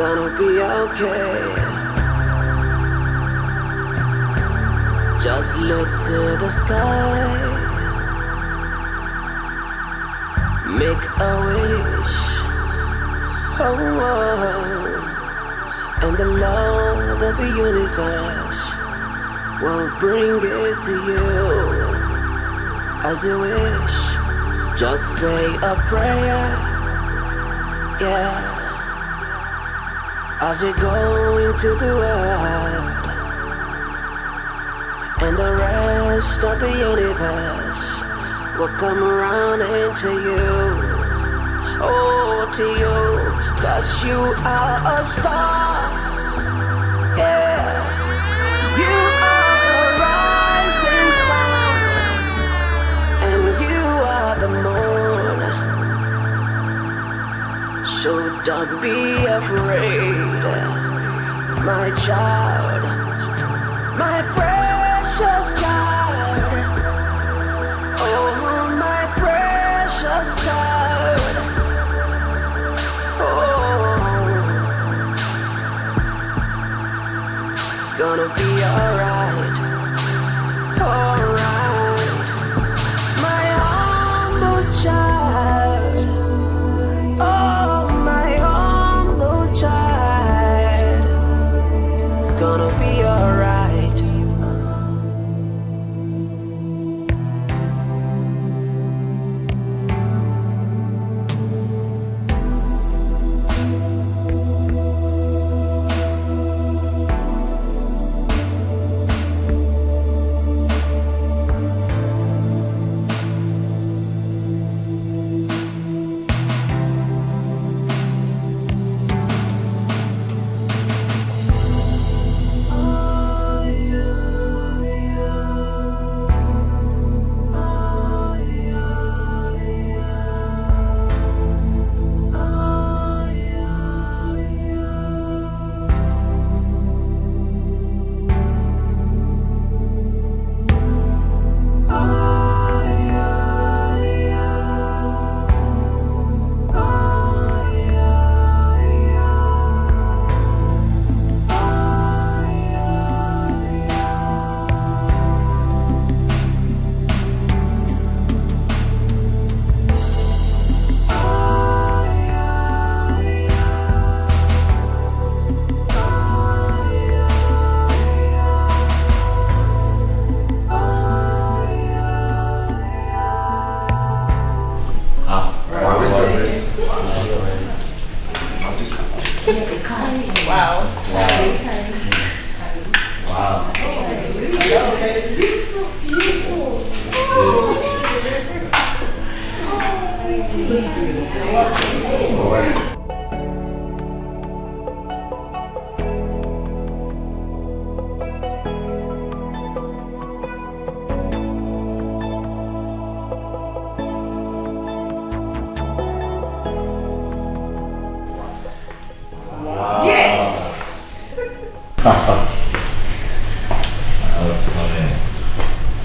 gonna be okay. Just look to the sky. Make a wish. Oh, and the Lord of the universe will bring it to you as you wish. Just say a prayer, yeah, as you go into the world, and the rest of the universe will come around into you. Oh, to you, 'cause you are a star, yeah. You are the rising sun, and you are the moon. So don't be afraid, my child, my precious child. Oh, my precious child. It's gonna be alright, alright, my humble child. Oh, my humble child. It's gonna be alright.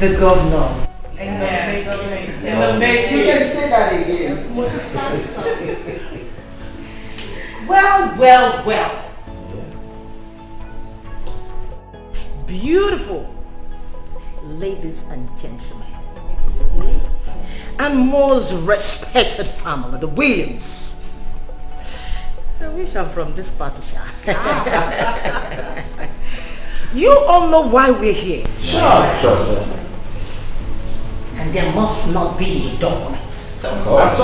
The governor. Amen. You can say that again. Well. Beautiful ladies and gentlemen, and most respected family, the Williams. I wish I'm from this part of Sha. You all know why we're here. Sure. And there must not be a document. Of course.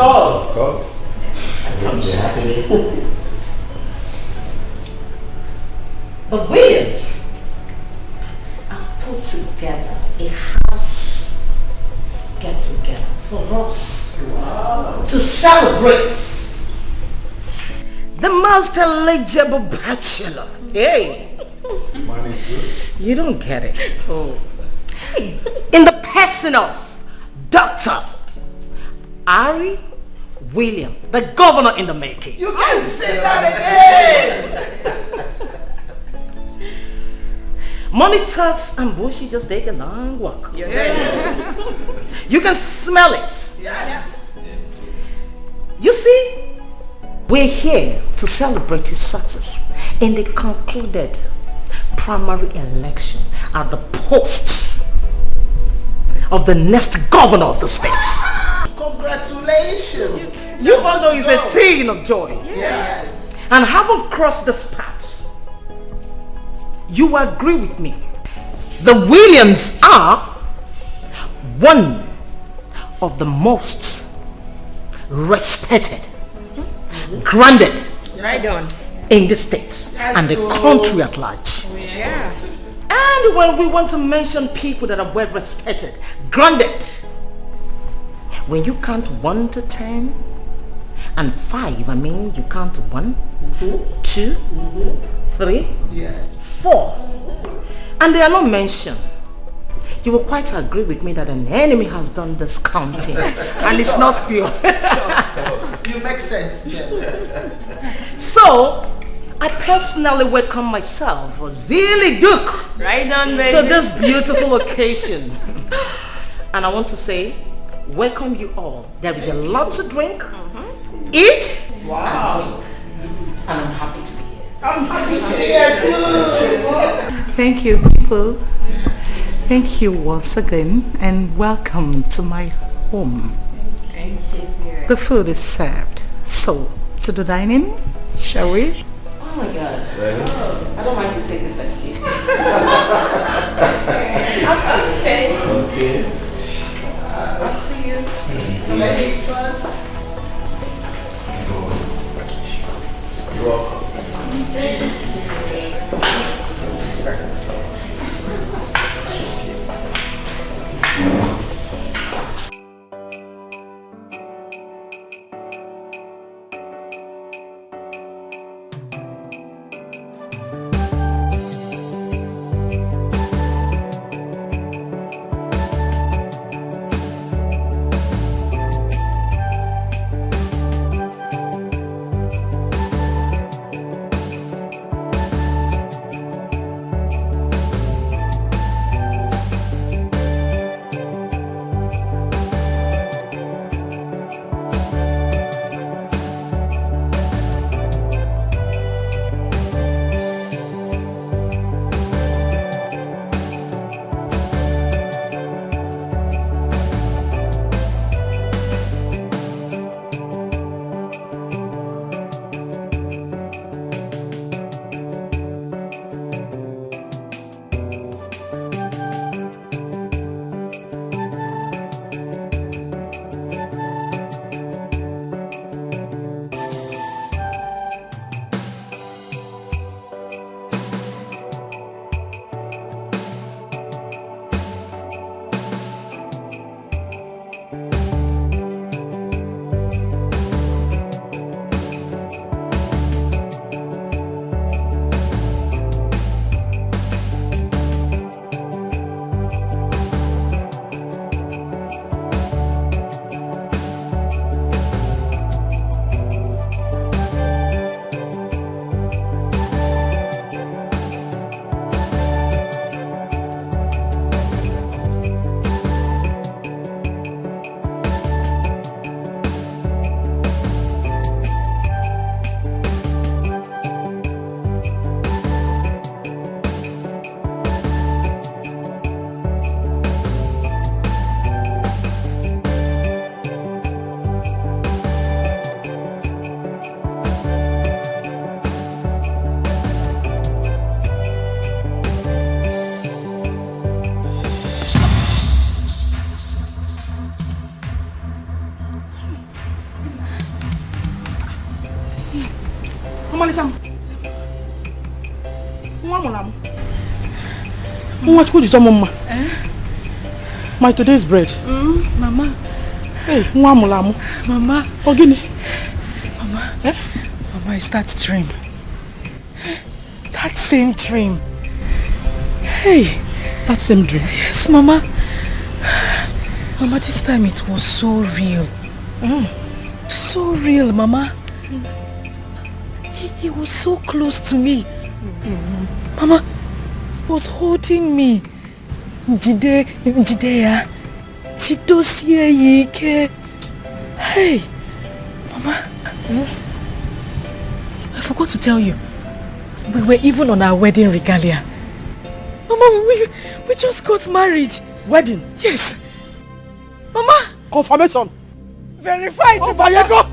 I promise you. The Williams have put together a house get together for us to celebrate the most eligible bachelor. Hey, Mine is good. you don't get it. In the person of Dr. Ari William, the governor in the making. You can say that again. Money talks and bullshit just take a long walk. Yes. You can smell it. Yes. You see, We're here to celebrate his success in the concluded primary election at the posts of the next governor of the state. Congratulations. You all know it's a thing of joy. Yes. And having crossed this path, you agree with me. The Williams are one of the most respected, grounded in the states and the country at large. Yeah. And when we want to mention people that are well respected, grounded, when you count 1 to 10 and 5, I mean you count 1, 2, 3, Yes. 4, and they are not mentioned, you will quite agree with me that an enemy has done this counting and it's not pure. You make sense. Yeah. So I personally welcome myself, Zilly Duke, Right on, baby. to this beautiful occasion. And I want to say, welcome you all. There is a lot to drink, eat, Wow. and drink. And I'm happy to be here. I'm happy to be here too. Thank you, people. Thank you once again and welcome to my home. Thank you. The food is served. So, to the dining, shall we? Oh my God. I don't mind to take the first seat. Okay. Okay. Up to you. Ladies first. You're welcome. What would you tell Mama? My today's bread. Mama. Hey, Mama. Mama. Oh, Guinea. Mama. Mama, is that dream? That same dream. Hey. That same dream? Yes, Mama. Mama, this time it was so real. So real, Mama. He was so close to me. Mama was holding me. Njide Chidosie Yike. Hey, Mama. forgot to tell you. We were even on our wedding regalia. Mama, we just got married. Wedding? Yes. Mama. Confirmation. Verified. Oh, Bayego.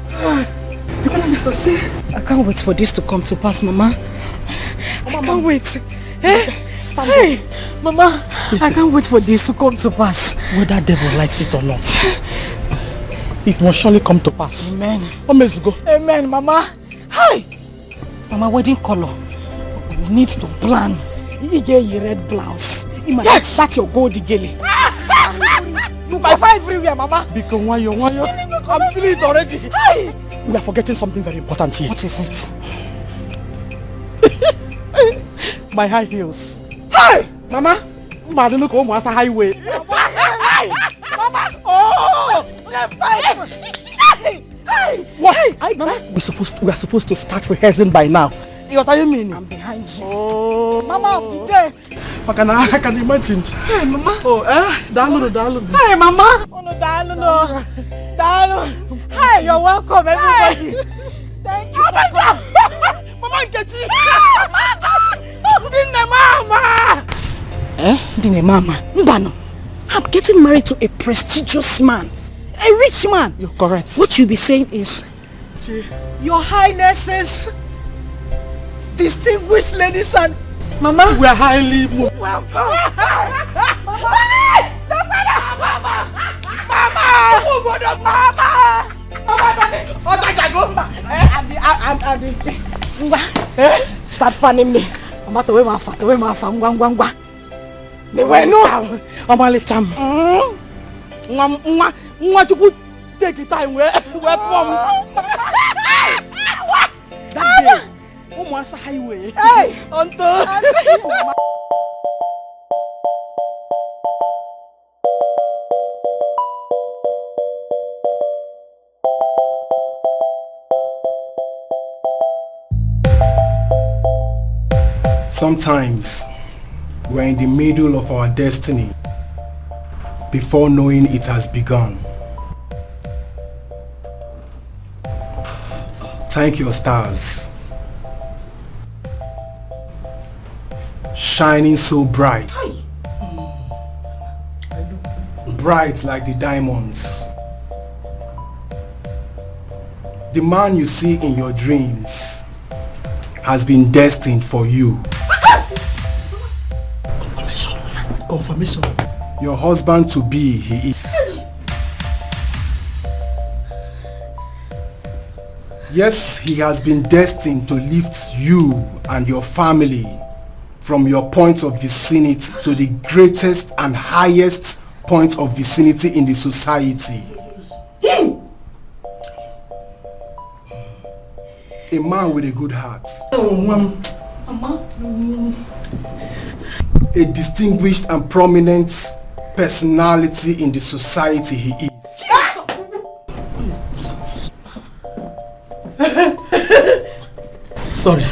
I can't wait for this to come to pass, Mama. I can't wait. Hey, Mama, listen. I can't wait for this to come to pass. Whether devil likes it or not, it must surely come to pass. Amen. Go. Amen, Mama. Hi. Mama, wedding color. We need to plan. You get your red blouse. Yes. That's your gold gele. You buy fire everywhere, Mama. Because why you? I'm feeling it already. Hi. We are forgetting something very important here. What is it? My high heels. Hi, Mama. I don't look almost a highway. Mama. Oh, what? Mama, we are supposed to start rehearsing by now. What are you meaning? I'm behind you. Oh, Mama of the day. I can imagine. Hey, Mama. Oh, download. Hey, Mama. Oh, no, download. Hi, you're welcome, everybody. Thank you. Mama, get you. Mama. Mbano. I'm getting married to a prestigious man. A rich man. You're correct. What you'll be saying is, Your Highnesses, distinguished ladies and Mama, we are highly moved. Welcome. Start fanning me. Mama, to my ngwa. They were no. Mama, cham. Mwa to take it time where from. That day, almost a highway. Hey, Sometimes we're in the middle of our destiny before knowing it has begun. Thank your stars, shining so bright, bright like the diamonds. The man you see in your dreams has been destined for you. Confirmation. Your husband to be, he is. Yes, he has been destined to lift you and your family from your point of vicinity to the greatest and highest point of vicinity in the society. A man with a good heart. A distinguished and prominent personality in the society he is. Sorry.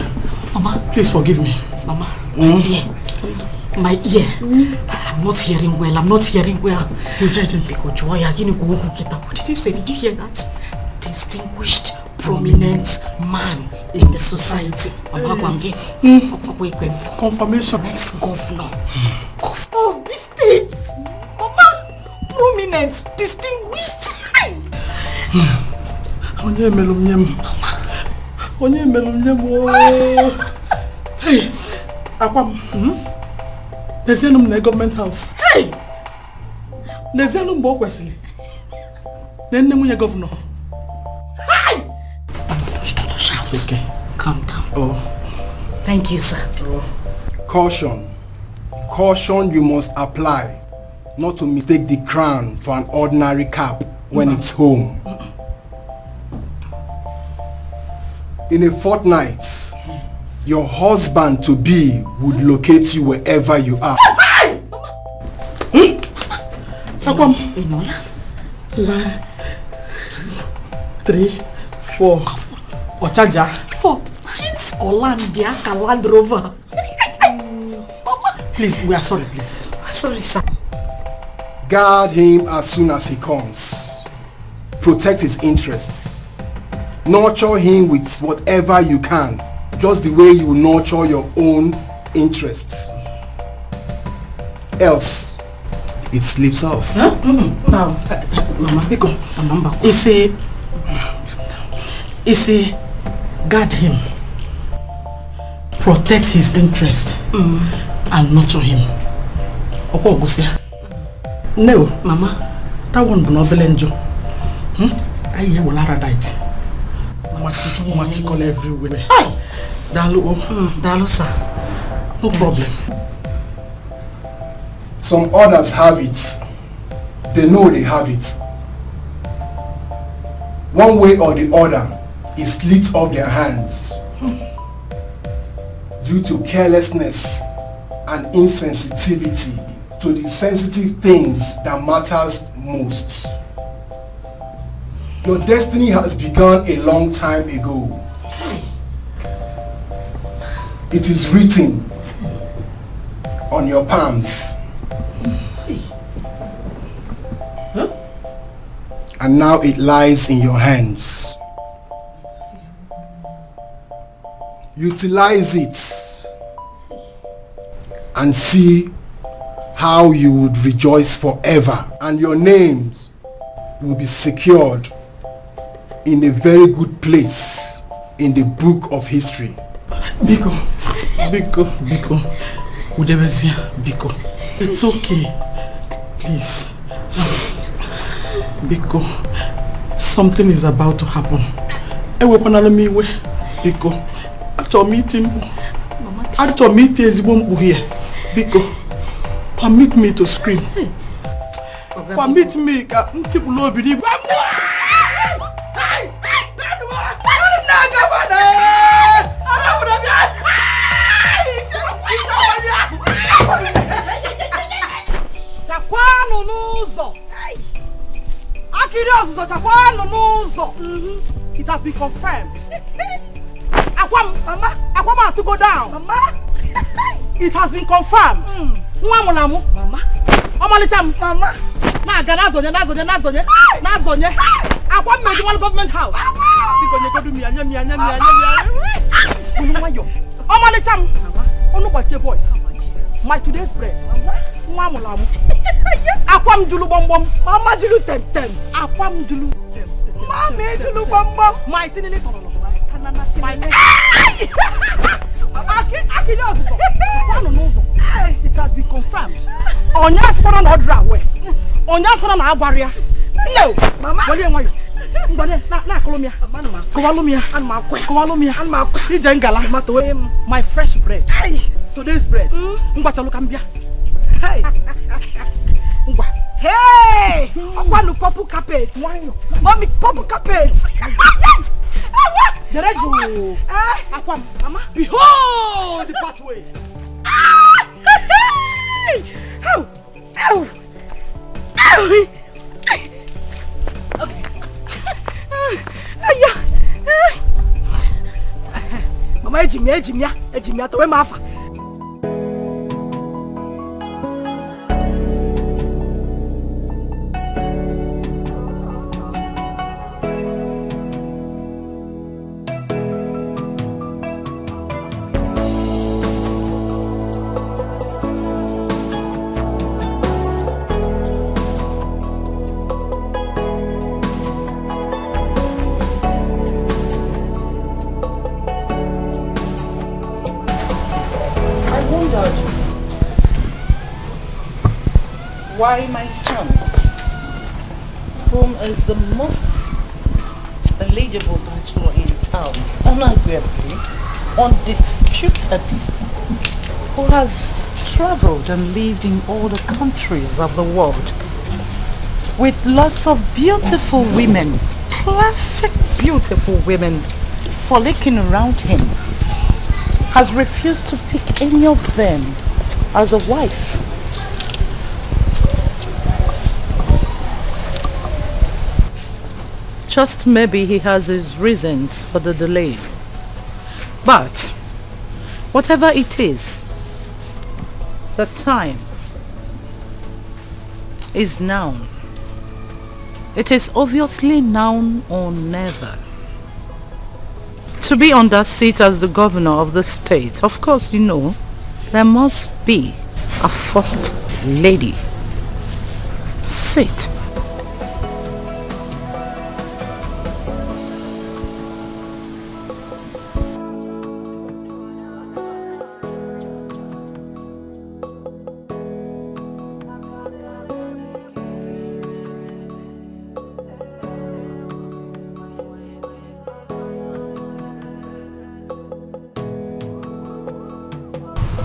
Mama, please forgive me. Mama, my ear. I'm not hearing well. You heard him. Because what did he say? Did you hear that? Distinguished, prominent man in the society. Confirmation. Next governor. Governor of this state. Mama, prominent, distinguished. Hey, Akwam. There's no government house. Hey! There's no Wesley. Then the governor. Hey! Stop shouting. Okay. Calm down. Oh. Thank you, sir. Oh. Caution. Caution you must apply not to mistake the crown for an ordinary cap when it's home. In a fortnight, your husband to be would locate you wherever you are. Akwam. 1, 2, 3, 4. Ochaja. 4 nights. Olandia, Land Rover. Please, we are sorry, please. Sorry, sir. Guard him as soon as he comes. Protect his interests. Nurture him with whatever you can just the way you nurture your own interests. Else, it slips off. Huh? Mama, Biko, guard him, protect his interest, and nurture him. No, Mama, that one will not be angel. I hear will not right. Mama, everywhere. Dalu, sir. No problem. Some others have it. They know they have it. One way or the other, it slipped off their hands due to carelessness and insensitivity to the sensitive things that matters most. Your destiny has begun a long time ago. It is written on your palms. And now it lies in your hands. Utilize it and see how you would rejoice forever, and your names will be secured in a very good place in the book of history. Biko, Udebezia, Biko, it's okay, please. Biko, something is about to happen. Biko, after meeting here, Biko, permit me to scream. Permit me It has been confirmed. Mama, to go down. Mama. It has been confirmed. Mama. Mama. Na Nazonya. Akwam made one government house. Because you go do me voice. My today's bread. Mama. Akwam julu bom. Mama julu tem. Akwam julu tem. Mama julu bom. My tinini tono. My it has been confirmed. Onyas for no dra we. Onyas for na agwaria. No, Mama. My fresh bread. Today's bread. Hey! I want to purple carpet. Mommy, purple carpet. The red jewel. Mama. Behold the pathway. Mama, ejimia, to mafa. Why my son, whom is the most eligible bachelor in town, unarguably, undisputed, who has traveled and lived in all the countries of the world, with lots of beautiful women, classic beautiful women, frolicking around him, has refused to pick any of them as a wife. Just maybe he has his reasons for the delay. But whatever it is, the time is now. It is obviously now or never. To be on that seat as the governor of the state, of course, you know, there must be a first lady. Sit.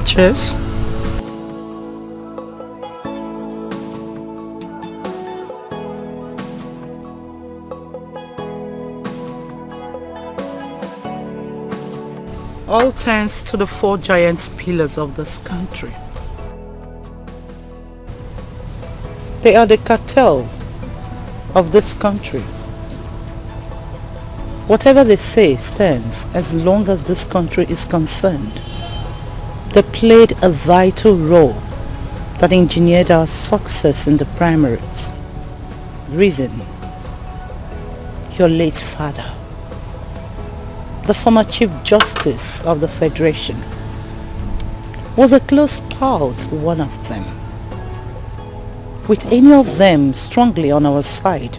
Cheers. All thanks to the 4 giant pillars of this country. They are the cartel of this country. Whatever they say stands as long as this country is concerned. They played a vital role that engineered our success in the primaries. Reason: your late father, the former Chief Justice of the Federation, was a close pal to one of them. With any of them strongly on our side,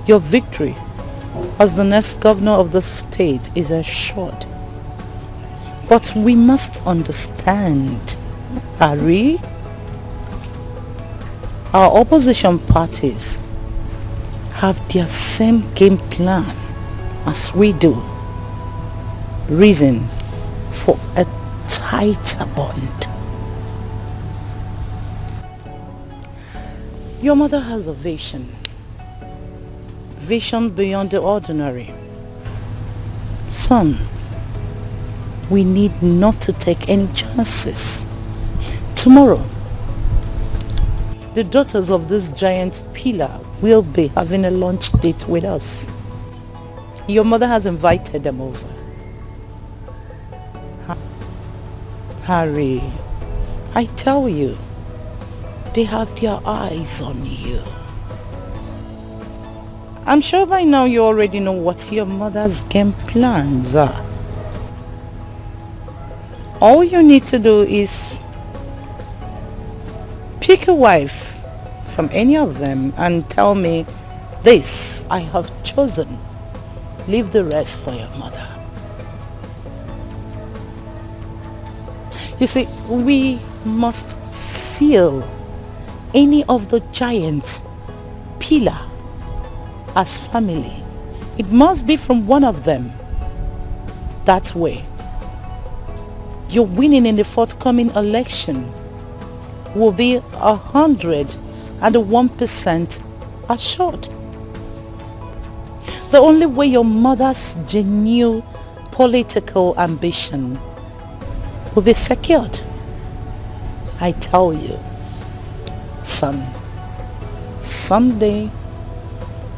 your victory as the next governor of the state is assured. But we must understand, Harry, our opposition parties have their same game plan as we do. Reason for a tighter bond. Your mother has a vision beyond the ordinary. Son, we need not to take any chances. Tomorrow, the daughters of this giant pillar will be having a lunch date with us. Your mother has invited them over. Harry, I tell you, they have their eyes on you. I'm sure by now you already know what your mother's game plans are. All you need to do is pick a wife from any of them and tell me, this I have chosen. Leave the rest for your mother. You see, we must seal any of the giant pillar as family. It must be from one of them. That way, your winning in the forthcoming election will be 101% assured. The only way your mother's genuine political ambition will be secured, I tell you, son, someday,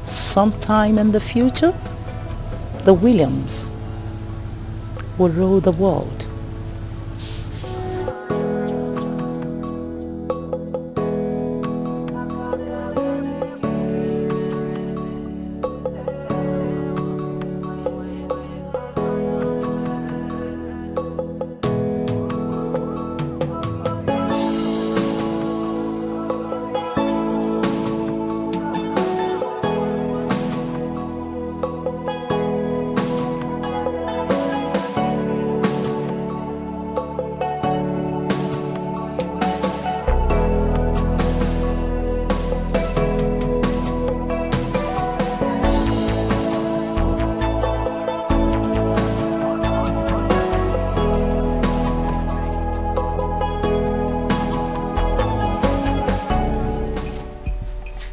sometime in the future, the Williams will rule the world.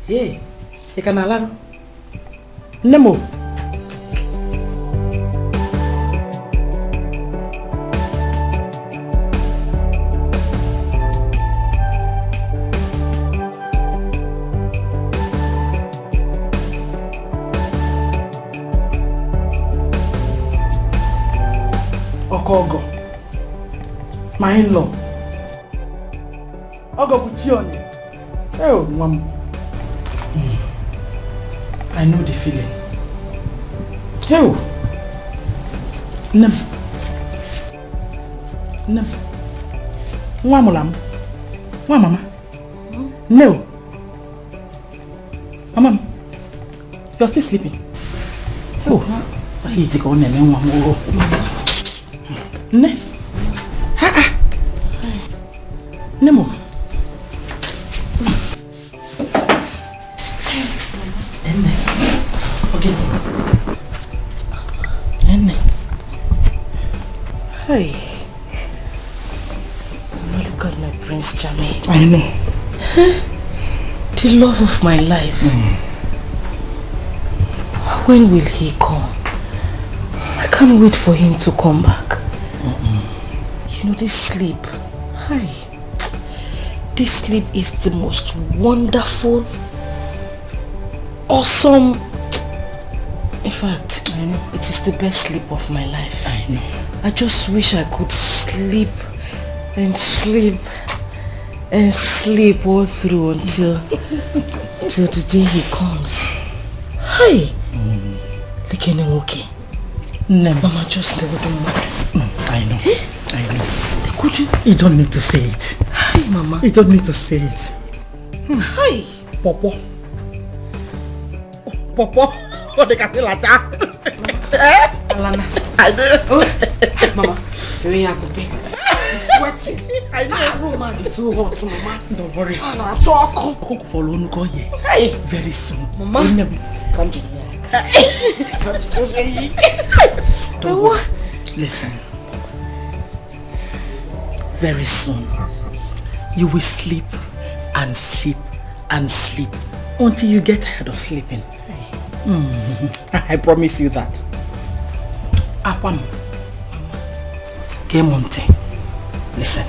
Hey, you can allow Nemo. Ogo, my in-law. Ogo Puchioni. Oh, Mom. I know the feeling. Oh, Nem. Mulam. Mama. No. Mama. You're still sleeping. Oh. Why is it going on? Ne. Ha. Nemo. Okay. Hey. Look at my Prince Jamie. I know. The love of my life. When will he come? I can't wait for him to come back. You know, this sleep. Hi. This sleep is the most wonderful, awesome. In fact, I know it is the best sleep of my life. I know. I just wish I could sleep and sleep and sleep all through until the day he comes. Hi. Okay. Mama, just never do mad. I know. Could you? You don't need to say it. Hi, Mama. You don't need to say it. Hi. Popo. What they can feel like that? Alana. I know. Mama, very happy. I'm sweating. I know. Mama, it's too hot, Mama. Don't worry. I'm talking. Cook for Lonuko here. Hey. Very soon. Mama. Come to the Don't worry. Listen. Very soon, you will sleep and sleep and sleep until you get tired of sleeping. I promise you that. Akwam. Kemonte. Listen.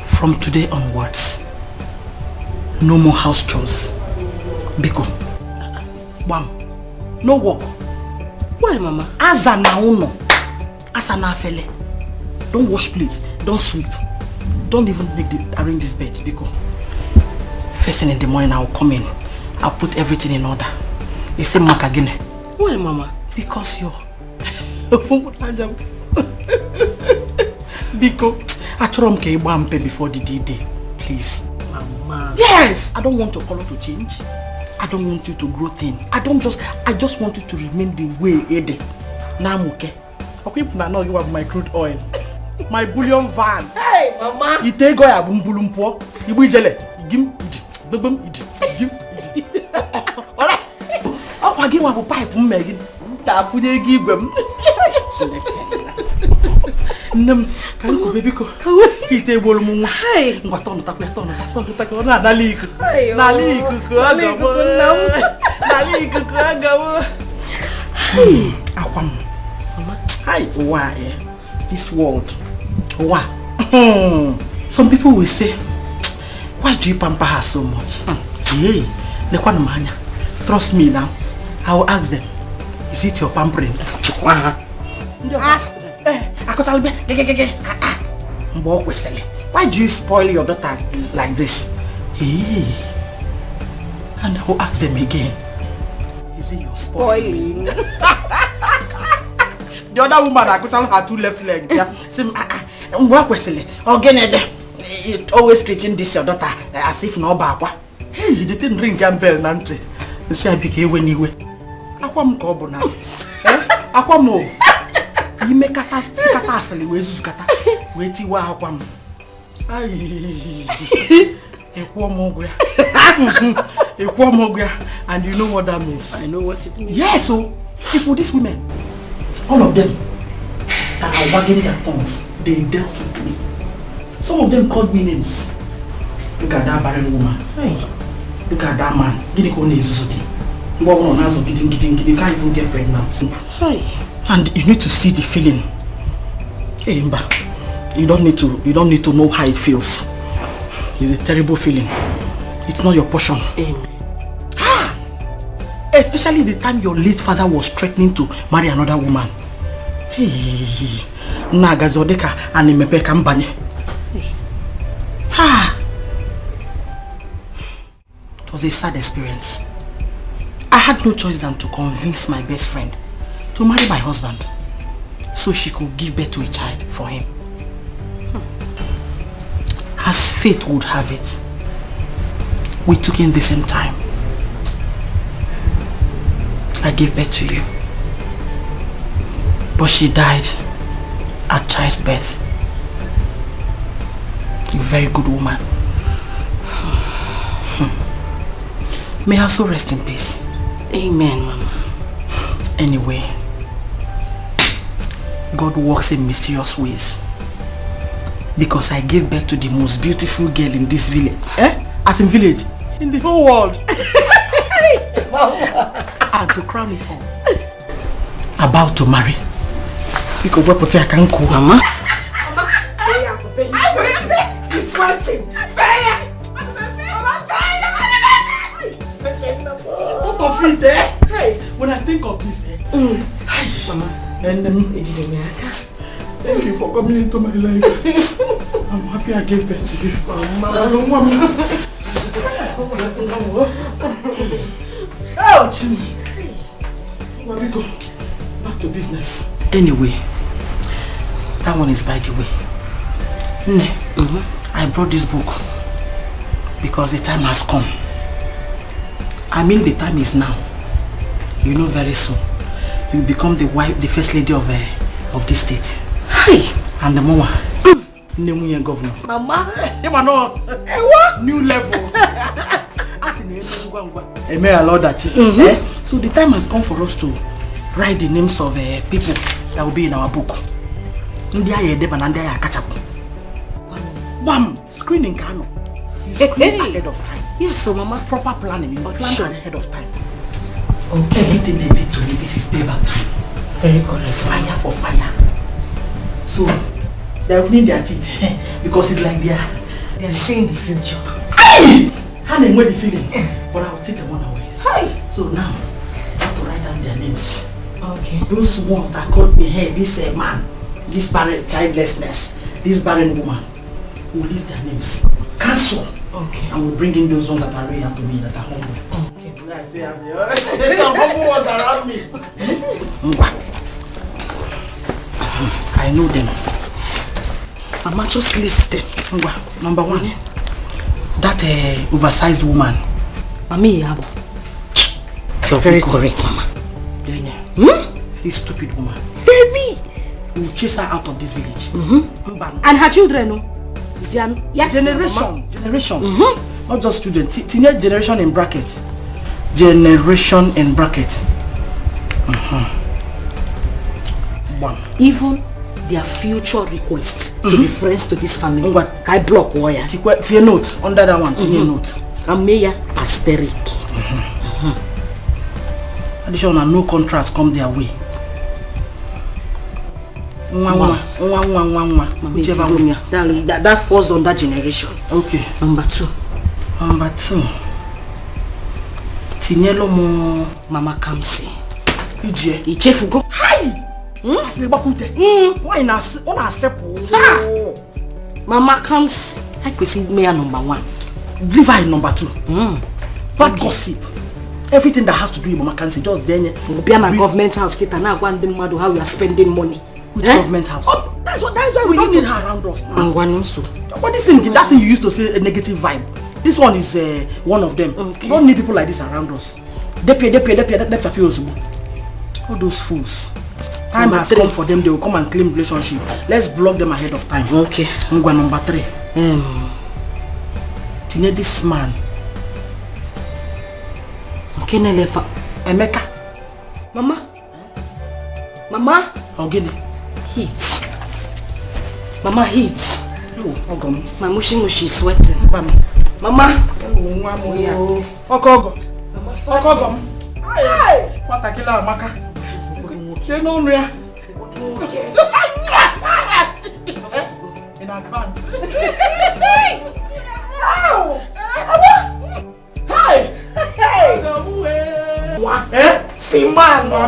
From today onwards, no more house chores. Biko. Bam. No work. Why, Mama? Azana uno. Asana fele. Don't wash plates. Don't sweep. Don't even arrange this bed. Because first thing in the morning I'll come in. I'll put everything in order. You say Mark again. Why, Mama? Because you're Because I told him before the D-Day. Please. Mama. Yes! I don't want your color to change. I don't want you to grow thin. I just want you to remain the way it is. Now I'm okay. Okay, now you have my crude oil. My bullion van. Hey, Mama. You take go ya bumbulumpo. You be jele. Gim idi. Bebem idi. Gim idi. Ora. O kwa gi wa bu pipe mmegi. Da kunye gi igwem. Nem kan ko baby ko. Ite bolu mu. Hey. Ngwa ton ta na dali ku. Na li ku ko agamo. Na li ku ko agamo. Hey. Akwam. Mama. Hi. Why? This world. Why? Some people will say, why do you pamper her so much? Yeah. Trust me now. I will ask them, is it your pampering? Ask them. Why do you spoil your daughter like this? Hey. And I will ask them again, is it your spoiling? The other woman I could tell her 2 left leg. It always treating this your daughter as if no baba. Hey, you didn't ring a bell, Nancy. And say I became when you were. Aquam cobona. Aquamo. You make a task, wait, you are aquam. And you know what that means. I know what it means. Yeah, so if for these women, all of them that are wagging their tongues, they dealt with me. Some of them called me names. Look at that barren woman. Hey. Look at that man. You can't even get pregnant. Hey. And you need to see the feeling. Hey, Mba, you don't need to know how it feels. It's a terrible feeling. It's not your portion. Amen. Especially the time your late father was threatening to marry another woman. Hey, Nagazodeka and Imepeka Mbanye. It was a sad experience. I had no choice than to convince my best friend to marry my husband. so she could give birth to a child for him. As fate would have it, we took in the same time. I gave birth to you. But she died at childbirth. A very good woman. May her soul rest in peace. Amen, Mama. Anyway, God works in mysterious ways. Because I gave birth to the most beautiful girl in this village. As in village? In the whole world. And to crown it all, about to marry. Because what I can cook, Mama. He's sweating. What of it there? Hey, when I think of this, Mama, and thank you for coming into my life. I'm happy I gave birth to you. Mama. Oh, Chini. Where we go? Back to business. Anyway, that one is by the way. I brought this book because the time has come. I mean, the time is now. You know, very soon you become the wife, the first lady of this state. Hi. And the mama, Nemuyan governor. Mama. What? New level. May allow that. So the time has come for us to write the names of people that will be in our book. Bam! Screening Kano. You screen ahead of time. Yes, so Mama. Proper planning. You plan Sure. ahead of time. Okay. Everything they did to me, this is payback time. Very correct. Fire for fire. So they will need their teeth because it's like They're seeing the future. how they know the feeling. But I will take them one away. Hi. So now I have to write down their names. Okay. Those ones that called me, hey, this man, this barren childlessness, this barren woman, we will list their names. Cancel. Okay. And we'll bring in those ones that are real to me, that are humble. Okay. I say, some humble ones around me. I know them. Mama, just list them. Number one, that oversized woman. Mami Yabo. You're very correct, Mama. Very stupid woman. Very. We'll chase her out of this village. And her children, no? Yes, Generation. Not just children. Teenage generation in bracket. Generation in bracket. One. Even their future requests to be friends to this family. Kai block warrior. Tie note under that one. Tie note. Ameya asterisk. Additional, no contracts come their way. Whichever one. That falls on that generation. Okay. Number two. Tinyelo mo Mama Kamsi. Ije. Ichefugo. Hi! Asle bakute. Why na accept? Mama Kamsi. I could see me number one. Leave her in number two. Bad gossip. Everything that has to do with Mama Kamsi, just then. Be a government house. Kita na go and demando how we are spending money. Which government house? Oh, that's why we don't need her around us now. But this thing, that thing you used to say a negative vibe. This one is one of them. Okay. We don't need people like this around us. All those fools. Time has come for them. They will come and claim relationship. Let's block them ahead of time. Okay. Number three. Tine this man. Kenelepa. Emeka. Mama. Ogini. Heat. Mama heat. Oh, my mushy is sweating. Mama. Okogo. Hey! What a killer, Maka. You know, in advance. Hey! What? Simano.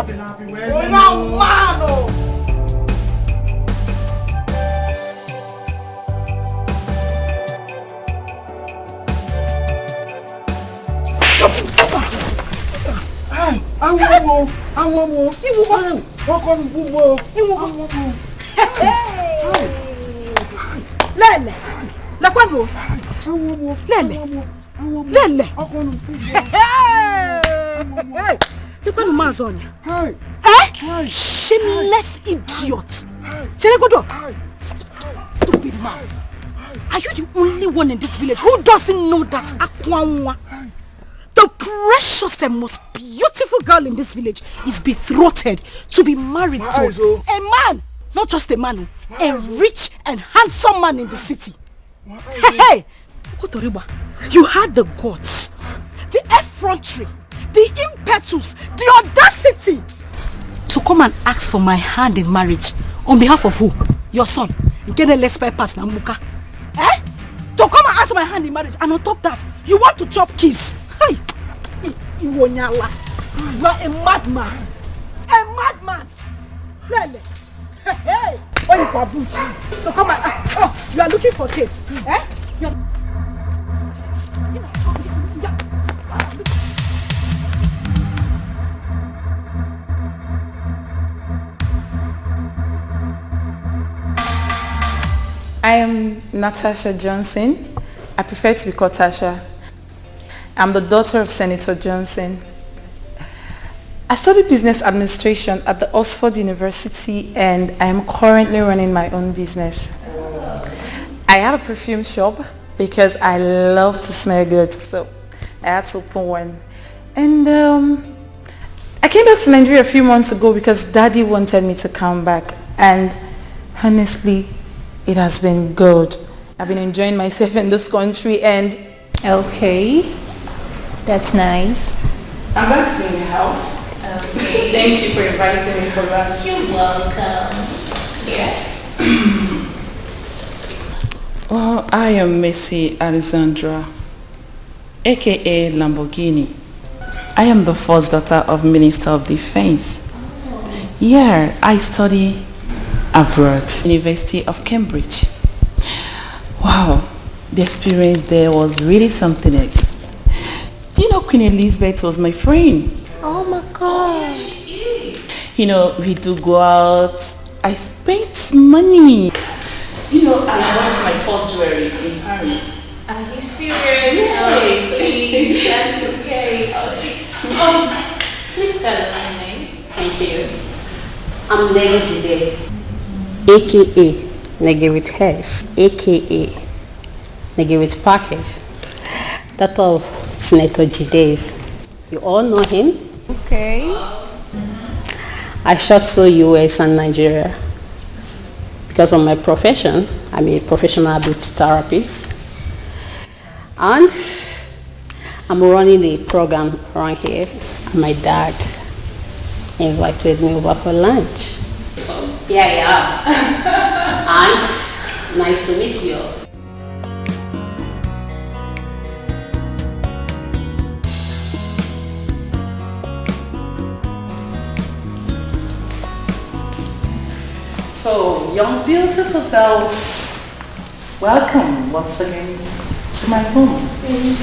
I want more. Lele. La kwano. Lele. Lele. Hey. You kwano mazonya. Eh? Shameless idiot. Cheregodo. Stupid man. Are you the only one in this village who doesn't know that Akwanwa, the precious and most beautiful girl in this village, is betrothed to be married to a man, not just a man, a rich and handsome man in the city? Hey, Kotoriba, you had the guts, the effrontery, the impetus, the audacity to come and ask for my hand in marriage on behalf of who? Your son. Get a less papers na muka. Eh? To come and ask my hand in marriage, and on top that, you want to chop keys. Hey, you are a madman. A madman. Lele. Hey, what you for boots? To come and oh, you are looking for cake. Eh? You are... I am Natasha Johnson. I prefer to be called Tasha. I'm the daughter of Senator Johnson. I studied business administration at the Oxford University and I am currently running my own business. I have a perfume shop because I love to smell good, so I had to open one. And I came back to Nigeria a few months ago because Daddy wanted me to come back, and honestly, it has been good. I've been enjoying myself in this country and... Okay, that's nice. I'm back to in the house. Okay. Thank you for inviting me for lunch. You're welcome. Yeah. Well, I am Missy Alexandra, aka Lamborghini. I am the first daughter of Minister of Defense. Yeah, I study abroad, University of Cambridge. Wow, the experience there was really something else. You know, Queen Elizabeth was my friend. Oh my God. You know, we do go out. I spent money. You know, I bought my first jewelry in Paris. Are you serious? Yes. Please, that's okay. Please tell us your name. Thank you. I'm Neltv, aka Nigga with Hairs, aka Nigga with Package, that of Senator Jide's. You all know him? Okay. I shot to US and Nigeria. Because of my profession, I'm a professional beauty therapist. And I'm running a program around here. And my dad invited me over for lunch. So, here I am. And nice to meet you. So, young beautiful girls, welcome once again to my home.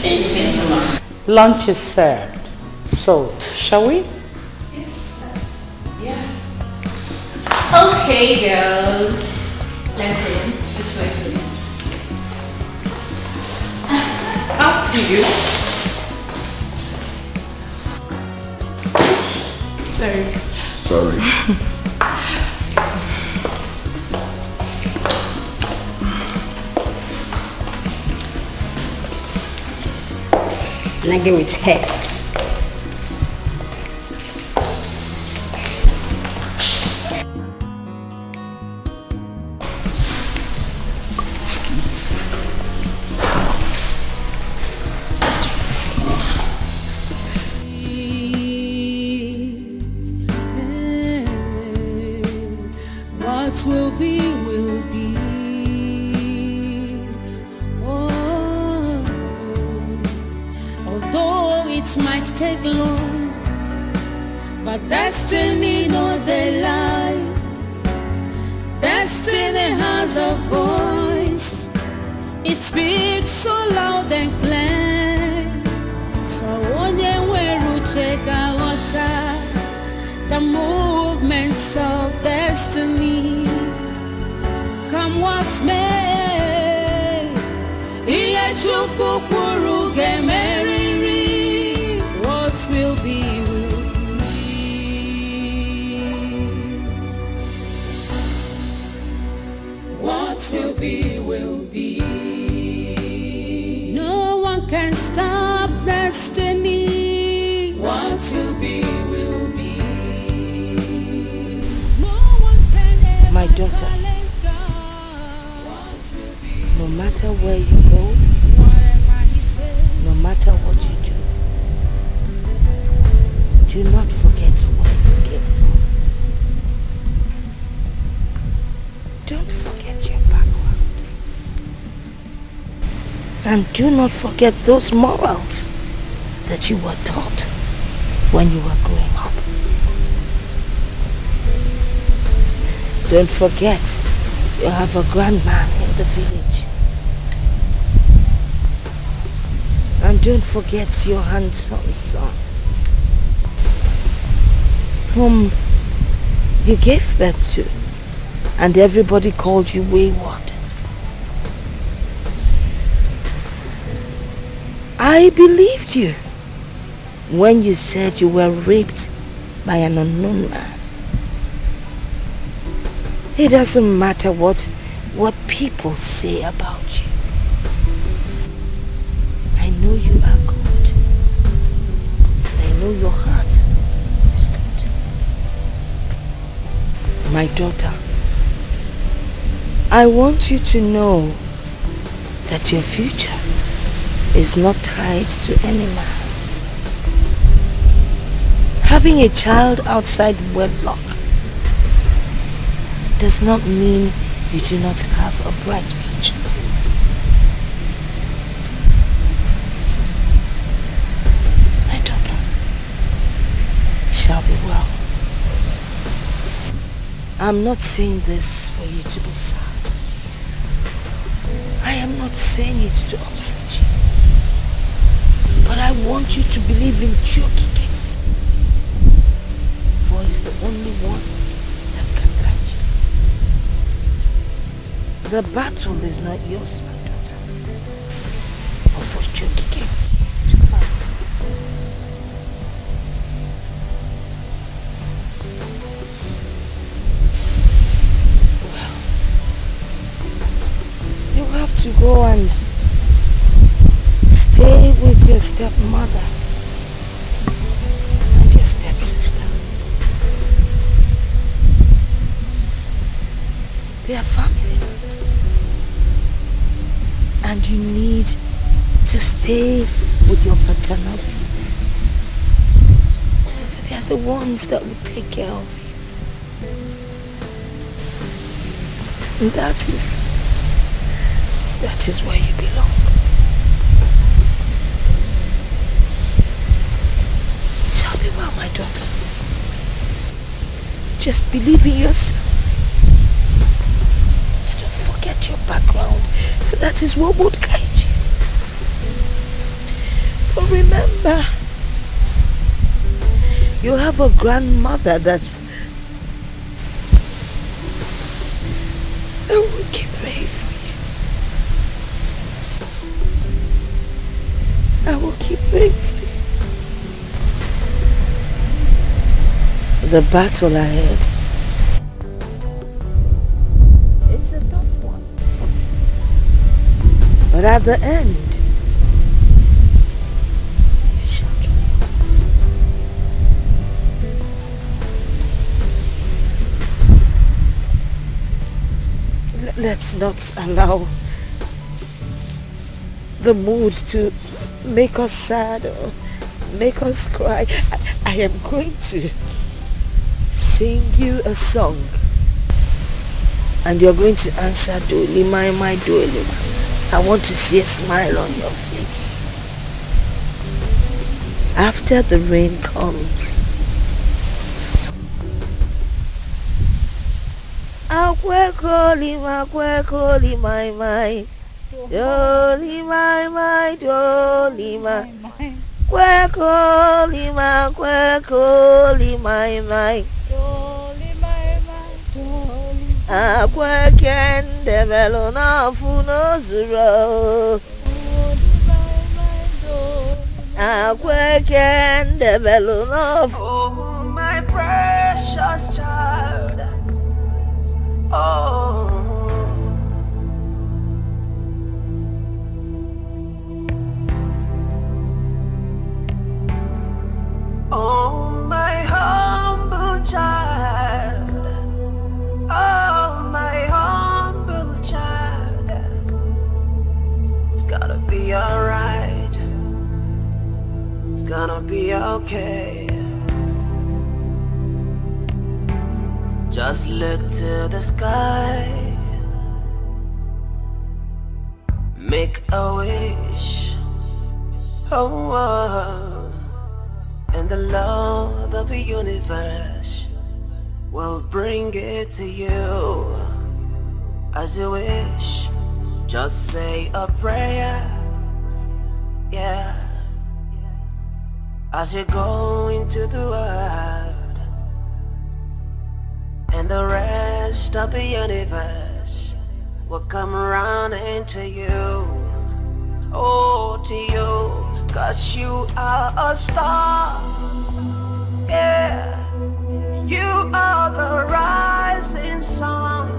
Thank you. Lunch is served. So, shall we? Yes. Yeah. Okay, girls. Let's go. This way, please. After you. Sorry. Nigga with Hairs. What will be, will be. Oh, although it might take long, but destiny know they lie. Destiny has a voice. It speaks so loud and clear. So when you check out the movements of daughter, no matter where you go, no matter what you do, do not forget where you came from. Don't forget your background. And do not forget those morals that you were taught when you were growing up. Don't forget, you have a grandman in the village. And don't forget your handsome son, whom you gave birth to, and everybody called you wayward. I believed you when you said you were raped by an unknown man. It doesn't matter what people say about you. I know you are good. And I know your heart is good. My daughter, I want you to know that your future is not tied to any man. Having a child outside wedlock does not mean you do not have a bright future. My daughter, it shall be well. I'm not saying this for you to be sad. I am not saying it to upset you. But I want you to believe in Chukike, for he's the only one that can guide you. The battle is not yours, my daughter, but for Chukike to fight. Well, you have to go and stay with your stepmother and your stepsister. They are family. And you need to stay with your paternal people. They are the ones that will take care of you. And that is where you belong. Well, my daughter, just believe in yourself. And don't forget your background, for that is what would guide you. But remember, you have a grandmother that will keep praying for you. I will keep praying for you. The battle ahead, it's a tough one, but at the end, you shall triumph. Let's not allow the mood to make us sad or make us cry. I am going to sing you a song, and you're going to answer Dolima, my Dolima. I want to see a smile on your face. After the rain comes, Dolima, my Dolima, my Dolima. My Akwekende belona funo zuro. Akwekende belona. Oh, my precious child. Oh. Oh, my humble child. Oh, okay. Just look to the sky, make a wish, oh, and the Lord of the universe will bring it to you as you wish. Just say a prayer, yeah, as you go into the world, and the rest of the universe will come around into you, oh, to you, 'cause you are a star, yeah, you are the rising sun,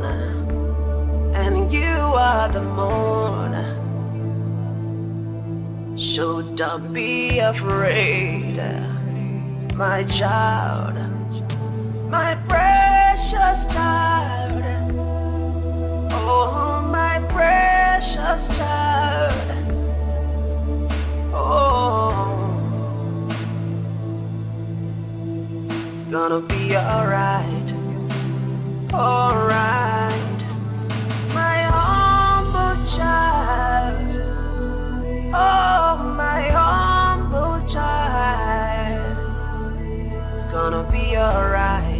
and you are the moon, so don't be afraid, my child, my precious child, oh, my precious child, oh, it's gonna be alright, alright, my humble child, oh, my humble child, it's gonna be alright.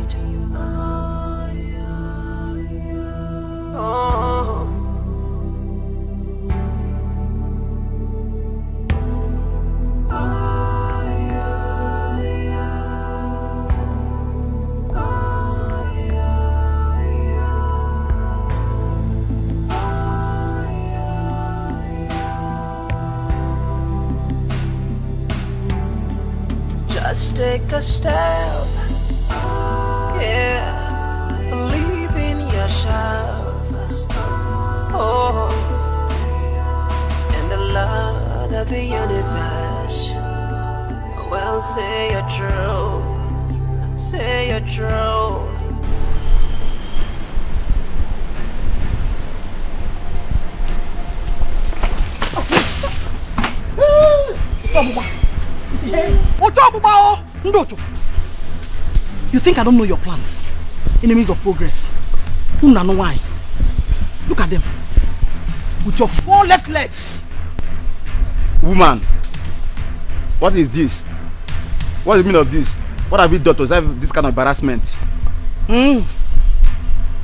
Oh. Just take a step, yeah, believe in yourself. Oh, and the Lord of the universe will say you're true, say you're true. You think I don't know your plans? Enemies of progress. Who know why? Look at them. With your 4 left legs. Woman, what is this? What is the meaning of this? What have you done to deserve this kind of embarrassment?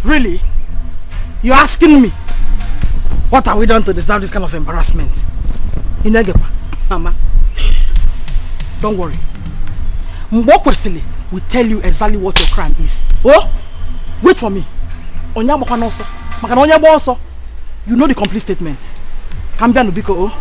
Really? You're asking me? What have we done to deserve this kind of embarrassment? Inegepa, Mama. Don't worry. Mbokwesili will tell you exactly what your crime is. Oh? Wait for me. You know the complete statement. Kambia Nubiko, oh?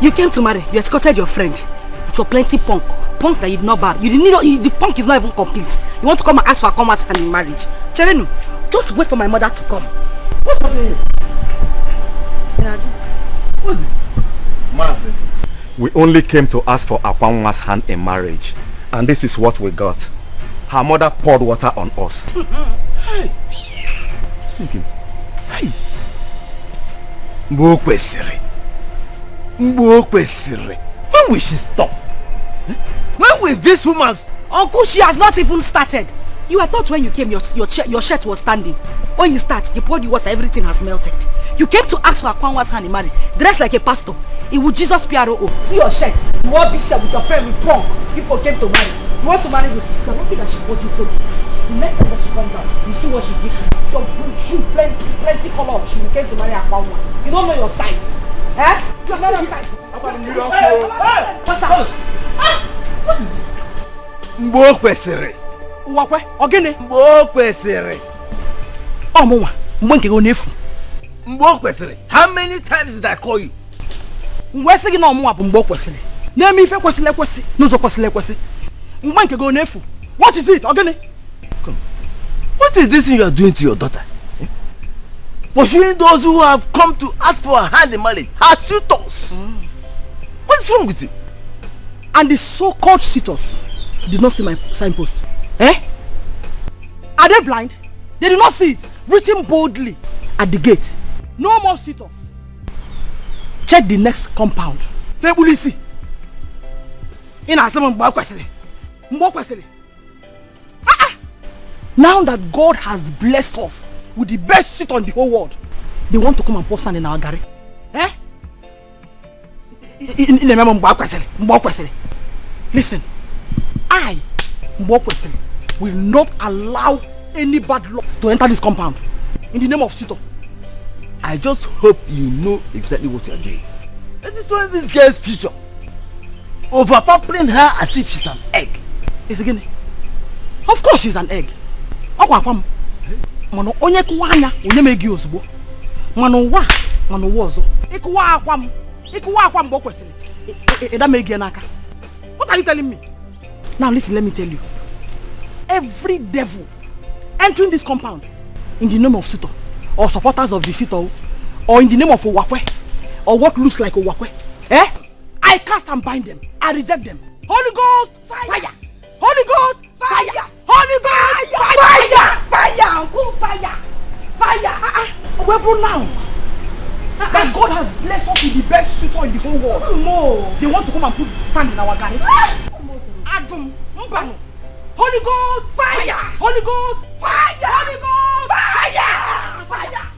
You came to marry. You escorted your friend. It was plenty punk. Punk that you did not bad. You didn't know the punk is not even complete. You want to come and ask for a commerce and in marriage. Cherenu, just wait for my mother to come. What's happening? What's it? Mercy. We only came to ask for Akwanwa's hand in marriage. And this is what we got. Her mother poured water on us. Hey. Hey. Mbokwesiri. When will she stop? When will this woman... Uncle, she has not even started. You had thought when you came, your shirt was standing. When you start, you poured the water, everything has melted. You came to ask for Akwanwa's hand in marriage, dressed like a pastor. It was Jesus PRO. See your shirt. You wore big shirt with your friend with punk. People came to marry. You want to marry me? You are lucky that she bought you clothes. The next time that she comes out, you see what she did. Your shoe, plenty color of shoe. You came to marry Akwanwa. You don't know your size. Eh? You have not your size. What is this? Mbokwesiri. Uwakwe, ogene? Mbokwesiri. Oh, mwa. Mwenke go nefu. Mbokwesiri. How many times did I call you? Mwese gina omwa bu Mbokwesiri. Name ife kwesile kwesi. Nuzo kwesile kwesi. Mwenke go nefu. What is it, ogene? Come. What is this thing you are doing to your daughter? Pursuing those who have come to ask for a hand in marriage. Her suitors. What's wrong with you? And the so-called suitors did not see my signpost. Eh? Are they blind? They did not see it. Written boldly at the gate. No more suitors. check the next compound. Febulisi. In a seven kwesịrị. Mgbe kwesịrị. Now that God has blessed us with the best seat on the whole world, they want to come and pour sand in our garri. Eh? Listen, I, will not allow any bad luck to enter this compound. In the name of Sito. I just hope you know exactly what you are doing. That is why this girl's future. Overpampering her as if she's an egg. Yes, again. Of course she's an egg. Mano onye kuwanya onye megi ozugbo. Mano wazo. Ikuwa akwam bo kwesịrị. Eda megi n'aka. What are you telling me? Now listen, let me tell you. Every devil entering this compound in the name of Sito, or supporters of the Sito, or in the name of Owakwe, or what looks like Owakwe, I cast and bind them. I reject them. Holy Ghost, fire! Holy Ghost, fire! Holy Ghost, fire! Fire! Uncle, fire! Fire! We're now. That God has blessed us with the best suitor in the whole world. They want to come and put sand in our garden. Adum, Mbano. Holy Ghost, fire! Holy Ghost, fire! Holy Ghost, fire! Fire!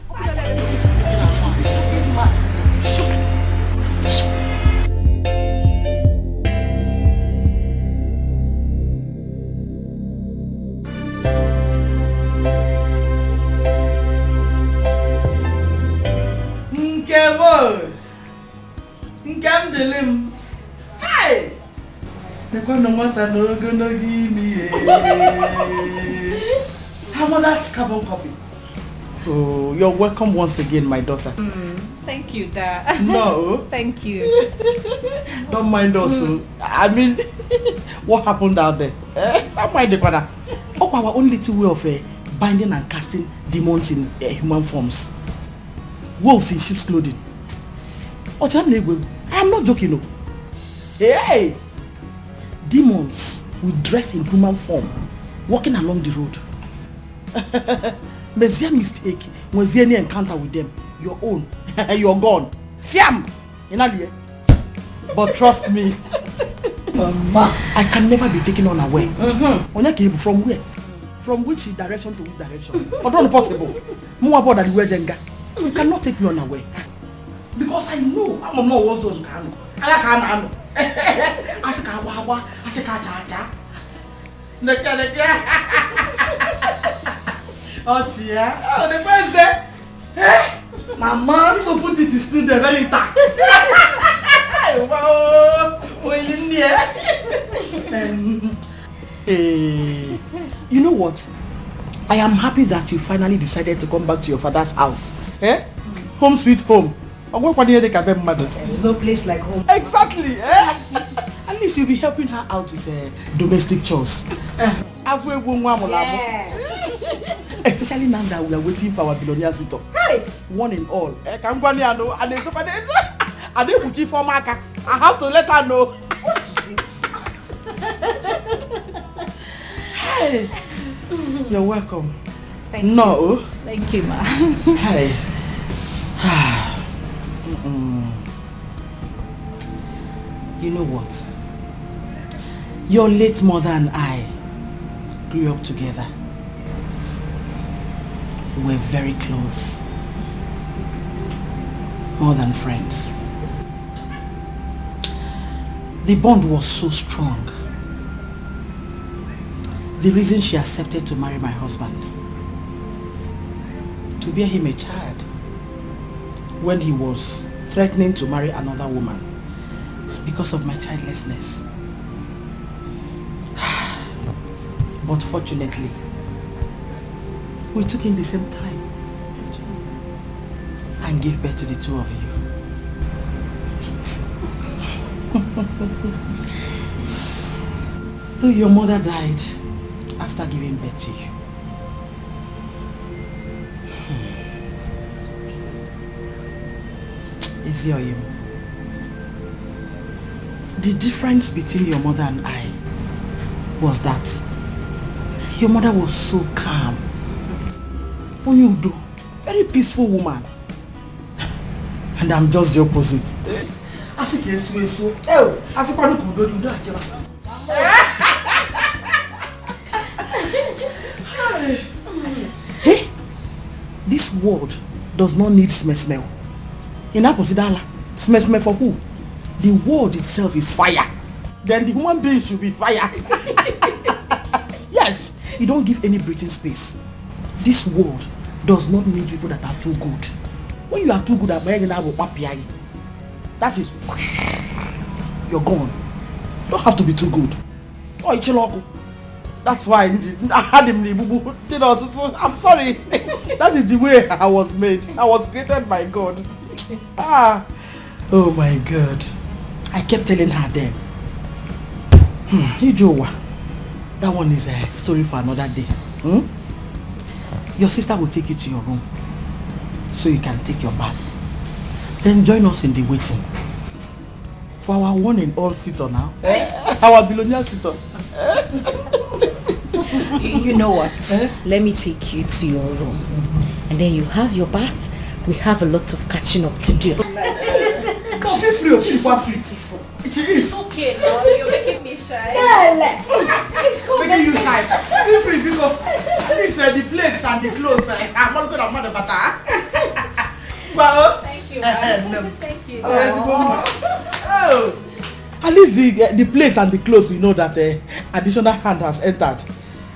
Nkam delim. Hey! No matter no gonna give me. How about that carbon copy? Oh, you're welcome once again, my daughter. Thank you, Dad. No. Thank you. Don't mind also. I mean, what happened out there? Don't mind the corner. Oh, our only two way of binding and casting demons in human forms. Wolves in sheep's clothing. Oh, I am not joking, no. Hey! Demons will dress in human form, walking along the road. Was there mistake? Was there any encounter with them? Your own. You're gone. Fiam! But trust me, Mama, I can never be taken unaware. From where? From which direction to which direction? But not possible. More about the way Jenga. You cannot take me unaware. Because I know I'm not also in Kano. I can't. Asikawa, Asikacha. Oh, dear. Oh, the president. Mama, this opportunity is still there, very intact. Wow, you know what? I am happy that you finally decided to come back to your father's house. Home sweet home. There is no place like home. Exactly. At least you'll be helping her out with domestic chores. Yes. Especially now that we are waiting for our Billionaire-2022. Hey! One and all. I have to let her know. What's it? Hey! You're welcome. Thank you. No. Thank you, Ma. Hey. You know what? Your late mother and I grew up together. We're very close. More than friends. The bond was so strong. The reason she accepted to marry my husband, to bear him a child, when he was threatening to marry another woman because of my childlessness. But fortunately, we took in the same time and gave birth to the two of you. Though your mother died after giving birth to you. The difference between your mother and I was that your mother was so calm. Onyudo, very peaceful woman. And I'm just the opposite. As it is so, as if I don't do that. Hey, this world does not need smell. In Aposidala, smell for who? The world itself is fire. Then the human being should be fire. Yes, you don't give any breathing space. This world does not need people that are too good. When you are too good at buying that is, you're gone. You don't have to be too good. Oh, Ichiloko. That's why I had him. I'm sorry. That is the way I was made. I was created by God. Oh my God. I kept telling her then. Ijowa, that one is a story for another day. Your sister will take you to your room so you can take your bath. Then join us in the waiting for our one and all sitter now. Our billionaire sitter. You know what? Let me take you to your room. And then you have your bath. We have a lot of catching up to do. She's free. She's so beautiful. She is. Okay, now you're making me shy. Making you shy. Feel free because this the plates and the clothes. I'm not going to mother butter. Well, thank you. Thank you. Oh, at least the plates and the clothes we know that additional hand has entered.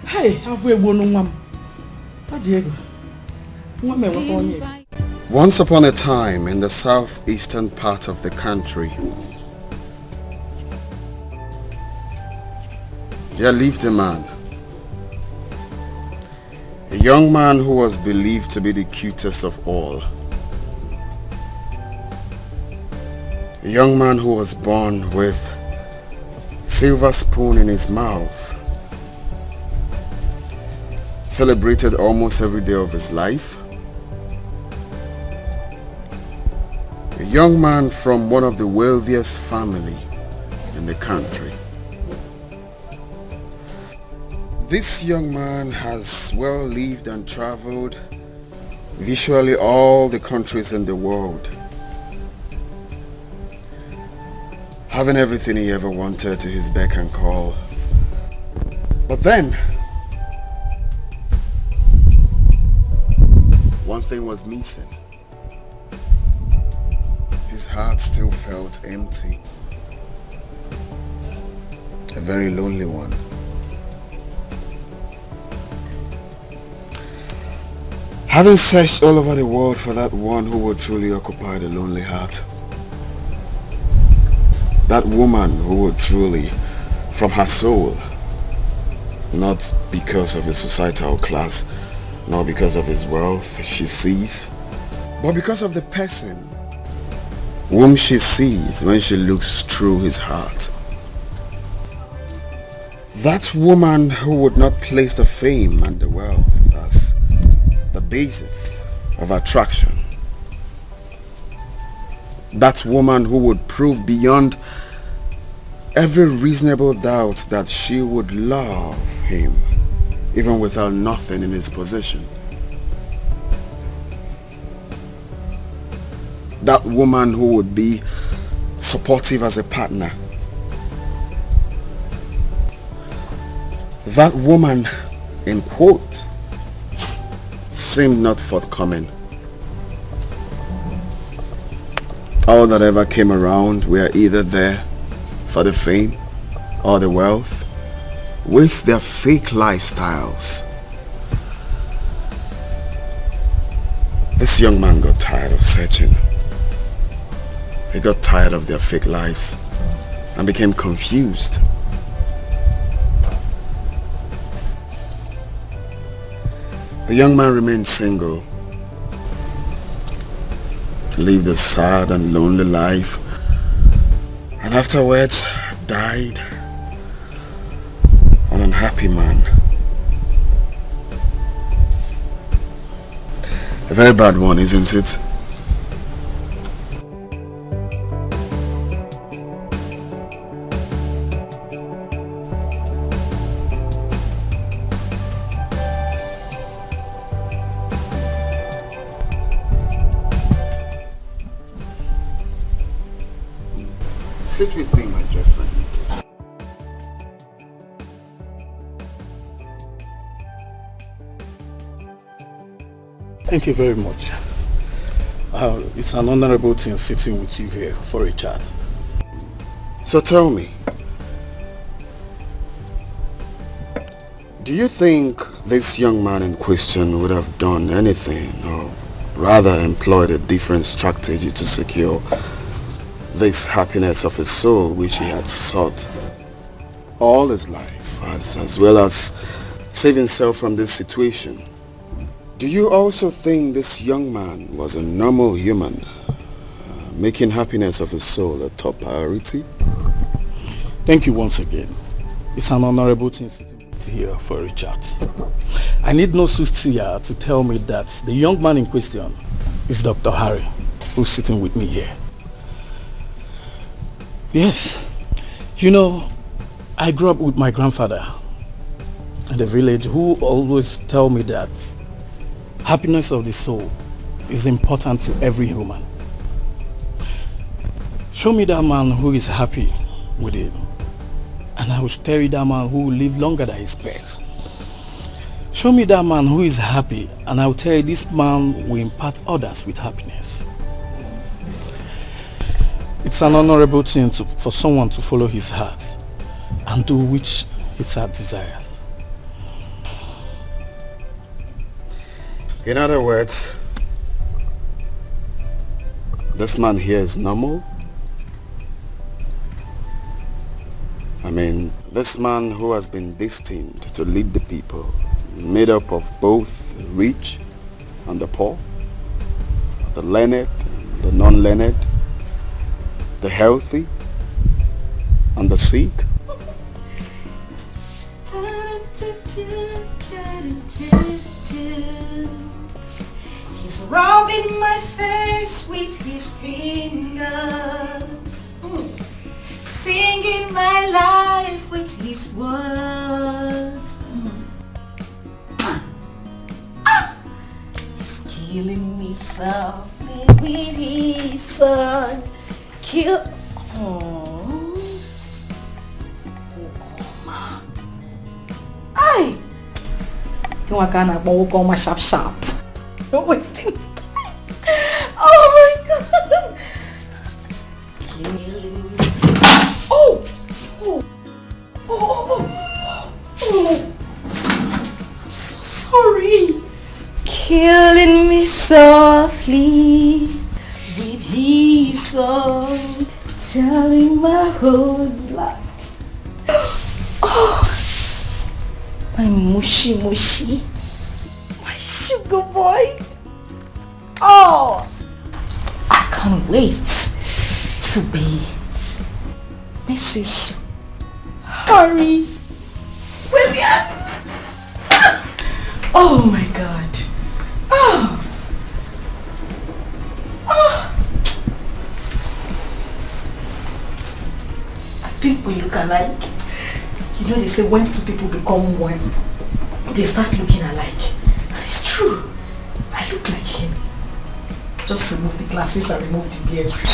Hey, have we won Diego? Once upon a time in the southeastern part of the country, there lived a man. A young man who was believed to be the cutest of all. A young man who was born with silver spoon in his mouth. Celebrated almost every day of his life. A young man from one of the wealthiest family in the country. This young man has well lived and traveled virtually all the countries in the world, having everything he ever wanted to his beck and call. But then, one thing was missing. His heart still felt empty. A very lonely one. Having searched all over the world for that one who would truly occupy the lonely heart. That woman who would truly, from her soul, not because of his societal class, not because of his wealth she sees, but because of the person whom she sees when she looks through his heart. That woman who would not place the fame and the wealth as the basis of attraction. That woman who would prove beyond every reasonable doubt that she would love him even without nothing in his possession. That woman who would be supportive as a partner. That woman, in quote, seemed not forthcoming. All that ever came around were either there for the fame or the wealth, with their fake lifestyles. This young man got tired of searching. He got tired of their fake lives and became confused. The young man remained single, lived a sad and lonely life, and afterwards died an unhappy man. A very bad one, isn't it? Sit with me, my dear friend. Thank you very much. It's an honorable thing sitting with you here for a chat. So tell me, do you think this young man in question would have done anything, or rather employed a different strategy to secure this happiness of his soul which he had sought all his life, as well as save himself from this situation? Do you also think this young man was a normal human, making happiness of his soul a top priority? Thank you once again. It's an honorable thing sitting here for a chat. I need no soothsayer to tell me that the young man in question is Dr. Harry, who's sitting with me here. Yes, you know, I grew up with my grandfather in the village, who always tell me that happiness of the soul is important to every human. Show me that man who is happy with it, and I will tell you that man who will live longer than his peers. Show me that man who is happy, and I will tell you this man will impart others with happiness. It's an honorable thing for someone to follow his heart and do which his heart desires. In other words, this man here is normal? I mean, this man who has been destined to lead the people, made up of both the rich and the poor, the learned and the non-learned, the healthy and the sick. He's rubbing my face with his fingers, singing my life with his words. He's killing me softly with his song. Kill. Oh, Ukoma. Ay. You want to go Ukoma sharp. Don't wasting time. Oh my God. Killing me. Oh. Oh. Oh. I'm so sorry. Killing me softly with his song, telling my whole life. Oh, my mushy, my sugar boy. Oh, I can't wait to be Mrs. Harry Williams. Oh my God. Oh. I think we look alike. You know, they say when two people become one, they start looking alike. And it's true. I look like him. Just remove the glasses and remove the beards.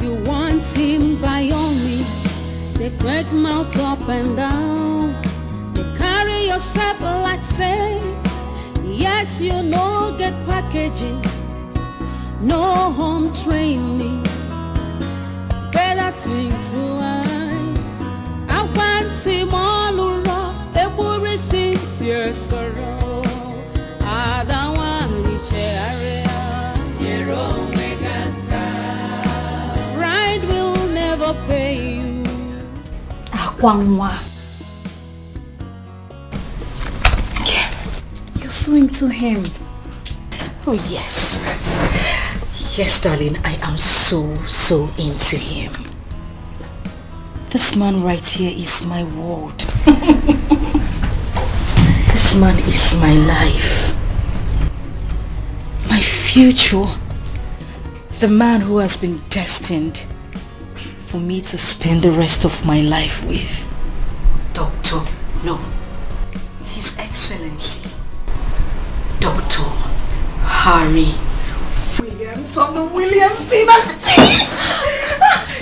You want him by all means. They crack mouth up and down. They carry yourself like safe. Yet you no get packaging, no home training. Better think twice. I want him all around. They will receive your sorrow. I don't want to share your omega. Pride will never pay you. Akwangwa. You're so into him. Oh yes. Yes, darling, I am so into him. This man right here is my world. This man is my life. My future. The man who has been destined for me to spend the rest of my life with. Doctor, no. His Excellency, Harry Williams of the Williams dynasty.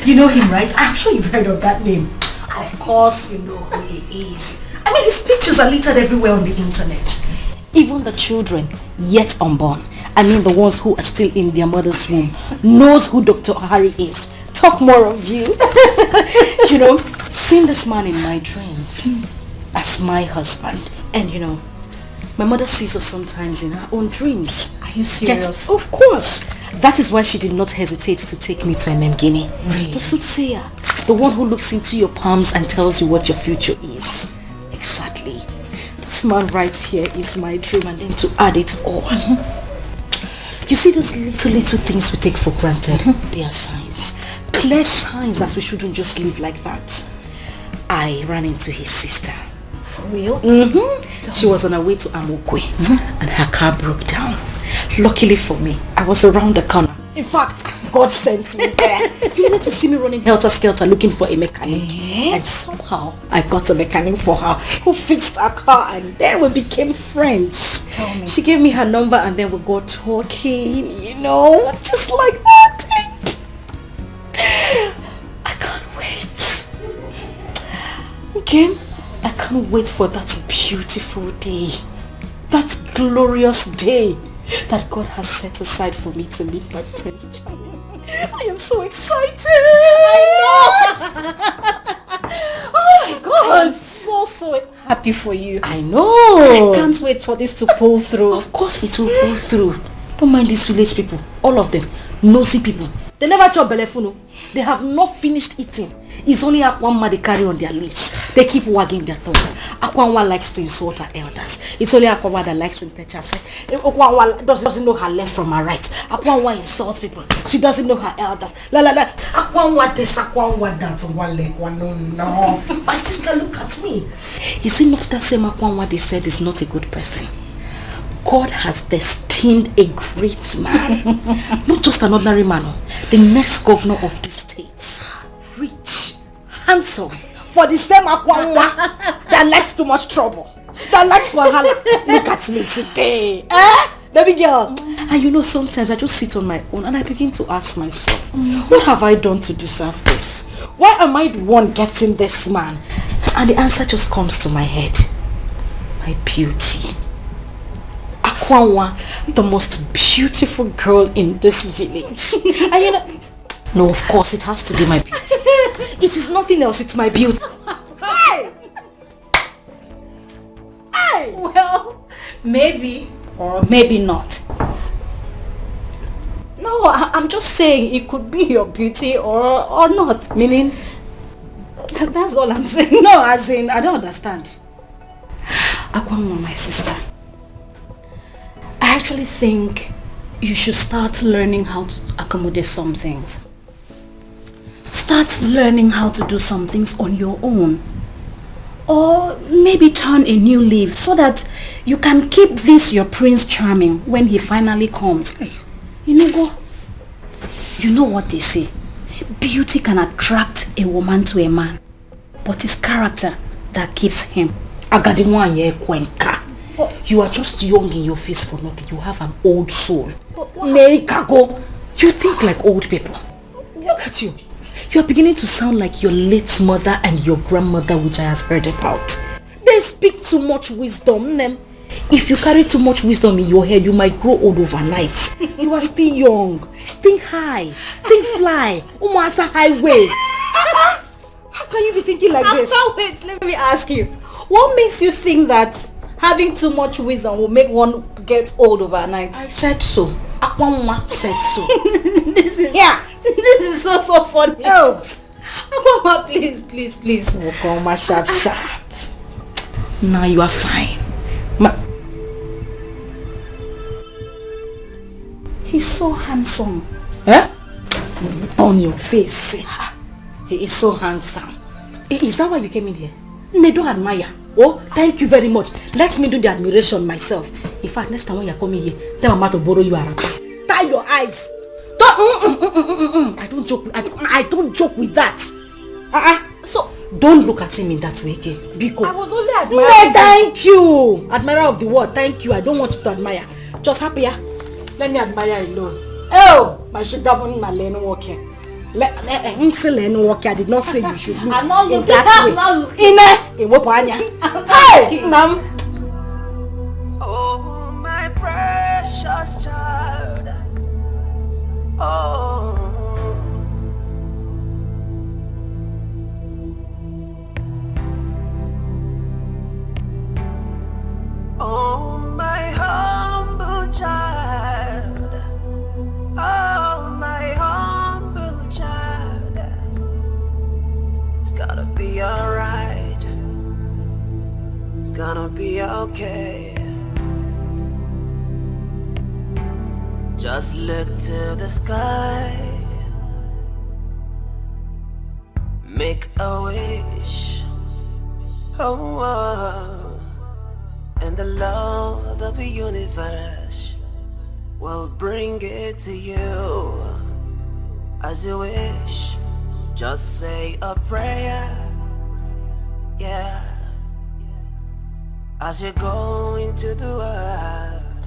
You know him, right? I'm sure you've heard of that name. Of course you know who he is. I mean, his pictures are littered everywhere on the internet. Even the children yet unborn, I mean the ones who are still in their mother's womb, knows who Dr. Harry is. Talk more of you. You know, seeing this man in my dreams as my husband. And you know, my mother sees us sometimes in her own dreams. Are you serious? Of course. That is why she did not hesitate to take me to Guinea. Really? The soothsayer. The one who looks into your palms and tells you what your future is. Exactly. This man right here is my dream, and then to add it all. You see those little things we take for granted? They are signs. Clear signs that we shouldn't just live like that. I ran into his sister. For real? She was on her way to Amokwe and her car broke down. Luckily for me, I was around the corner. In fact, God sent me there. You need to see me running helter-skelter looking for a mechanic. And somehow, I got a mechanic for her who fixed her car, and then we became friends. Tell me. She gave me her number and then we got talking, you know, just like that. I can't wait. Okay? I can't wait for that beautiful day. That glorious day that God has set aside for me to meet my Prince Charming. I am so excited. I know. Oh my God. I'm so happy for you. I know. I can't wait for this to pull through. Of course it will pull through. Don't mind these village people. All of them. Nosy people. They never chop belefuno. They have not finished eating. It's only Akwanwa they carry on their lips. They keep wagging their tongue. Akwanwa likes to insult her elders. It's only Akwanwa that likes to touch her. Akwanwa doesn't know her left from her right. Akwanwa insults people. She doesn't know her elders. Akwanwa this, Akwanwa that. One leg, one no. My sister, look at me. Is it not that same Akwanwa they said is not a good person? God has destined a great man. Not just an ordinary man. The next governor of the state. Rich, handsome, for the same Akwanwa that likes too much trouble, that likes wahala. Look at me today, baby girl. And you know, sometimes I just sit on my own and I begin to ask myself, what have I done to deserve this? Why am I the one getting this man? And the answer just comes to my head. My beauty. Akwanwa, the most beautiful girl in this village. And you know, no, of course it has to be my beauty. It is nothing else, it's my beauty. Hey! Hey! Well, maybe or maybe not. No, I'm just saying it could be your beauty or not. Meaning? That's all I'm saying. No, as in, I don't understand. Akwanwa, my sister, I actually think you should start learning how to accommodate some things. Start learning how to do some things on your own. Or maybe turn a new leaf so that you can keep this your Prince Charming when he finally comes. You know what they say. Beauty can attract a woman to a man, but it's character that keeps him. You are just young in your face for nothing. You have an old soul. You think like old people. Look at you. You are beginning to sound like your late mother and your grandmother, which I have heard about. They speak too much wisdom. If you carry too much wisdom in your head, you might grow old overnight. You are still young. Think high. Think fly. Umasa highway. How can you be thinking like this? Wait, let me ask you. What makes you think that having too much wisdom will make one get old overnight? I said so. Akwanwa said so. This is so funny. Oh, Akwanwa, please. Akwanwa, sharp. Now you are fine. He's so handsome. On your face. He is so handsome. Is that why you came in here? They don't admire. Oh, thank you very much. Let me do the admiration myself. In fact, next time when you're coming here, tell Mama to borrow you a wrapper. Tie your eyes. Don't. I don't joke with that. So don't look at him in that way again. Biko. I was only admiring. No, thank you. Admirer of the word. Thank you. I don't want you to admire. Just happy. Let me admire alone. Oh, my sugar bun, my lane walking. I'm still lane walking. I did not say you should look I'm not in looking, that way. I'm not looking. In Wopanya. Hey, Nam. Oh, my precious child. Oh. Oh, my humble child. Oh, my humble child. It's gonna be alright. It's gonna be okay. Just look to the sky. Make a wish. Oh, oh. And the Lord of the universe will bring it to you as you wish. Just say a prayer, yeah, as you go into the world,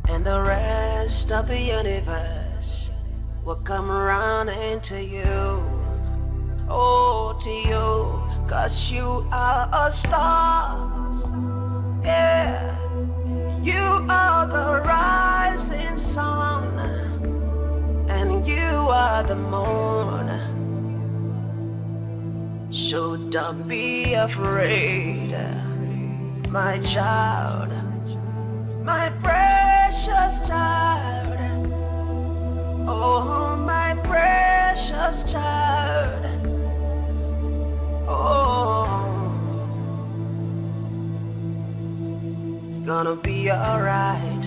and the rest of the universe will come around into you. Oh, to you. 'Cause you are a star, yeah. You are the rising sun, and you are the moon. So don't be afraid, my child, my precious child. Oh, my precious child. Oh, it's gonna be alright,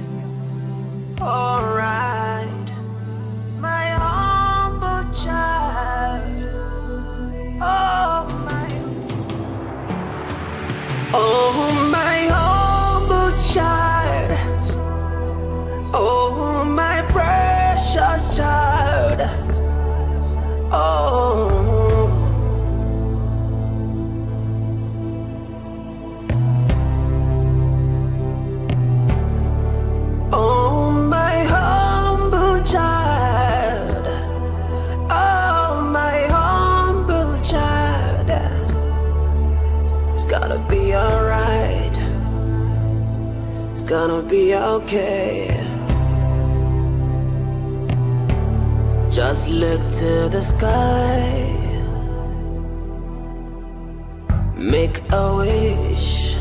alright, my humble child. Oh, my humble child. Oh, my precious child. Oh. Oh, my humble child. Oh, my humble child. It's gonna be alright. It's gonna be okay. Just look to the sky. Make a wish.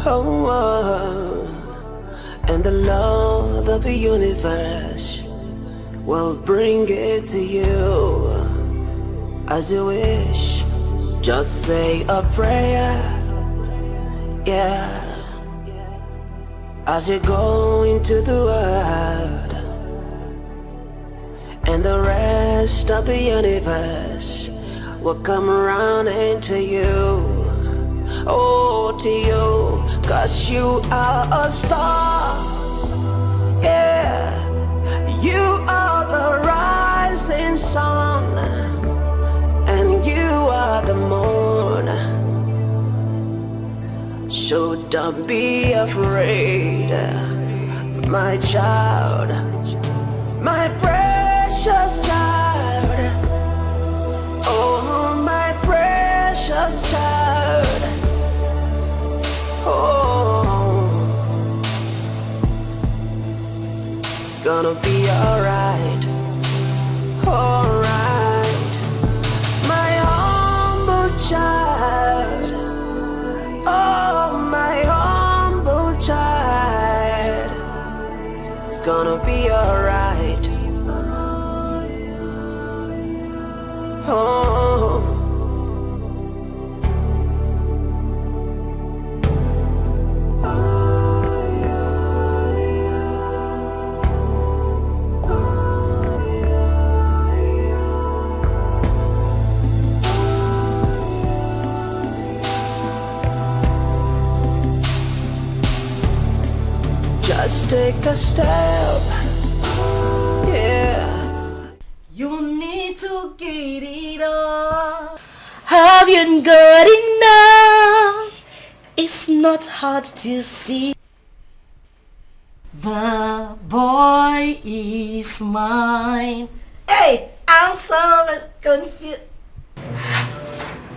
Oh, oh. And the Lord of the universe will bring it to you as you wish. Just say a prayer, yeah, as you go into the world, and the rest of the universe will come around into you. Oh, to you. 'Cause you are a star, yeah. You are the rising sun, and you are the moon. So don't be afraid, my child, my precious child. Oh, my precious child. Oh, it's gonna be alright, alright, my humble child. Oh, my humble child. It's gonna be alright. Oh. Just take a step, yeah. You need to get it on. Have you got enough? It's not hard to see. is mine. Hey, I'm so confused.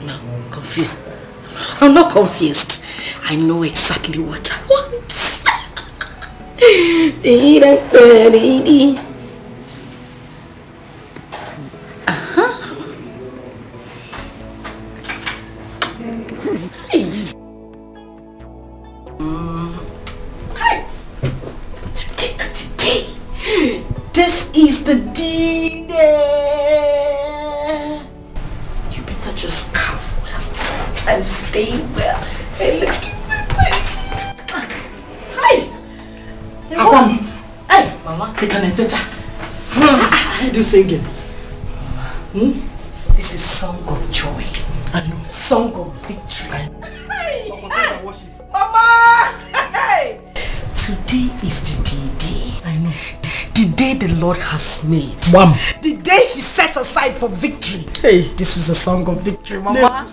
No, confused. I'm not confused. I know exactly what I want. Today. This is the D-Day. You better just carve well and stay well. Hey, look at me. Hi. Hey, Mama. How do you sing it? This is song of joy. I know. Song of victory. Hey. Mama! Hey. Today is the D-Day. I know. The day the Lord has made. Mom. The day he set aside for victory. Hey. This is a song of victory, Mama.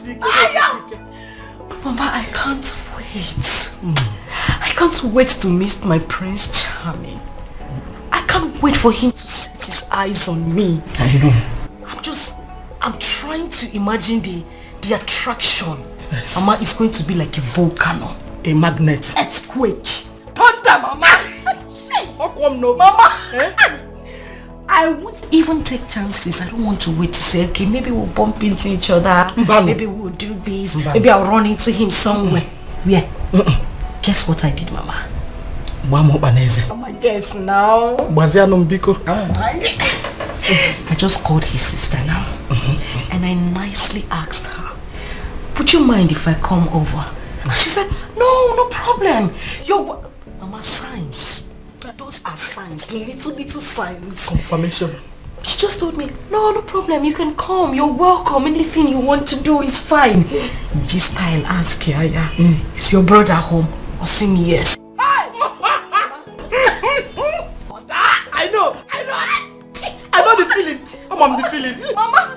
Mama, I can't wait. I can't wait to meet my Prince Charming. I can't wait for him to set his eyes on me. I know. I'm trying to imagine the attraction. Yes. Mama, it's going to be like a volcano. A magnet. Earthquake. Thunder, Mama. How come no? Mama. I won't even take chances. I don't want to wait to say, okay, maybe we'll bump into each other. Maybe we'll do this. Maybe I'll run into him somewhere. Where? Guess what I did, Mama? Mama, guess now. I just called his sister now. And I nicely asked her, would you mind if I come over? And she said, no problem. Mama, signs. Those are signs, little signs. Confirmation. She just told me, no problem, you can come, you're welcome, anything you want to do is fine. This style ask her, is your brother home? Or say me yes. I know the feeling. I'm the feeling. Mama!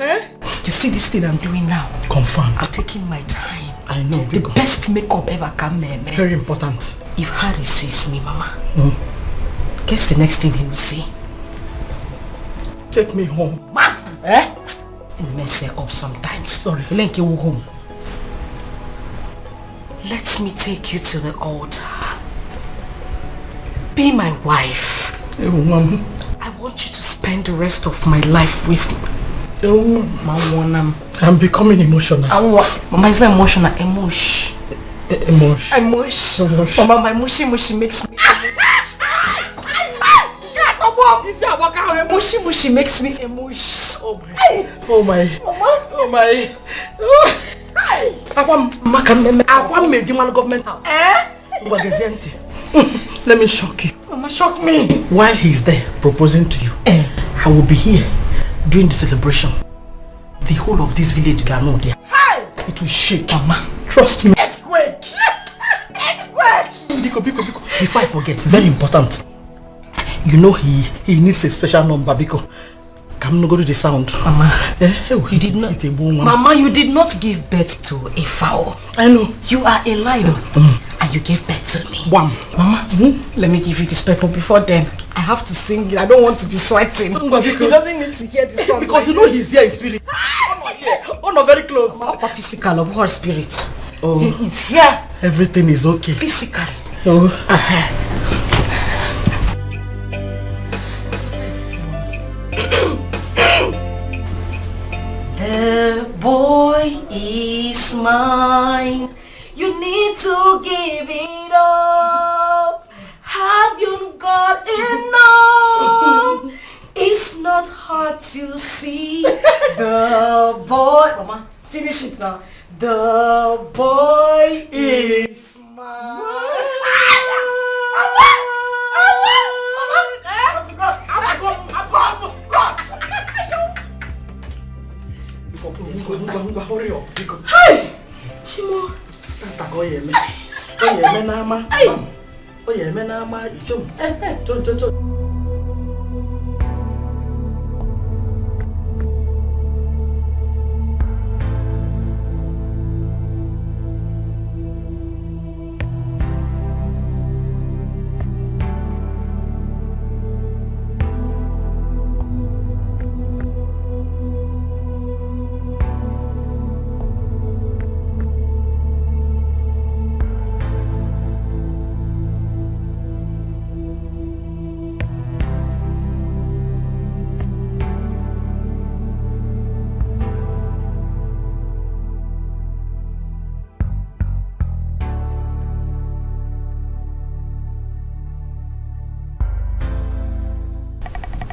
You see this thing I'm doing now? Confirm. I'm taking my time. I know. The best makeup ever come there, man. Very important. If Harry sees me, Mama, guess the next thing he will say? Take me home. Ma! You mess her up sometimes. Sorry. Let you home. Let me take you to the altar. Be my wife. Hey, Mom. I want you to spend the rest of my life with me. Oh, I'm becoming emotional. Mama, is not emotional. Emotion. Mama, my mushy makes me mushy makes me emotion. Oh my. Government house. Let me shock you. Mama, shock me. While he's there proposing to you, I will be here during the celebration. The whole of this village can know there. It will shake. Mama, trust me. Earthquake. Biko. Before I forget, very important. You know he needs a special number, Biko. Come no go to the sound. Mama, you did not. Mama, you did not give birth to a fowl. I know. You are a lion. And you gave birth to me. Mama, let me give you this pepper before then. I have to sing it. I don't want to be sweating. He doesn't need to hear this song. Because you know he's here in spirit. Oh, no, very close. Upper physical of her spirit. Oh. He is here. Everything is okay. Physical. Oh. The boy is mine. You need to give it up. Have you got enough? It's not hard to see. The boy, Mama, finish it now. The boy is mine. Hurry up. Hey! Chimo.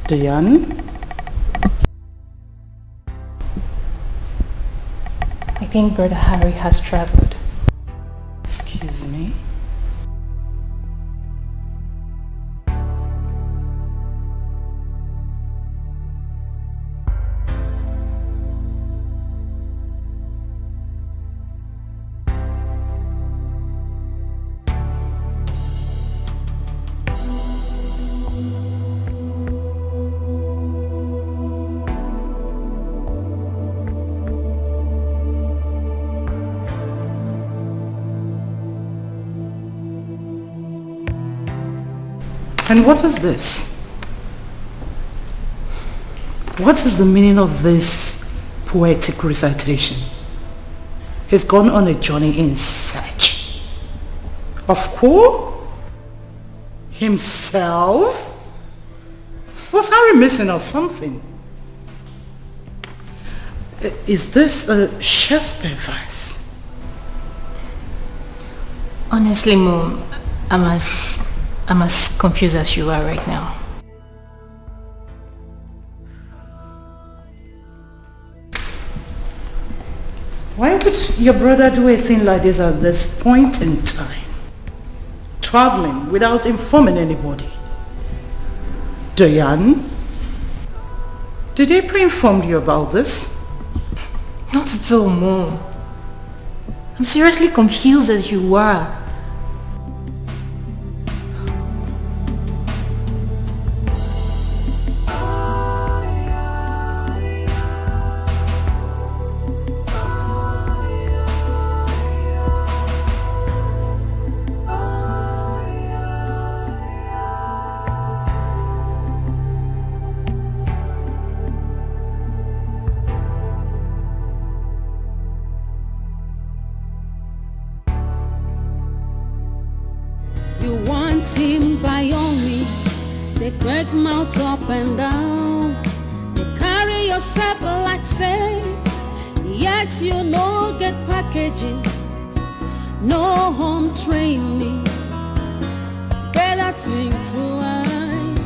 Diane? I think Brother Harry has traveled. Excuse me? And what is this? What is the meaning of this poetic recitation? He's gone on a journey in search of who? Himself? Was Harry missing or something? Is this a Shakespeare verse? Honestly, Mom, I'm as confused as you are right now. Why would your brother do a thing like this at this point in time? Traveling without informing anybody. Diane, did they pre-inform you about this? Not at all, Mom. I'm seriously confused as you are. Red mouth up and down. You carry yourself like safe, yet you no get packaging, no home training. Better think twice.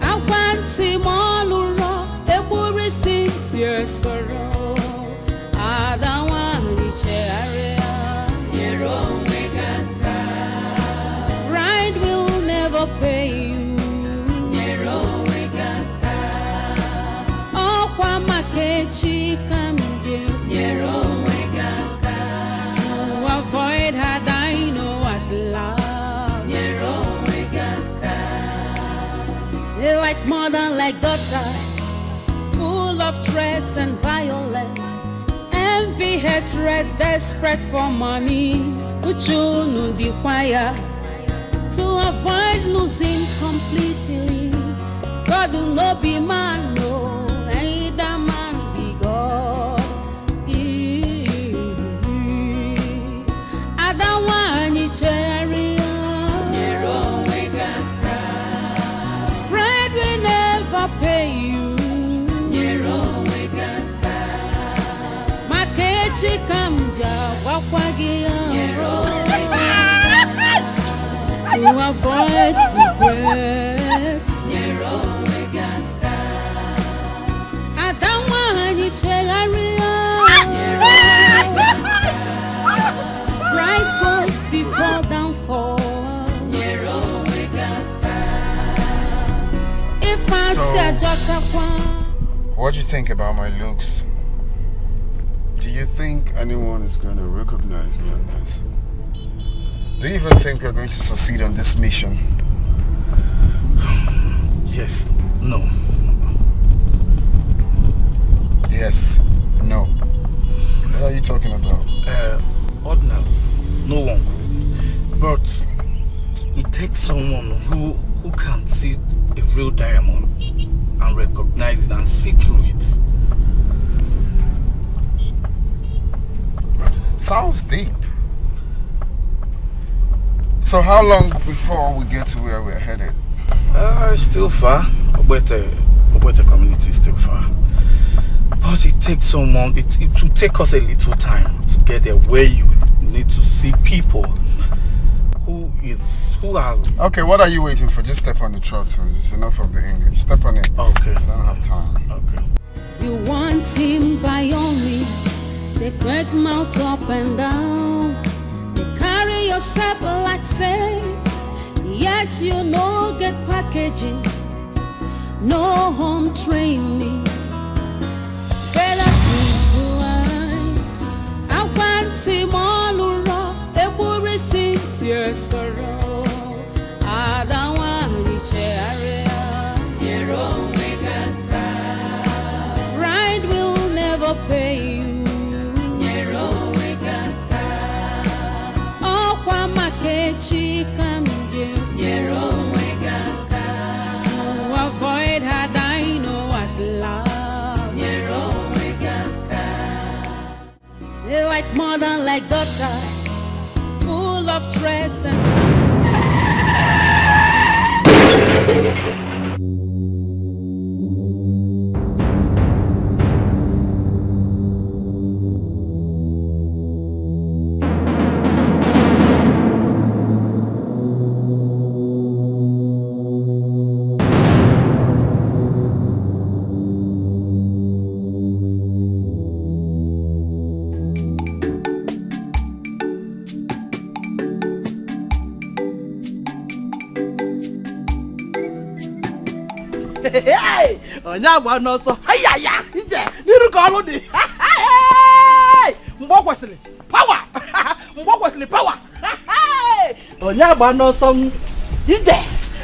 I want him all around. A worry since your sorrow. I don't want to area. Your own pride will never pay you. To avoid her, I know at last. Like mother, like daughter, full of threats and violence, envy, hatred, desperate for money. Uchunu the choir to avoid losing completely. God will not be man, no, either man be God. I don't want you cherry. Bread will never pay you. Makechi kamja wakwagia to avoid regret. I don't want you cherry. Bright goes before downfall. What do you think about my looks? Do you think anyone is going to recognize me on this? Do you even think we're going to succeed on this mission? Yes, no. Yes, no. What are you talking about? Ordinarily, no one could. But it takes someone who can see a real diamond and recognize it and see through it. Sounds deep. So how long before we get to where we're headed? Still far. Obwete community is still far. But it takes someone, it will take us a little time to get there, where you need to see people who is who has... Okay, what are you waiting for? Just step on the throttle. It's enough of the English. Step on it. Okay. I don't have time. Okay. You want him by all means. They crack mouth up and down. They carry yourself like safe. Yet you no get packaging. No home training. Better to eyes. I want him all around. Able receive your sorrow. I don't want to area. Your omega. Pride will never pay you. Your omega. Oh, Kwamakechi can give. Your omega. To avoid her dying at last. Your omega. They like mother, like daughter, full of threats and Hey, onya gba no so. Ayaya, ije. Niru ko lo di. Mbo kwesili. Power. Mbo kwesili power. Onya gba no so. Ije.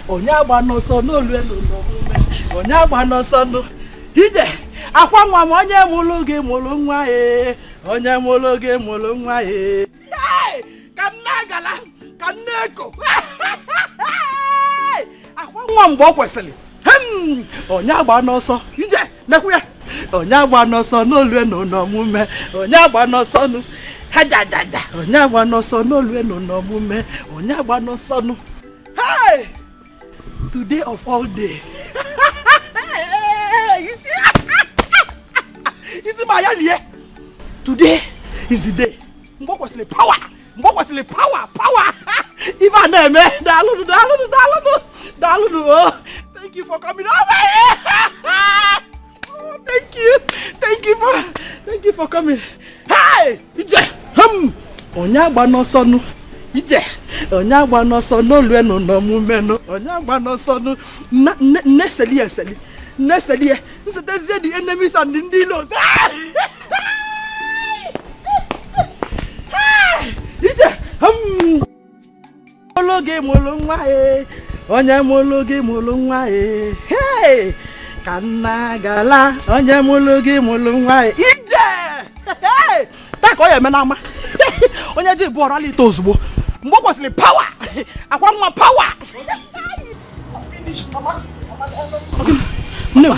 Onya gba no so no lu enu no mume. Onya gba no so no. Ije. Akwa nwa mo onye mulu gi mulu nwa e. Onye mulu gi mulu nwa e. Hey! Kanagala. Kaneko. Akwa nwa mbo kwesili. Onya gba n'ọsọ ije nekwu ya onya gba n'ọsọ n'olu eno n'omume onya gba n'ọsọ nu hajajaja onya gba n'ọsọ n'olu eno n'omume onya gba n'ọsọ nu hey today of all day you see my yali today is the day mbo kwesịrị power if I name dalu oh thank you for coming over here. Oh, thank you for coming. Hey, ije. Onya gba n'ọsọ nu. Ije. Onya gba n'ọsọ n'olu enu n'omume nu. Onya gba n'ọsọ nu. Neseli. Nsetezie the enemies and the dealers. Ije. Ologe molo nwa e. Onye mulu gi mulu nwa e. Hey! Kanagala. Onye mulu gi mulu nwa e. Ije! Hey! Tako ye menama. Onye ji bo rally to ozugbo. Mgbo kwesịrị power. Akwa nwa power. I'm finished, Mama. Okay. No,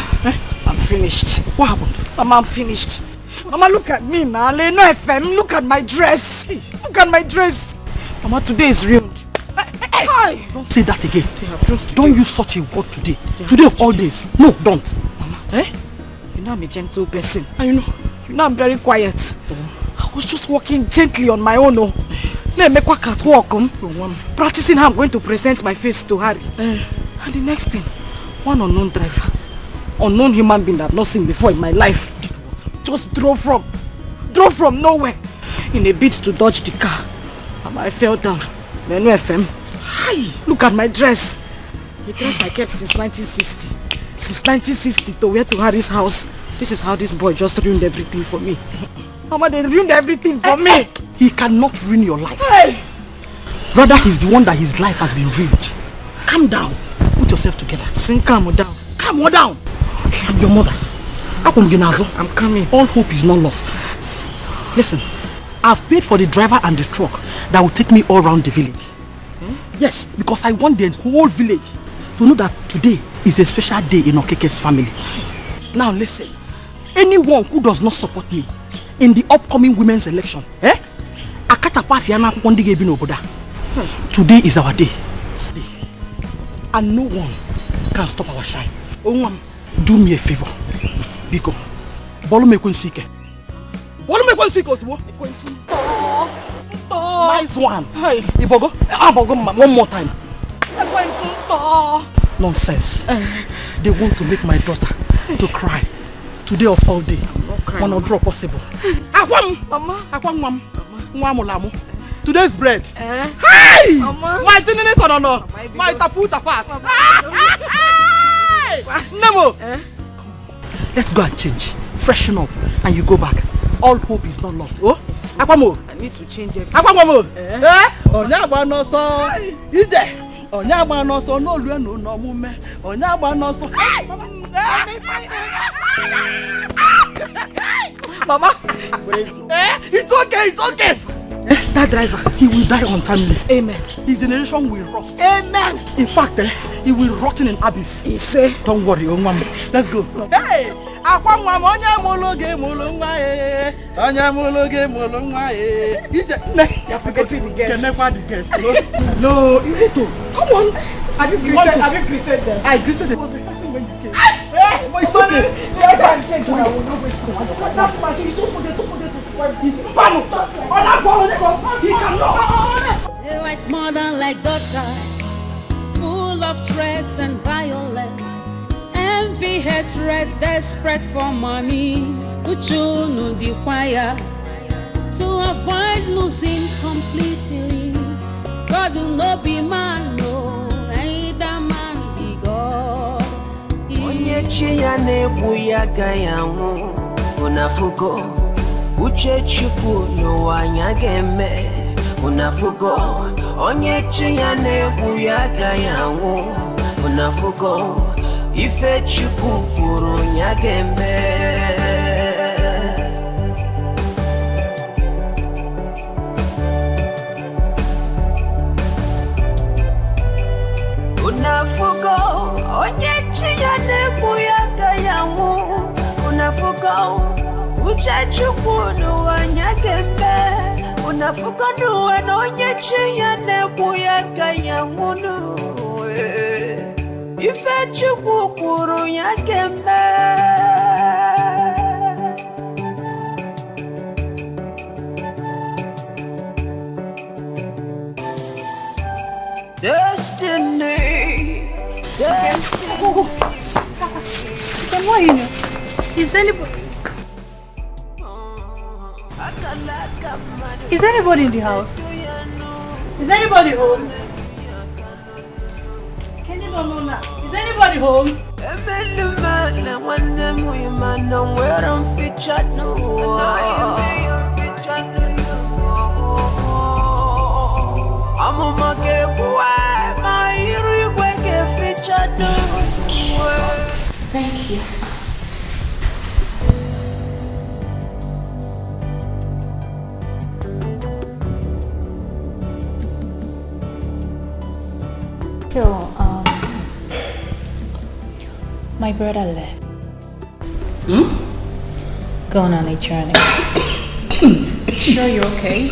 I'm finished. What happened? Mama, I'm finished. Mama, look at me now. No FM. Look at my dress. Look at my dress. Mama, today is ruined. Hey. Don't say that again. Don't use such a word today. Today of all days. No, don't. Mama. You know I'm a gentle person. You know I'm very quiet. I was just walking gently on my own. Practicing how I'm going to present my face to Harry. And the next thing, one unknown driver, unknown human being that I've not seen before in my life, just drove from nowhere in a bid to dodge the car. And I fell down. Then FM. Hi, look at my dress. The dress I kept since 1960. Since 1960 to wear to Harry's house. This is how this boy just ruined everything for me. Mama, they ruined everything for me. He cannot ruin your life. Hey. Rather, he's the one that his life has been ruined. Calm down. Put yourself together. Sing calm down. Calm down. Okay. I'm your mother. I'm coming. All hope is not lost. Listen, I've paid for the driver and the truck that will take me all around the village. Yes, because I want the whole village to know that today is a special day in Okeke's family. Now listen, anyone who does not support me in the upcoming women's election, today is our day. And no one can stop our shine. Do me a favor. Biko, bolu me kwensuike. Bolu me kwensuike osibo. Nice one. Hey, Ibogo. One more time. Nonsense. They want to make my daughter to cry. Today of all day. When I draw possible. Mama. Today's bread. Hey! My tinini konono. My tapu tapas. Nemo. Let's go and change. Freshen up. And you go back. All hope is not lost. Oh? Akwamo. I need to change everything. Akwamo. Onyagba no so. Ije. Onyagba no so no lu no no mume. Onyagba no so. Mama. It's okay. That driver, he will die untimely. Amen. His generation will rust. Amen. In fact, he will rot in an abyss. He say, don't worry, mama. Let's go. Hey! You're forgetting the guests. The guests. No, you need to. Come on. Have you greeted them? I greeted them. I was rehearsing when you came. Hey, but it's okay. I can change when I will not waste time. That's much. You just forget to spoil it. He cannot. Like mother, like daughter, full of threats and violence. Envy, hatred, desperate for money. Uchunu the choir to avoid losing completely. God will not be man, no, either man be God. Onye chiya nebuya gayamu unafugo uche chukwu n'ụwa geme unafugo onye chiya nebuya gayamu unafugo ife chukwu kwuru nyageme. Unafugo onye chiya nebuya gayamu unafugo uche chukwu n'ụwa nyageme unafugo n'ụwa onye chiya nebuya gayamu ife chukwu kwuru nyageme. Destiny. Then why in here? Is anybody in the house? Is anybody home? Can you know now? Is anybody home? Thank you. So, my brother left. Gone on a journey. Sure you're okay?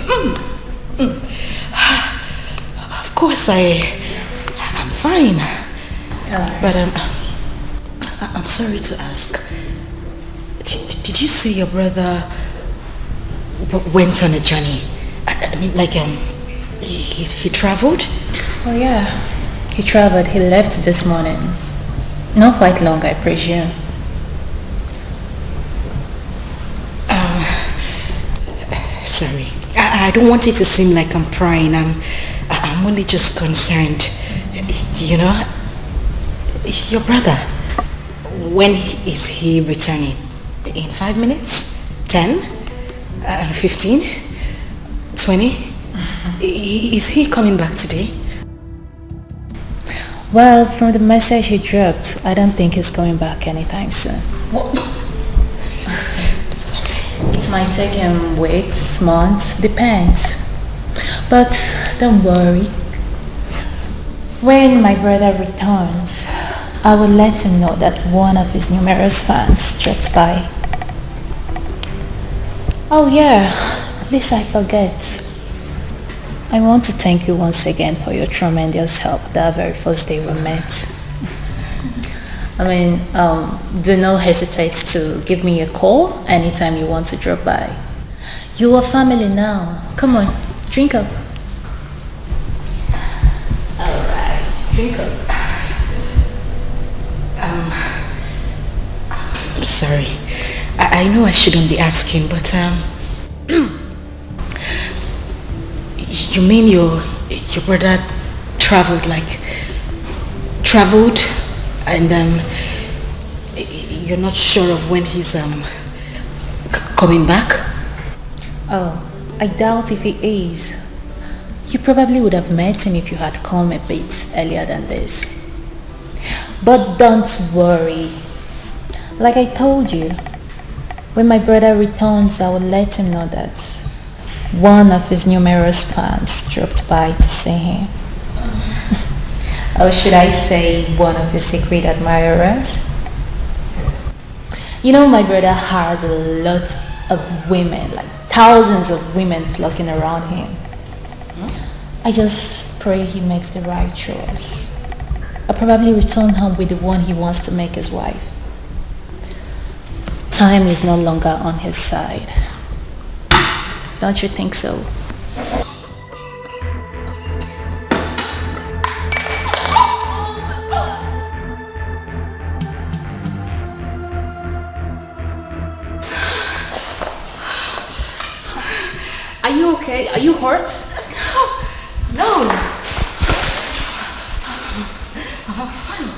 Of course I'm fine. But I'm sorry to ask. Did you say your brother went on a journey? I mean, like he traveled? Oh yeah, he traveled. He left this morning. Not quite long, I presume. Sorry. I don't want it to seem like I'm prying. I'm only just concerned. You know, your brother, when is he returning? In 5 minutes? 10? 15? 20? Is he coming back today? Well, from the message he dropped, I don't think he's going back anytime soon. What? It might take him weeks, months, depends. But don't worry. When my brother returns, I will let him know that one of his numerous fans dropped by. Oh yeah, at least I forget. I want to thank you once again for your tremendous help that very first day we met. I mean, do not hesitate to give me a call anytime you want to drop by. You are family now. Come on, drink up. think? Sorry. I know I shouldn't be asking, but you mean your brother traveled and you're not sure of when he's coming back? Oh, I doubt if he is. You probably would have met him if you had come a bit earlier than this. But don't worry. Like I told you, when my brother returns, I will let him know that one of his numerous fans dropped by to see him. Or should I say one of his secret admirers? You know, my brother has a lot of women, like thousands of women flocking around him. I just pray he makes the right choice. I'll probably return home with the one he wants to make his wife. Time is no longer on his side. Don't you think so? Are you okay? Are you hurt? No. I'm fine.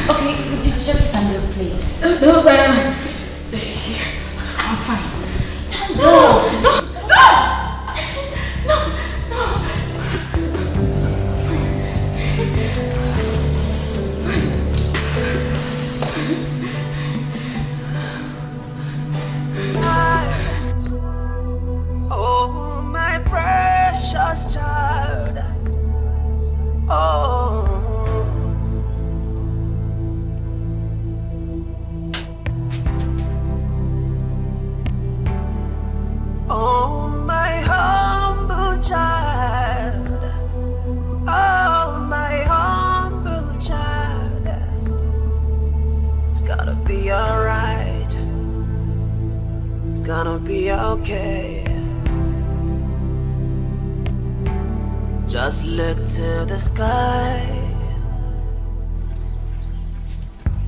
Okay, just stand up, please. No, I'm fine. Stand up. No. Oh, my precious child. Oh. Oh, my humble child. Oh, my humble child. It's gonna be alright. It's gonna be okay. Just look to the sky.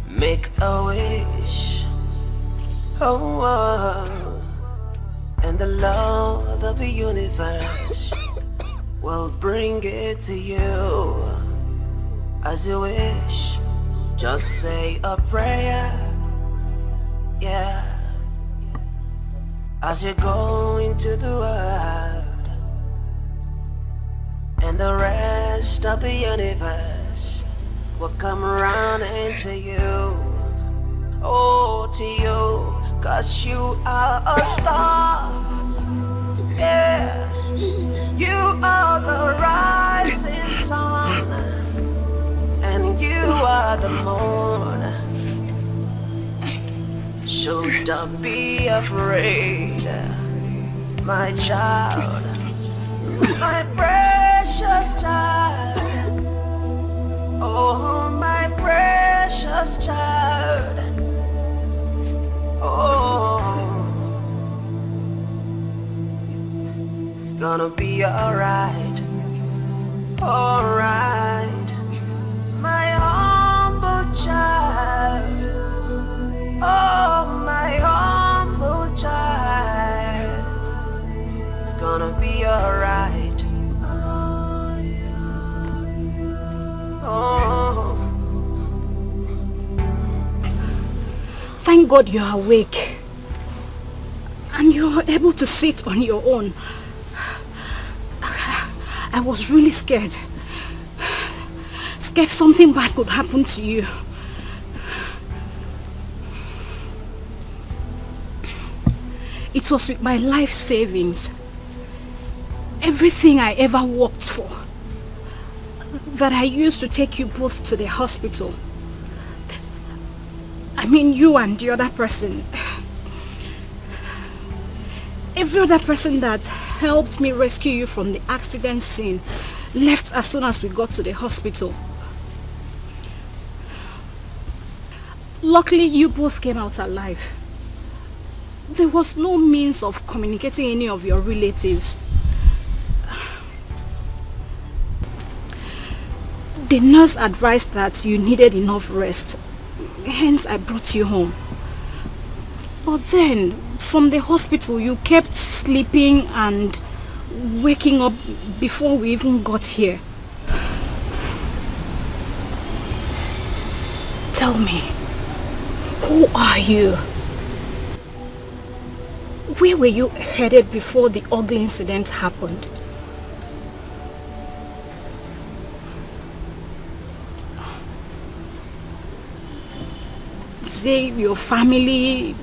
Make a wish. Oh, oh. And the Lord of the universe will bring it to you as you wish. Just say a prayer, yeah, as you go into the world, and the rest of the universe will come around into you, oh, to you. 'Cause you are a star, yeah. You are the rising sun, and you are the moon. So don't be afraid, my child, my precious child. Oh, my precious child. Oh, it's gonna be alright, alright, my humble child. Oh, my humble child. It's gonna be alright. Oh. Thank God you're awake and you're able to sit on your own. I was really scared. Scared something bad could happen to you. It was with my life savings, everything I ever worked for, that I used to take you both to the hospital. I mean, you and the other person. Every other person that helped me rescue you from the accident scene left as soon as we got to the hospital. Luckily, you both came out alive. There was no means of communicating any of your relatives. The nurse advised that you needed enough rest. Hence, I brought you home. But then, from the hospital, you kept sleeping and waking up before we even got here. Tell me, who are you? Where were you headed before the ugly incident happened? Say your family,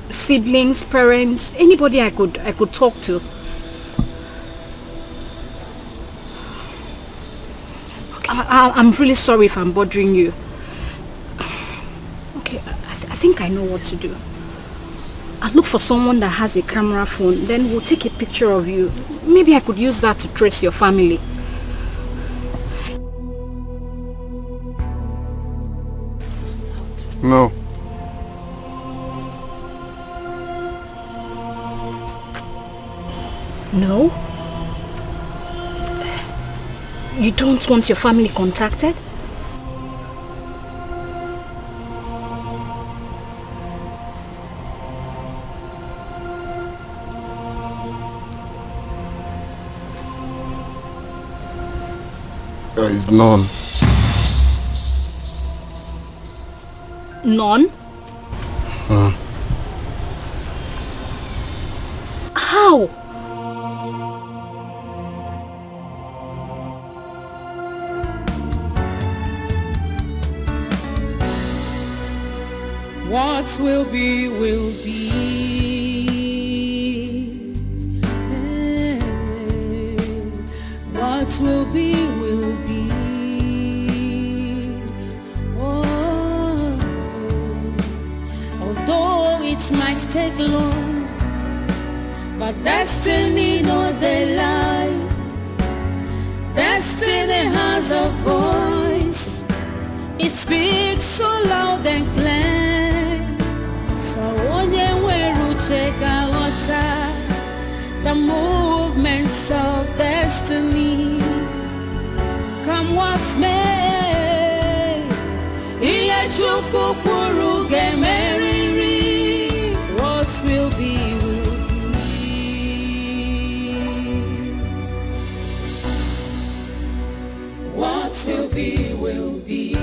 siblings, parents, anybody I could talk to. Okay, I'm really sorry if I'm bothering you. Okay, I think I know what to do. I'll look for someone that has a camera phone, then we'll take a picture of you. Maybe I could use that to trace your family. No. No? You don't want your family contacted? There is none. None? How? What will be, will be. What will be, will be. Oh, although it might take long, but destiny no they lie. Destiny has a voice. It speaks so loud and clear. The movements of destiny. Come what may, what will be, will be. What will be, will be.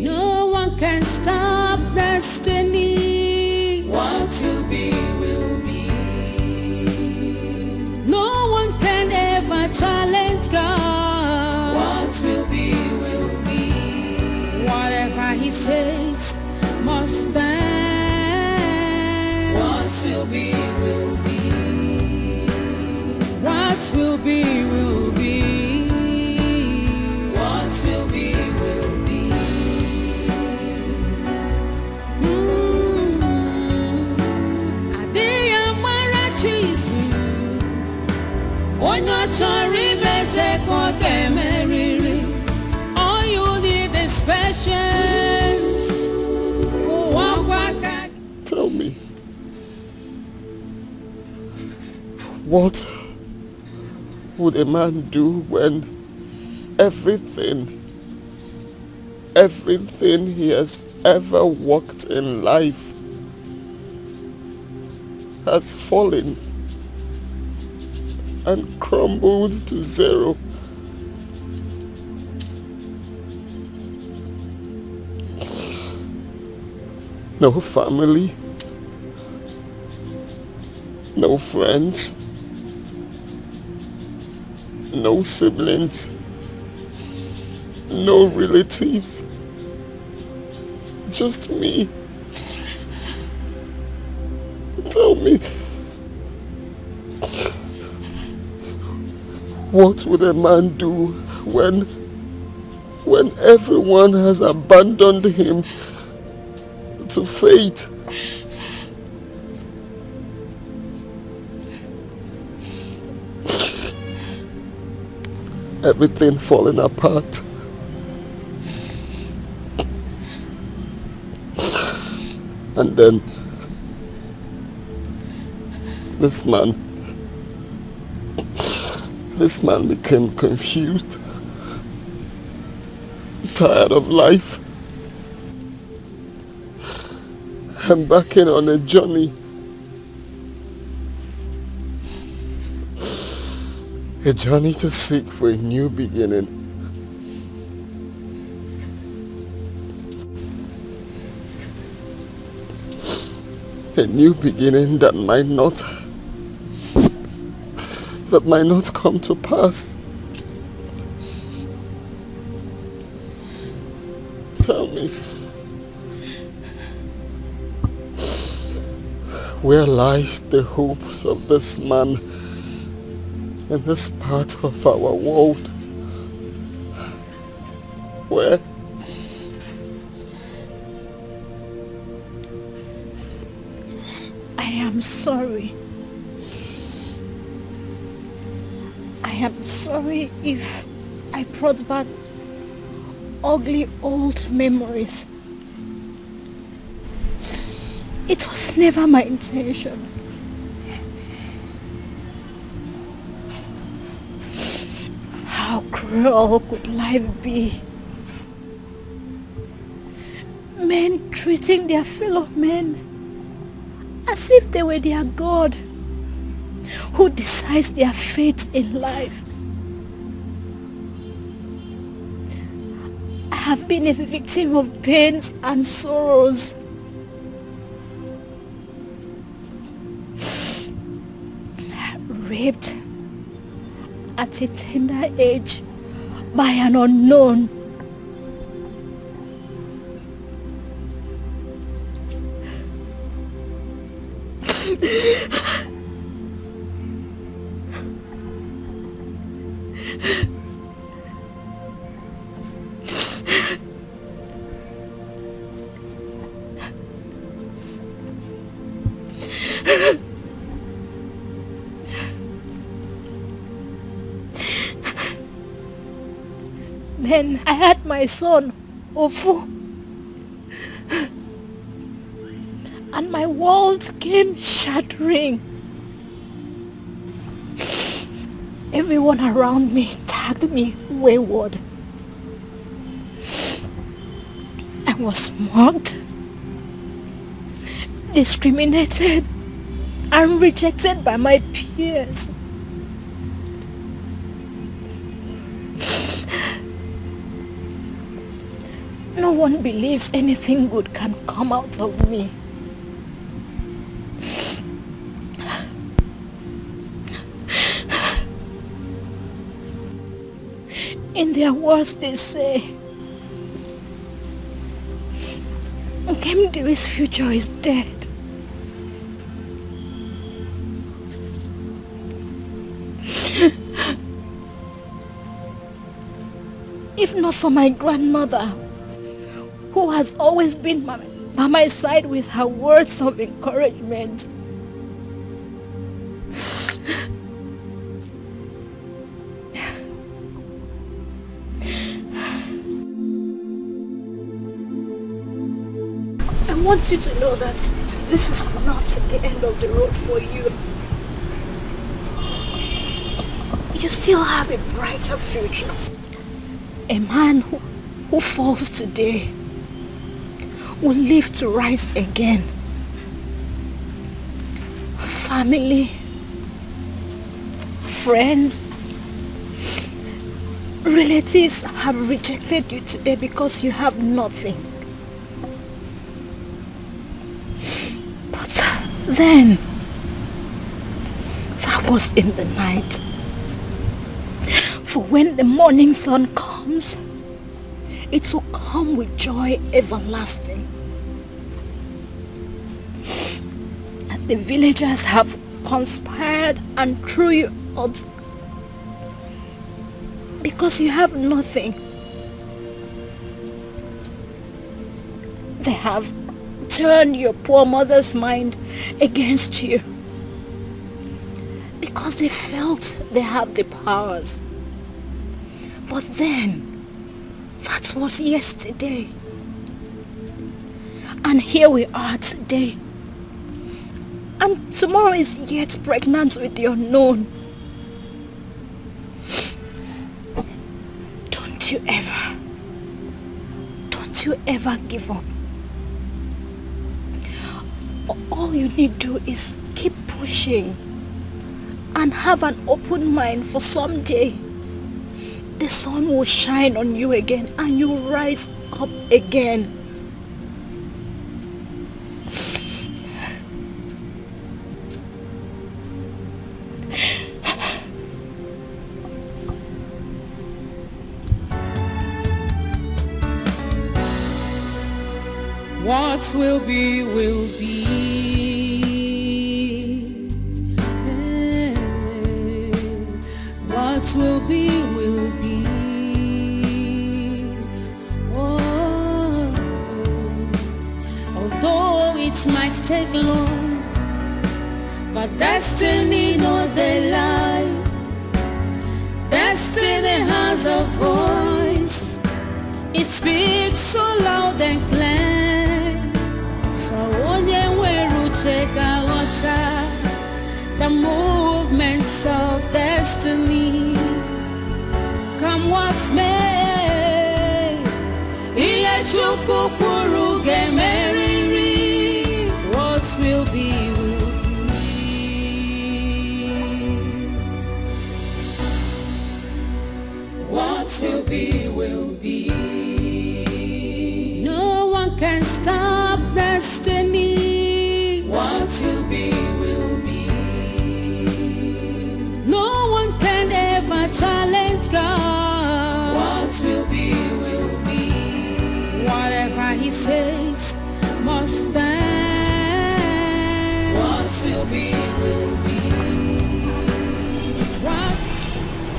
No one can stop destiny. What will be, will be. No one can ever challenge God. What will be, will be. Whatever He says must stand. What will be, will be. What will be, will be. What will be, will be. All you need is patience. Tell me, what would a man do when everything he has ever worked in life has fallen and crumbled to zero? No family, no friends, no siblings, no relatives, just me. Tell me, what would a man do when everyone has abandoned him to fate? Everything falling apart. And then this man became confused, tired of life, embarking on a journey. A journey to seek for a new beginning. A new beginning that might not come to pass. Tell me, where lies the hopes of this man in this part of our world? Where? I am sorry. I am sorry if I brought back ugly old memories. It was never my intention. How cruel could life be? Men treating their fellow men as if they were their God, who decides their fate in life. I have been a victim of pains and sorrows. Raped at a tender age by an unknown. Then I had my son, Ofu, and my world came shattering. Everyone around me tagged me wayward. I was mocked, discriminated, and rejected by my peers. No one believes anything good can come out of me. In their words they say, Kemdiri's future is dead. If not for my grandmother, who has always been by my side with her words of encouragement. I want you to know that this is not the end of the road for you. You still have a brighter future. A man who falls today will live to rise again. Family, friends, relatives have rejected you today because you have nothing. But then, that was in the night. For when the morning sun comes, it will come with joy everlasting. And the villagers have conspired and threw you out because you have nothing. They have turned your poor mother's mind against you because they felt they have the powers. But then, that was yesterday. And here we are today. And tomorrow is yet pregnant with the unknown. Don't you ever give up. All you need to do is keep pushing and have an open mind for someday. The sun will shine on you again and you rise up again. What will be, will be. What will be, will be. Oh, although it might take long, but destiny know they lie. Destiny has a voice. It speaks so loud and clear. The movements of destiny, come what's may. What will be, will be. What will be, will be. No one can stop destiny. What will be, will be. No one can ever challenge God. What will be, will be. Whatever He says must stand. What will be, will be. What?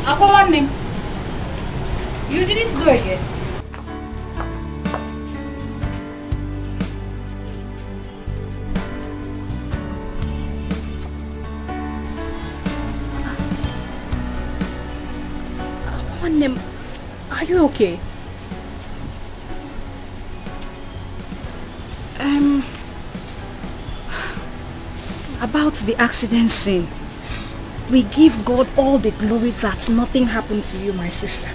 Aquaman, you didn't go again. Are you okay? About the accident scene, we give God all the glory that nothing happened to you, my sister.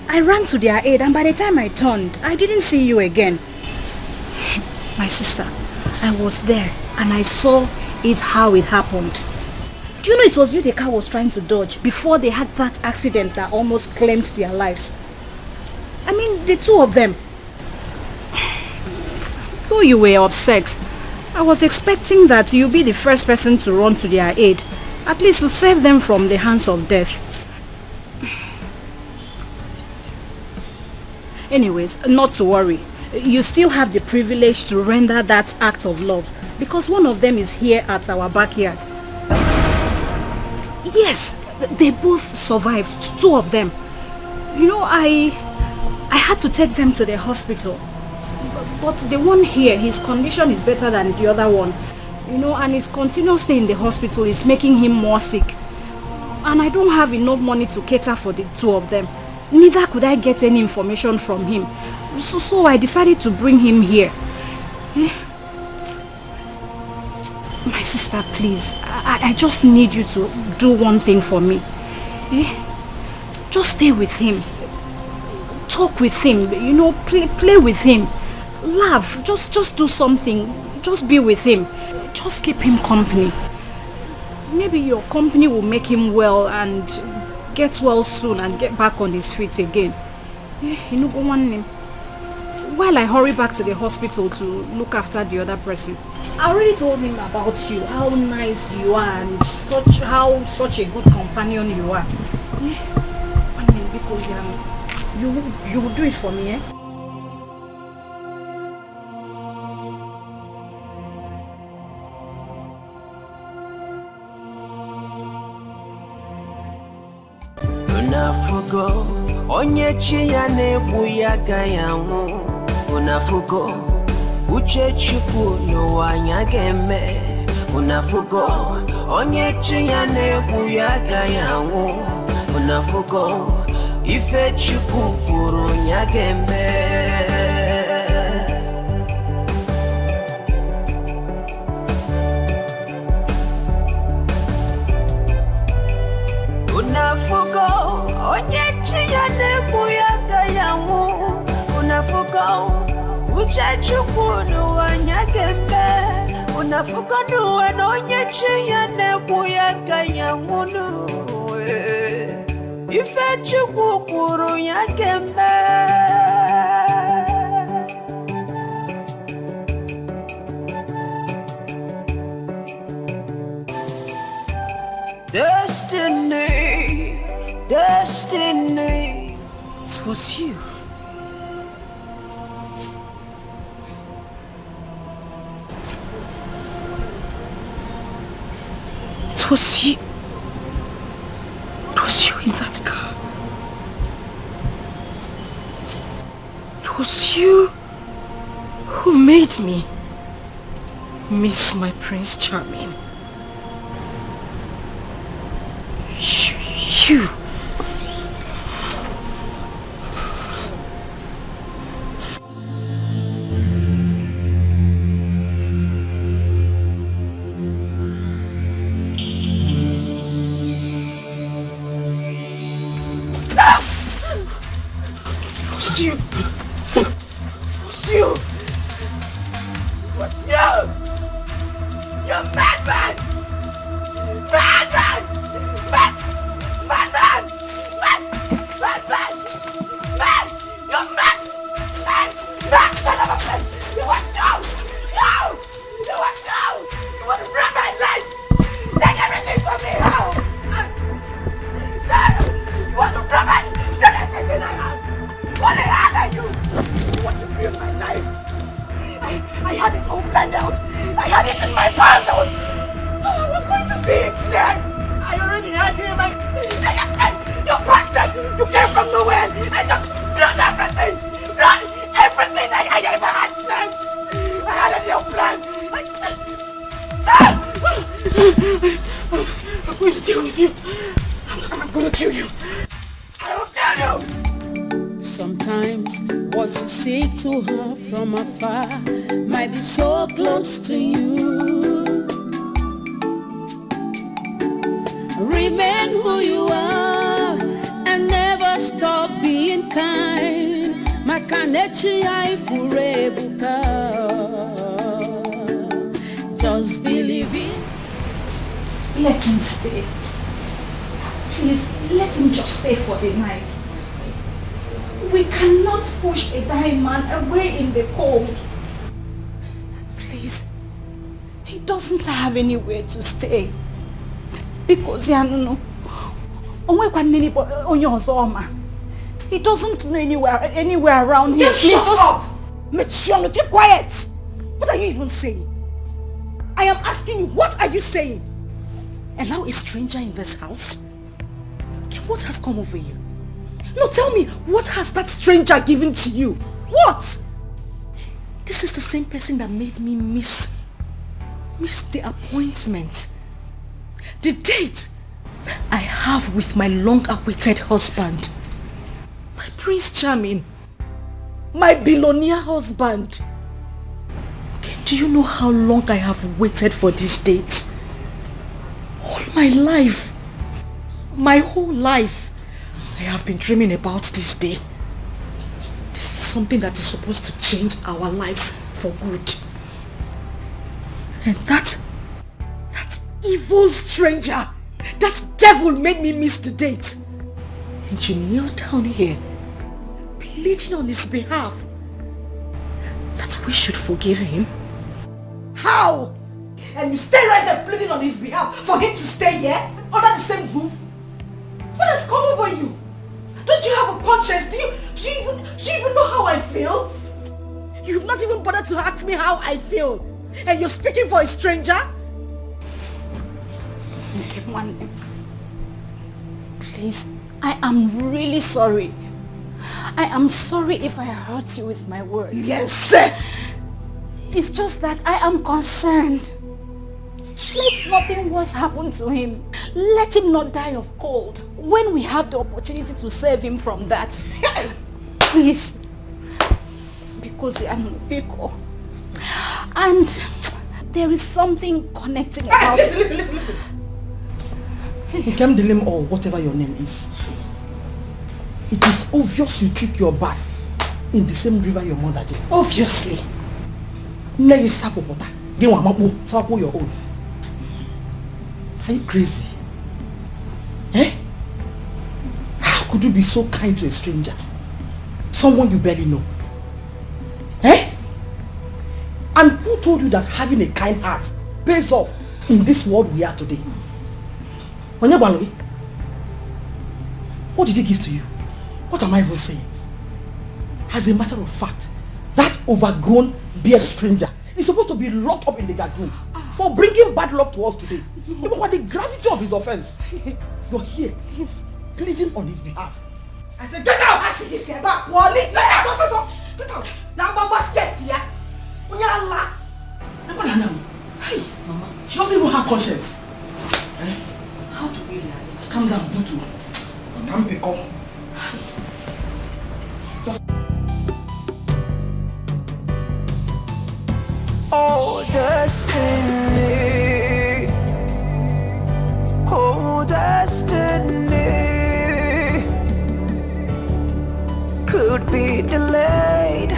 I ran to their aid, and by the time I turned, I didn't see you again. My sister, I was there and I saw it how it happened. Do you know it was you the car was trying to dodge before they had that accident that almost claimed their lives? I mean, the two of them. Though you were upset, I was expecting that you'd be the first person to run to their aid, at least to save them from the hands of death. Anyways, not to worry. You still have the privilege to render that act of love because one of them is here at our backyard. Yes, they both survived, two of them. I had to take them to the hospital. But the one here, his condition is better than the other one. And his continuous stay in the hospital is making him more sick. And I don't have enough money to cater for the two of them. Neither could I get any information from him. So I decided to bring him here. My sister, please, I just need you to do one thing for me. Just stay with him. Talk with him, play with him. Laugh, just do something. Just be with him. Just keep him company. Maybe your company will make him well and get well soon and get back on his feet again. Go on him. While I hurry back to the hospital to look after the other person. I already told him about you, how nice you are and such a good companion you are. Because you will do it for me, Unafugo onyechi ya nebu ya gayamu. Unafugo uche chukwu n'ụwa nyageme. Unafugo onyechi ya nebu ya gayamu. Unafugo ife chukwu kwuru nyageme. Uchachukunu wanyakembe Unafuka onye chiya nekuyaka ya munu Ife chukukuru yakembe Destiny, destiny. It was you. It was you. It was you in that car. It was you who made me miss my Prince Charming. You. Just believe it. Let him stay. Please, let him just stay for the night. We cannot push a dying man away in the cold. Please, he doesn't have anywhere to stay. Because he doesn't know anywhere around here. Please shut up! Michiano, keep quiet! What are you even saying? I am asking you, what are you saying? Allow a stranger in this house? Okay, what has come over you? No, tell me, what has that stranger given to you? What? This is the same person that made me miss the appointment. The date I have with my long-awaited husband. My Prince Charming. My billionaire husband. Okay, do you know how long I have waited for this date? All my life. My whole life. I have been dreaming about this day. This is something that is supposed to change our lives for good. And that evil stranger, that devil made me miss the date. And you kneel down here, pleading on his behalf that we should forgive him. How? And you stay right there pleading on his behalf for him to stay here under the same roof? What has come over you? Don't you have a conscience? Do you even know how I feel? You've not even bothered to ask me how I feel. And you're speaking for a stranger? Okay, one. Please, I am really sorry. I am sorry if I hurt you with my words. Yes, sir. It's just that I am concerned. Let nothing worse happen to him. Let him not die of cold when we have the opportunity to save him from that. Please. Because I am Biko. And there is something connecting about... Listen. Gemdilim or whatever your name is. It is obvious you took your bath in the same river your mother did? Obviously. Your own. Are you crazy? Eh? How could you be so kind to a stranger? Someone you barely know? Eh? And who told you that having a kind heart pays off in this world we are today? What did he give to you? What am I even saying? As a matter of fact, that overgrown beard stranger is supposed to be locked up in the guard room for bringing bad luck to us today. Even what the gravity of his offense. You're here, pleading on his behalf. I said, get out! I said, this here, back. Wally, get out! Don't say so! Get out! Now, Mama, scared here. Hey, Mama. She doesn't even have conscience. Eh? How do we realize? Calm down, Butu. Calm down. Oh, destiny. Oh, destiny. Could be delayed,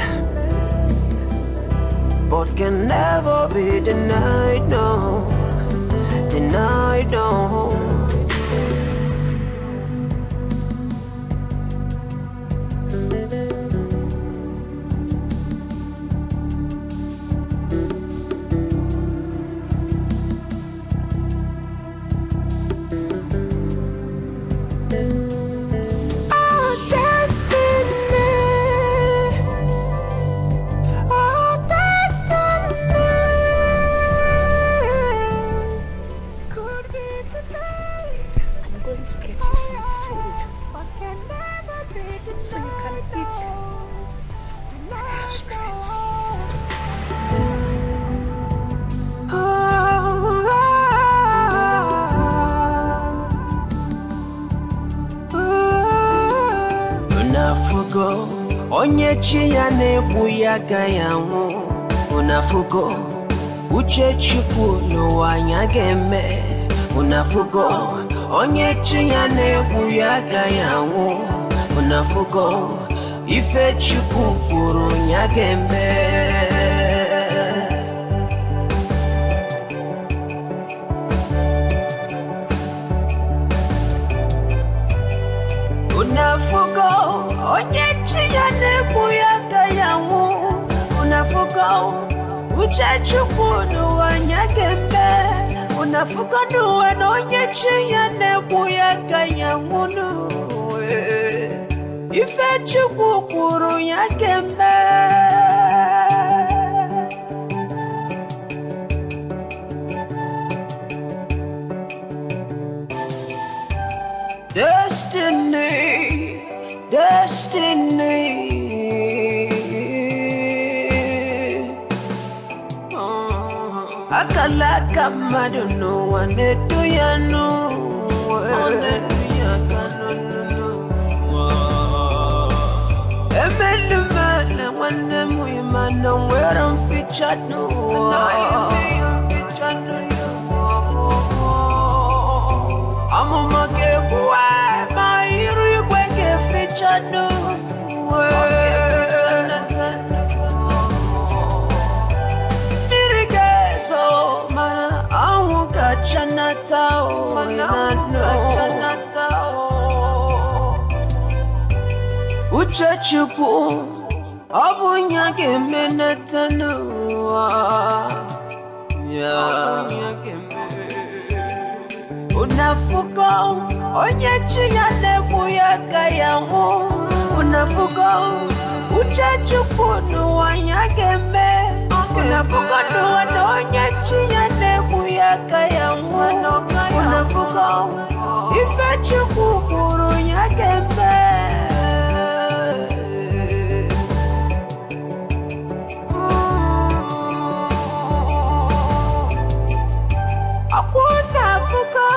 but can never be denied, no. Denied, no. Onyechi ya nebu ya gayangu unafugo uche chukwu n'ụwa nya ga-eme unafugo onyechi ya nebu ya gayangu unafugo ife chukwu kwuru nya ga-eme. Unafugo onyechi ya nebu ya gayangu unafugo uche chukwu n'ụwa nya ga-eme unafugo n'ụwa na onyechi ya nebu ya gayangu ife chukwu kwuru ya ga-eme. Destiny, destiny. Akala kamado no one do ya no. Emelumana one them we man don't wear on featured no. I'm on my game, why my hero get featured no. Mirigezo, man, I won't catch a natao, Uchachuku, Abunya game menatano. Unafugo, onyechi ya nebu ya gayangu unafugo, uchachuku n'ụwa nya ga-eme unafugo n'ụwa na onyechi ya nebu ya gayangu unafugo, ife chukwu kwuru ya ga-eme. Unafugo,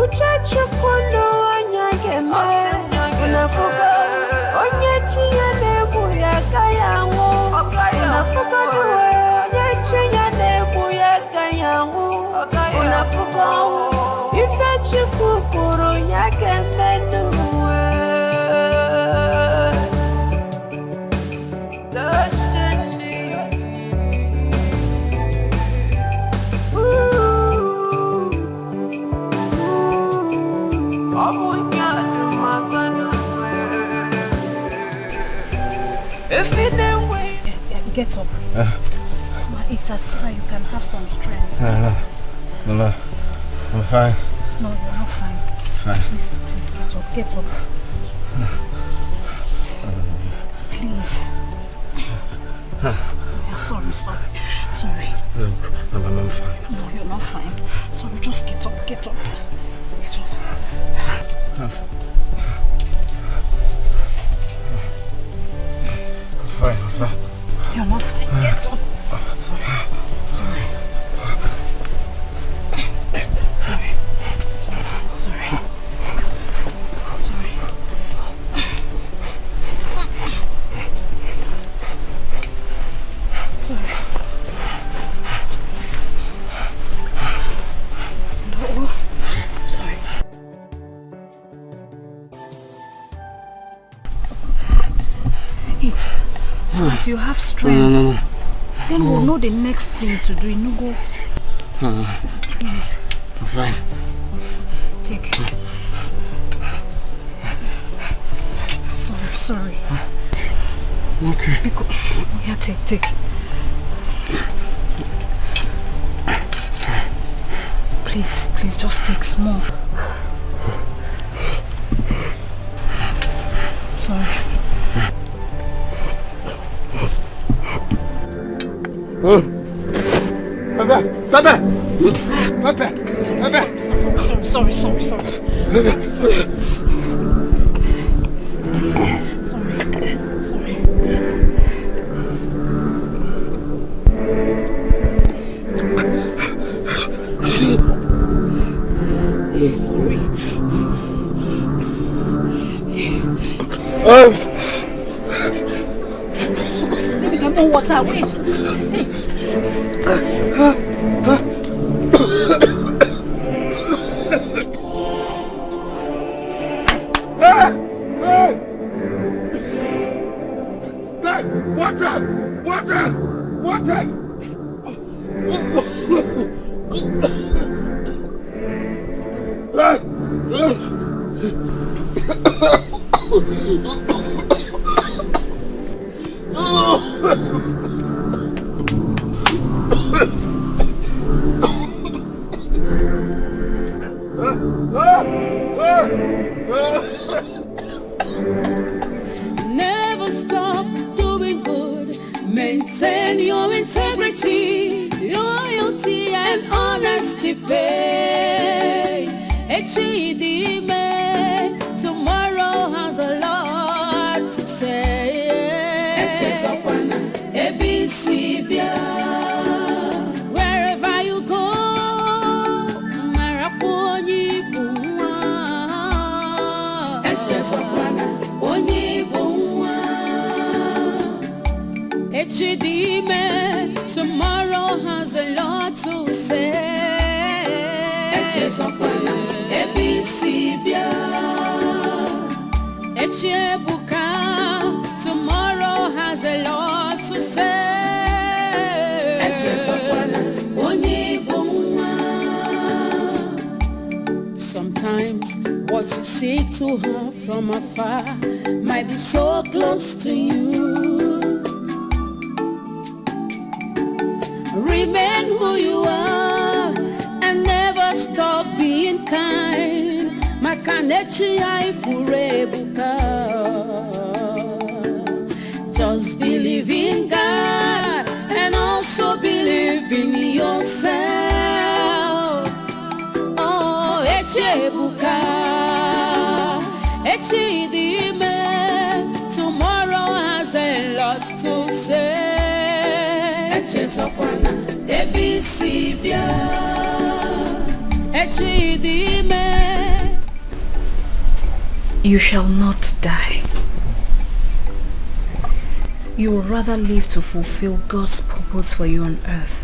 uchachuku n'ụwa nya ga-eme unafugo, onyechi ya nebu ya gayangu unafugo n'ụwa onyechi ya nebu ya gayangu unafugo, ife chukwu kwuru ya ga-eme n'ụwa. get up. It's as so that you can have some strength. No, I'm fine. No, you're not fine. Fine. Please get up, get up. Please. Yeah, sorry. Look, I'm fine. No, you're not fine. Sorry, just get up. Get up. I'm fine. You're not fine. Get up. Sorry. So that you have strength. No. Then we'll know the next thing to do. No go. Please. I'm fine. Take. Sorry. Okay. Yeah, take. Please, just take small. Sorry. Pepe. Sorry. Water, wait. Never stop doing good. Maintain your integrity, loyalty, and honesty. Pay. Tomorrow has a lot to say. Wherever you go, tomorrow has a lot to say. Tomorrow has a lot to say. Sometimes what you seek to have from afar might be so close to you. Remain who you are and never stop being kind. Just believe in God and also believe in yourself. Oh, tomorrow has a lot to say. You shall not die. You will rather live to fulfill God's purpose for you on earth.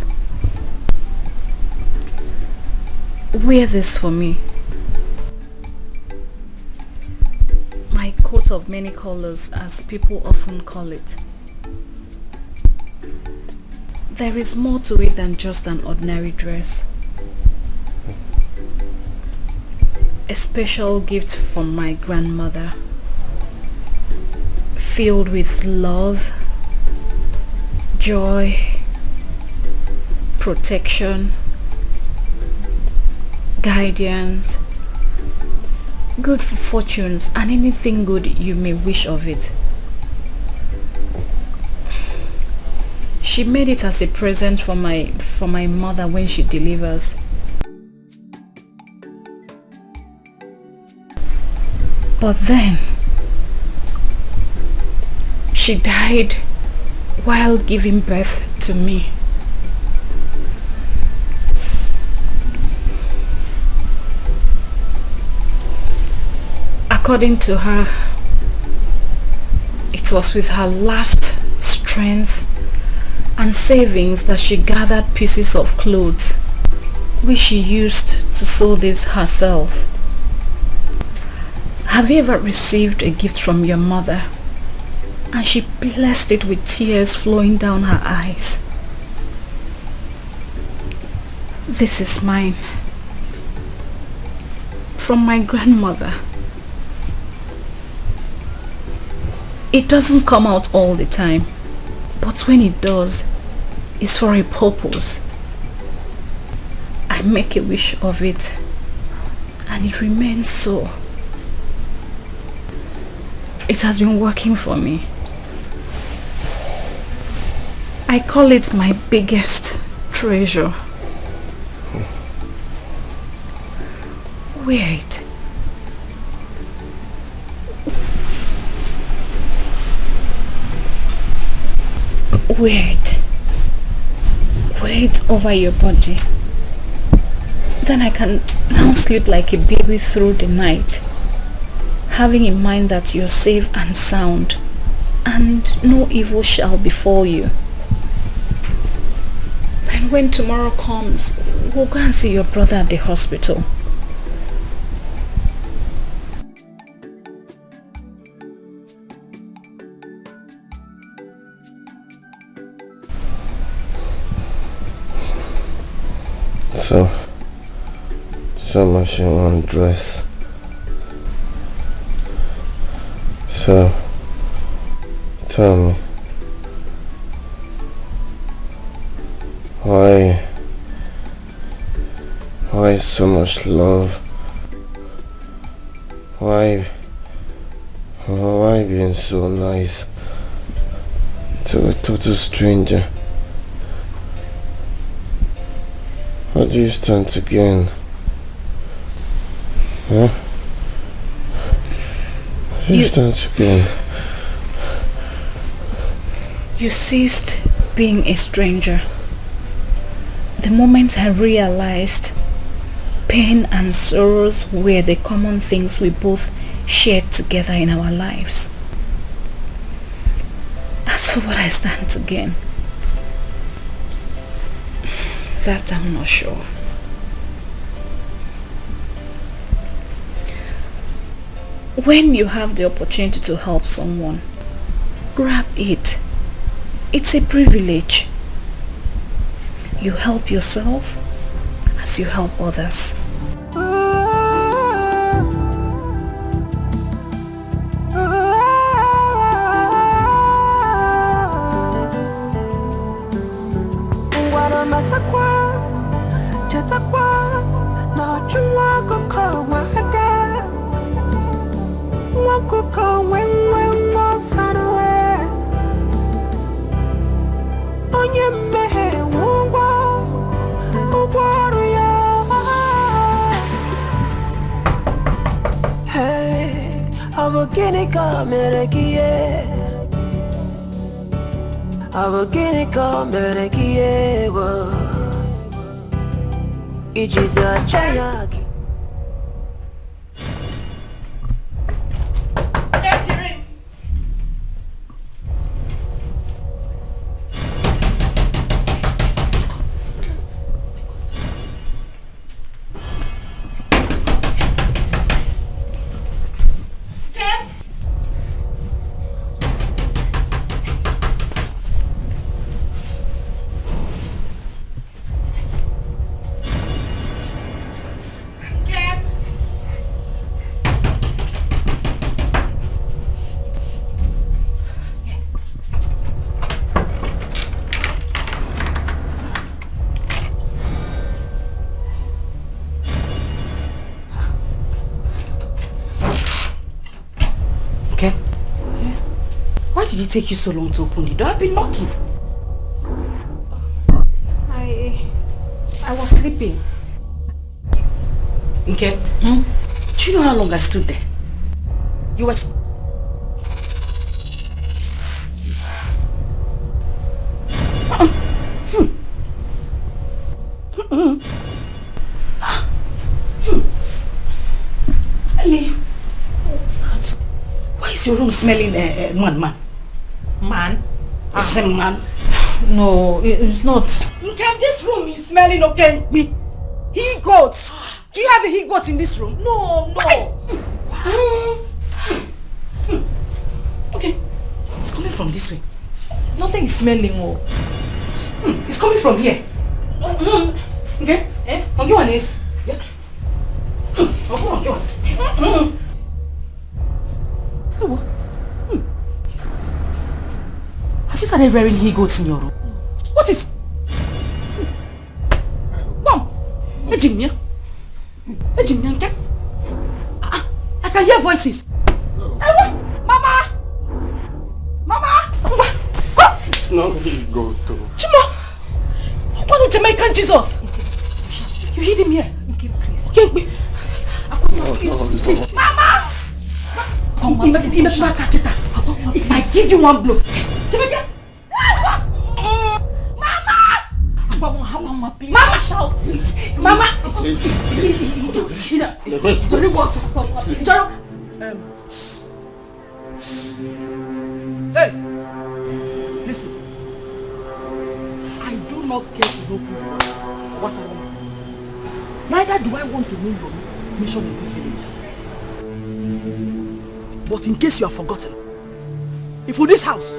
Wear this for me. My coat of many colors, as people often call it. There is more to it than just an ordinary dress. A special gift from my grandmother, filled with love, joy, protection, guidance, good fortunes, and anything good you may wish of it. She made it as a present for my mother when she delivers. But then she died while giving birth to me. According to her, it was with her last strength and savings that she gathered pieces of clothes which she used to sew this herself. Have you ever received a gift from your mother and she blessed it with tears flowing down her eyes? This is mine from my grandmother. It doesn't come out all the time, but when it does, it's for a purpose. I make a wish of it, and it remains so. It has been working for me. I call it my biggest treasure. Wait. Wait over your body. Then I can now sleep like a baby through the night, having in mind that you're safe and sound, and no evil shall befall you. Then when tomorrow comes, we'll go and see your brother at the hospital. So much in one dress. So, tell me, why so much love? Why being so nice to a total stranger? How do you stand again? Huh? How do you stand again? You ceased being a stranger the moment I realized pain and sorrows were the common things we both shared together in our lives. As for what I stand to gain, that I'm not sure. When you have the opportunity to help someone, grab it. It's a privilege. You help yourself as you help others. Why did it take you so long to open the door? I've been knocking. I was sleeping. Okay. Do you know how long I stood there? You were... Why is your room smelling man? Man? It's a man. No, it's not. Okay, this room is smelling okay. He goat. Do you have a he goat in this room? No. Okay, it's coming from this way. Nothing is smelling. It's coming from here. Okay? Okay, one is. Yeah. Okay, one. Have you started wearing he goats in your room? What is? Mom! Hey, Jimmy. I can hear voices. Mama! It's not he go to. Chimo! What on Jamaican Jesus? You hid him here. Okay, please. Okay, Mama! If I give you one blow, Jamaican. Mama, please. Mama, shout, please. Mama, please. Hey, listen. I do not care to know who you are. What's wrong? Neither do I want to know your mission in this village. But in case you have forgotten, if for this house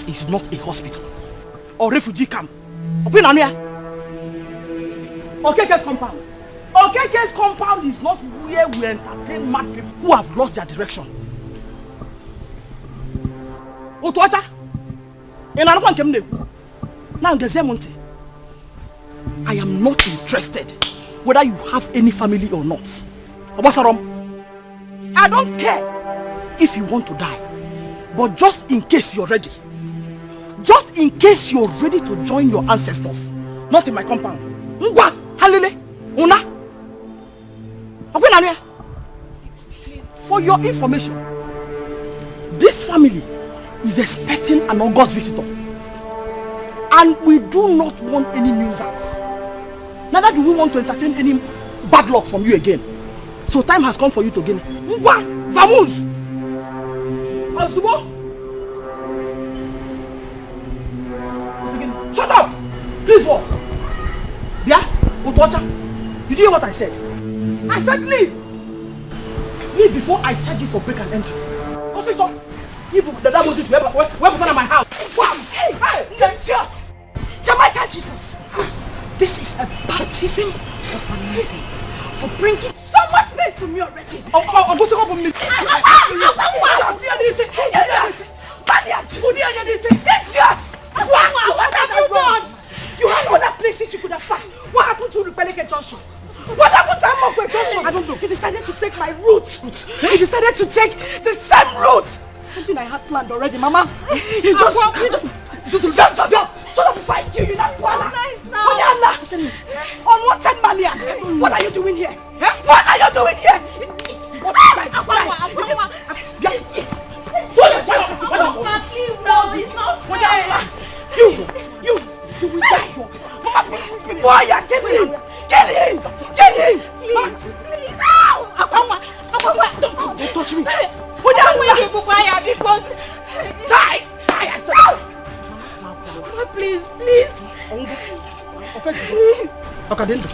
is not a hospital or refugee camp. Okeke's compound. Okeke's compound is not where we entertain mad people who have lost their direction. Otuacha, now I am not interested whether you have any family or not. I don't care if you want to die, but just in case you're ready, just in case you're ready to join your ancestors, not in my compound. Ngwa, halele, una. For your information, this family is expecting an August visitor, and we do not want any nuisance. Neither do we want to entertain any bad luck from you again. So time has come for you to gain. Ngwa, vamos. Azubo. Shut up! Please what? Yeah? Otuacha, did you hear what I said? I said leave! Leave before I charge you for break and entry. What's this up? Leave the double this where before my house. Hey! Idiot! Jamaican Jesus! This is a baptism of anointing for bringing so much pain to me already. I'm going to go for me. Idiot! What have you done? You had other places you could have passed. What happened to Rupeleke Junction? What happened to Amokwe Junction? I don't know. You decided to take my route. You decided to take the same route. Something I had planned already, Mama. You just shut up before I kill you, that Kuala. Unwanted Malian. What are you doing here? What are you doing here? No, it's not fair. You will die. Boy, kill him. Please. Don't touch me. Because die. Please. Okadindu.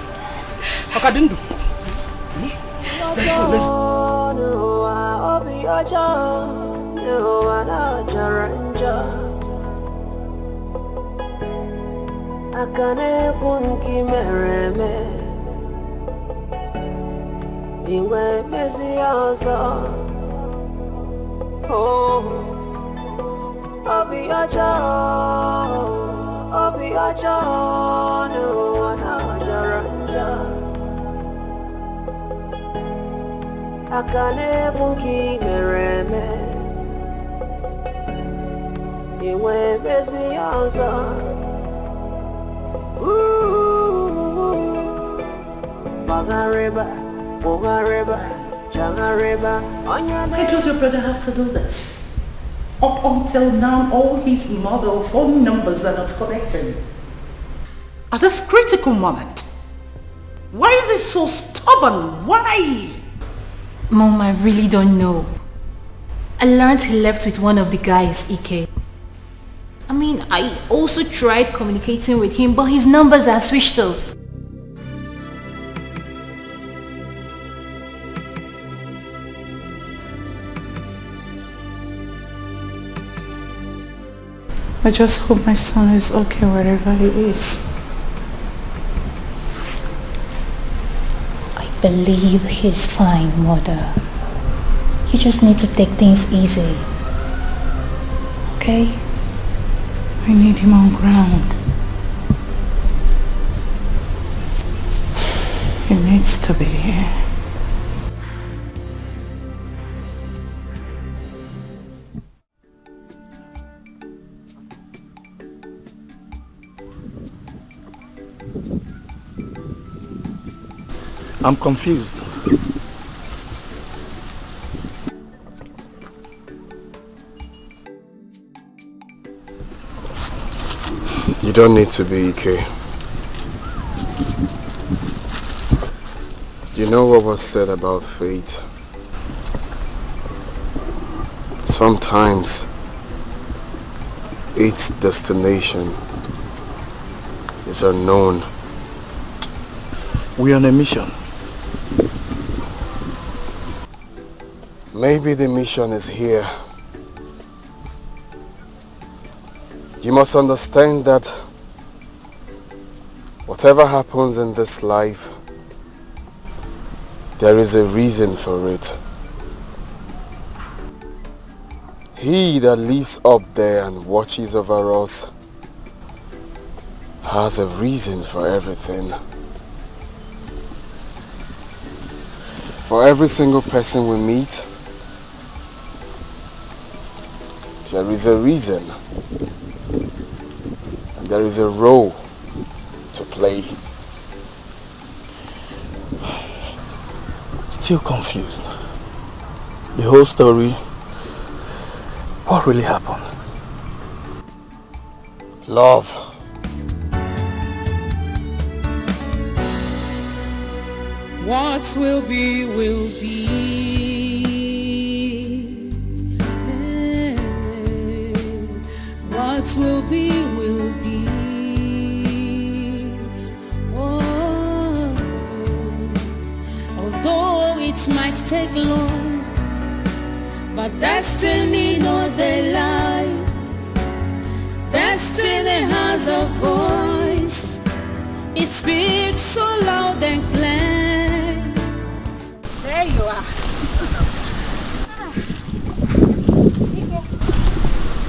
Let's go. Akane kunki mereme Ingwe mesiaza Oh Obi aja No anajaranja Akane kunki mereme Iwe besi onso. Bagareba, Jagareba. Why does your brother have to do this? Up until now, all his mobile phone numbers are not connecting. At this critical moment, why is he so stubborn? Why? Mom, I really don't know. I learned he left with one of the guys, Ike. I mean, I also tried communicating with him, but his numbers are switched off. I just hope my son is okay wherever he is. I believe he's fine, Mother. You just need to take things easy. Okay? I need him on ground. He needs to be here. I'm confused. You don't need to be, Ike. You know what was said about fate? Sometimes its destination is unknown. We're on a mission. Maybe the mission is here. You must understand that whatever happens in this life, there is a reason for it. He that lives up there and watches over us has a reason for everything. For every single person we meet, there is a reason. And there is a role to play. Still confused. The whole story. What really happened? Love. What will be, will be. What will be, will be. Oh, although it might take long, but destiny know they lie. Destiny has a voice. It speaks so loud and clear. There you are.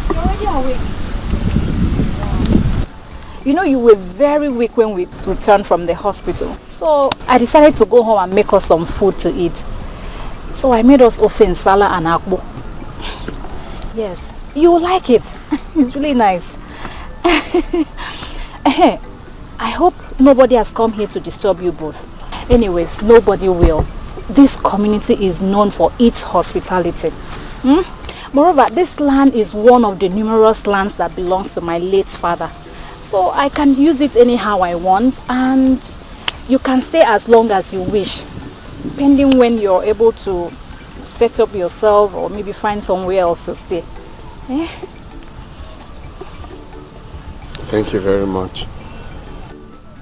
You're already awake. You know, you were very weak when we returned from the hospital. So I decided to go home and make us some food to eat. So I made us ofe nsala and akpu. Yes, you will like it. It's really nice. I hope nobody has come here to disturb you both. Anyways, nobody will. This community is known for its hospitality. Moreover, this land is one of the numerous lands that belongs to my late father. So I can use it anyhow I want, and you can stay as long as you wish, depending when you're able to set up yourself or maybe find somewhere else to stay. Thank you very much.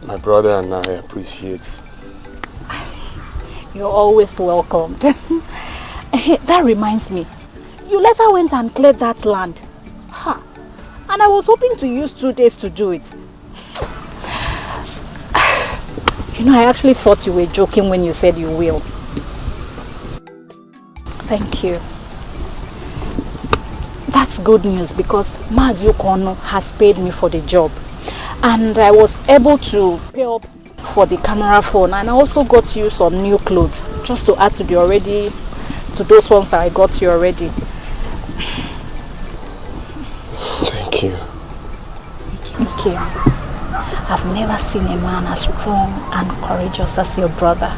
My brother and I appreciate. You're always welcomed. That reminds me, you later went and cleared that land. And I was hoping to use 2 days to do it. You know, I actually thought you were joking when you said you will. Thank you. That's good news because Mazi Okono has paid me for the job. And I was able to pay up for the camera phone, and I also got you some new clothes just to add to those ones that I got you already. Thank Thank you. Ike, I've never seen a man as strong and courageous as your brother.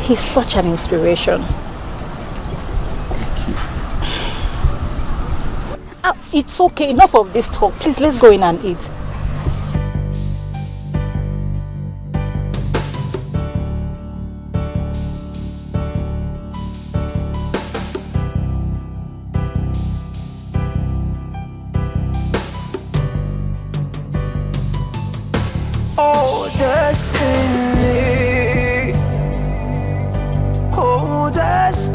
He's such an inspiration. Thank you. It's okay, enough of this talk. Please, let's go in and eat. Oh, destiny. Oh, destiny.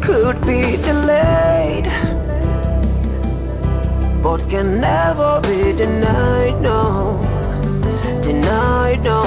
Could be delayed, but can never be denied, no. Denied, no.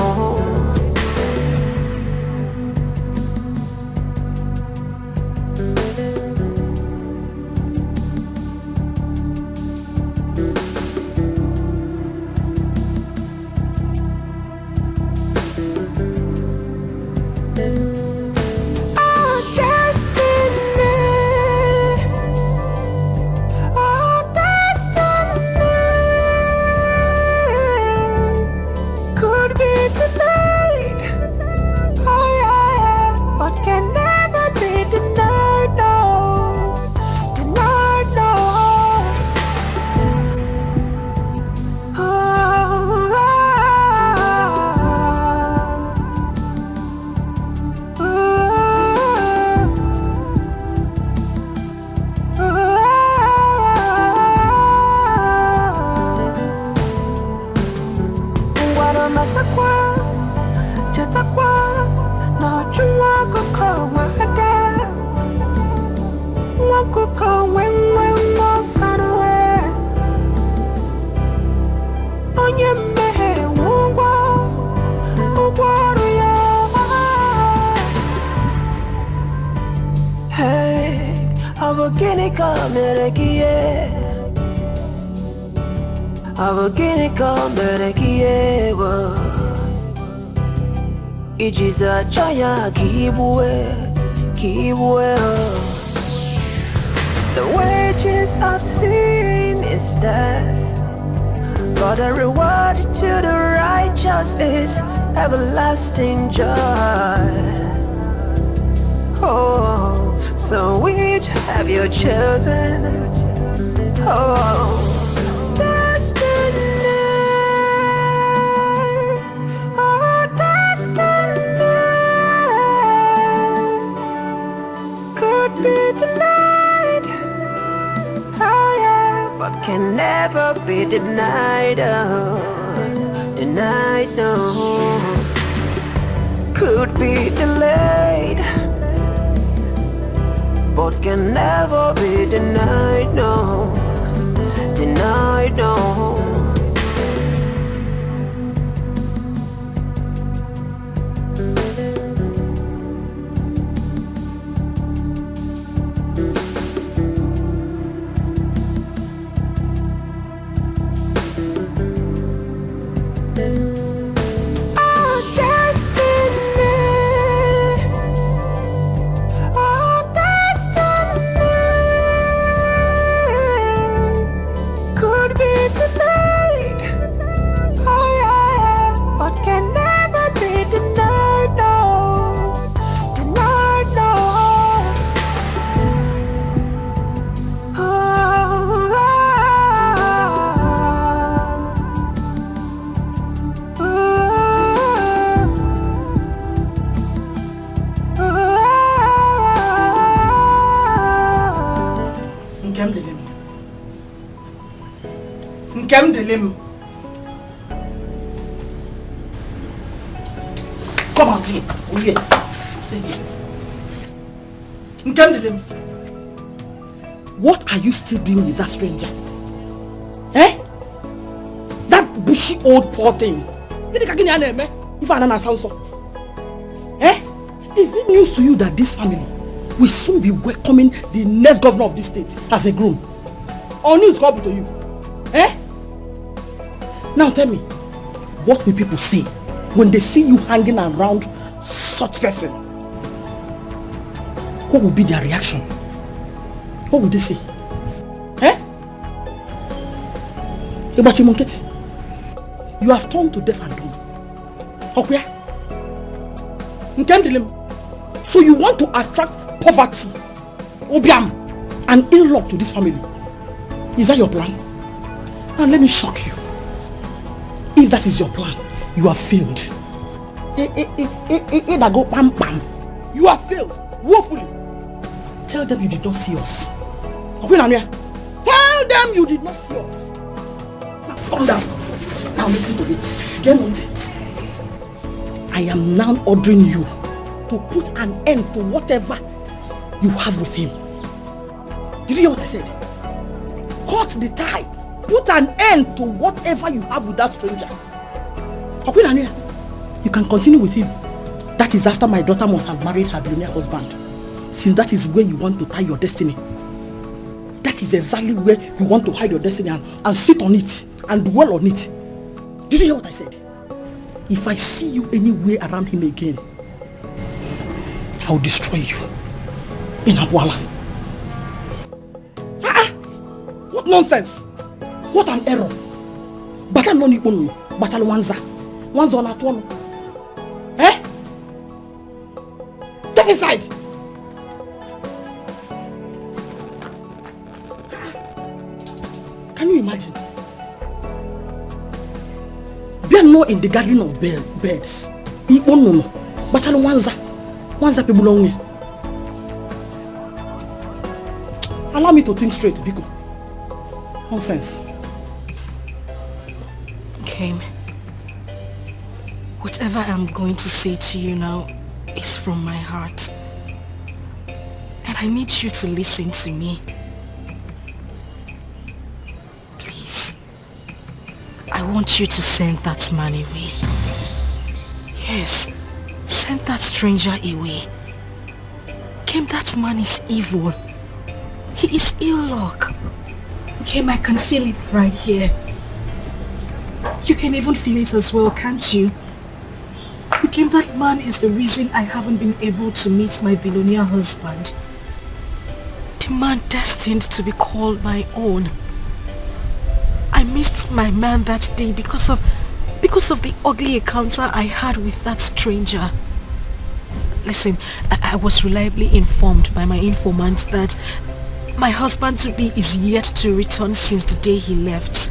Ijiza chaya kibwe. The wages of sin is death, but the reward to the righteous is everlasting joy. Oh, so which have you chosen? Oh, can never be denied, oh, denied, no. Could be delayed, but can never be denied, no. Denied, no. Come out here. Oh, yeah. Say what are you still doing with that stranger? Eh? That bushy old poor thing. Eh? Is it news to you that this family will soon be welcoming the next governor of this state as a groom? Or news come to you? Eh? Now tell me, what will people say when they see you hanging around such person? what would be their reaction? What would they say? Eh? You have turned to deaf and dumb. Okay? So you want to attract poverty, obiam, and ill luck to this family? Is that your plan? And let me shock you. If that is your plan, you have failed. You have failed woefully. Tell them you did not see us. Tell them you did not see us. Now calm down. Now listen to me. Get on. I am now ordering you to put an end to whatever you have with him. Did you hear what I said? Cut the tie. Put an end to whatever you have with that stranger. You can continue with him. That is after my daughter must have married her billionaire husband. Since that is where you want to tie your destiny. That is exactly where you want to hide your destiny and sit on it and dwell on it. Did you hear what I said? If I see you anywhere around him again, I will destroy you in Abuala. What nonsense! What an error! Bata noni onu, bata wanza on atuano. Eh? Get inside! Can you imagine? Be not in the garden of birds. He onu, bata wanza pebulongwe. Allow me to think straight, Biko. Nonsense. Kim, whatever I'm going to say to you now is from my heart. And I need you to listen to me. Please. I want you to send that man away. Yes, send that stranger away. Kim, that man is evil. He is ill luck. Kim, I can feel it right here. You can even feel it as well, can't you? Kim, that man is the reason I haven't been able to meet my billionaire husband. The man destined to be called my own. I missed my man that day because of the ugly encounter I had with that stranger. Listen, I was reliably informed by my informant that my husband-to-be is yet to return since the day he left.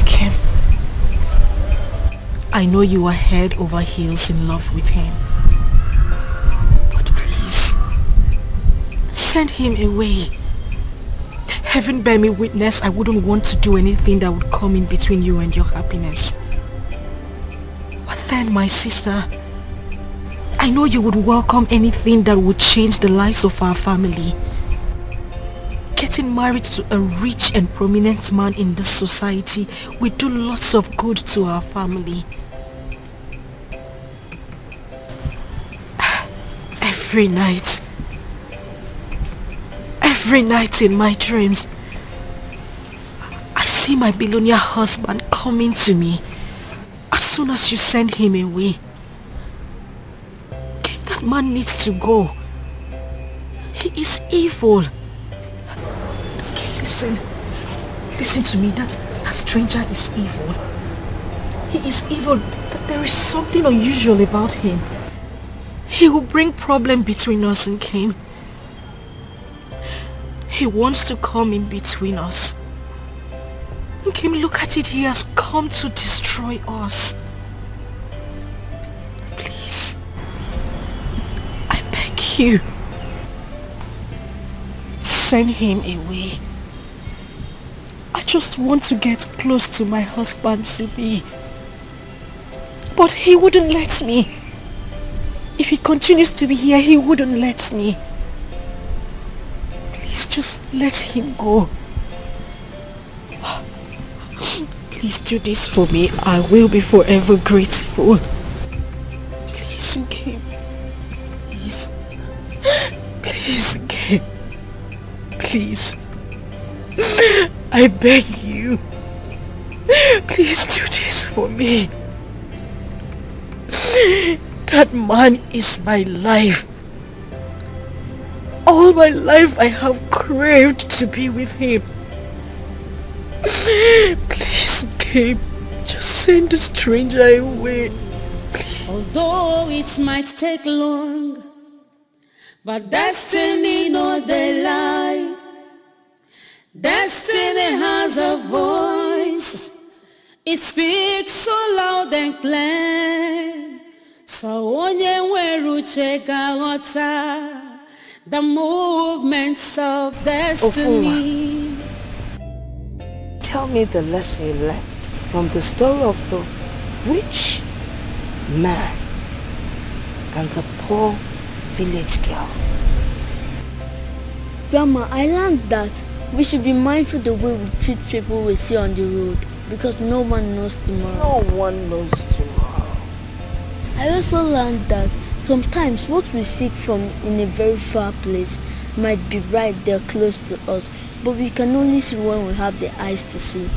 Kim, I know you are head over heels in love with him. But please, send him away. Heaven bear me witness, I wouldn't want to do anything that would come in between you and your happiness. But then, my sister, I know you would welcome anything that would change the lives of our family. Getting married to a rich and prominent man in this society will do lots of good to our family. Every night in my dreams, I see my billionaire husband coming to me as soon as you send him away. That man needs to go. He is evil. Listen to me. That stranger is evil. He is evil. There is something unusual about him. He will bring problem between us and Kim. He wants to come in between us. And Kim, look at it. He has come to destroy us. Please. I beg you. Send him away. I just want to get close to my husband-to-be. But he wouldn't let me. If he continues to be here, he wouldn't let me. Please just let him go. Please do this for me. I will be forever grateful. Please, Kim. Please. Please, Kim. Please. I beg you. Please do this for me. That man is my life. All my life I have craved to be with him. Please, Gabe, just send the stranger away. Although it might take long, but destiny no dey lie. Destiny has a voice. It speaks so loud and clear. So onye nwere uche ga-aghọta the movements of destiny. Tell me the lesson you learned from the story of the rich man and the poor village girl. Grandma, I learned that we should be mindful the way we treat people we see on the road, because no one knows tomorrow. No one knows tomorrow. I also learned that sometimes what we seek from in a very far place might be right there close to us, but we can only see when we have the eyes to see.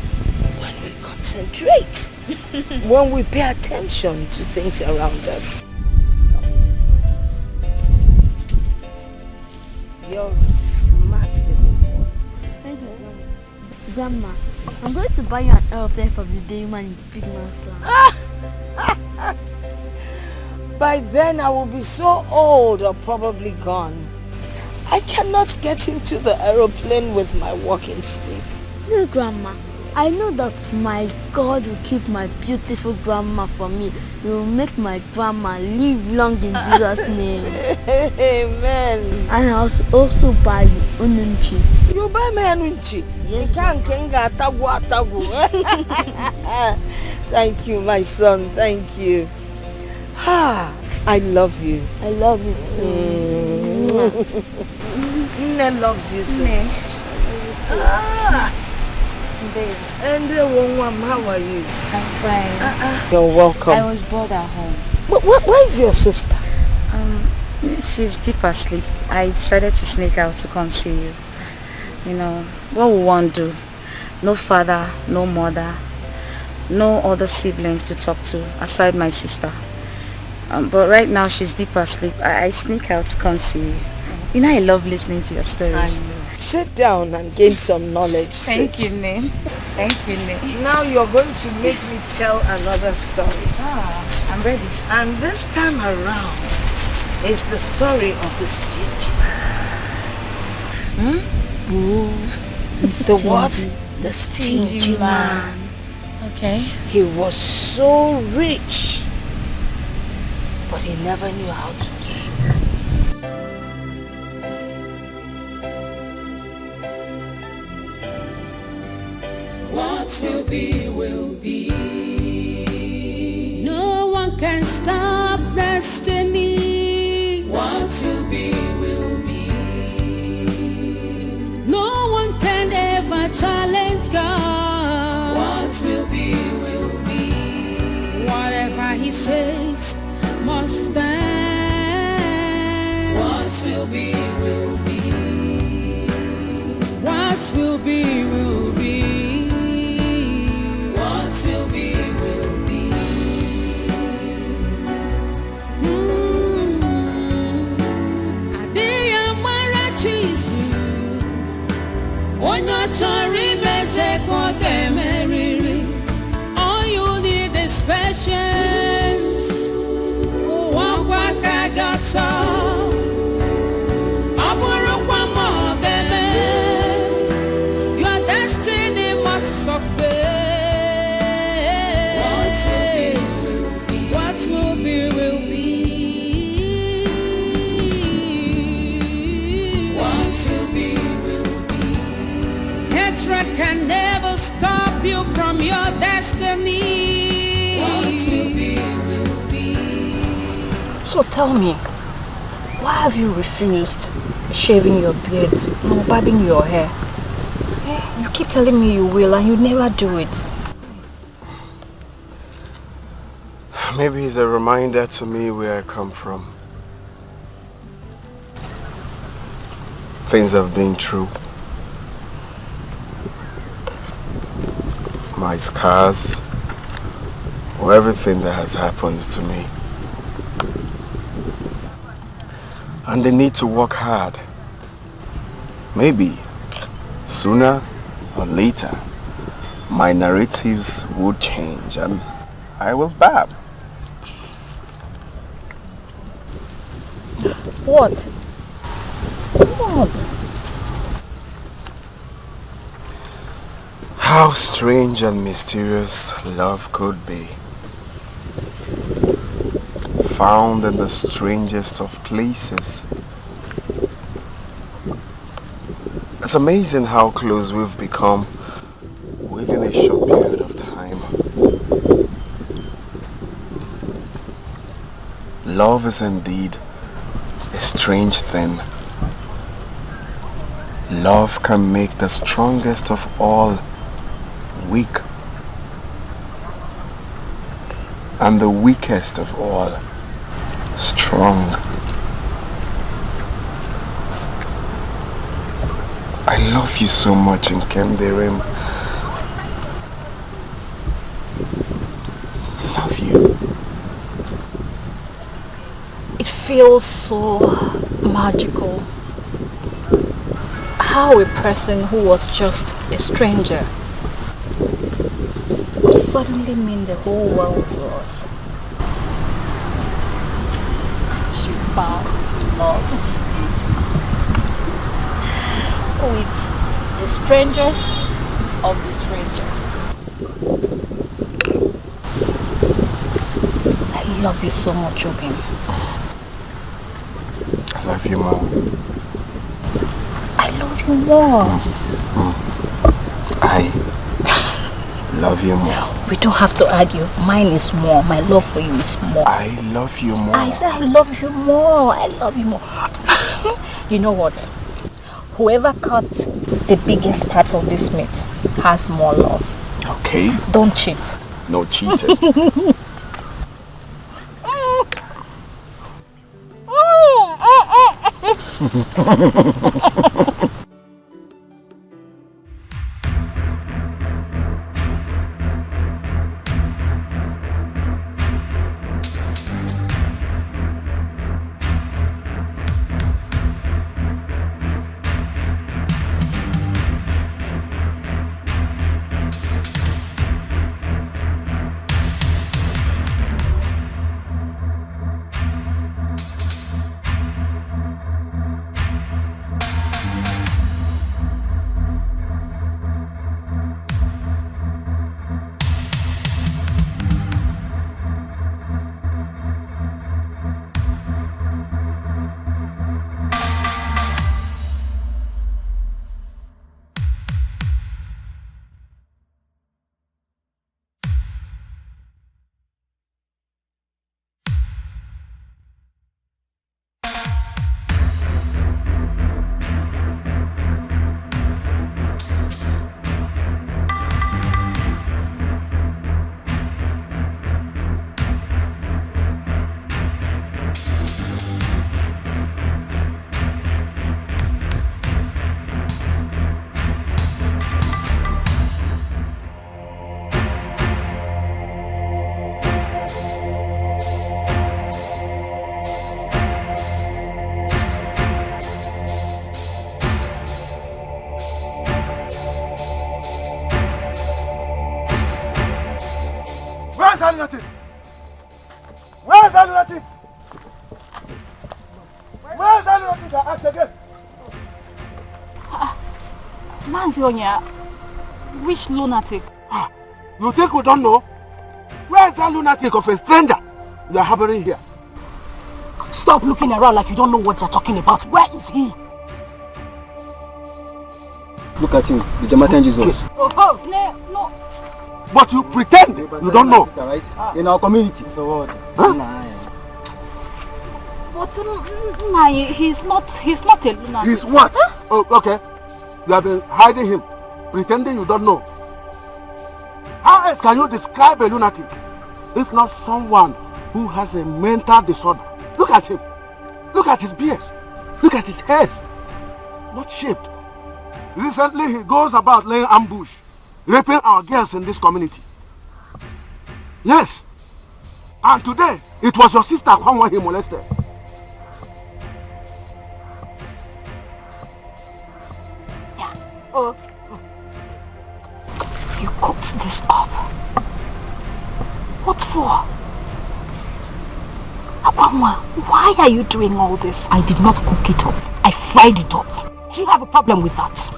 When we concentrate, when we pay attention to things around us. You're a smart little boy. Thank you, Grandma. I'm going to buy you an aeroplane from the day man in the big man's land. By then I will be so old or probably gone. I cannot get into the aeroplane with my walking stick. No, Grandma. I know that my God will keep my beautiful grandma for me. He will make my grandma live long in Jesus' name. Amen. And I'll also buy you ununchi. You buy me ununchi? Yes. Thank you, my son. Thank you. I love you. I love you too. Nne loves you so much. And how are you? I'm fine. You're welcome. I was bored at home. Where is your sister? She's deep asleep. I decided to sneak out to come see you. You know, what we want to do? No father, no mother, no other siblings to talk to aside my sister. But right now she's deep asleep. I sneak out to come see you. You know I love listening to your stories. I know. Sit down and gain some knowledge. Thank you, Nim. Thank you, Nim. Now you're going to make me tell another story. I'm ready. And this time around is the story of the stingy man. The what? The stingy man. Okay. He was so rich, but he never knew how to give. What will be, will be. No one can stop destiny. What will be, will be. No one can ever challenge God. What will be, will be. Whatever He says must stand. What will be, will be. What will be, will be. Will be, will be. Adiyamara chizu onye chọrọ imeze ka ọ ga-emeriri. All you need is patience. Ụwa ka gata. Ọ bụrụkwa ma ọ ga-eme. Your destiny must suffer. Can never stop you from your destiny. What will be, will be. So tell me, why have you refused shaving your beard and barbing your hair? You keep telling me you will and you never do it. Maybe it's a reminder to me where I come from. Things have been true. My scars, or everything that has happened to me. And the need to work hard Maybe sooner or later, my narratives would change and I will bab. What? What? How strange and mysterious love could be. Found in the strangest of places. It's amazing how close we've become within a short period of time. Love is indeed a strange thing. Love can make the strongest of all weak, and the weakest of all strong. I love you so much in Kenderim. I love you. It feels so magical. How a person who was just a stranger would suddenly mean the whole world to us. She found love with the strangest of the stranger. I love you so much, Obin. I love you more. I love you more. I love you more. We don't have to argue. Mine is more. My love for you is more. I love you more. I said I love you more. I love you more. You know what? Whoever cut the biggest part of this meat has more love. Okay. Don't cheat. No cheating. Where's that lunatic? Where's that lunatic? Where's that lunatic? I asked again. Manzionia, which lunatic? You think we don't know? Where's that lunatic of a stranger you are harboring here? Stop looking around like you don't know what you're talking about. Where is he? Look at him, the Jamaican Jesus. Oh, no. But you pretend you don't know. Right? In our community. So what? Huh? But he's not a lunatic. He's what? Huh? Oh, okay. You have been hiding him, pretending you don't know. How else can you describe a lunatic if not someone who has a mental disorder? Look at him. Look at his beard. Look at his hairs. Not shaved. Recently he goes about laying ambush, raping our girls in this community. Yes. And today, it was your sister who he molested. You cooked this up. What for? Akwamwa, why are you doing all this? I did not cook it up. I fried it up. Do you have a problem with that?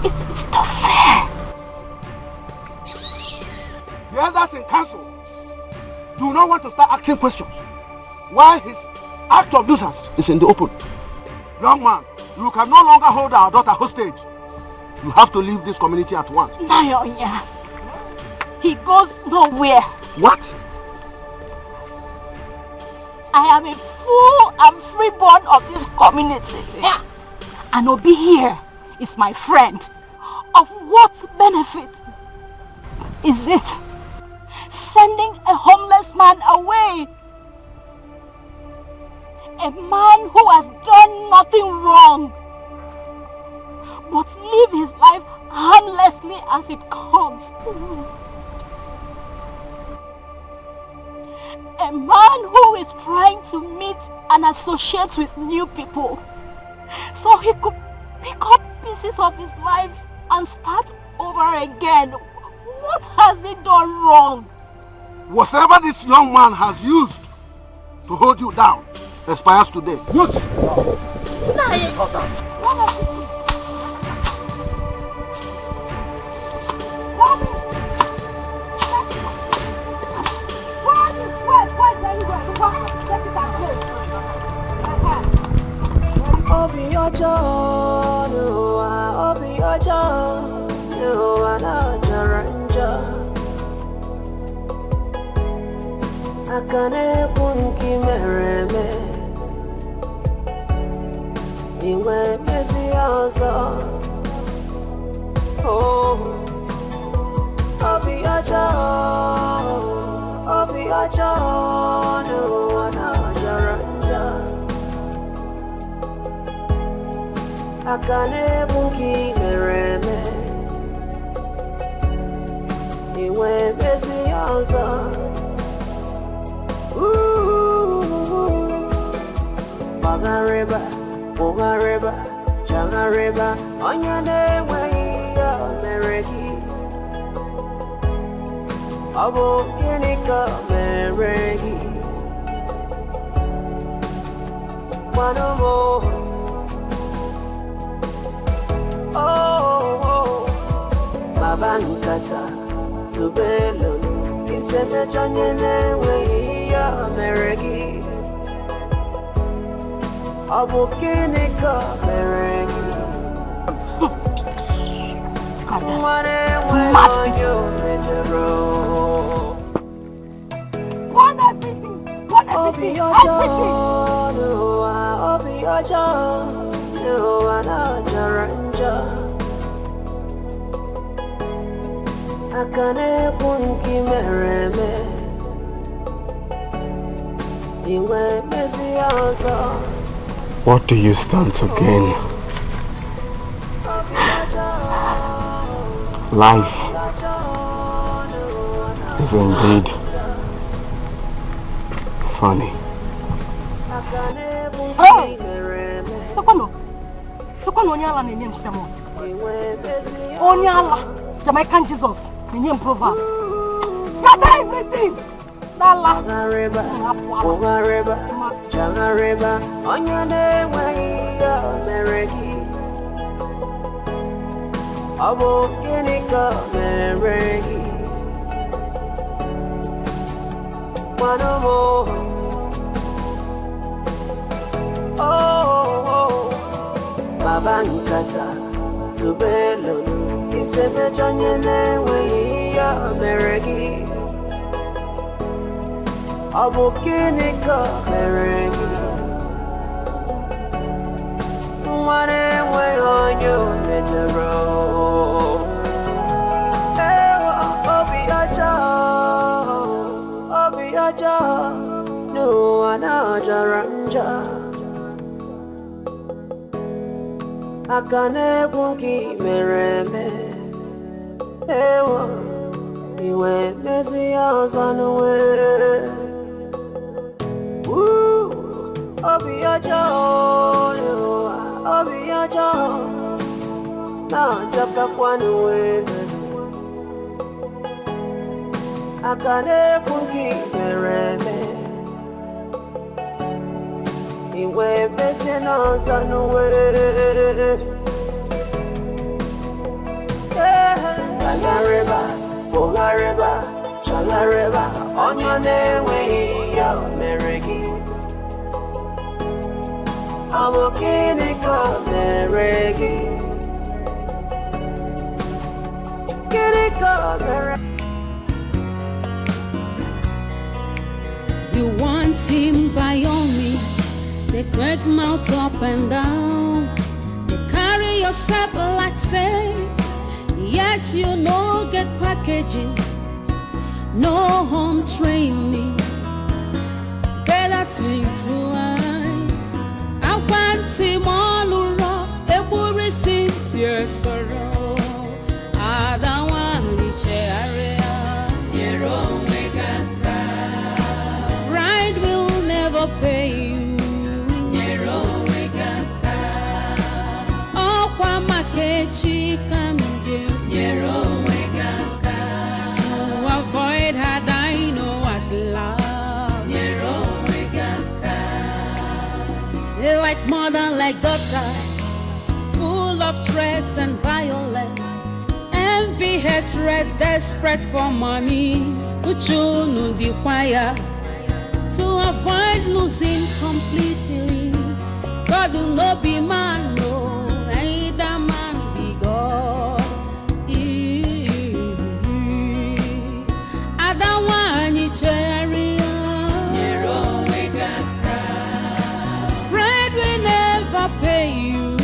It's not fair. The elders in council do not want to start asking questions while his act of nuisance is in the open. Young man, you can no longer hold our daughter hostage. You have to leave this community at once. Nayonya, he goes nowhere. What? I am a full and freeborn of this community. Yeah. And Obi here is my friend. Of what benefit is it sending a homeless man away? A man who has done nothing wrong but live his life harmlessly as it comes. A man who is trying to meet and associate with new people so he could pick up pieces of his lives and start over again. What has he done wrong? Whatever this young man has used to hold you down expires today. Use it. Obi ojo, Obi ojo, na jaranja. Akane bunki mereme, iwe pesi ozo. Oh, Obi ojo, na jaranja. Akane bunki mereme, iwe pesi ozo. Bagareba, Jangareba, Onyane Waya Mereki, Abo Yenika Mereki, Manomo, oh, Babankata, Tubelo, Iseme Janyane Waya Mereki. Abukinika meregi. Obi ojo, na jaranja. Akane bunki mereme, iwe mezi ozo. What do you stand to gain? Life is indeed funny. Hey! Onyala nenye msemo. Onyala, Jamaican Jesus, nenye proverb. Got everything. Bagareba, Jangareba, Onyane Waya Mereki, Abo Yenika Mereki, Manomo, oh, Babankata, Tubelo, Iseme Janyane Waya Mereki. Abukinika meregi, mwane mwenyo metero. Obi aja, no anajaranja. Akane bunki mereme, ewa, iwe mezi azanuwe. Obi aja, na jaka kwanwe akane pungi mereme iwe bese no sanuwe Chalareba onyone we ya meregi Abokini ka meregi Kirika meregi You want him by all means. They crack mouth up and down. They carry yourself like safe. Yet you no get packaging, no home training. Better think twice. I want him all around. Able receive your sorrow. I don't want to area. Your own pride will never pay you. Your own oh, kwa makechi kamje. Your own to avoid had I know at last. Your own they like mother, like daughter, full of threats and violence, envy, hatred, desperate for money. Uchu no dequire to avoid losing completely. God will not be man, no, either man be God. I don't want you cherry. Pride will never pay you.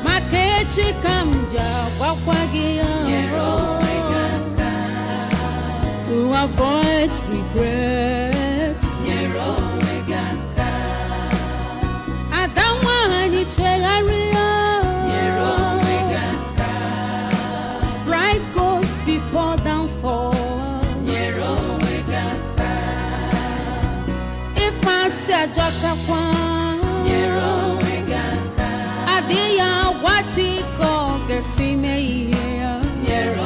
Makechi kamja wakwagia to avoid regret. I don't want you cherry. Pride goes before downfall. Ipasi jaka kwa Adia wachiko gesime yeah.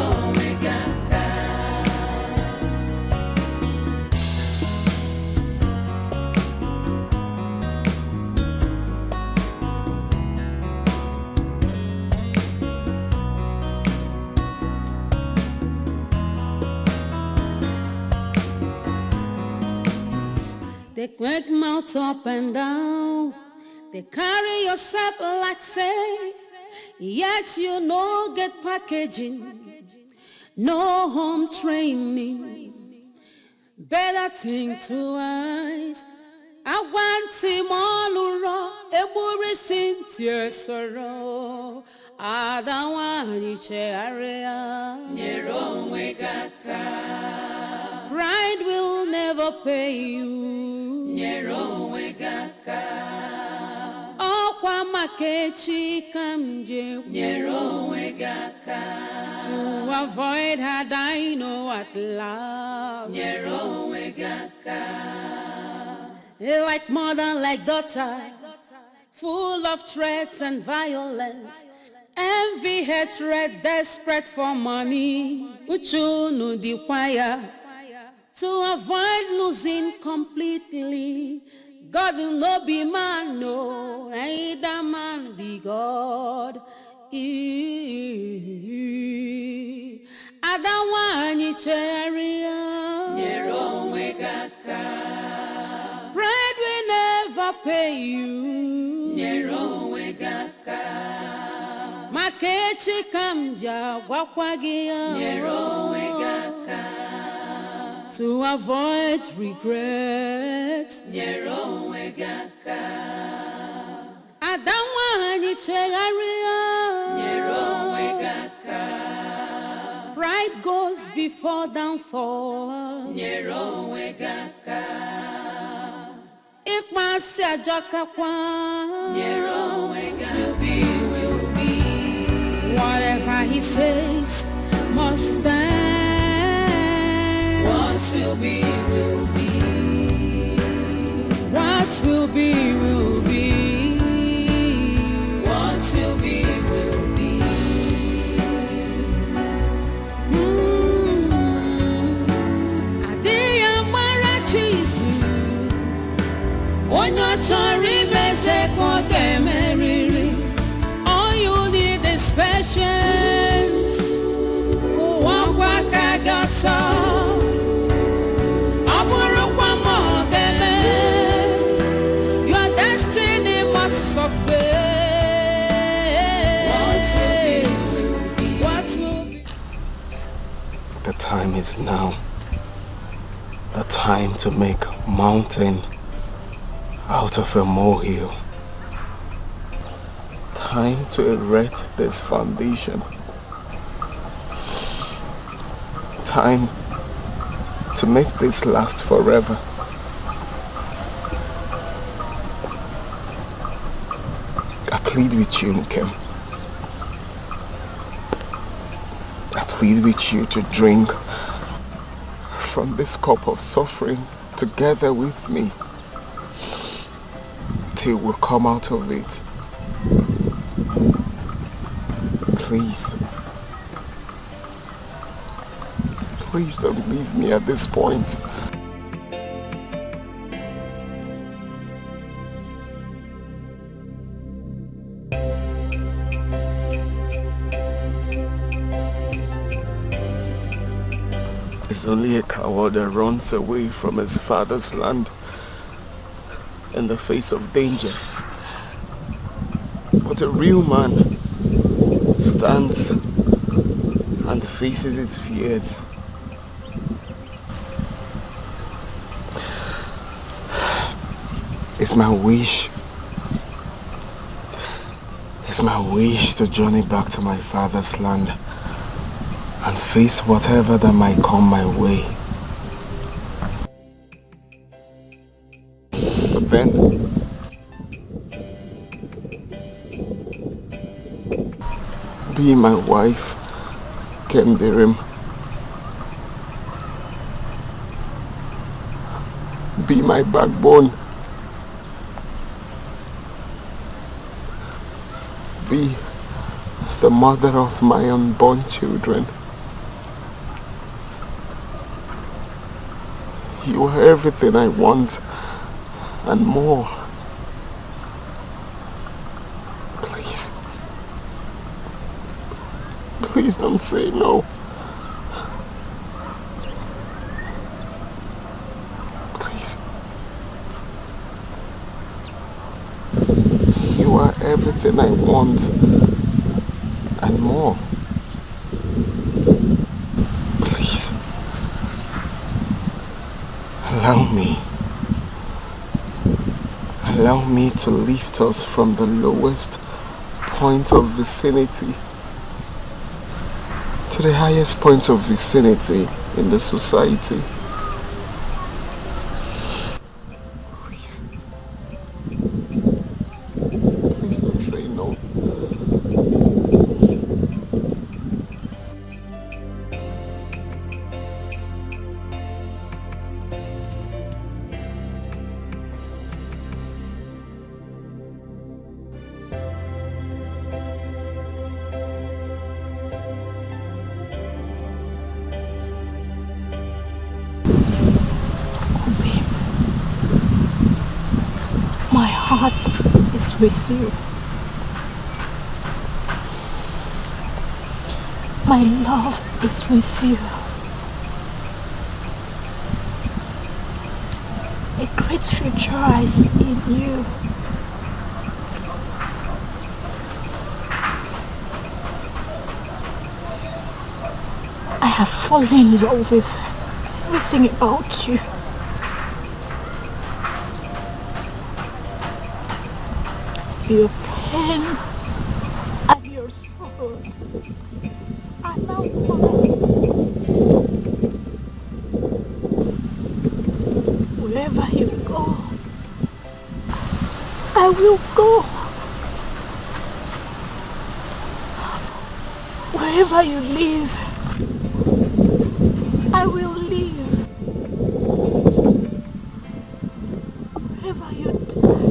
They crack mouth up and down. They carry yourself like safe. Yet you no get packaging, no home training. Better think twice. I want him all around. Able receive your sorrow. I don't want you area. Pride will never pay you. Oh, kwa makechi kamje. To avoid had I know at last. Like mother, like daughter, full of threats and violence, envy, hatred, desperate for money. Uchu no dequire to avoid losing completely. God will not be man, no, either man be God. I don't want you cherry. Pride will never pay you. Makechi kamja wakwagia to avoid regret. I don't want you cherry. Pride goes before downfall. Ikmasi ajaka kwa will be. Whatever he says must stand. What will be, will be. What will be, will be. time is now. The time to make mountain out of a molehill. Time to erect this foundation. Time to make this last forever. I plead with you, Nkem. I plead with you to drink from this cup of suffering together with me till we come out of it. Please. Please don't leave me at this point. It's only a coward that runs away from his father's land in the face of danger. But a real man stands and faces his fears. It's my wish to journey back to my father's land and face whatever that might come my way. But then, be my wife, Kendirim. Be my backbone. Be the mother of my unborn children. You are everything I want and more. Please. Please don't say no. Please. You are everything I want and more. Please. Allow me to lift us from the lowest point of vicinity to the highest point of vicinity in the society. Please. Please don't say no. Is with you. My love is with you. A great future I see in you. I have fallen in love with everything about you. Your pains and your sorrows are now mine. Wherever you go, I will go. Wherever you live, I will live. Wherever you die,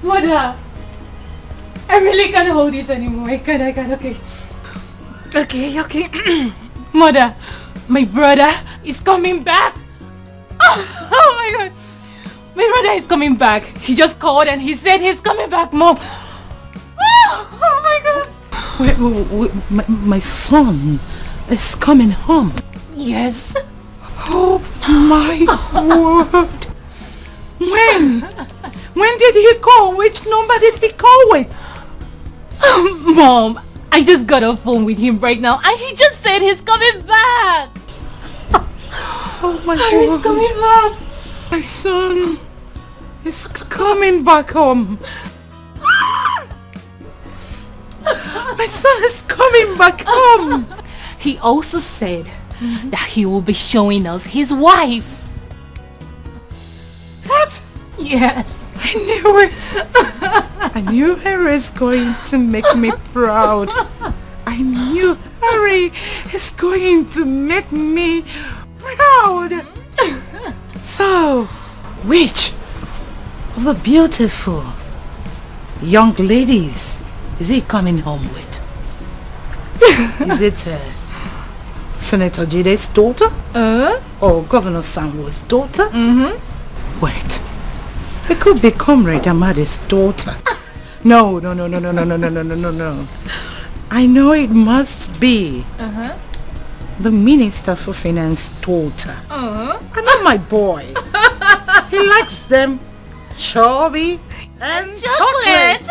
Mother, I really can't hold this anymore. I can't, okay. Okay. Mother, my brother is coming back. Oh my God. My brother is coming back. He just called and he said he's coming back, Mom. Oh my God. Wait, my son is coming home. Yes. Oh my word. When did he call? Which number did he call with? Mom, I just got a phone with him right now and he just said he's coming back. Oh my God. He's coming back. My son is coming back home. My son is coming back home. He also said that he will be showing us his wife. What? Yes. I knew it. I knew Harry is going to make me proud. I knew Harry is going to make me proud. So, which of the beautiful young ladies is he coming home with? Is it Senator Jide's daughter? Or Governor Sanwo's daughter? Wait. It could be Comrade Amadi's daughter. No. I know it must be the Minister for Finance daughter. And not my boy. He likes them chubby and chocolate.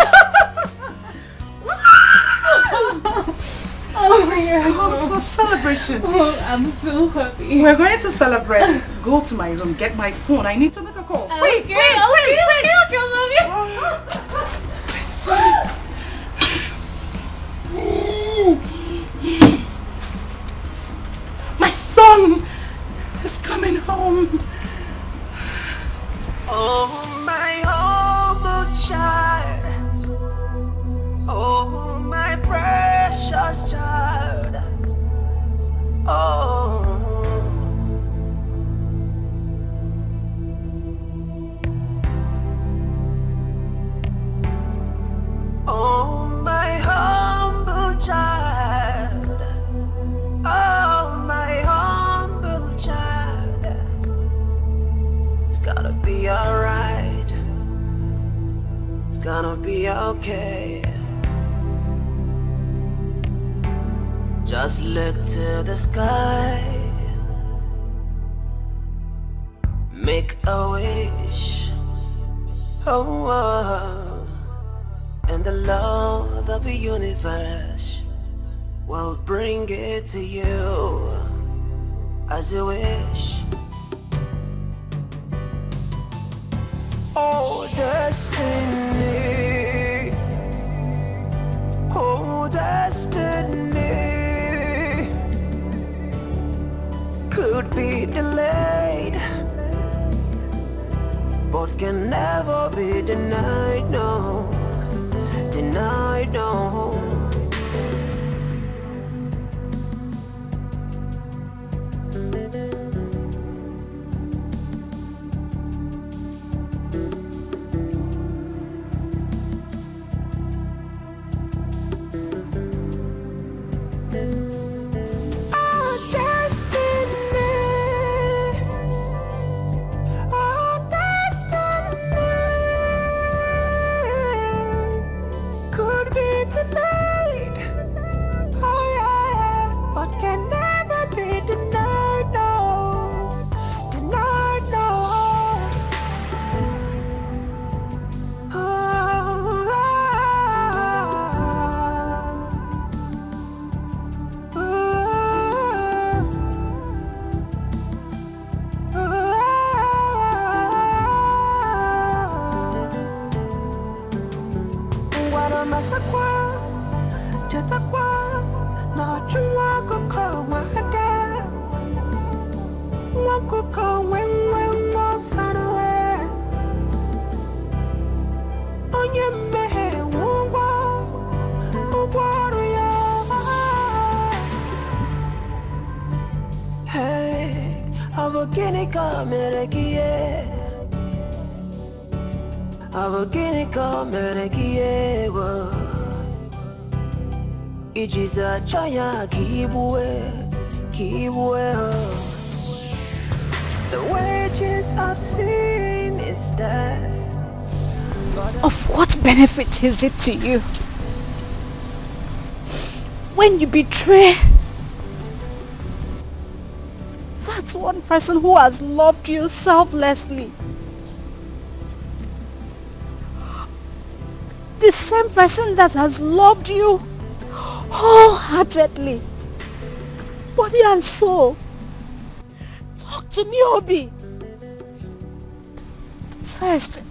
Oh my God. Calls for celebration. Oh, I'm so happy. We're going to celebrate. Go to my room, get my phone. I need to make a call. Wait, Okay, mommy. My son is coming home. Oh, my humble child. Oh, my precious child. Oh. Oh, my humble child. Oh, my humble child. It's gonna be alright. It's gonna be okay. Just look to the sky. Make a wish. Oh, and the Lord of the universe will bring it to you as you wish. Oh, destiny. Oh, destiny. Could be delayed, but can never be denied, no. Denied, no. abagini komere kiyewa ijiza chaya kibwe the wages of sin is death. Of what benefit is it to you when you betray that one person who has loved you selflessly? The same person that has loved you wholeheartedly, body and soul. Talk to me, Obi. First,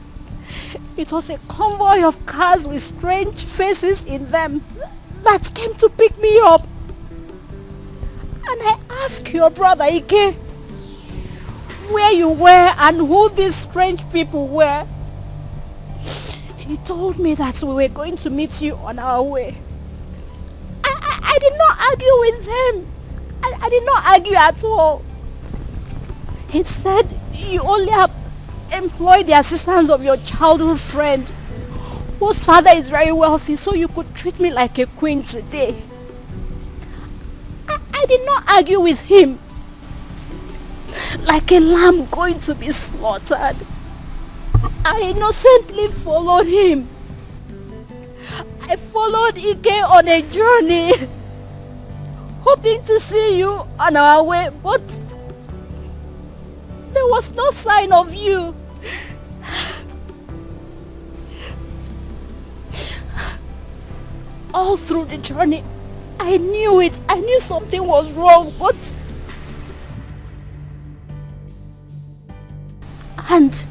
it was a convoy of cars with strange faces in them that came to pick me up. And I asked your brother Ike where you were and who these strange people were. He told me that we were going to meet you on our way. I did not argue with him. I did not argue at all. He said you only have employed the assistance of your childhood friend, whose father is very wealthy, so you could treat me like a queen today. I did not argue with him like a lamb going to be slaughtered. I innocently followed him. I followed Ike on a journey, hoping to see you on our way, but there was no sign of you. All through the journey, I knew it. I knew something was wrong, but... And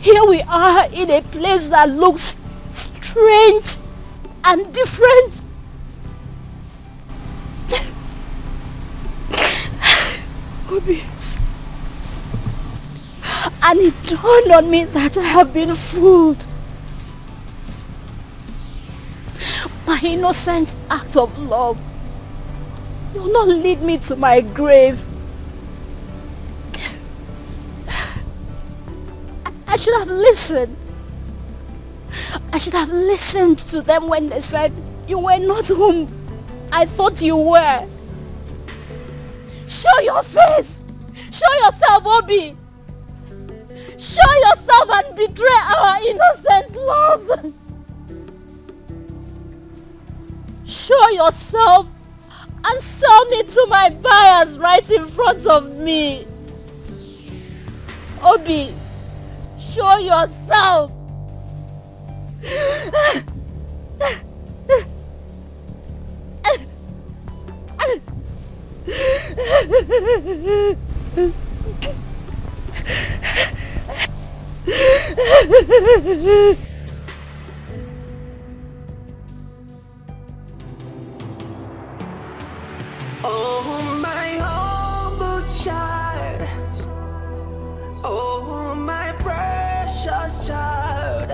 here we are in a place that looks strange and different. Obi. And it dawned on me that I have been fooled. My innocent act of love will not lead me to my grave. I should have listened. I should have listened to them when they said you were not whom I thought you were. Show your face. Show yourself, Obi. Show yourself and betray our innocent love. Show yourself and sell me to my buyers right in front of me. Obi, show yourself. Oh, my humble child. Oh, my precious child.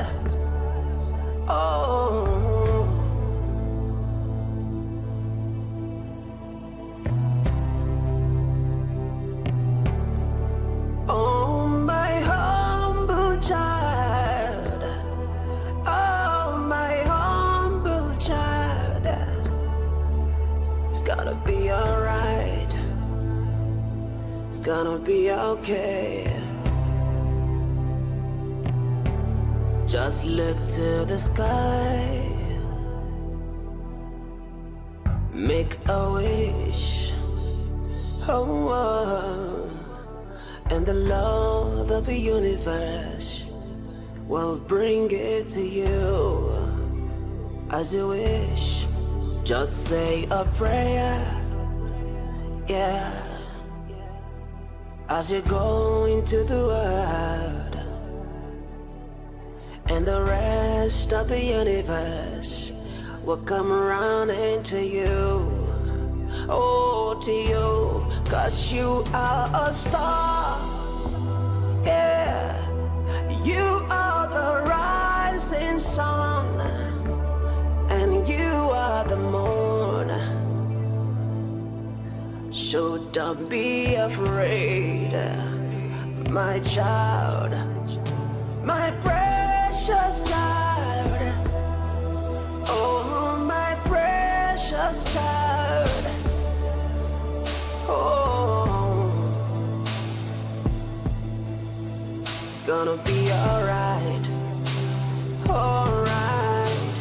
Oh. Oh, my humble child. Oh, my humble child. It's gonna be alright. It's gonna be okay. Just look to the sky. Make a wish. Oh, oh. And the Lord of the universe will bring it to you as you wish. Just say a prayer, yeah, as you go into the world, and the rest of the universe will come around into you. Oh, to you, 'cause you are a star, yeah, you are the rising sun, and you are the moon. So don't be afraid, my child, my precious It's gonna be alright. Alright.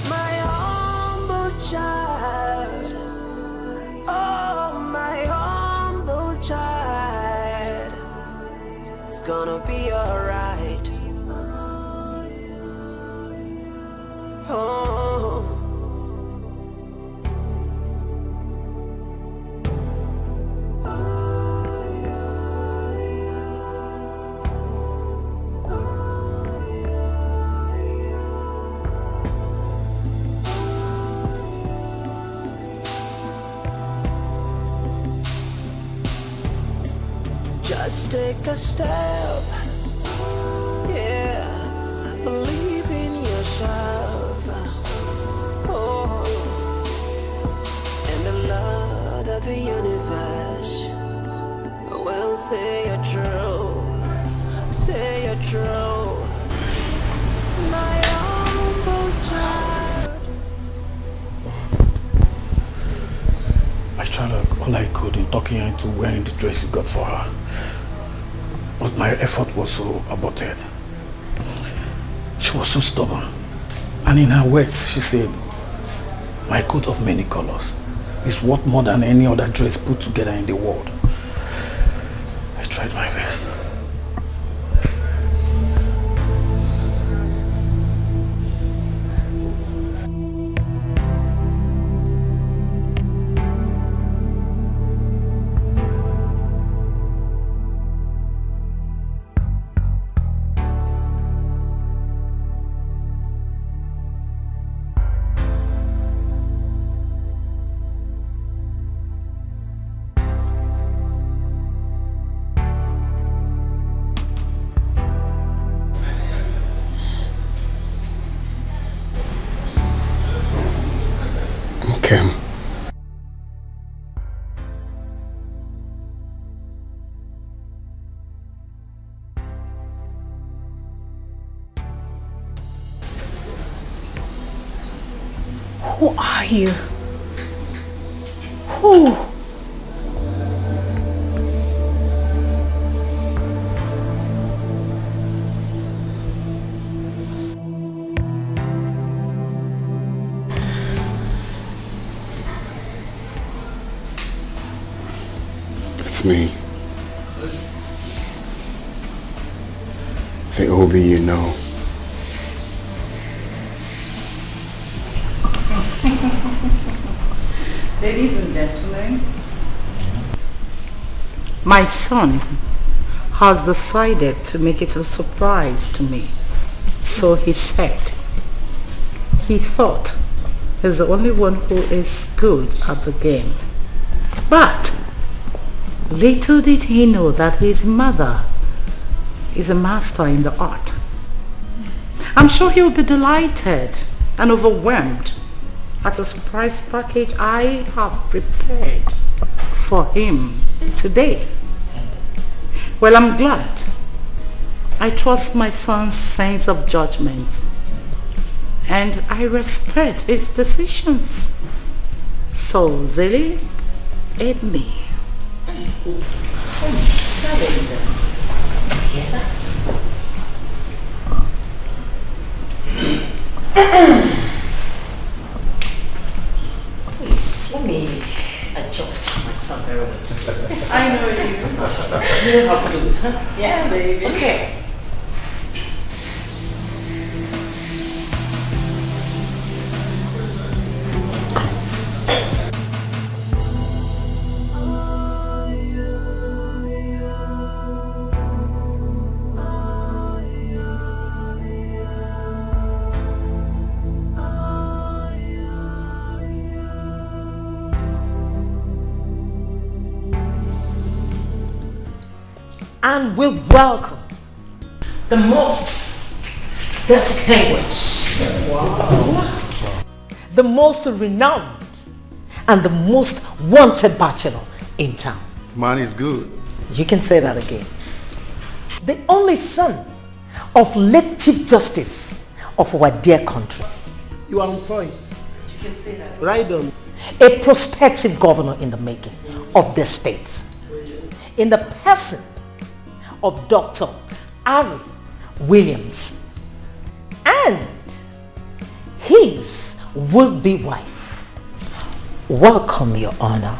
My humble child. Oh, my humble child. It's gonna be alright. Oh. Just take a step, yeah, believe in yourself, oh, and the Lord of the universe will say you're true, say you're true, my humble child. I tried all I could in talking her into wearing the dress you got for her. But my effort was so aborted. She was so stubborn. And in her words, she said, my coat of many colors is worth more than any other dress put together in the world. I tried my best. Who are you? Who? It's me. The Obi you know. Ladies and gentlemen, My son has decided to make it a surprise to me. So he said. He thought he's the only one who is good at the game. But little did he know that his mother is a master in the art. I'm sure he'll be delighted and overwhelmed at a surprise package I have prepared for him today. Well, I'm glad. I trust my son's sense of judgment and I respect his decisions. So, Zilly, aid me. Please, let me adjust myself very well to this. I know you. You know how to do it, huh? Yeah, baby. Okay. And we welcome the most distinguished, the most renowned, and the most wanted bachelor in town. Man is good. You can say that again. The only son of late Chief Justice of our dear country. You are on point. You can say that. Right on. A prospective governor in the making of the state. In the person of Dr. Ari Williams and his would-be wife. Welcome, Your Honor.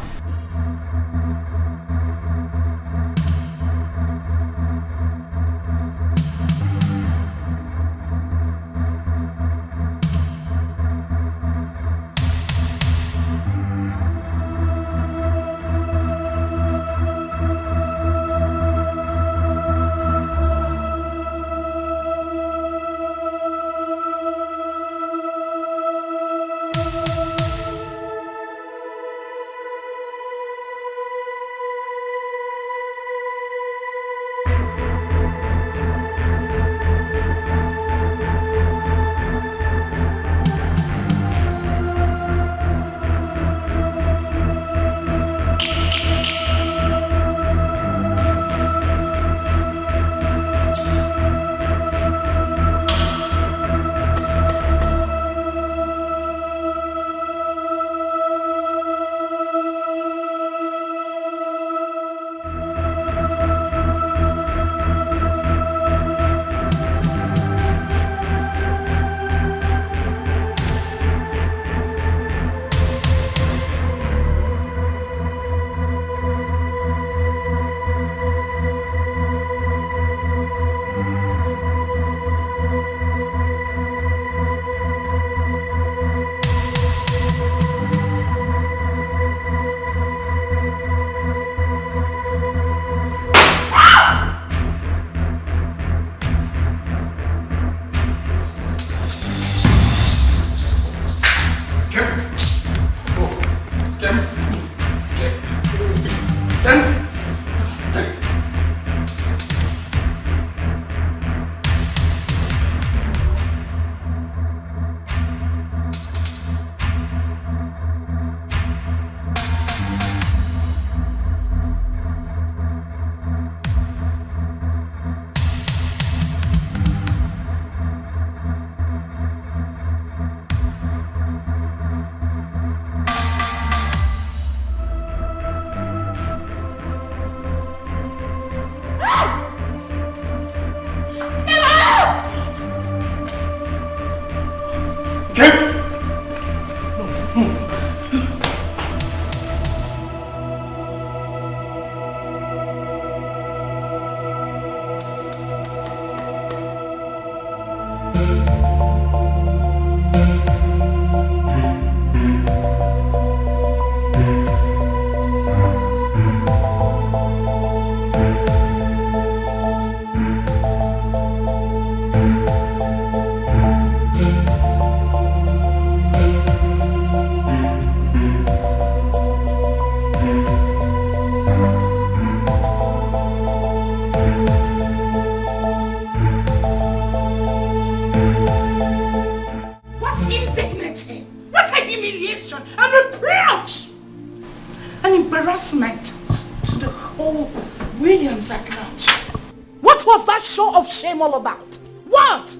All about? What?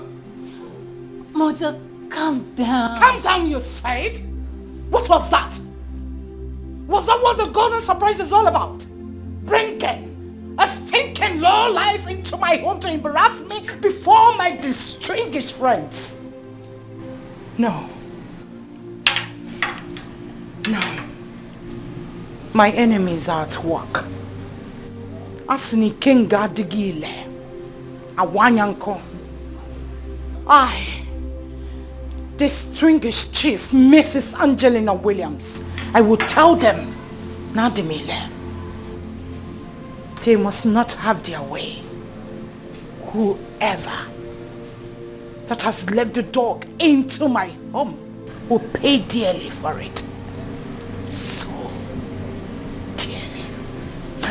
Mother, calm down. Calm down, you said? What was that? Was that what the golden surprise is all about? Bringing a stinking low life into my home to embarrass me before my distinguished friends? No. No. My enemies are at work. Asni Kinga Digile. Awanyanko. I, distinguished chief Mrs. Angelina Williams, I will tell them, Nadimile, they must not have their way. Whoever that has let the dog into my home will pay dearly for it. So dearly.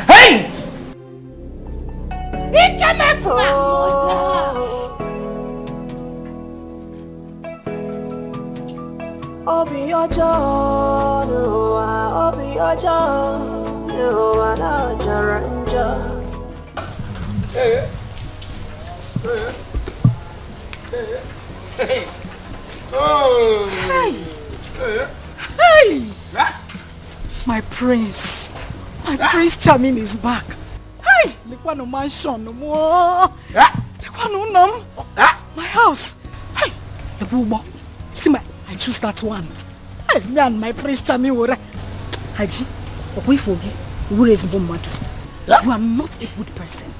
Hey! Obi Ojo, Obi Ojo, you are not Jaranja. Hey, hey, oh, Hey! Hey! My prince. My prince charming is back. Hey! Look what no mansion no more. See, I choose that one. Hey, me and my Prince Charming were. Haji, we forget. You are not a good person.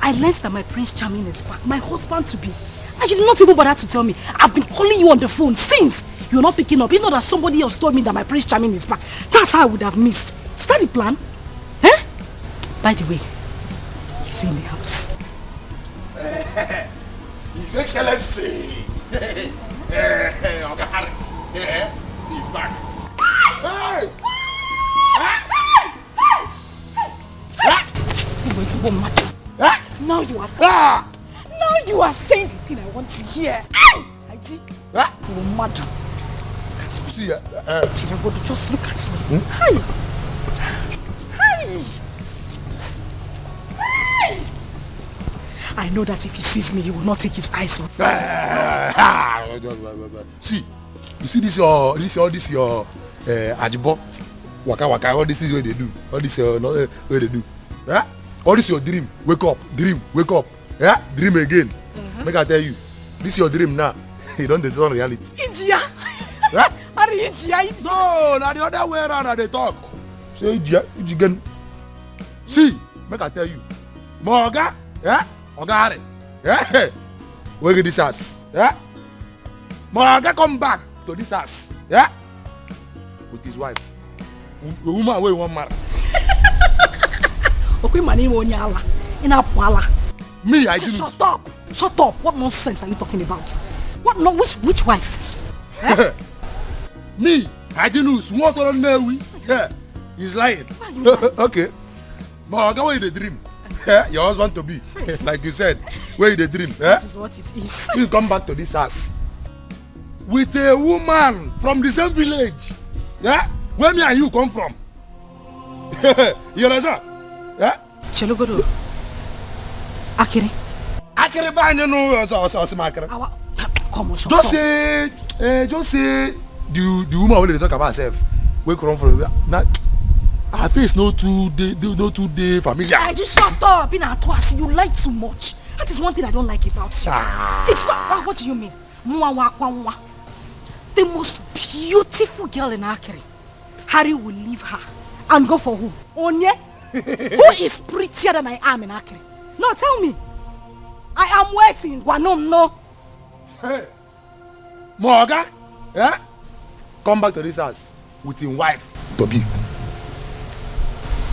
I learned that my Prince Charming is back. My husband to be. And you did not even bother to tell me. I've been calling you on the phone since. You're not picking up. You know that somebody else told me that my Prince Charming is back. That's how I would have missed. Is that the plan? Eh? By the way, he's in the house. His Excellency. He's back. Hey! Now you are now you are saying the thing I want to hear. Haji, you're mad. See, just look at me. Hey! Hey! Hey! I know that if he sees me, he will not take his eyes off. See, you see this your ajibo, waka, all this is what they do. All this what they do. Yeah? All this your dream. Wake up, dream, wake up. Yeah? Dream again. Make I tell you, this is your dream now. You don't turn reality. India. Yeah? Are you India? No, now the other way around they talk. Say India, again. See, make I tell you. Moga, yeah? Ogare. Yeah? Where get this ass? Yeah? Moga come back to this ass. Yeah? With his wife. The woman where you want marry. Okay, my name is Onyala. In a pala. Me, I do. Shut up! Shut up! What nonsense are you talking about? What no? Which wife? Eh? Me, I do news. What on there? Yeah, he's lying. Okay, but where you the dream? Yeah, your husband to be, like you said. Where you the dream? That is what it is. You come back to this house with a woman from the same village. Yeah, where me and you come from? You understand? Yeah. Chelugodo. Akiri. Akiri bani no so makere. Come on, shut just say the woman wey dey talk about herself wey come from na her face no too dey familiar. I just shut up in Atwas. You lie too much. That is one thing I don't like about you. It's not. What do you mean? The most beautiful girl in Akiri. Harry will leave her and go for who? Onye? Who is prettier than I am in Akiri? No, tell me. I am waiting. Guanom, no. Hey, Morga, yeah? Come back to this house with his wife, Toby.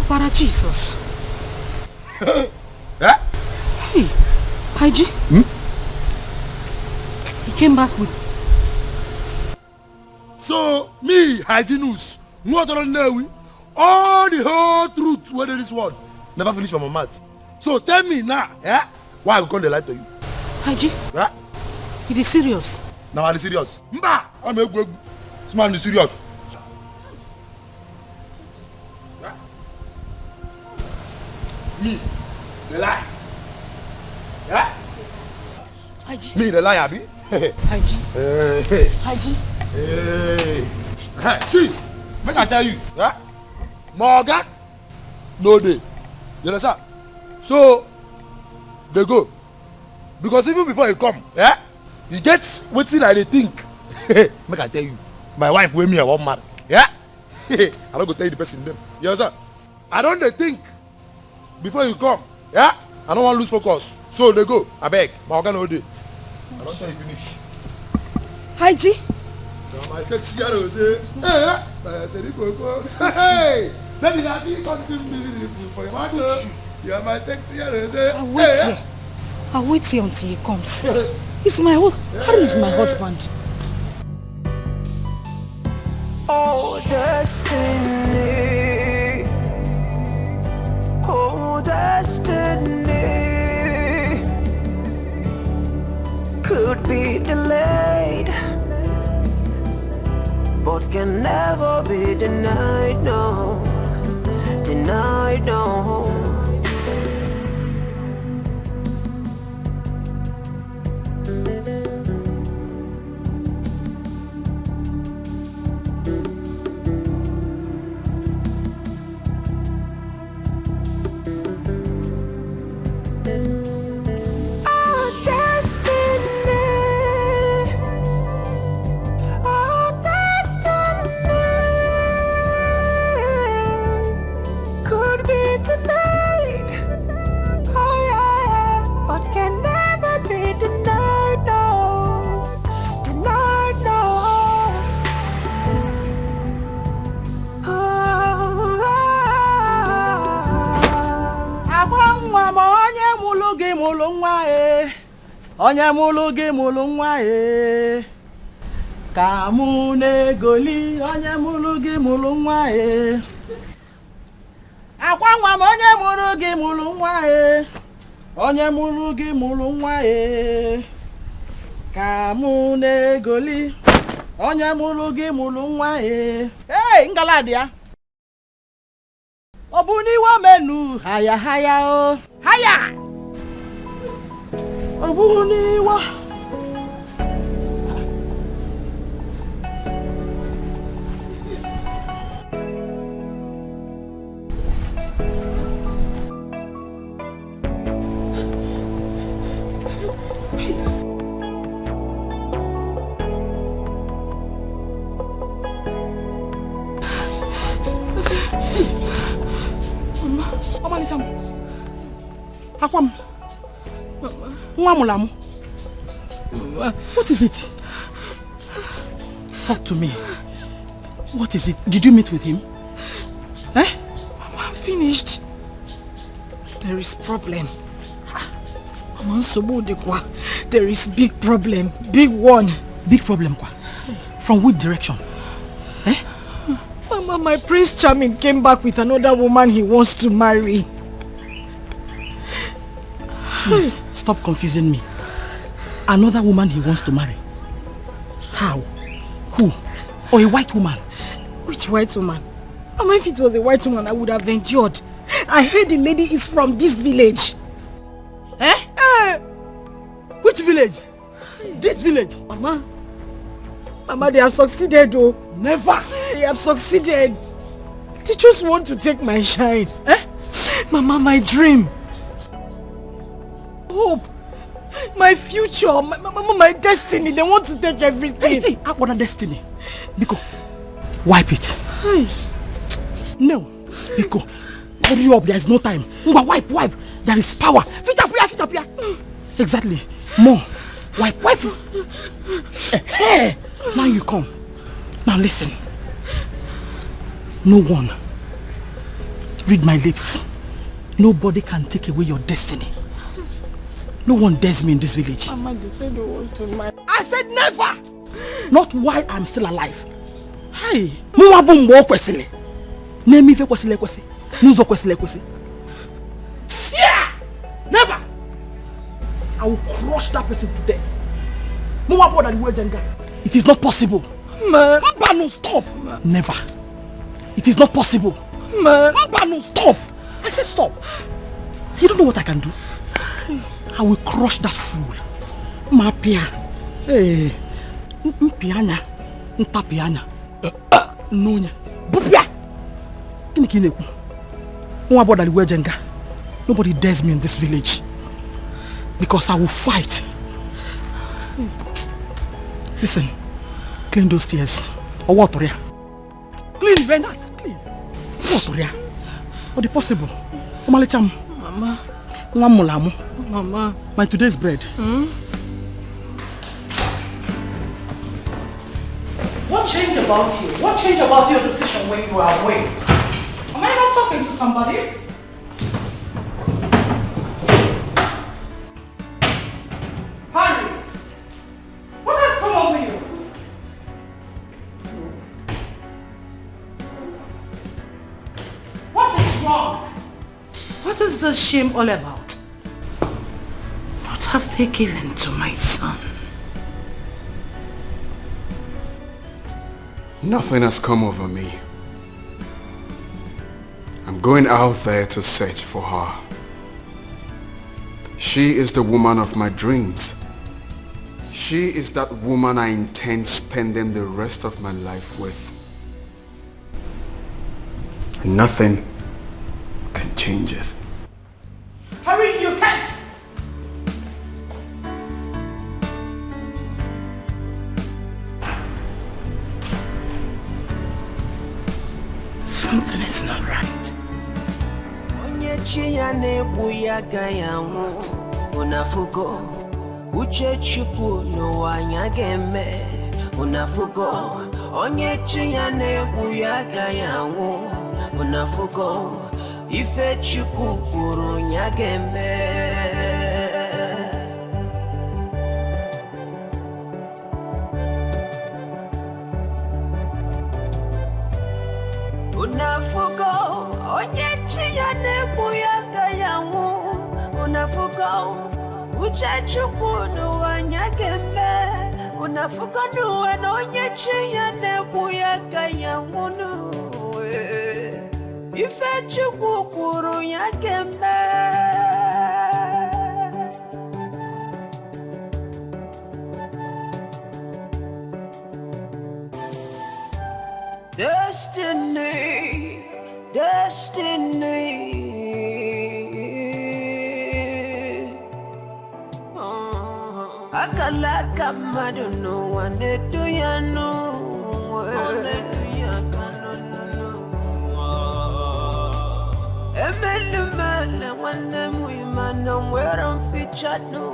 Para Jesus. Yeah? Hey, Haji. He came back with. So, me, Haji News, what don't know all the whole truth whether this one never finish from my mouth. So tell me now, yeah? Why I come the light to you? Haji. Yeah? It is serious. Now I'm serious. Mba, I'm a good man. Serious. Yeah? Me, the lie. Yeah? Haji. Me, the lie, Abi. Haji. Hey. Haji. Hey. See, make I tell you, yeah? Morgan, no day. You understand? So, they go. Because even before you come, yeah? You get wetin I dey think. Make I tell you, my wife wey me I wan marry, yeah? I no go tell you the person name. You understand? I don dey think before you come, yeah? I no wan lose focus. So they go, abeg, my oga no dey. I don tell you finish. Haji. My sexy yaro say, hey, baby, that be something beautiful for your mother. You are my sexy yaro say. I'll wait here until he comes. He's my husband. Harry is my husband. Oh, destiny. Oh, destiny. Could be delayed, but can never be denied, no. Denied, no. onye mụrụ gị mụrụ nwa ka mụ na-egoli onye mụrụ gị mụrụ nwa akwa nwa m onye mụrụ gị mụrụ nwa onye mụrụ gị mụrụ nwa ka mụ na-egoli onye mụrụ gị mụrụ nwa hey ngaladi ya ọ bụ n'iwe menu haya haya o haya ọ bụ n'iwe Akwam. Mama. What is it? Talk to me. What is it? Did you meet with him? Eh? Mama, I'm finished. There is problem. Mama, there is big problem. Big one. Big problem, kwa? From which direction? Eh? Mama, my Prince Charming came back with another woman he wants to marry. Please, stop confusing me. Another woman he wants to marry. How? Who? Or a white woman? Which white woman? Mama, if it was a white woman, I would have endured. I heard the lady is from this village. Eh? Which village? This village? Mama, they have succeeded though. Never! They have succeeded. They just want to take my shine. Eh? Mama, my dream. Hope. My future. My destiny. They want to take everything. Hey, what a destiny. Biko, wipe it. Hey. No. Biko, hurry up. There is no time. Wipe. There is power. Fit up here. Exactly. More. Wipe. Hey. Now you come. Now listen. No one. Read my lips. Nobody can take away your destiny. No one dares me in this village. Mama, they said they want to marry. I said never! Not while I'm still alive. Hey, Muwabumbo kwesile. Nemi fe kwesile kwesi. Nuzo kwesile kwesi. Yeah! Never! I will crush that person to death. Muwabo da liwe jenga. It is not possible. Man. Mbano, stop! Man. Never. It is not possible. Man. Mbano, stop! I said stop. You don't know what I can do. I will crush that fool. Mapia. Hey. Mpianya. Ntapianya. Nunya. Bupia. Kinikineku. Mwabodali wejenga. Nobody dares me in this village. Because I will fight. Listen. Clean those tears. Or what, Toria? Clean Venus. Clean. What, Toria? What is possible? Omalicham. Mama. Mama. My today's bread. What changed about you? What changed about your decision when you were away? Am I not talking to somebody? Harry! What has come over you? What is wrong? What is this shame all about? What have they given to my son? Nothing has come over me. I'm going out there to search for her. She is the woman of my dreams. She is that woman I intend spending the rest of my life with. Nothing can change it. Hurry, you can't! Something is not right. Unafugo uche chukwu n'ụwa anya ga-eme unafugo onye chi ya na-egbu ya agaghị anwụ unafugo ife chukwu kwuru ya ga-eme Uchachukunu wanyakembe unafuka nuwe nonyechi ya nebu ya kaya munu ife chukukuru yakembe Destiny, destiny. Akalaka maduno wane do ya no. Emelu mele wane muimano mwera mficha no.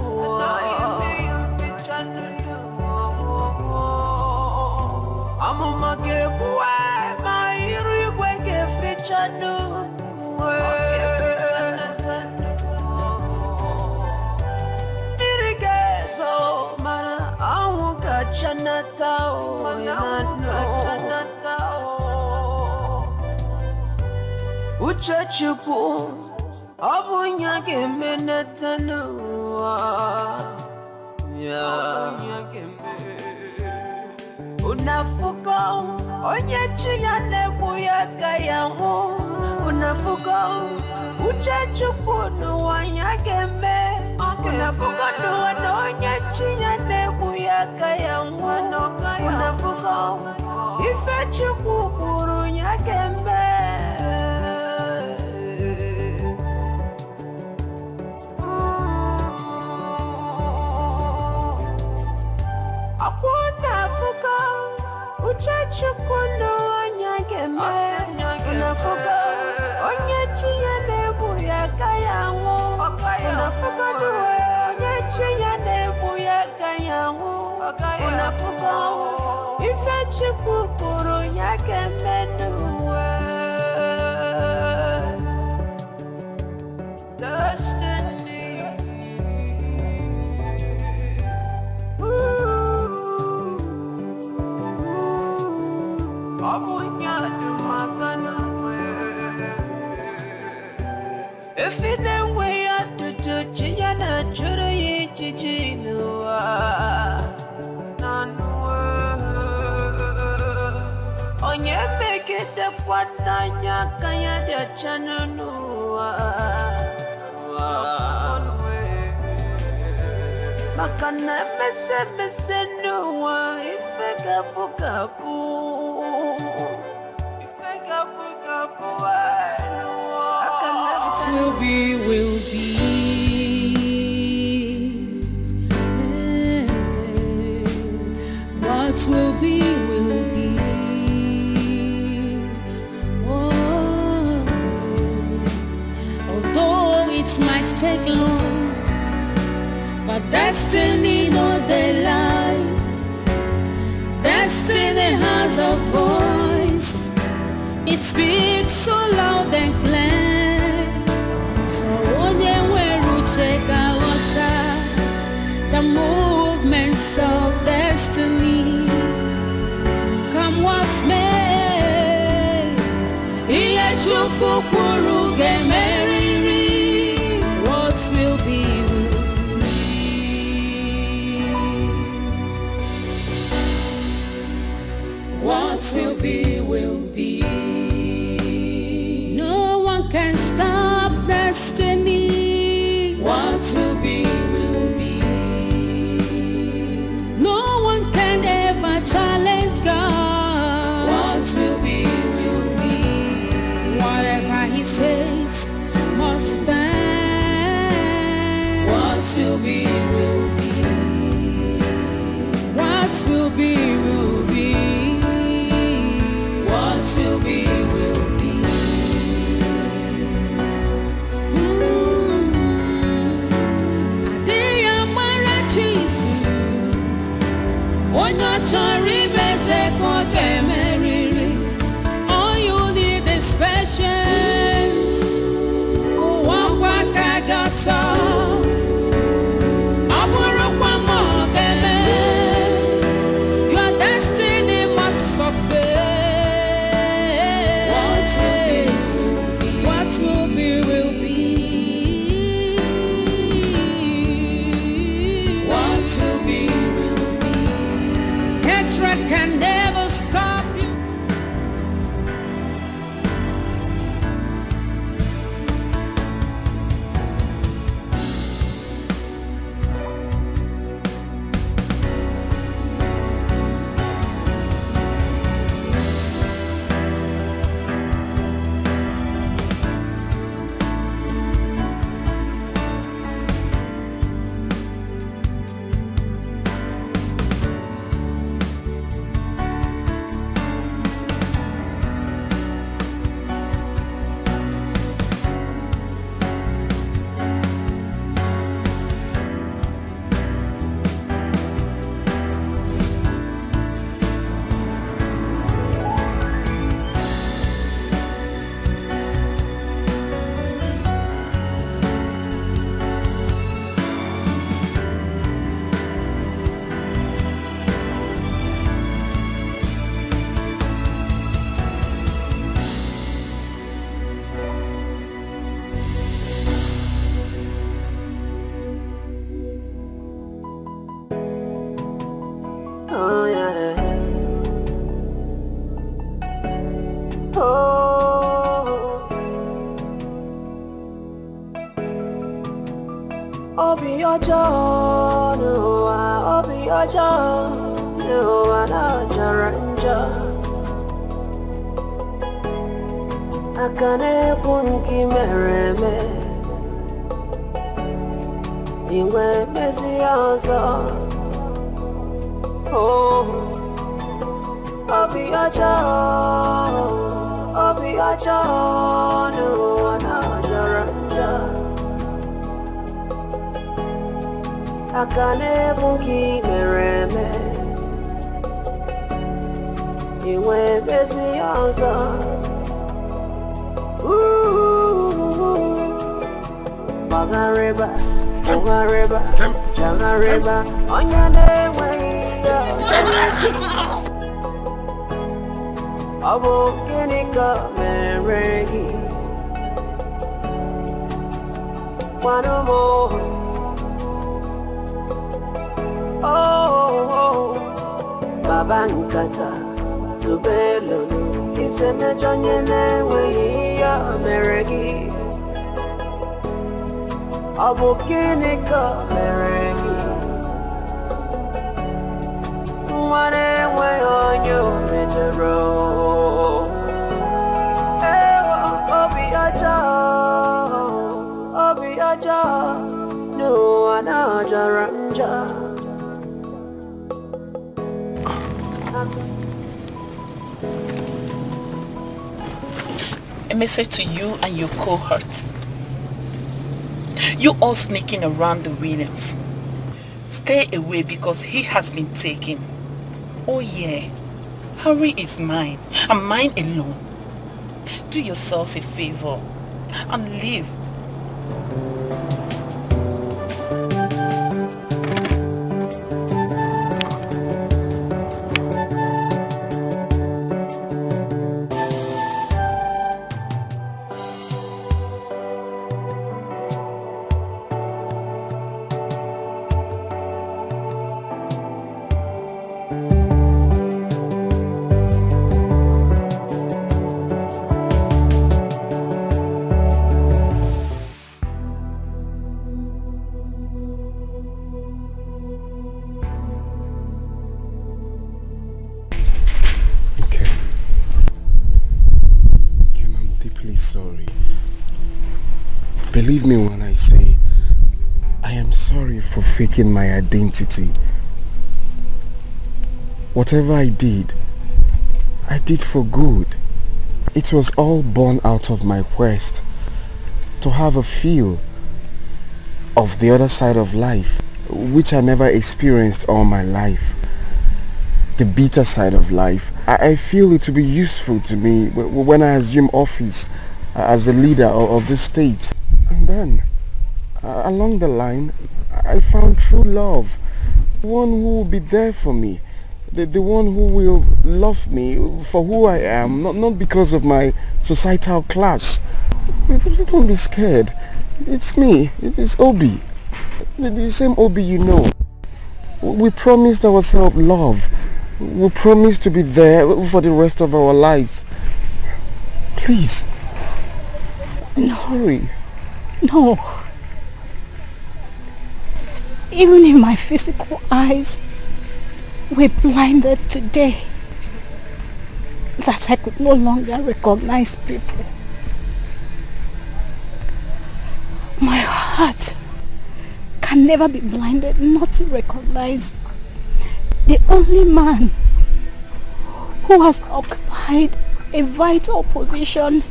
Amo magebuwa mairu kweke ficha no. Irigezo mana awuka chanatao Uchachuku abunyage menetano Unafuka onyechi ya nebu ya kayangu Unafuka uchachuku nuwa yakeme Unafuka nuwa onyechi ya nebu ya kayangu Unafuka ife chuku kuru yakeme Unafuka uchachukuno wanyageme Unafuka onyechi ya nebu ya kayangu Unafuka nuwe onyechi ya nebu ya kayangu Unafuka ife chukukuru nyageme nuwe Destiny If it then way out to Chiana Churi Chichinua On your make it the Quatanya Kaya de Chananua Makana Messe Nua if a kapu kapu Will be, will be. What will be, will be. Oh. Although it might take long, but destiny no they lie. Destiny has a voice. It speaks so loud and clear. Check out the movements of destiny. Come what's may, what will be, will be. What will be, will be. No one can stop destiny. What will be, will be. No one can ever challenge God. What will be, will be. Whatever He says must stand. What will be, will be. What will be, will be. What will be, will be. All you need is patience. Your destiny must suffer. What will be, will be. can never stop you. Oh yeah. Oh. Obi ojo no obi ojo no ana jaranja. Akane kunki mereme. Iwe mezi ozo. Oh, Obi Aja, no anajaranja. Akane bunki mereme, iwe bezi anza. Magareba, Jangareba, Onyane way. Abo kinika meregi One more. Oh, Baba Nkata Tubelo Iseme Jonyene Weya Meregi Abo kinika meregi One way on you, Mitero. Obi Aja, no anajaranja. A message to you and your cohort. You all sneaking around the Williams. Stay away because he has been taken. Oh yeah, Harry is mine, and mine alone. Do yourself a favor and leave. Believe me when I say, I am sorry for faking my identity. Whatever I did for good. It was all born out of my quest to have a feel of the other side of life, which I never experienced all my life. The bitter side of life. I feel it to be useful to me when I assume office as the leader of the state. And then, along the line, I found true love. One who will be there for me. The one who will love me for who I am, not because of my societal class. Don't be scared. It's me. It's Obi. The same Obi you know. We promised ourselves love, We promise to be there for the rest of our lives. Please. I'm sorry. No. Even if my physical eyes were blinded today, that I could no longer recognize people, my heart can never be blinded not to recognize the only man who has occupied a vital position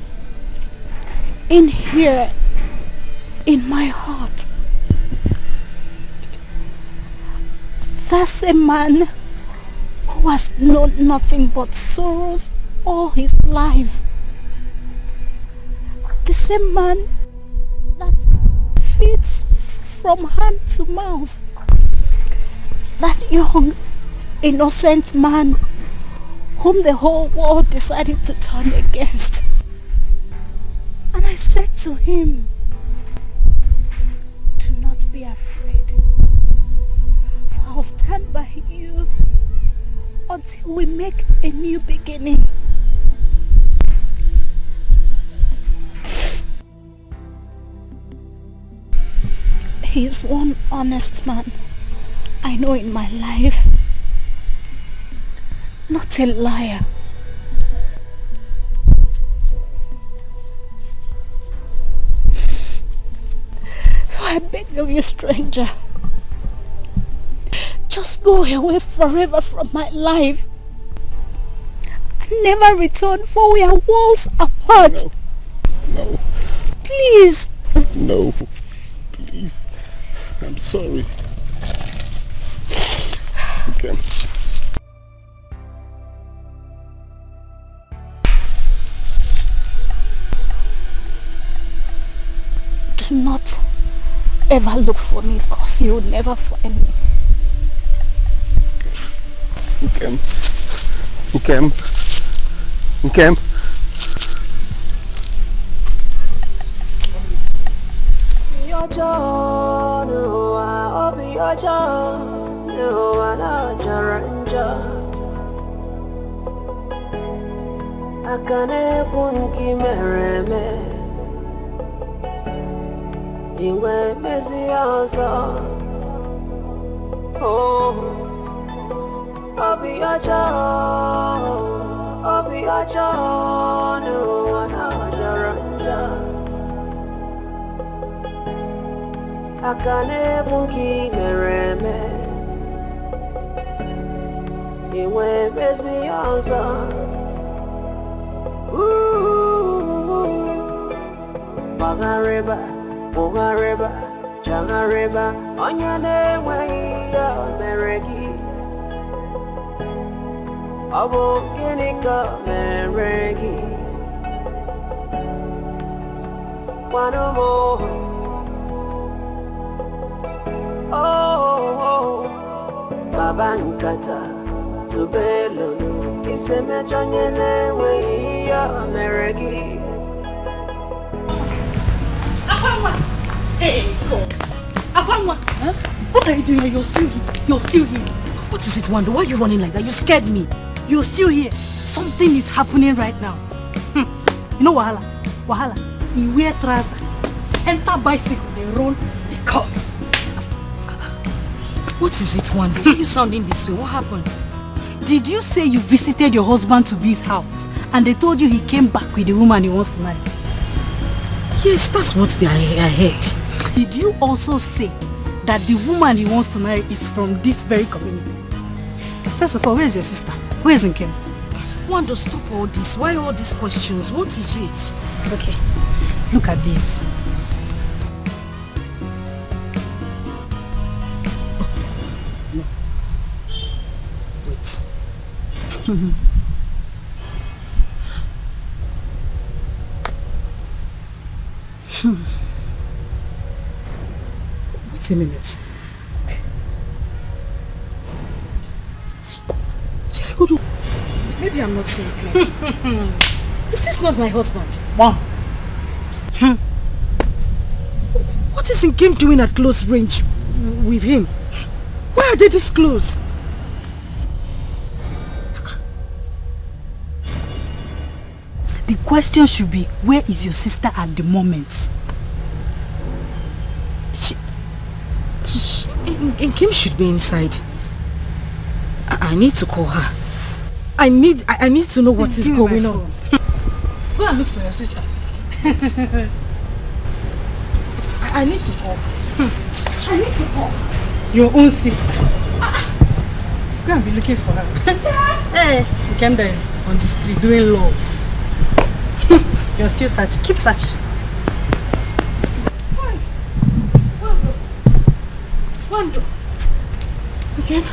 in here, in my heart. That's a man who has known nothing but sorrows all his life. The same man that feeds from hand to mouth. That young, innocent man whom the whole world decided to turn against. And I said to him, do not be afraid, for I'll stand by you until we make a new beginning. He is one honest man I know in my life. Not a liar. So I beg of you, stranger, just go away forever from my life. Never return, for we are worlds apart. No. Please. No. Please. I'm sorry. Okay. Do not ever look for me, because you will never find me. Okay. Okay. Okay. Your jaw, no, I'll be your jaw, no, I'm not your I can't punki mereme. Iwe mesi also. Oh, I'll be your jaw, I'll be your jaw, no, I'm not your Akane punki mereme. Iwe mesi also. Bagareba, Bogareba, Jagareba, Onyane way Meregi. Abo Ginika Meregi. One more. Oh, Babankata, Tubelo, Iseme Janyane way Meregi. Hey, God. Akwanwa, huh? What are you doing here? You're still here. You're still here. What is it, Wando? Why are you running like that? You scared me. You're still here. Something is happening right now. You know Wahala? Wahala. He wear trouser, enter bicycle, they roll, they come. What is it, Wando? Why are you sounding this way? What happened? Did you say you visited your husband to be his house and they told you he came back with the woman he wants to marry? Yes, that's what I heard. Did you also say that the woman he wants to marry is from this very community? First of all, where is your sister? Where is Nkem? Wando, stop all this. Why all these questions? What is it? Okay, look at this. No. Wait. Wait a minute. Maybe I'm not seeing clearly. Is this not my husband? Mom. What is Nkem doing at close range with him? Why are they this close? question should be, where is your sister at the moment? Kim should be inside. I need to call her. I need to know what is going on. Go and look for your sister. I need to call. I need to call. Your own sister. Go and be looking for her. Hey, Kemda is on the street doing love. You're still searching. Keep searching. Wando. Okay.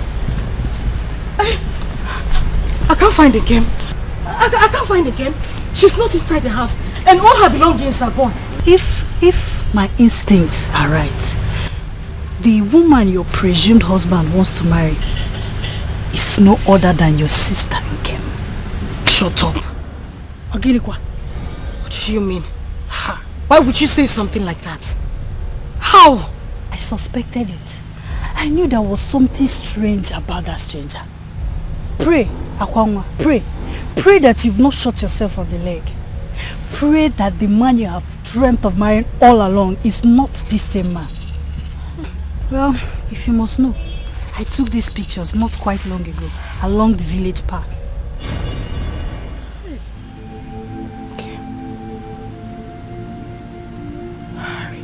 I can't find the game. I can't find the game. She's not inside the house, and all her belongings are gone. If my instincts are right, the woman your presumed husband wants to marry is no other than your sister Nkem. Shut up. Oginikwa, what do you mean? Why would you say something like that? How? I suspected it. I knew there was something strange about that stranger. Pray, Akwanwa, pray. Pray that you've not shot yourself on the leg. Pray that the man you have dreamt of marrying all along is not this same man. Well, if you must know, I took these pictures not quite long ago along the village path. Okay. Hurry.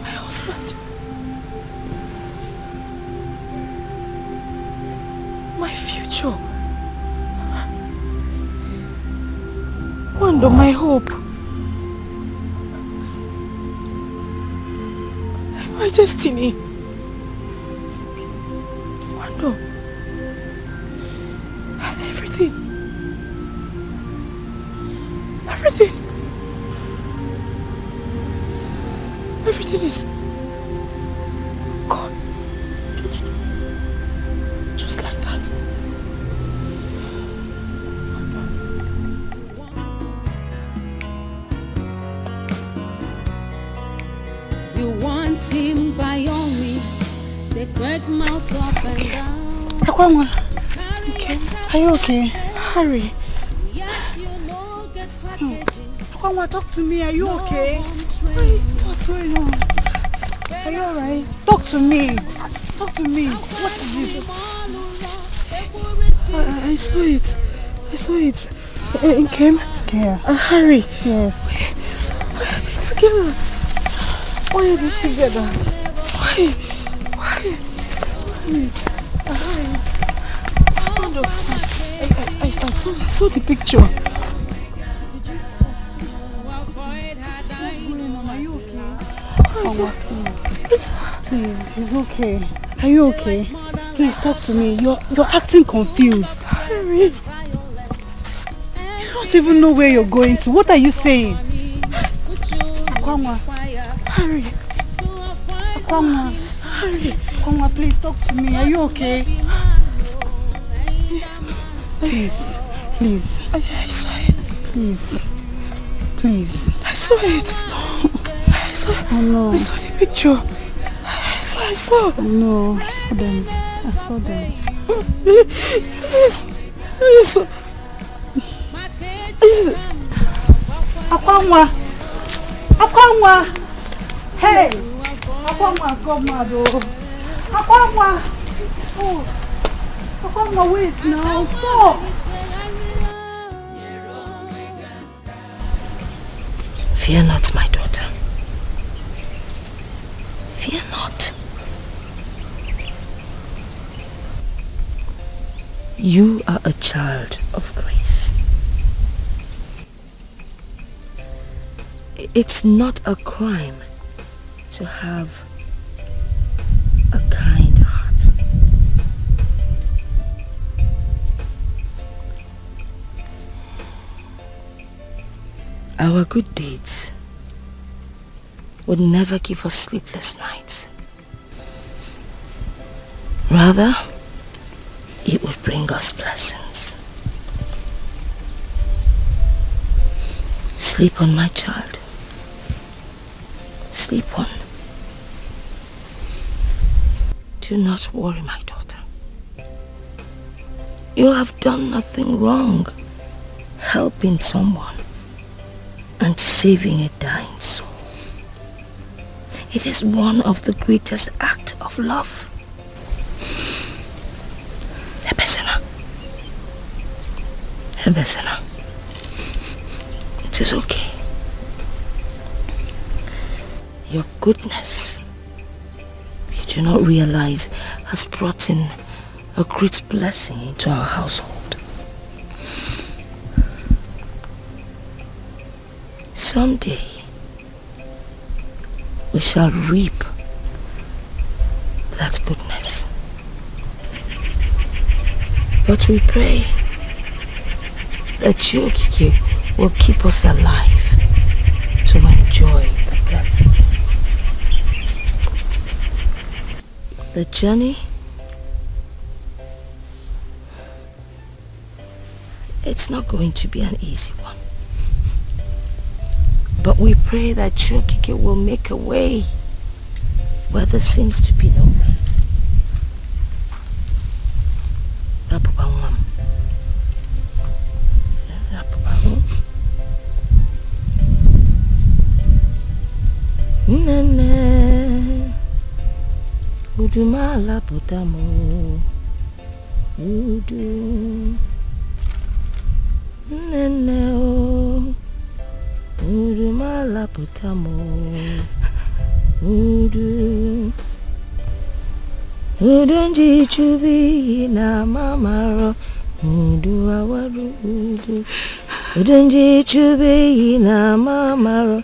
My husband. My future. Wando, my hope. My destiny. It's okay. Wando. Everything. Everything. Everything is gone. Just like that. You want him by all means. They crack mouth up and down. Akwanwa, okay. Are you okay? Hurry. Akwanwa, talk to me. Are you okay? What's going on? Are you alright? Talk to me. Talk to me. What is it? I saw it. I saw it. It came. Yeah. Hurry. Yes. Why are they together? Why are they together? Why? I saw the picture. Are you okay? Please, it's okay. Are you okay? Please talk to me. You're acting confused. Hurry. You don't even know where you're going to. What are you saying? Akwanwa, hurry. Akwanwa, hurry. Akwanwa, please talk to me. Are you okay? Please. I saw it. Please. I saw it. I know. I saw the picture. I saw. No, I saw them. Please. Akwanwa. Hey. Akwanwa, come mad. Akwanwa. Oh. Akwanwa, wait now. Stop. Fear not, my daughter. Fear not. You are a child of grace. It's not a crime to have a kind heart. Our good deeds would never give us sleepless nights. Rather, it would bring us blessings. Sleep on, my child. Sleep on. Do not worry, my daughter. You have done nothing wrong. Helping someone and saving a dying soul. It is one of the greatest acts of love. Ebesena. It is okay. Your goodness, you do not realize, has brought in a great blessing into our household. Someday, we shall reap that goodness. But we pray that Chukike will keep us alive to enjoy the blessings. The journey, it's not going to be an easy one. But we pray that Chukike will make a way where there seems to be no way. Nene Udumala Potamo Udu Nene o Udumala Potamo Udu Udunji chubi na mamaro Udu awaru Udu Udunji chubi na mamaro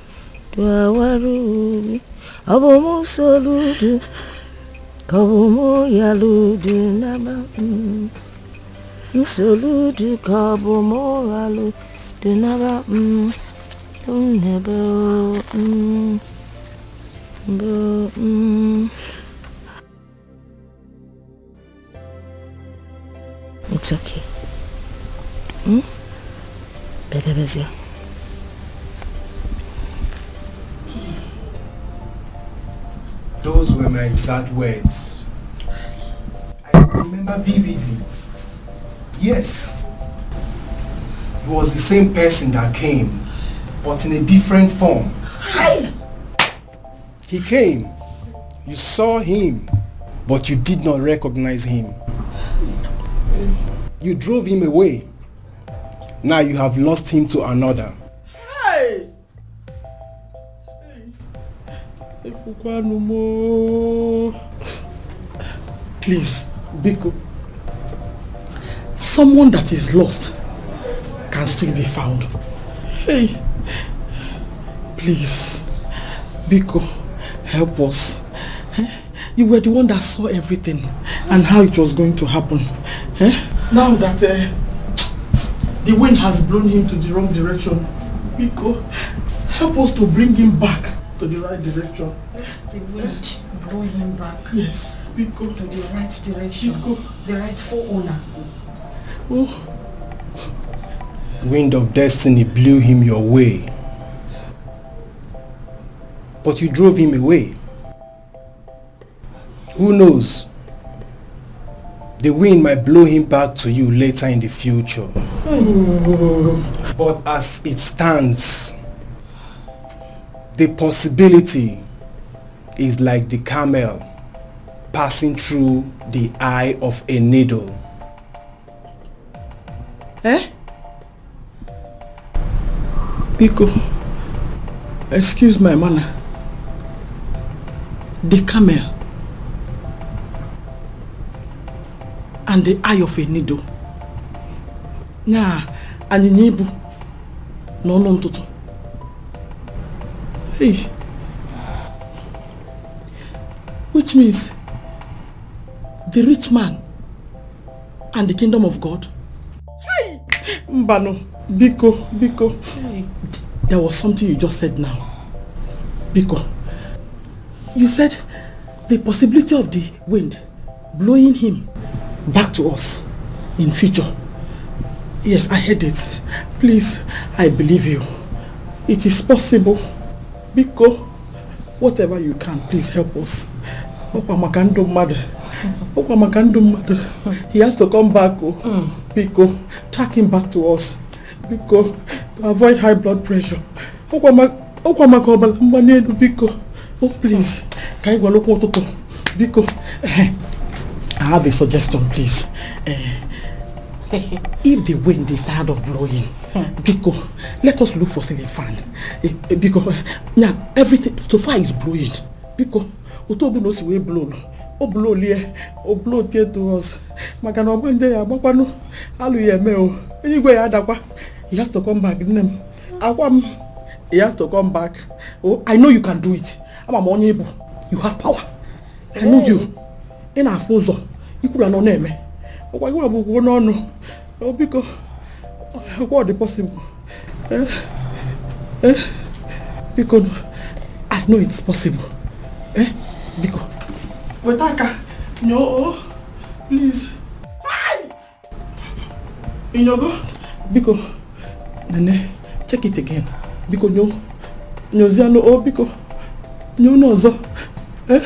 Dwawaru Abomu soludu Kabomu yaludu naba Soludu kabomu yaludu naba Nebo It's okay. Better busy. Those were my exact words. I remember vividly. Yes. It was the same person that came, but in a different form. Hi! He came. You saw him, but you did not recognize him. You drove him away. Now you have lost him to another. Hey! Please, Biko. Someone that is lost can still be found. Hey, please, Biko, help us. You were the one that saw everything and how it was going to happen. Now that the wind has blown him to the wrong direction, Biko, help us to bring him back to the right direction. Let the wind blow him back. Yes, Biko. To the right direction. Biko. The rightful owner. Oh. Wind of destiny blew him your way. But you drove him away. Who knows? The wind might blow him back to you later in the future. But as it stands, the possibility is like the camel passing through the eye of a needle. Biko, excuse my manner. The camel and the eye of a needle. Nah, and Nibu. No, toto. Hey. Which means the rich man and the kingdom of God. Hey! Mbano, Biko. Hey. There was something you just said now. Biko. You said the possibility of the wind blowing him back to us in future. Yes, I heard it. Please, I believe you. It is possible. Biko, whatever you can, please help us. He has to come back, Biko. Track him back to us. Biko, to avoid high blood pressure. Biko. Oh, please. Biko. I have a suggestion, please. If the wind is tired of blowing, Biko, let us look for ceiling fan. Biko, now everything so far is blowing. Biko, Utobu knows the way blow. O blow here, o blow here to us. Magano Bande, Abapano, Aluya Meo. Anyway, Adapa, he has to come back. He has to come back. Oh, I know you can do it. I'm unable. You have power. I know you. In our fozo, you could not name me. Why would I go on? Oh, because what is possible? Because I know it's possible. Because Wataka, no, please. In your God, because Nene, check it again. Because no, Zano, oh, because no, zo. Hey!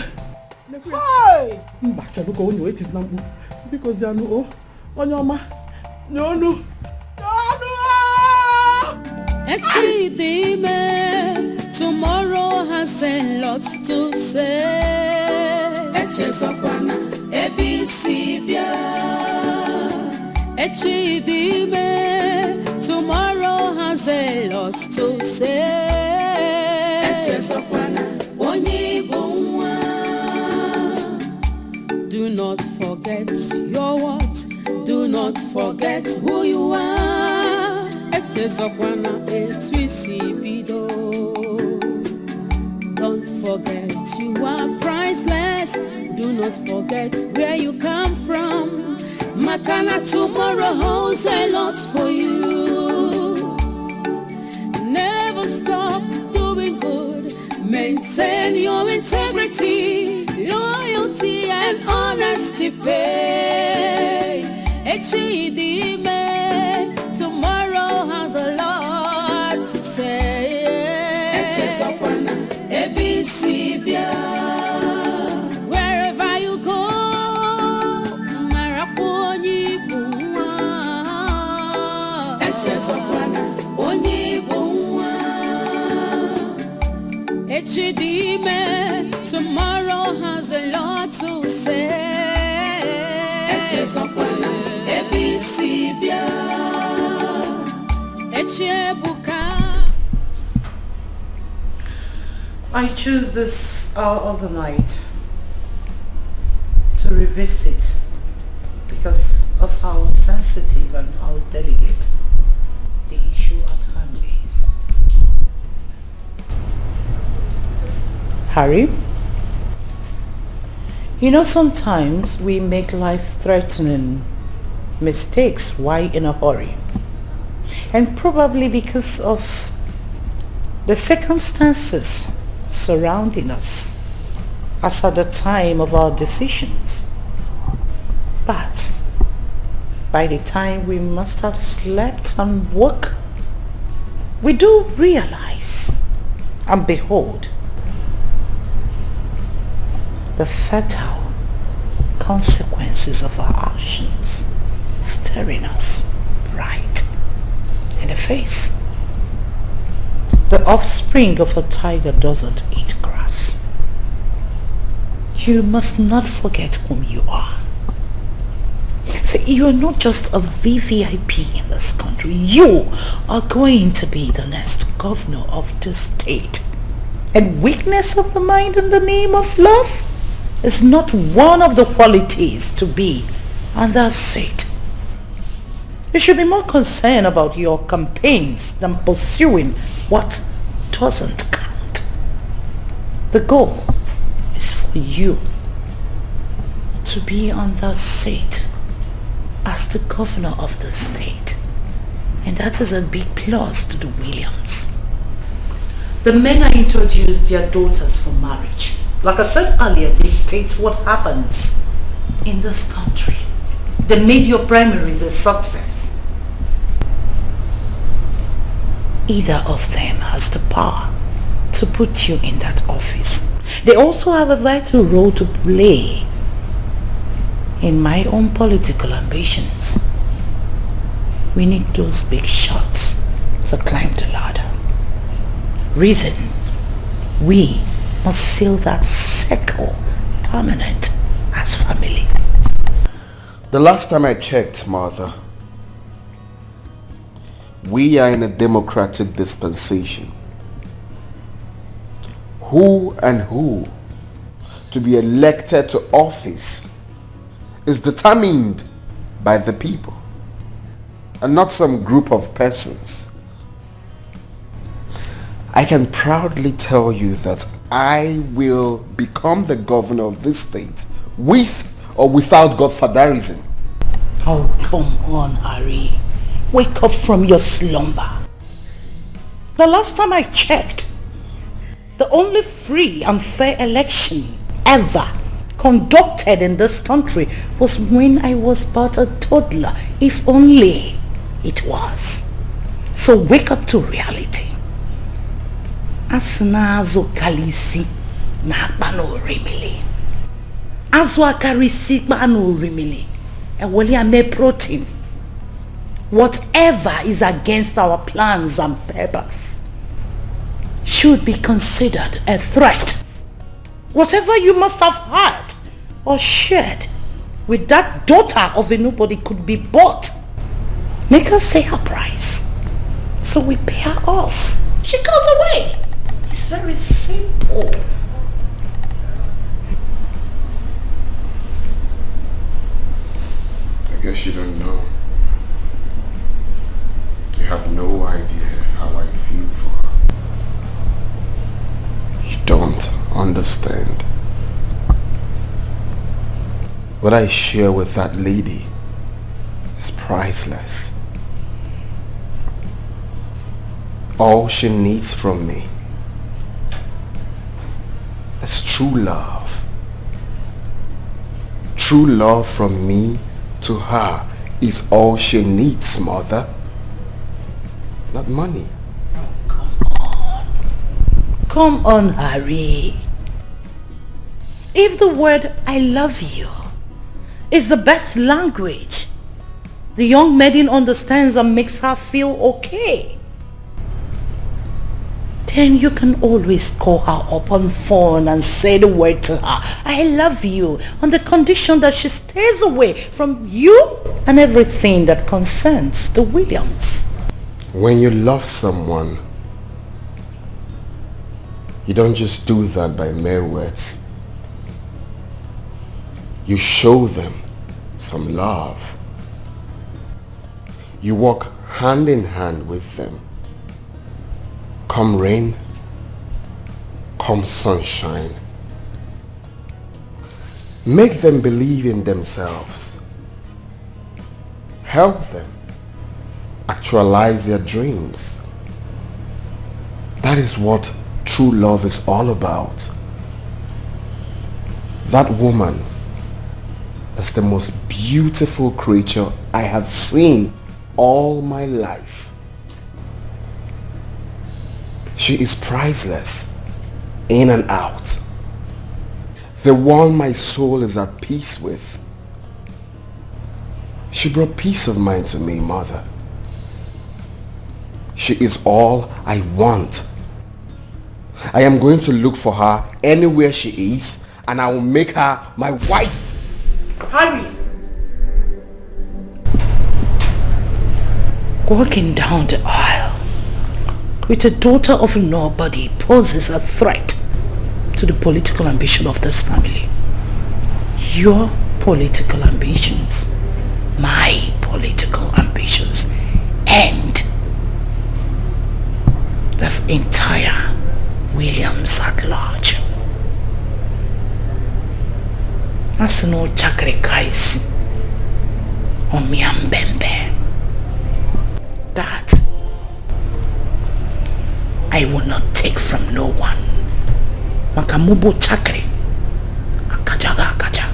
Bacha, look on your 80s number. Because you know, on your ma, no. Tomorrow has a lot to say. Tomorrow has a lot to say. Do not forget your what? Do not forget who you are. Don't forget you are priceless. Do not forget where you come from. Makana tomorrow holds a lot for you. Never stop doing good. Maintain your integrity, loyalty and honesty pay. Tomorrow has a lot to say. Wherever you go, Maraponi tomorrow has a lot to say. I choose this hour of the night to revisit because of how sensitive and how delicate the issue at hand is. Harry, you know, sometimes we make life-threatening mistakes while in a hurry, and probably because of the circumstances surrounding us as at the time of our decisions. But by the time we must have slept and woke, we do realize and behold the fatal consequences of our actions staring us right in the face. The offspring of a tiger doesn't eat grass. You must not forget whom you are. See, you are not just a VVIP in this country. You are going to be the next governor of the state. And weakness of the mind in the name of love is not one of the qualities to be on that seat. You should be more concerned about your campaigns than pursuing what doesn't count. The goal is for you to be on that seat as the governor of the state. And that is a big plus to the Williams. The men are introduced their daughters for marriage. Like I said earlier, dictate what happens in this country. They made your primaries a success. Either of them has the power to put you in that office. They also have a vital role to play in my own political ambitions, we need those big shots to climb the ladder. Reasons we must seal that circle permanent as family. The last time I checked, Martha, we are in a democratic dispensation. Who to be elected to office is determined by the people and not some group of persons. I can proudly tell you that I will become the governor of this state with or without godfatherism. Oh, come on, Harry. Wake up from your slumber. The last time I checked, the only free and fair election ever conducted in this country was when I was but a toddler, if only it was. So wake up to reality. Asnazo kalisi na bano remili. Azwa karisi bano remili. Ewoli ame protein. Whatever is against our plans and purpose should be considered a threat. Whatever you must have heard or shared with that daughter of a nobody could be bought. Make her say her price, so we pay her off. She goes away. It's very simple. I guess you don't know. You have no idea how I feel for her. You don't understand. What I share with that lady is priceless. All she needs from me is true love. True love from me to her is all she needs, Mother. Not money. Come on, Harry. If the word I love you is the best language the young maiden understands and makes her feel okay, then you can always call her up on phone and say the word to her, I love you, on the condition that she stays away from you and everything that concerns the Williams. When you love someone, you don't just do that by mere words. You show them some love. You walk hand in hand with them. Come rain, come sunshine. Make them believe in themselves. Help them actualize their dreams. That is what true love is all about. That woman is the most beautiful creature I have seen all my life. She is priceless, in and out. The one my soul is at peace with. She brought peace of mind to me, Mother. She is all I want. I am going to look for her anywhere she is, and I will make her my wife. Harry! Walking down the aisle with a daughter of nobody poses a threat to the political ambition of this family. Your political ambitions, my political ambitions, and the entire Williams at large. Asino chakre kaisi omiambembe. That I will not take from no one. Makamubo chakre akajaga akaja.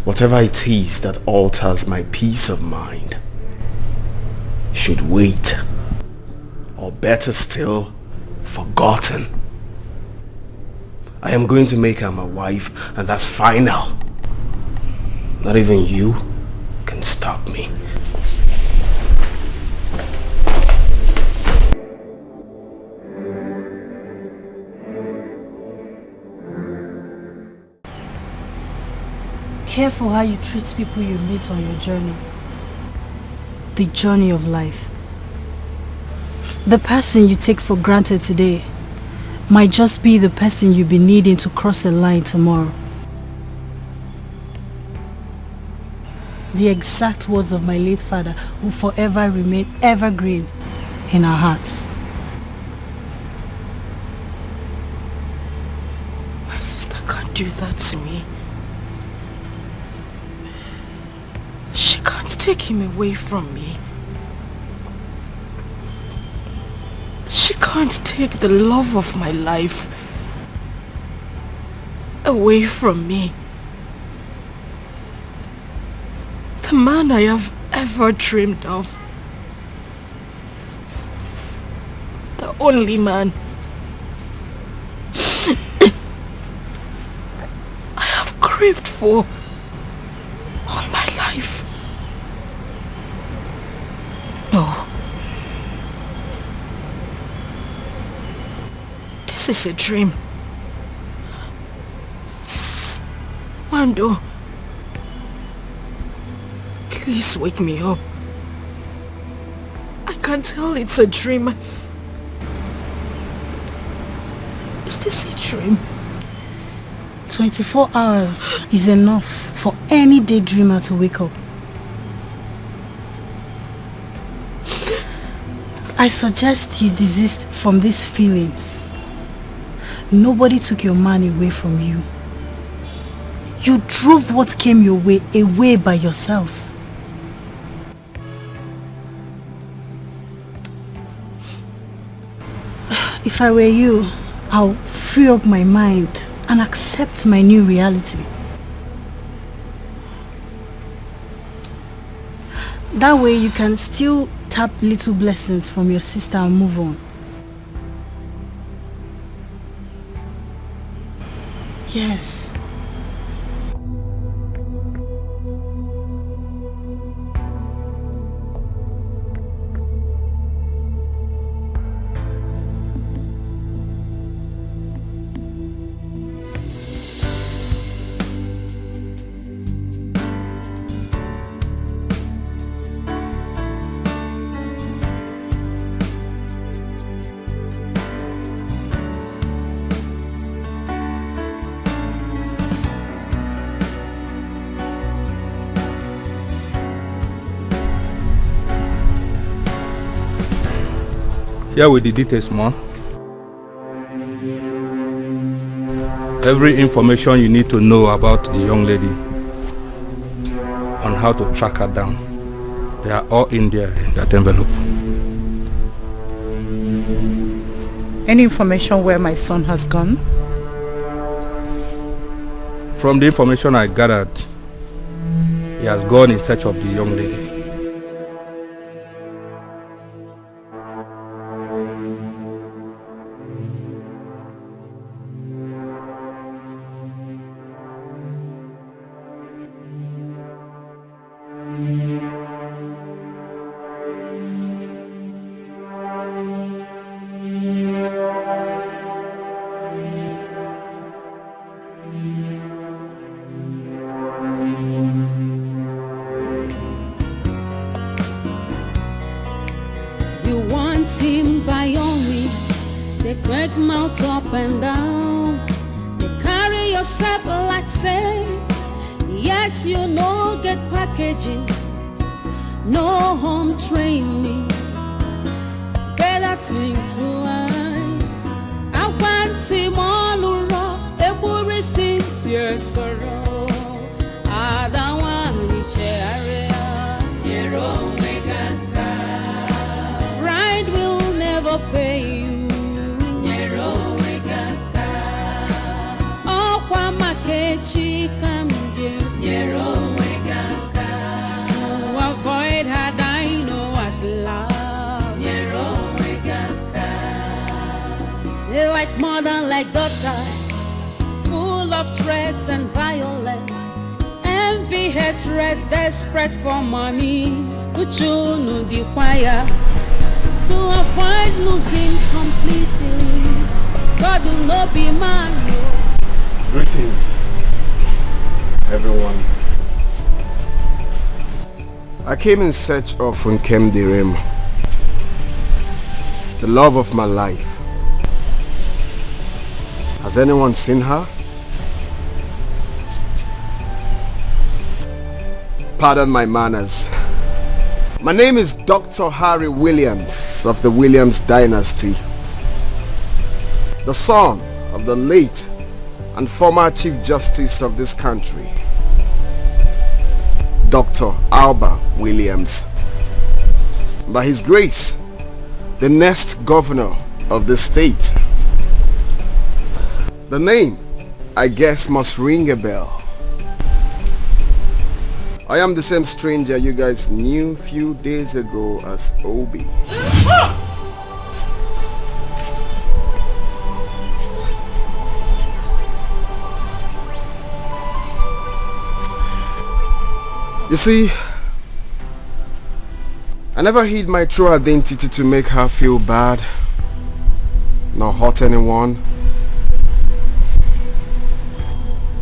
Whatever it is that alters my peace of mind should wait, or better still, forgotten. I am going to make her my wife, and that's final. Not even you can stop me. Careful how you treat people you meet on your journey. The journey of life. The person you take for granted today might just be the person you'll be needing to cross a line tomorrow. The exact words of my late father will forever remain evergreen in our hearts. My sister can't do that to me. She can't take him away from me. She can't take the love of my life away from me. The man I have ever dreamed of. The only man I have craved for all my life. No. This is a dream. Wando, please wake me up. I can't tell it's a dream. Is this a dream? 24 hours is enough for any daydreamer to wake up. I suggest you desist from these feelings. Nobody took your man away from you. You drove what came your way away by yourself. If I were you, I'll free up my mind and accept my new reality. That way you can still tap little blessings from your sister and move on. Yes. Here with the details, man. Every information you need to know about the young lady on how to track her down, they are all in there in that envelope. Any information where my son has gone? From the information I gathered, he has gone in search of the young lady. envy, hatred, desperate for money. Uchunu the choir to avoid losing completely. God will not be man. Greetings, everyone. I came in search of Nkem Dirim, the love of my life. Has anyone seen her? Pardon my manners. My name is Dr. Harry Williams of the Williams dynasty, the son of the late and former Chief Justice of this country, Dr. Alba Williams. By his grace, the next governor of the state. The name, I guess, must ring a bell. I am the same stranger you guys knew few days ago as Obi. You see, I never hid my true identity to make her feel bad, nor hurt anyone.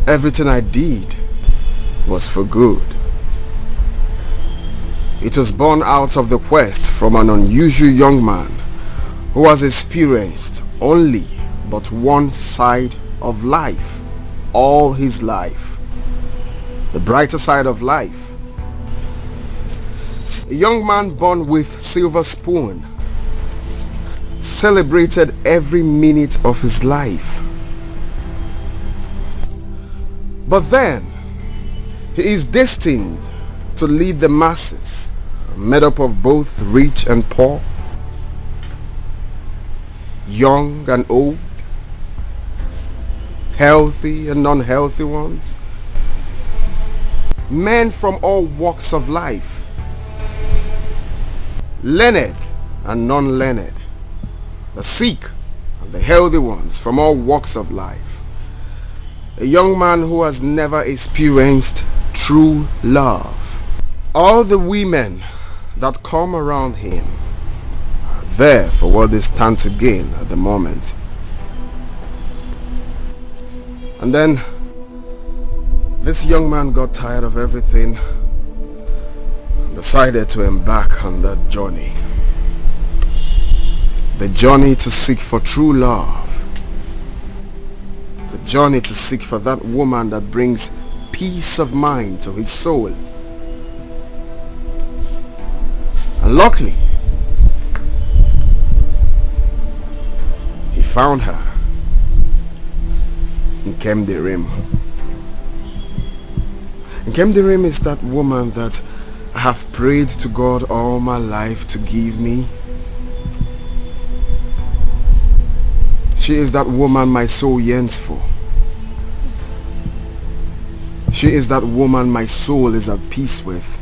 Everything I did was for good. It was born out of the quest from an unusual young man who has experienced only but one side of life all his life. The brighter side of life. A young man born with silver spoon, celebrated every minute of his life. But then, he is destined to lead the masses, made up of both rich and poor, young and old, healthy and unhealthy ones, men from all walks of life, learned and non-learned, the sick and the healthy ones from all walks of life. A young man who has never experienced true love. All the women that come around him are there for what they stand to gain at the moment. And then this young man got tired of everything, decided to embark on that journey. The journey to seek for true love. The journey to seek for that woman that brings peace of mind to his soul. And luckily, he found her in Nkem Dirim. Nkem Dirim is that woman that I have prayed to God all my life to give me. She is that woman my soul yearns for. She is that woman my soul is at peace with.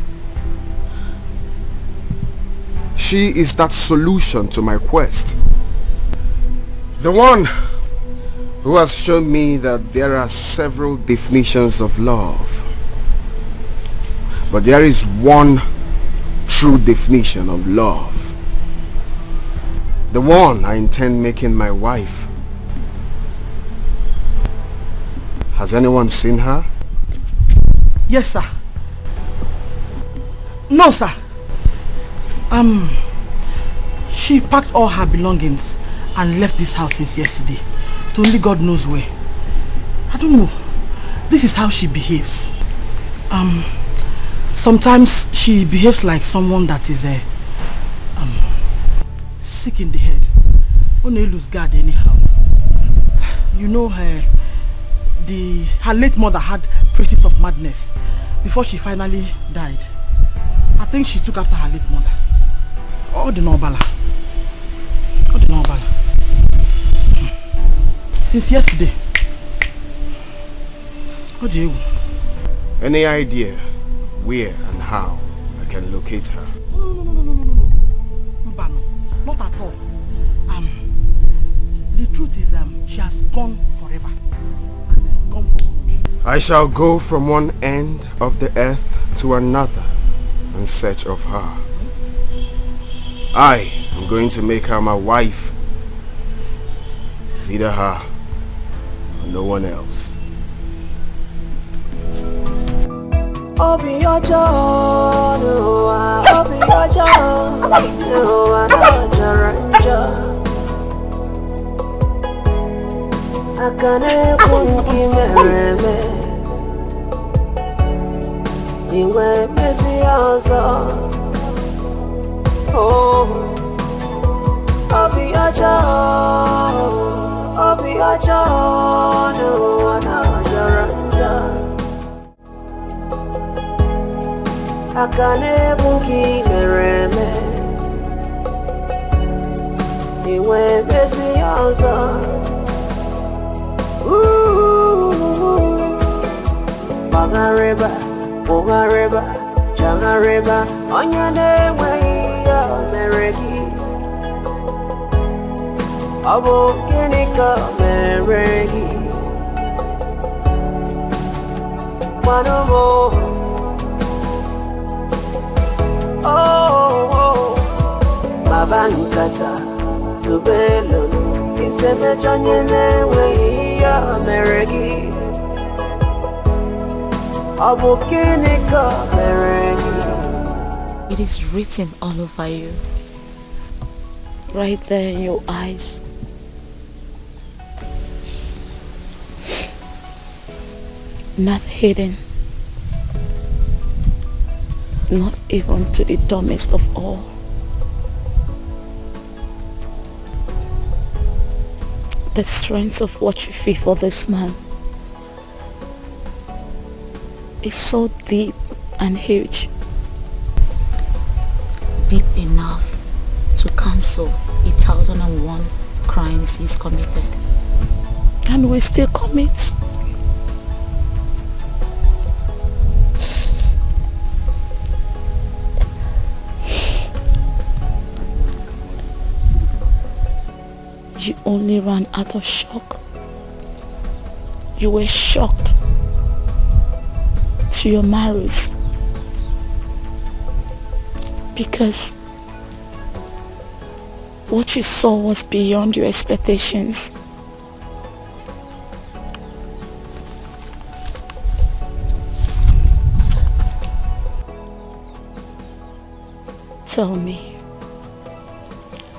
She is that solution to my quest. The one who has shown me that there are several definitions of love. But there is one true definition of love. The one I intend making my wife. Has anyone seen her? Yes, sir. No, sir. She packed all her belongings and left this house since yesterday. To only God knows where. I don't know. This is how she behaves. Sometimes she behaves like someone that is sick in the head. Only lose guard anyhow. You know, her late mother had traces of madness before she finally died. I think she took after her late mother. Oh, the Nobala. Oh, the Nobala. Since yesterday. Oh, dear. Any idea where and how I can locate her? No. Mbano, not at all. The truth is, she has gone forever. And gone for good. I shall go from one end of the earth to another in search of her. I am going to make her my wife. It's either her or no one else. Obi Ojo, Obi Ojo, Akane kunki mereme, iwe bezi ozo. Oh, Obi Ojo, no anajaranja. Akane bunki mereme, iwe bezi ozo. Bogareba, Jangareba, Onyane way Mereki. Abo Genika Mereki. Manomo. Oh, Babankata, Tubelo, Iseme Janyane way Mereki. It is written all over you, right there in your eyes. Not hidden, not even to the dumbest of all. The strength of what you feel for this man is so deep and huge. Deep enough to cancel 1,001 crimes he's committed. And we still commit. You only ran out of shock. You were shocked to your marrows because what you saw was beyond your expectations. Tell me,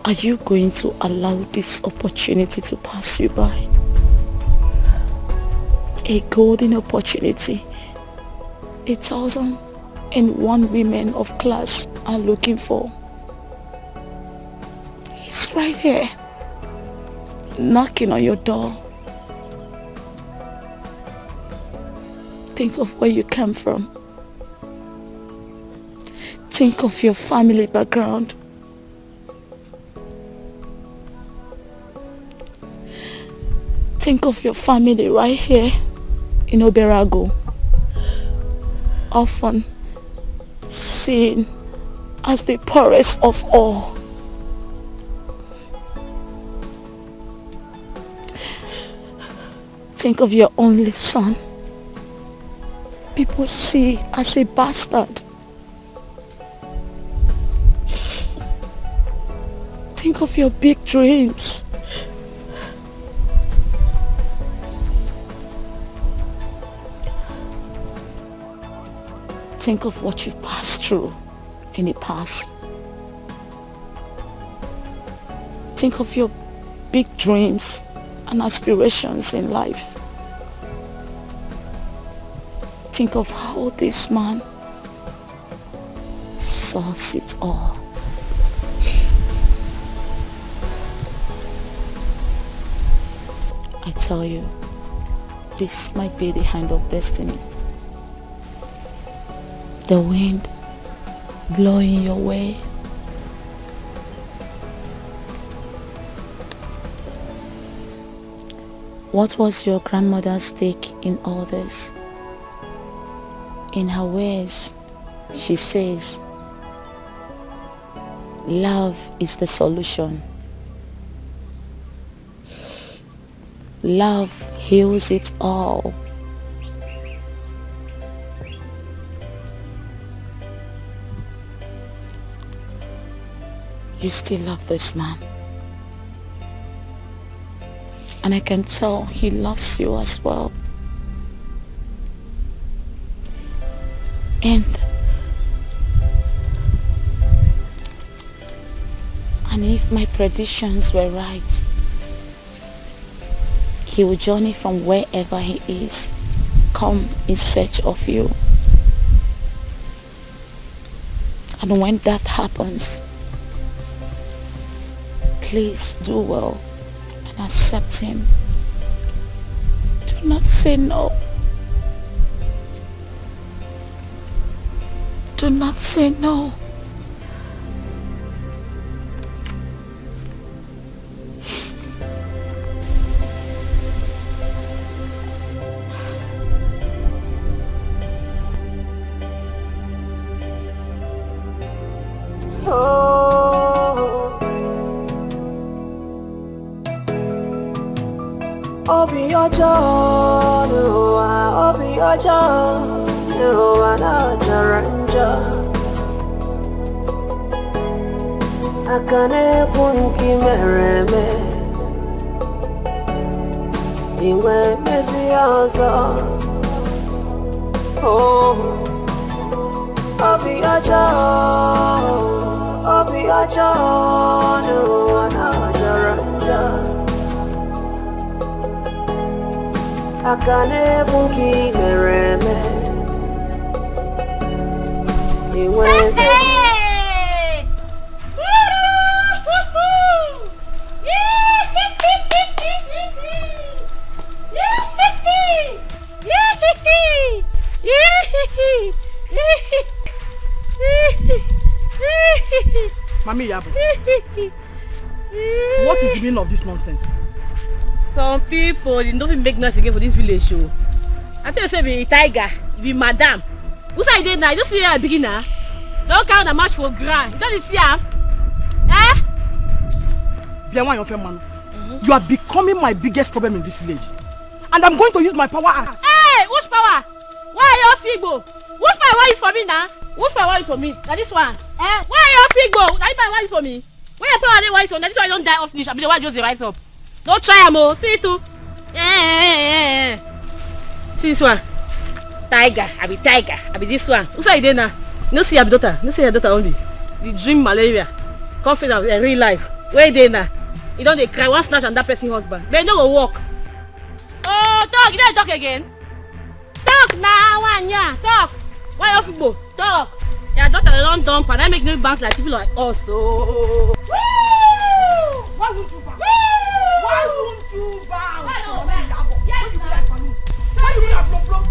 are you going to allow this opportunity to pass you by? A golden opportunity 1,001 women of class are looking for. It's right here, knocking on your door. Think of where you come from. Think of your family background. Think of your family right here in Oberago. Often seen as the poorest of all. Think of your only son. People see as a bastard. Think of your big dreams. Think of what you've passed through in the past. Think of your big dreams and aspirations in life. Think of how this man solves it all. I tell you, this might be the hand of destiny. The wind blowing your way. What was your grandmother's take in all this? In her words, she says, love is the solution. Love heals it all. you still love this man. And I can tell he loves you as well. And if my predictions were right, he will journey from wherever he is, come in search of you. And when that happens, please do well and accept him. Do not say no. Do not say no. Obi ojo, obi ojo, na jaranja. Akane kunki mereme, iwe mezi ozo. Oh, obi ojo, na jaranja. Akane bunki mereme, iwe Mami Yabo, what is the meaning of this nonsense? Some people, they don't even make noise again for this village show. I tell you, say be tiger, be madam. Who say you did now? You don't see a beginner. Don't count the match for grand. You don't see her. Eh? You are becoming my biggest problem in this village. And I'm going to use my power as... Hey, which power? Why are you Figbo? Which power is for me now? Which power is for me? Now this one. Eh? Why are you Figbo? Now this power is for me. Why your power is for me? Now this one I don't die off finish. I be the one just rise up. Don't try mo. See it too. Yeah. See this one. Tiger. I be tiger. I be this one. Who say you there now? No see your daughter. No see your daughter only. The dream malaria. Confident in real life. Where they now? You don't they cry one snatch and that person husband. But you don't go walk. Oh, talk. You don't talk again. Talk now, one yeah. Talk. Why you people? Talk. Your daughter don't dump and that makes no bounce like people like us. So. Why won't you bounce? Why won't you bounce? Why you be like balloon? Why you be like blom blom?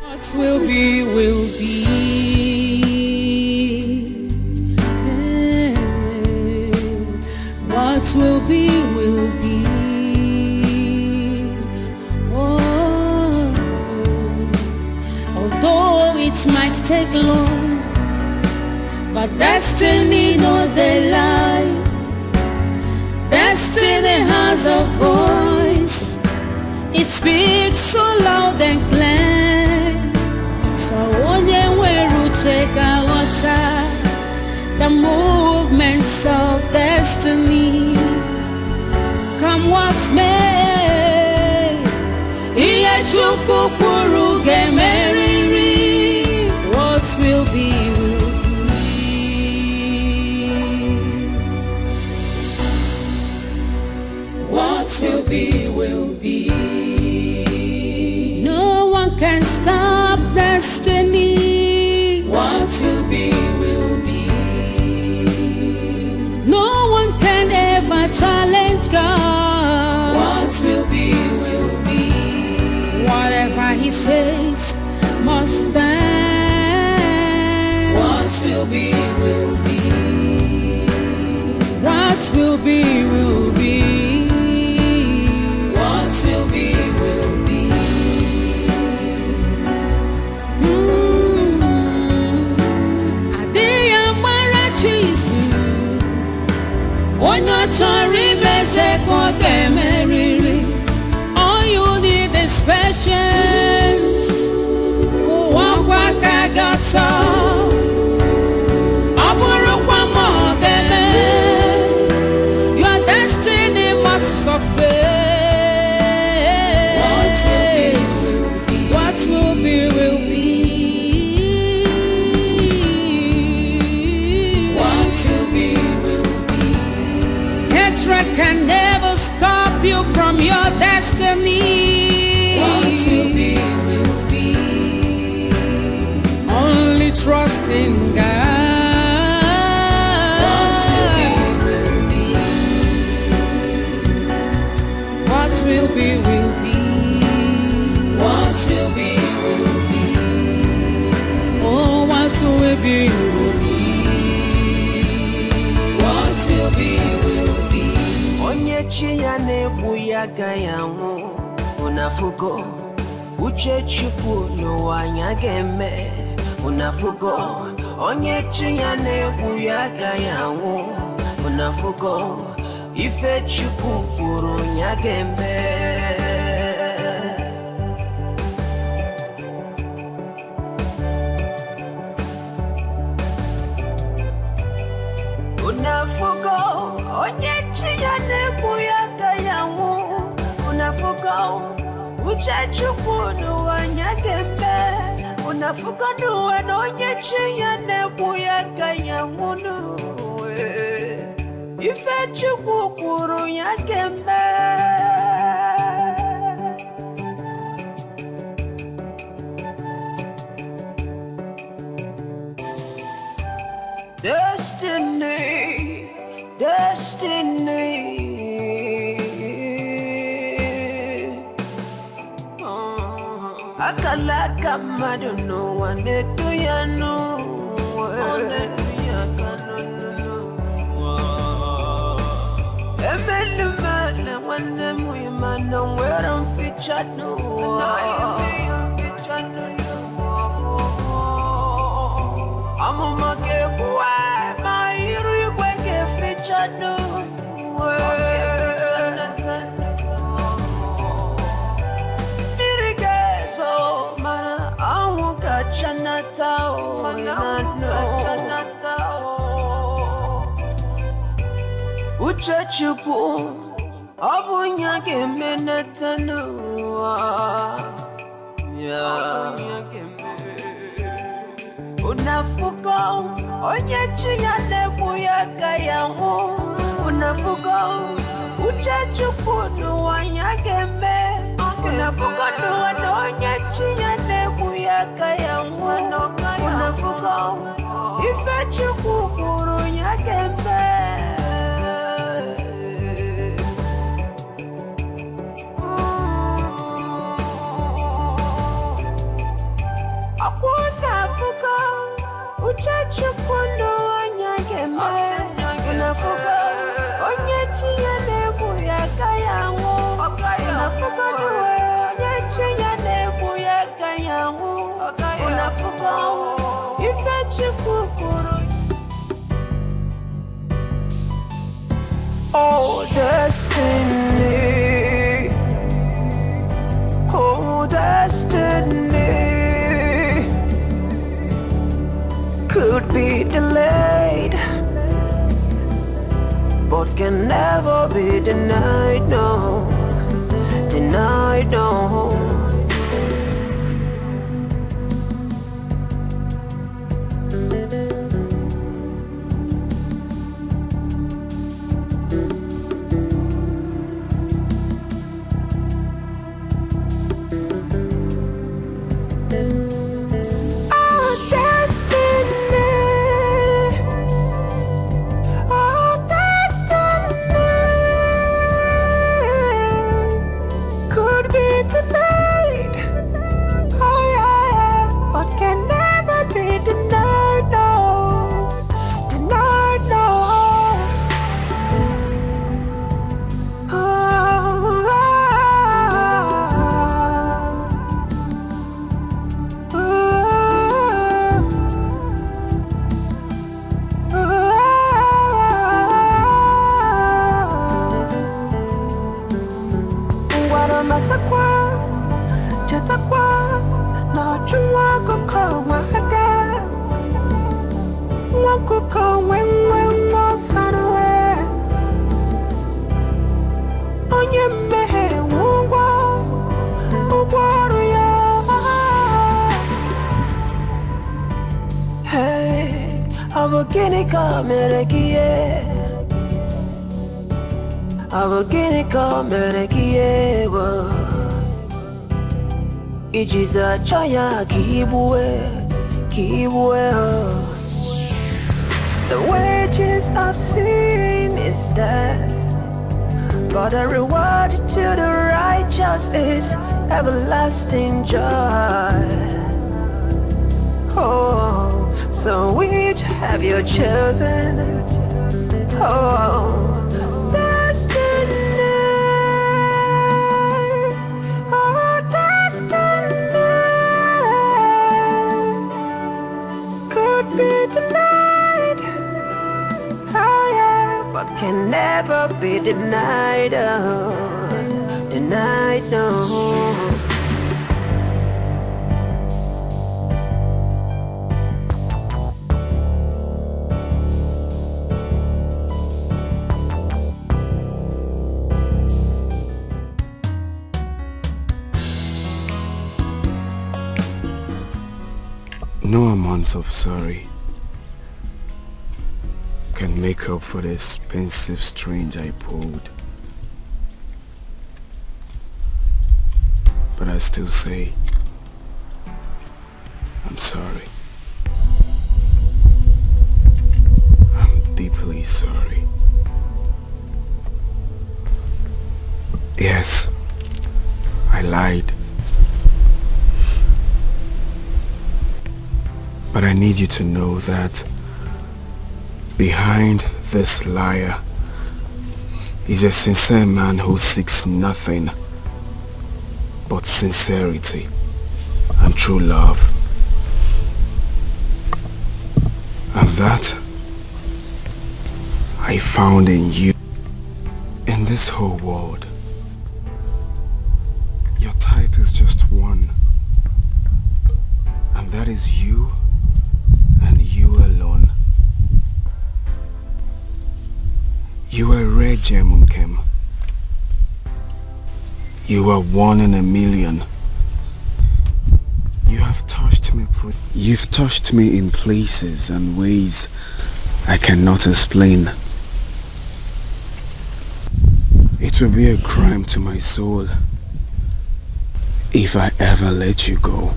What will be, will be. What will be, will be. Oh, although it might take long, but destiny no they lie. Destiny has a voice. It speaks so loud and clear. So onye weru cheka water. The movements of destiny. Come what may, iye chukwu kwuru gemeriri. What will be, will be. What will be, will be. No one can stop destiny. What will be, will be. No one can ever challenge God. What will be, will be. Whatever he says must stand. What will be, will be. What will be, will be. What will be, will be. Adiyam patience. Walk like I got some. Your destiny must suffer. What will be, will be. What will be, will be. Hatred can never stop you from your destiny. What will be, will be. Only trust in God. Will be, will be. What will be, will be. Oh, what will be, will be. What will be, will be. Onye chi ya na-egbu ya gayanwu unafugo uche chukwu n'ụwa anya ga-eme unafugo onye chi ya na-egbu ya gayanwu unafugo ife chukwu kwuru nya ga-eme. Unafugo onye chi ya na-egbu ya gayanwu unafugo uche chukwu n'ụwa nya ga-eme unafugo n'ụwa na onye chi ya na-egbu ya gayanwu ife chukwu kwuru ya ga-eme. Destiny, destiny. Akala kamado no one do ya no. Emelumana wane muimana where I'm featured no. I'm a makebuwa, my irigweke featured no. Irigezo mana amuka chanatao uche chukwu obunya gemenetanu ya unafuko onye chi ya na-egbu ya gayanwu unafuko uche chukwu n'ụwa ya ga-eme unafuko n'ụwa na onye chi ya na-egbu ya gayanwu unafuko ife chukwu kwuru ya ga-eme. Unafuko uche chukwu n'ụwa ya ga-eme unafuko onye chi ya na-egbu ya gayanwu unafuko n'ụwa onye chi ya na-egbu ya gayanwu unafuko ife chukwu kwuru. Oh destiny, oh destiny could be delayed, but can never be denied, no, denied, no. Hey, aboginika merekie. Aboginika merekie wo. Ijiza chaya kibwe. The wages of sin is death, but the reward to the righteous is everlasting joy. Oh, so which have you chosen? Oh, destiny. Oh, destiny could be denied. Oh yeah, but can never be denied. Oh, denied, no. No amount of sorry can make up for the expensive string I pulled. But I still say, I'm sorry. I'm deeply sorry. Yes, I lied. But I need you to know that behind this liar is a sincere man who seeks nothing but sincerity and true love. And that I found in you. In this whole world, your type is just one, and that is you. And you alone. You are a rare gem, Nkem. You are one in a million. You have touched me. You've touched me in places and ways I cannot explain. It will be a crime to my soul if I ever let you go.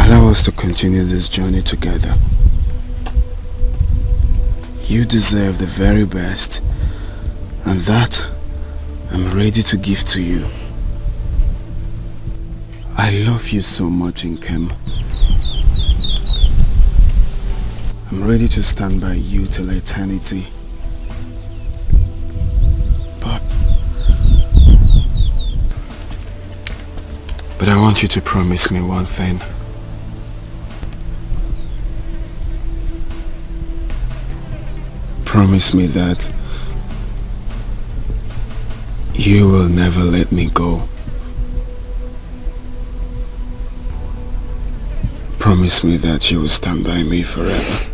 Allow us to continue this journey together. You deserve the very best, and that I'm ready to give to you. I love you so much, Nkem. I'm ready to stand by you till eternity. But I want you to promise me one thing. Promise me that you will never let me go. Promise me that you will stand by me forever.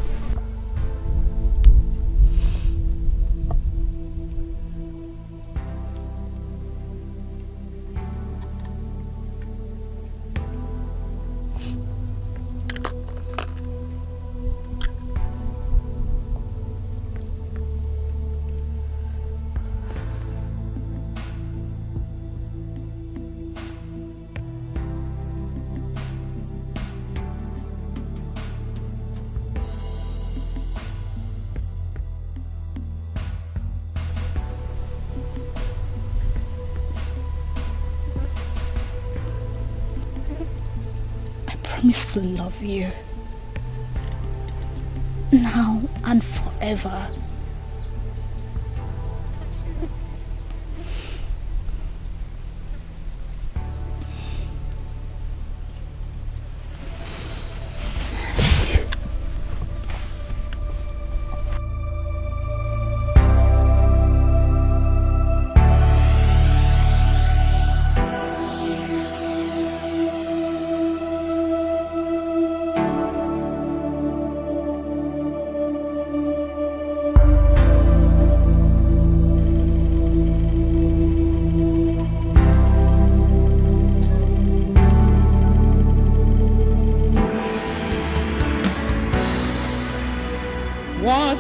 I promise to love you now and forever.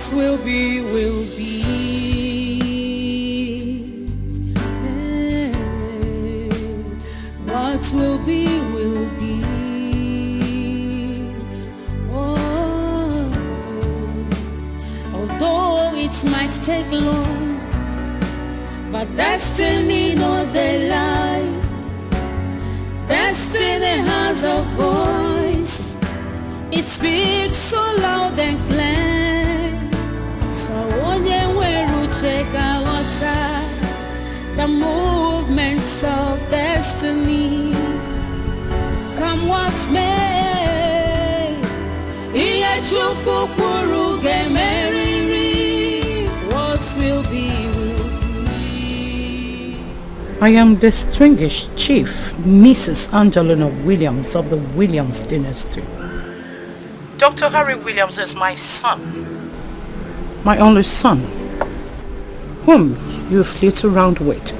What will be, will be. What will be, will be. Oh, although it might take long, but destiny no they lie. Destiny has a voice. It speaks so loud and clear. So onye weru cheka wata the movements of destiny. Come what may, iye chukwu kwuru gemeriri. What will be, will be. I am distinguished Chief Mrs. Angelina Williams of the Williams dynasty. Dr. Harry Williams is my son, my only son, whom you flit around with.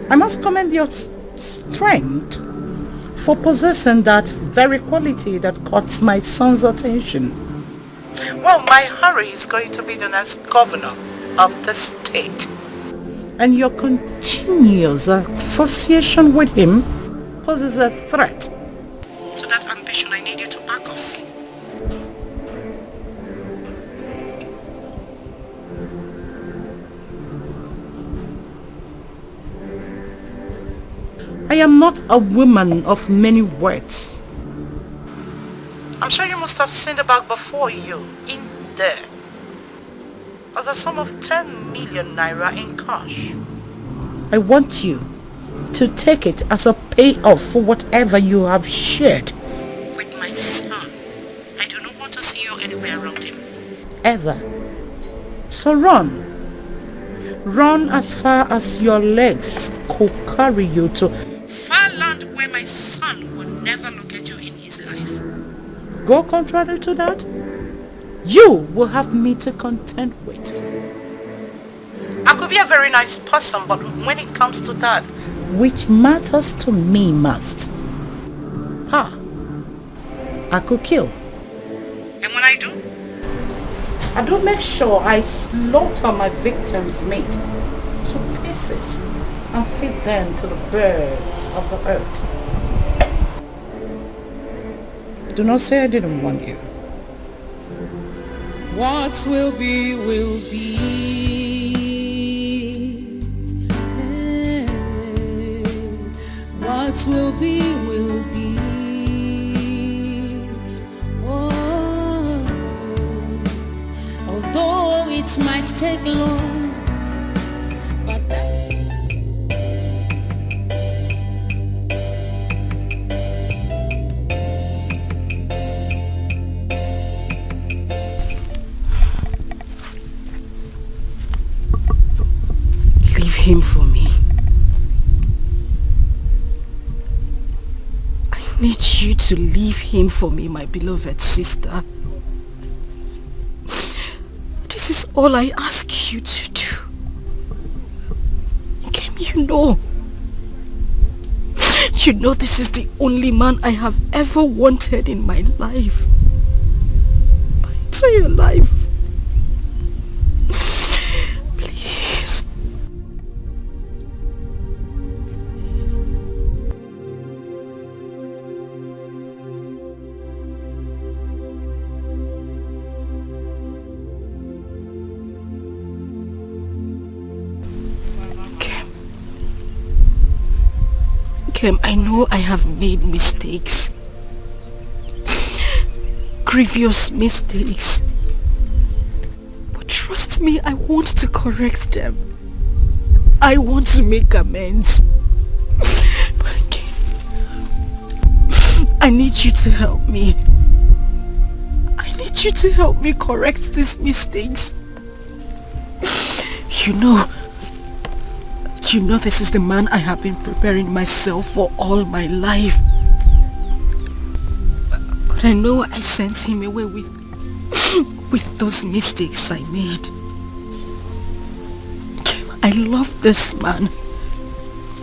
I must commend your strength for possessing that very quality that caught my son's attention. Well, my Harry is going to be the next governor of the state, and your continuous association with him poses a threat to that ambition. I need you to back off. I am not a woman of many words. I'm sure you must have seen the bag before you, in there, as a sum of 10 million naira in cash. I want you to take it as a payoff for whatever you have shared with my son. I do not want to see you anywhere around him, ever. So run. Run as far as your legs could carry you to far land where my son will never look at you in his life. Go contrary to that, you will have me to contend with. I could be a very nice person, but when it comes to that, which matters to me most, I could kill. And when I do make sure I slaughter my victim's meat to pieces and feed them to the birds of the earth. Do not say I didn't warn you. What will be, will be. What will be, will be. Oh, although it might take long, but leave him for me. I need you to leave him for me, my beloved sister. This is all I ask you to do. Kim, you know this is the only man I have ever wanted in my life. My entire life. Please. Kim, I know I have made mistakes. Grievous mistakes. But trust me, I want to correct them. I want to make amends. But Kim, I need you to help me. I need you to help me correct these mistakes. You know this is the man I have been preparing myself for all my life. But I know I sent him away with those mistakes I made. I love this man.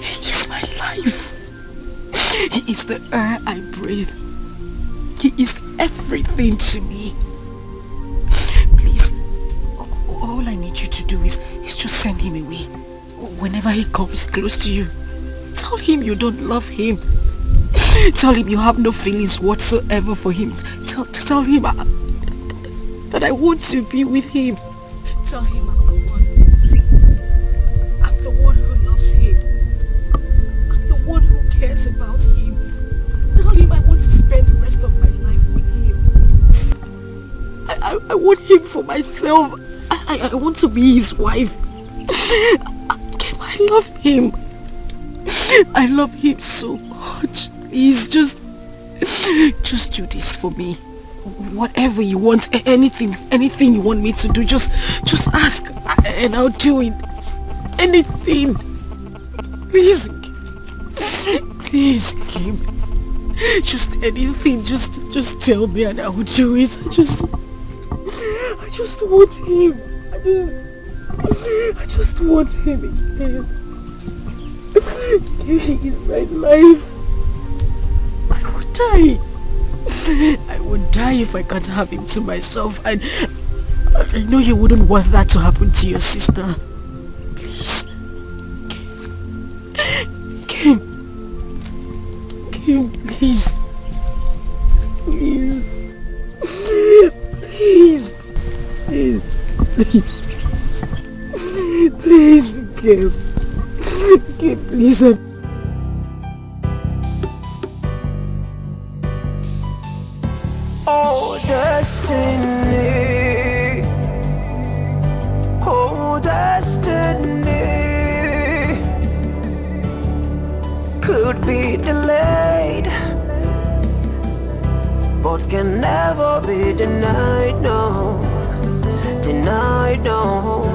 He is my life. He is the air I breathe. He is everything to me. do is just send him away. Whenever he comes close to you, tell him you don't love him. Tell him you have no feelings whatsoever for him. Tell him that I want to be with him. Tell him I'm the one who loves him. I'm the one who cares about him. Tell him I want to spend the rest of my life with him. I want him for myself. I want to be his wife. I love him. I love him so much. Please just do this for me. Whatever you want, anything you want me to do, just ask and I'll do it. Anything. Please, Kim. Just anything. Just tell me and I will do it. I just want him. I just want him again. He is my life. I would die. I would die if I can't have him to myself. And I know you wouldn't want that to happen to your sister. Please. Kim, please. Please. Please, Kim. Kim, please. Oh, destiny. Oh, destiny. Could be delayed, but can never be denied, no. Denied, no.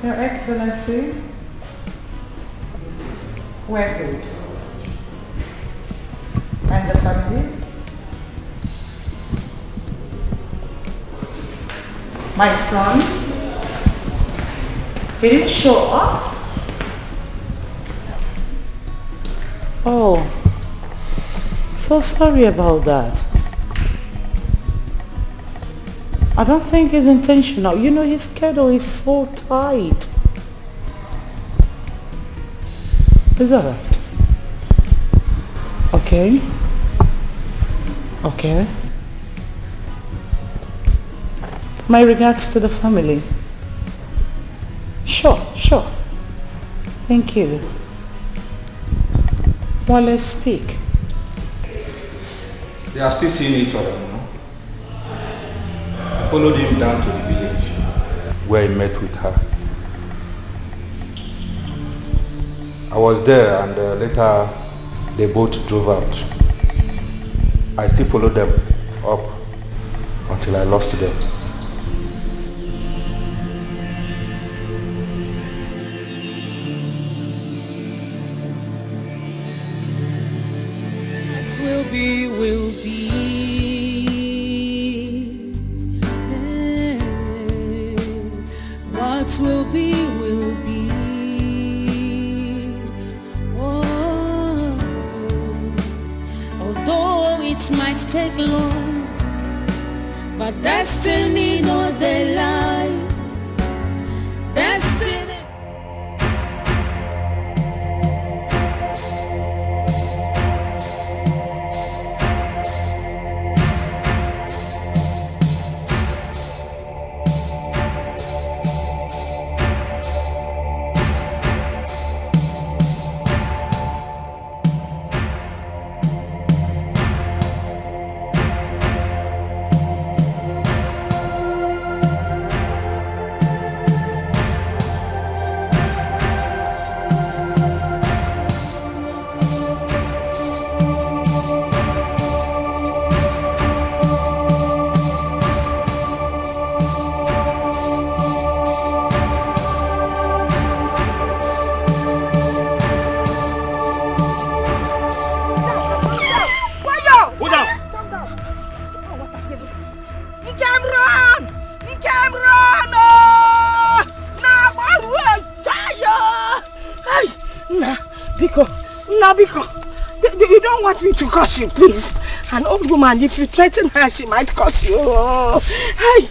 Your Excellency, we're good. And the family? My son? He didn't show up? Oh, so sorry about that. I don't think it's intentional. You know, his schedule is so tight. Is that right? Okay. Okay. My regards to the family. Sure. Thank you. Well, let's speak. They are still seeing each other, you know. I followed him down to the village where he met with her. I was there and later they both drove out. I still followed them up until I lost them. Will be, will be. What will be, will be. Oh, might take long, but destiny no dey lie. Destiny. You don't want me to curse you, please. An old woman, if you threaten her, she might curse you. Hey.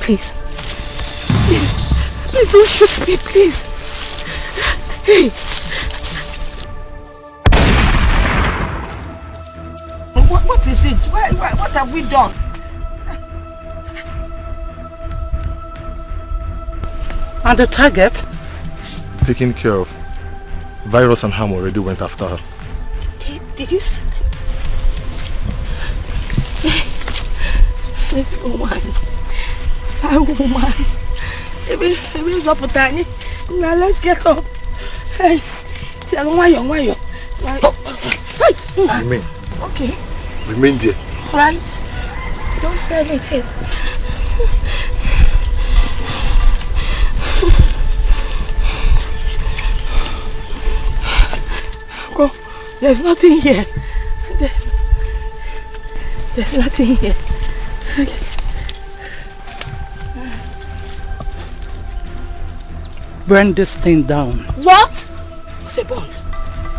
Please. Please don't shoot me, please. Hey. What is it? What have we done? And the target? Taken care of. Virus and Ham already went after her. Did you send them? This woman. Fine woman. Maybe up tiny. Now let's get up. Hey, tell why you. Remain. Okay. Remain there. Right. Don't say anything. Go. There's nothing here. There's nothing here. Okay. Burn this thing down. What? What's a bomb?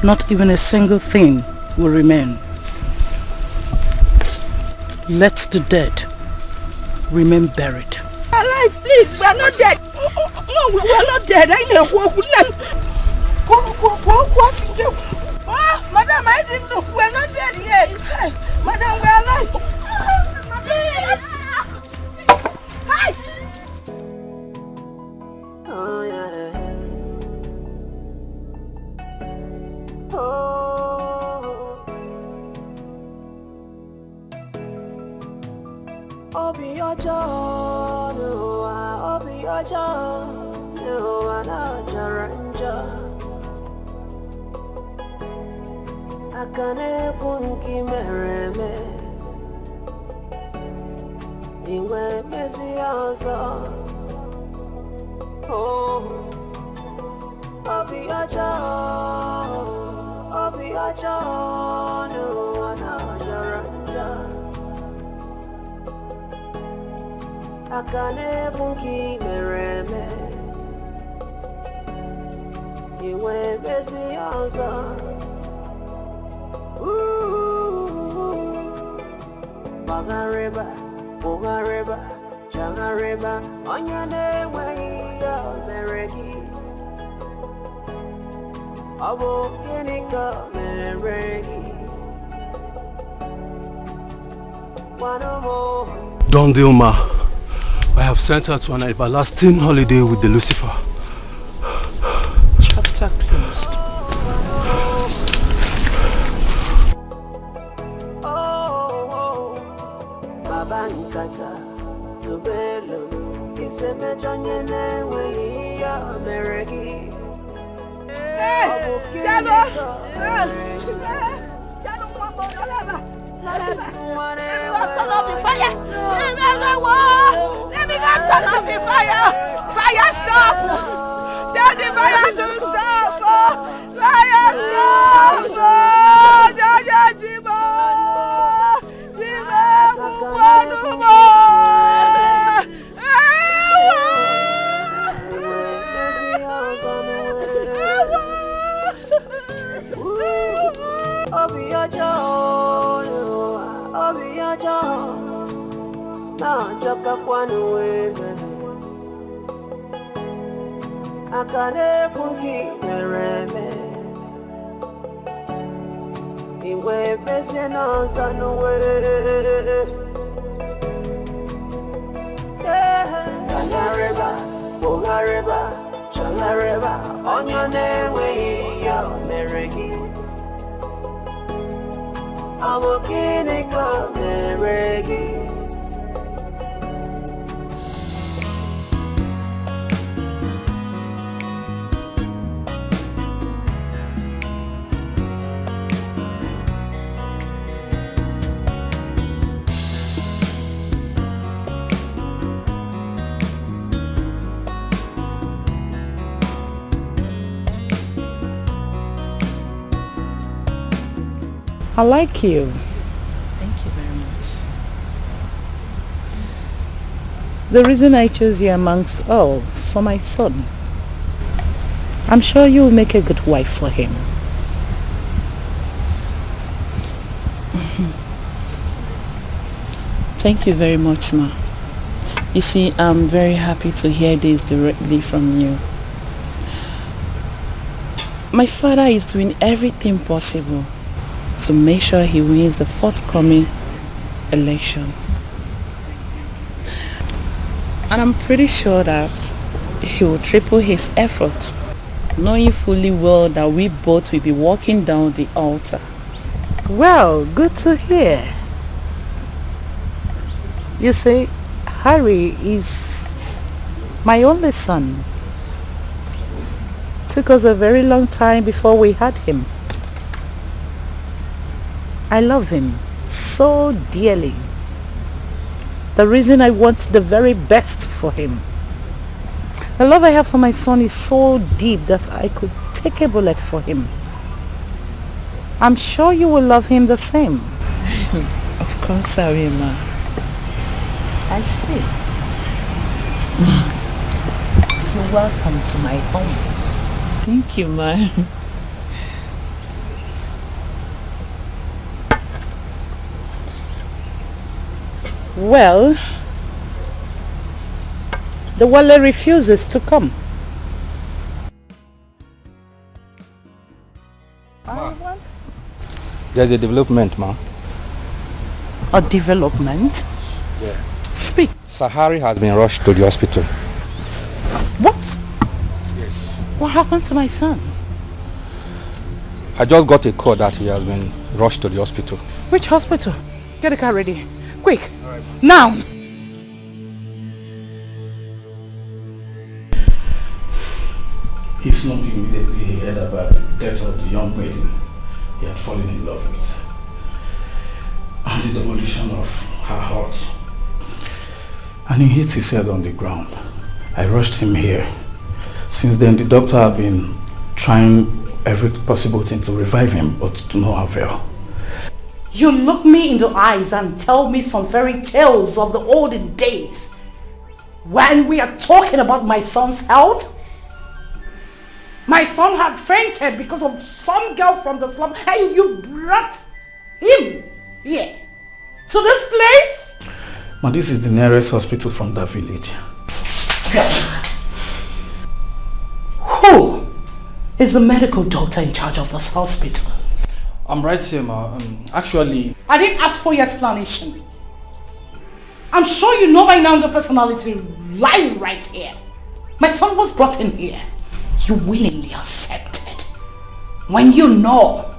Not even a single thing will remain. Let the dead remain buried. Alive, please. We are not dead. No, we are not dead. I know. Madam, I didn't know. We are not dead yet. Madam, we are alive. Hi. Oh, yeah. Obi ojo, Obi ojo, no ana jaranja. Akane kunki mereme, ingwe mesiaza. Oh, Obi ojo, no ana jaranja. Akane bunki mereme, iwe besi anza. Magareba, Bogareba, Jangareba, on your name way of Mereki. Abo Yenika Mereki. Don't deal, ma. I have sent her to an everlasting holiday with the Lucifer. Chapter closed. Babankata, Tubelo, is a Mejonye way of Mereki. Let me go turn off the fire! Let me go turn off the fire! Fire stop! Tell the fire to stop! Fire stop! Jaja Jibo! Jibo! Kuwanumo! Akane pungi mereme Iwe pese no sanuwe Changareba, Bogareba, Changareba On your name we yo mereki Amo kine ko mereki I like you. Thank you very much. The reason I chose you amongst all, for my son. I'm sure you will make a good wife for him. Thank you very much, Ma. You see, I'm very happy to hear this directly from you. My father is doing everything possible to make sure he wins the forthcoming election. And I'm pretty sure that he will triple his efforts, knowing fully well that we both will be walking down the altar. Well, good to hear. You see, Harry is my only son. Took us a very long time before we had him. I love him so dearly. The reason I want the very best for him. The love I have for my son is so deep that I could take a bullet for him. I'm sure you will love him the same. Of course I will, Ma. I see. You're welcome to my home. Thank you, Ma. Well, the Wale refuses to come. There's a development, ma. A development? Yeah. Speak. Sahari has been rushed to the hospital. What? Yes. What happened to my son? I just got a call that he has been rushed to the hospital. Which hospital? Get the car ready. Quick. Now. He slumped immediately he heard about the death of the young maiden he had fallen in love with and the demolition of her hut. And he hit his head on the ground. I rushed him here. Since then, the doctor had been trying every possible thing to revive him, but to no avail. You look me in the eyes and tell me some fairy tales of the olden days when we are talking about my son's health? My son had fainted because of some girl from the slum and you brought him here To this place? Ma, this is the nearest hospital from that village. God. Who is the medical doctor in charge of this hospital? I'm right here, ma. Actually... I didn't ask for your explanation. I'm sure you know by now the personality lying right here. My son was brought in here. You willingly accepted. When you know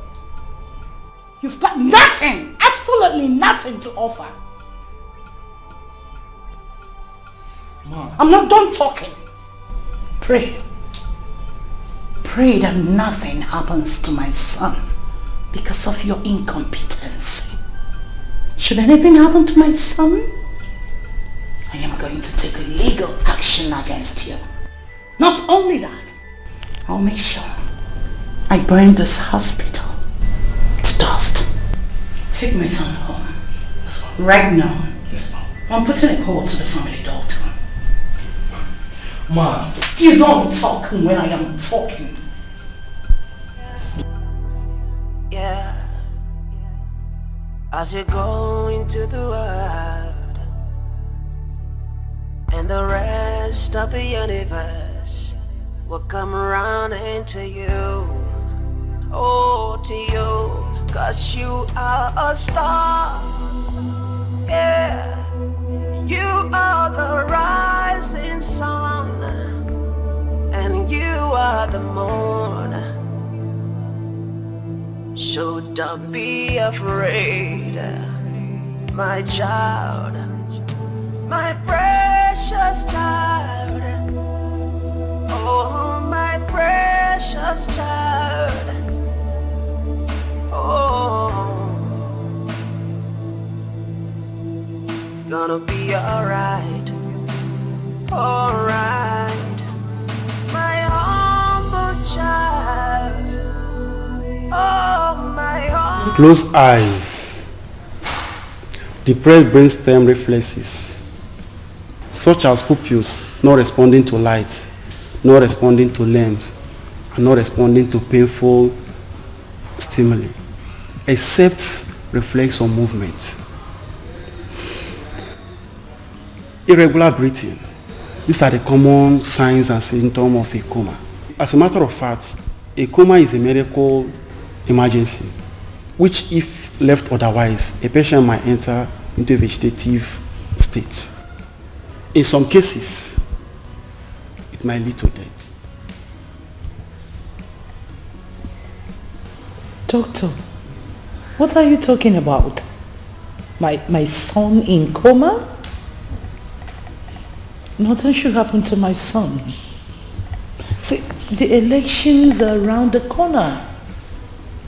you've got nothing, absolutely nothing to offer. Ma. I'm not done talking. Pray. Pray that nothing happens to my son because of your incompetence. Should anything happen to my son, I am going to take legal action against you. Not only that, I'll make sure I burn this hospital to dust. Take my son home. Right now. Yes, ma'am. I'm putting a call to the family doctor. Ma. You don't talk when I am talking. Yeah. As you go into the world and the rest of the universe will come around into you. Oh, to you, 'cause you are a star. Yeah. You are the rising sun and you are the moon. So don't be afraid, my child, my precious child. Oh, my precious child. Oh, it's gonna be alright, alright, my humble child. Oh, my humble. Closed eyes, depressed brainstem reflexes, such as pupils not responding to light, not responding to limbs, and not responding to painful stimuli, except reflex or movement. Irregular breathing. These are the common signs and symptoms of a coma. As a matter of fact, a coma is a medical emergency, which if left otherwise, a patient might enter into a vegetative state. In some cases, it might lead to death. Doctor, what are you talking about? My son in coma? Nothing should happen to my son. See, the elections are around the corner.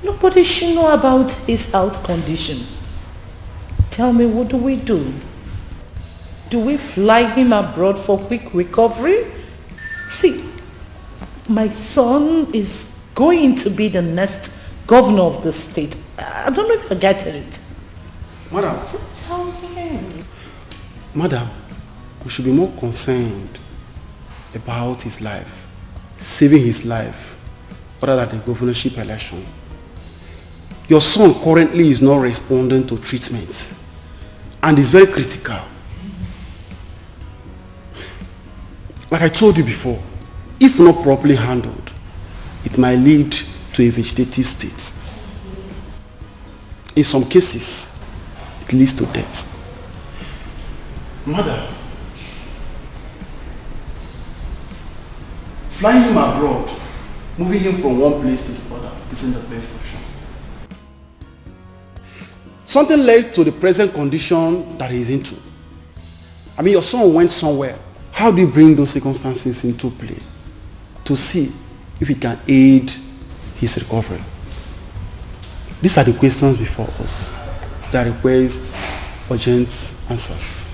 Nobody should know about his health condition. Tell me, what do we do? Do we fly him abroad for quick recovery? See, my son is going to be the next governor of the state. I don't know if you're getting it. Madam. Tell him. Madam, we should be more concerned about his life, saving his life, rather than the governorship election. Your son currently is not responding to treatment and is very critical. Like I told you before, if not properly handled, it might lead to a vegetative state. In some cases, it leads to death. Madam, flying him abroad, moving him from one place to the other isn't the best option. Something led to the present condition that he's into. I mean, your son went somewhere. How do you bring those circumstances into play to see if it can aid his recovery? These are the questions before us that require urgent answers.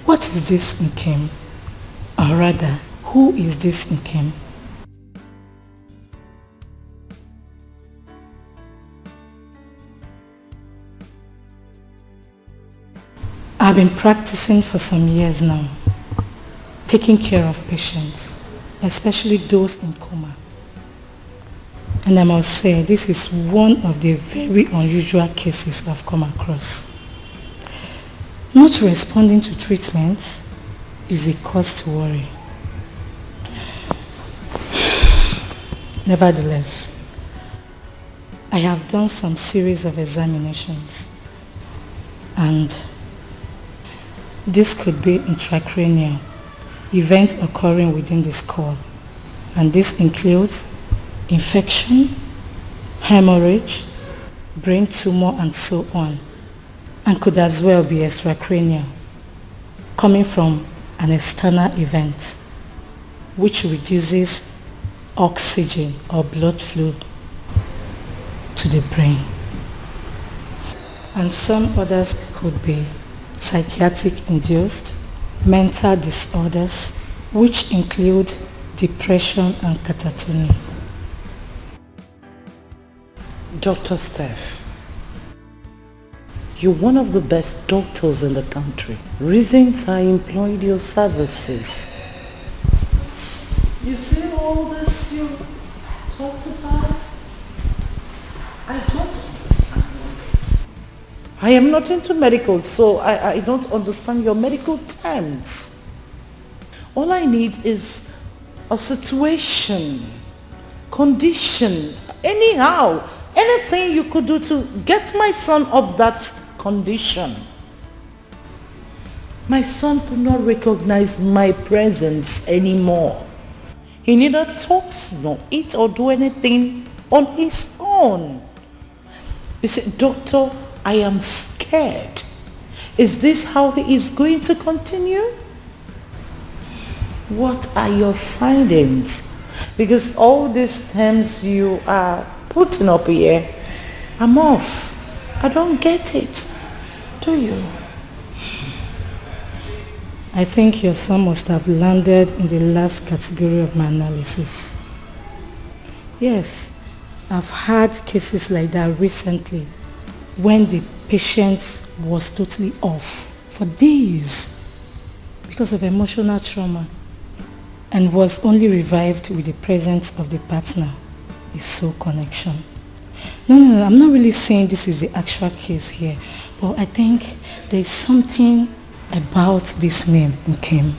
What is this Nkem? Or rather, who is this Nkem? I've been practicing for some years now, taking care of patients, especially those in coma. And I must say, this is one of the very unusual cases I've come across. Not responding to treatment is a cause to worry. Nevertheless, I have done some series of examinations, and this could be intracranial events occurring within the skull, and this includes infection, hemorrhage, brain tumor, and so on, and could as well be extracranial, coming from an external event which reduces oxygen or blood flow to the brain. And some others could be psychiatric induced, mental disorders, which include depression and catatonia. Dr. Steph, you're one of the best doctors in the country. Reasons I employed your services. You see all this you talked about? I don't understand it. I am not into medical, so I don't understand your medical terms. All I need is a situation, condition, anyhow, anything you could do to get my son off that condition. My son could not recognize my presence anymore. He neither talks nor eats or do anything on his own. You see, doctor, I am scared. Is this how he is going to continue? What are your findings? Because all these terms you are putting up here, I'm off. I don't get it. Do you? I think your son must have landed in the last category of my analysis. Yes, I've had cases like that recently when the patient was totally off for days because of emotional trauma and was only revived with the presence of the partner, a soul connection. No, I'm not really saying this is the actual case here, but I think there's something about this name, Nkem.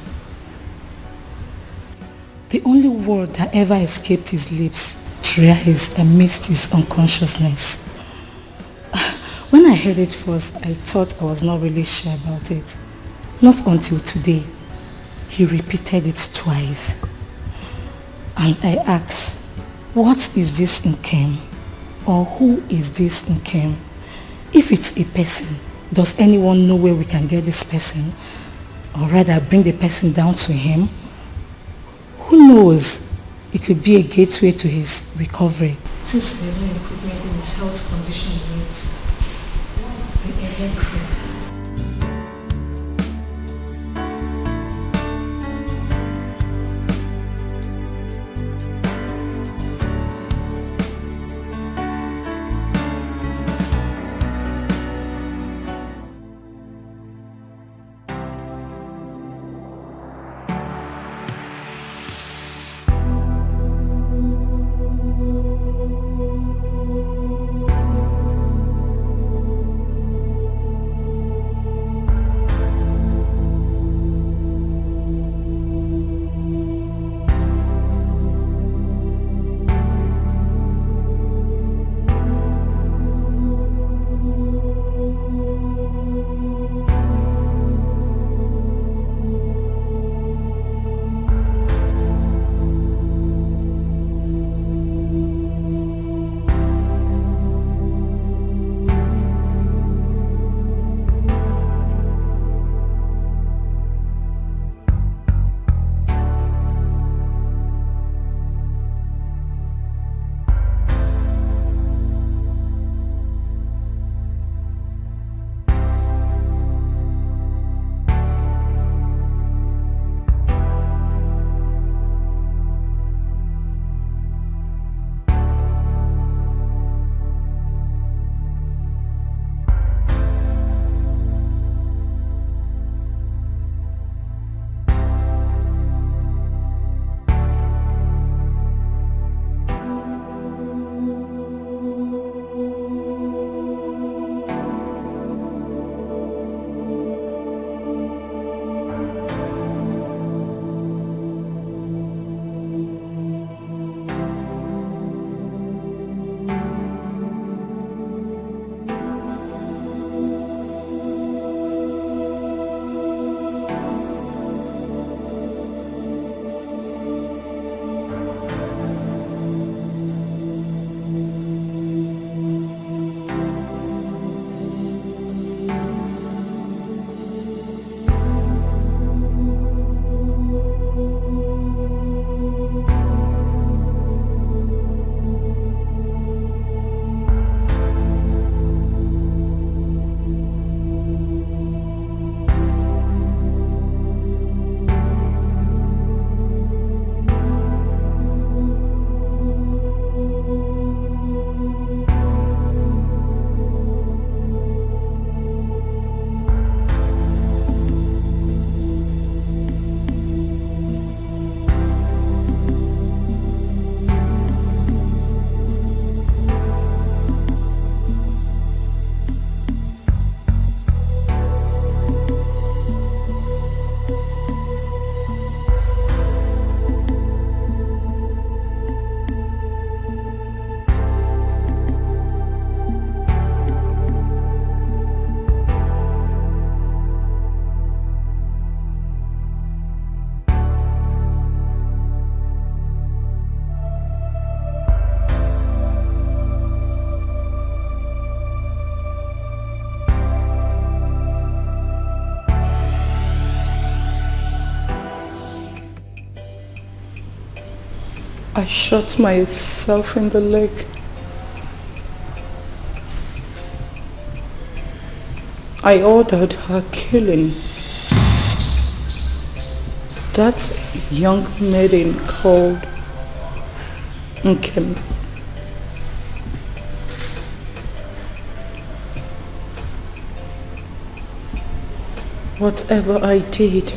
The only word that ever escaped his lips thrice amidst his unconsciousness. When I heard it first, I thought I was not really sure about it. Not until today. He repeated it twice. And I asked, what is this Nkem? Or who is this Nkem? If it's a person, does anyone know where we can get this person? Or rather bring the person down to him? Who knows? It could be a gateway to his recovery. Since there's no improvement in his health condition rates, the earlier the better. I shot myself in the leg. I ordered her killing. That young maiden called Nkem. Whatever I did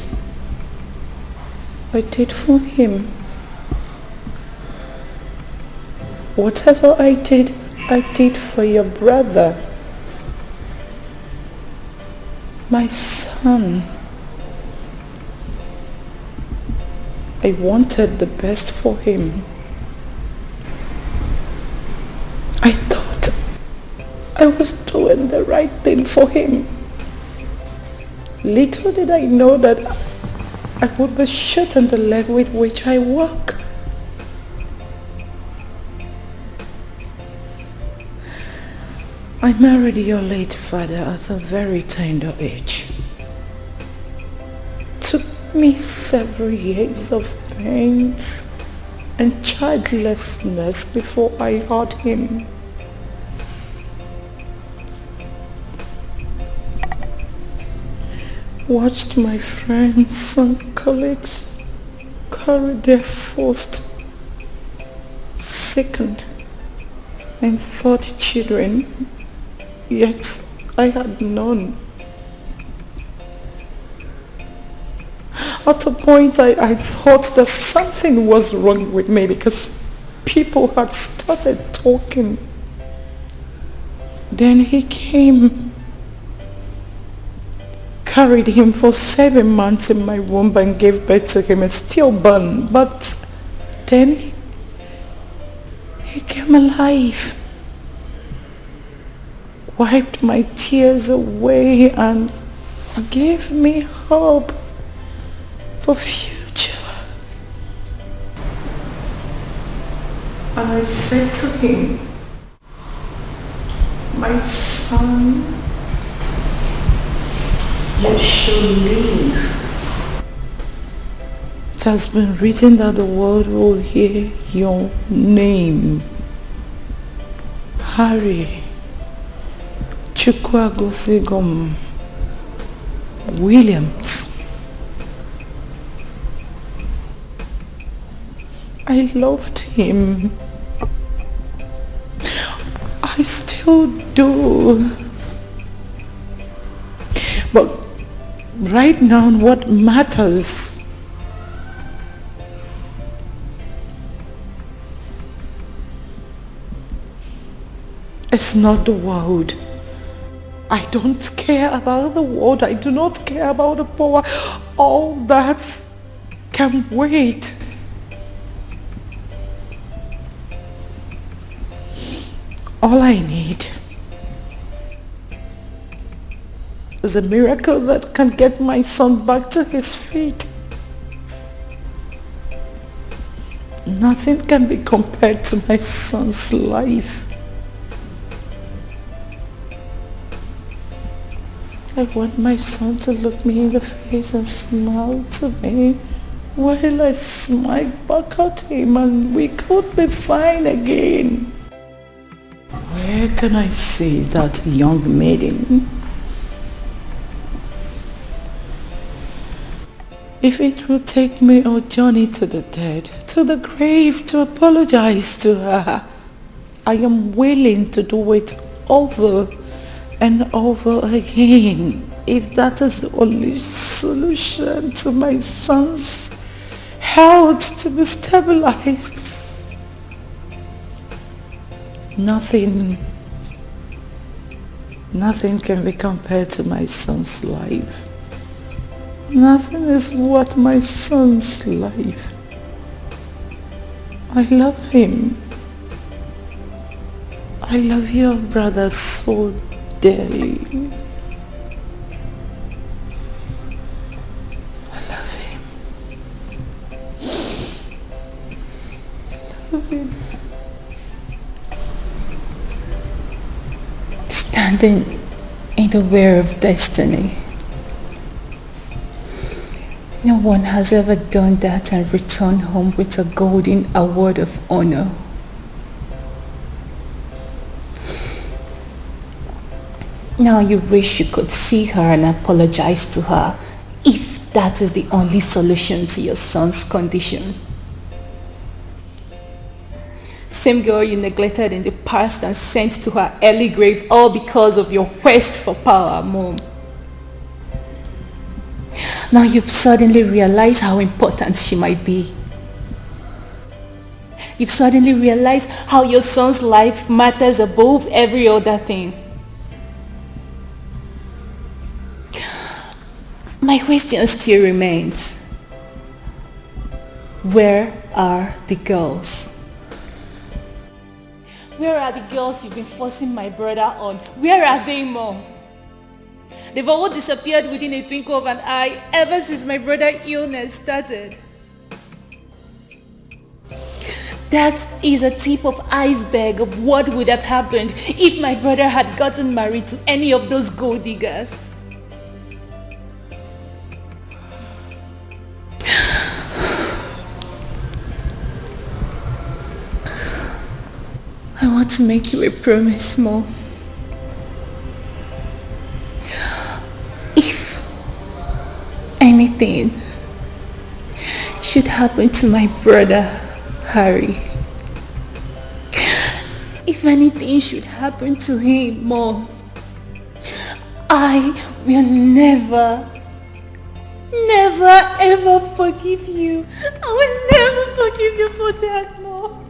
for him. Whatever I did for your brother. My son. I wanted the best for him. I thought I was doing the right thing for him. Little did I know that I would be shot in the leg with which I walk. I married your late father at a very tender age. Took me several years of pains and childlessness before I had him. Watched my friends and colleagues carry their first, second, and third children, yet I had none. At a point I thought that something was wrong with me because people had started talking. Then he came. Carried him for 7 months in my womb and gave birth to him, stillborn. But then he came alive, wiped my tears away and gave me hope for future. And I said to him, my son, you shall live. It has been written that the world will hear your name. Harry Chukwuagosigom Williams. I loved him. I still do. But right now, what matters is not the world. I don't care about the world. I do not care about the power. All that can wait. All I need is a miracle that can get my son back to his feet. Nothing can be compared to my son's life. I want my son to look me in the face and smile to me while I smile back at him and we could be fine again. Where can I see that young maiden? If it will take me a journey to the dead, to the grave, to apologize to her, I am willing to do it over and over again. If that is the only solution to my son's health to be stabilized. Nothing can be compared to my son's life. Nothing is worth my son's life. I love him. I love your brother so dearly. I love him. I love him. Standing in the way of destiny. No one has ever done that and returned home with a golden award of honor. Now you wish you could see her and apologize to her, if that is the only solution to your son's condition. Same girl you neglected in the past and sent to her early grave, all because of your quest for power, Mom. Now you've suddenly realized how important she might be. You've suddenly realized how your son's life matters above every other thing. My question still remains. Where are the girls? Where are the girls you've been forcing my brother on? Where are they, Mom? They've all disappeared within a twinkle of an eye ever since my brother's illness started. That is a tip of iceberg of what would have happened if my brother had gotten married to any of those gold diggers. I want to make you a promise, Mom. If anything should happen to my brother, Harry, if anything should happen to him, Mom, I will never ever forgive you. I will never forgive you for that, Mom.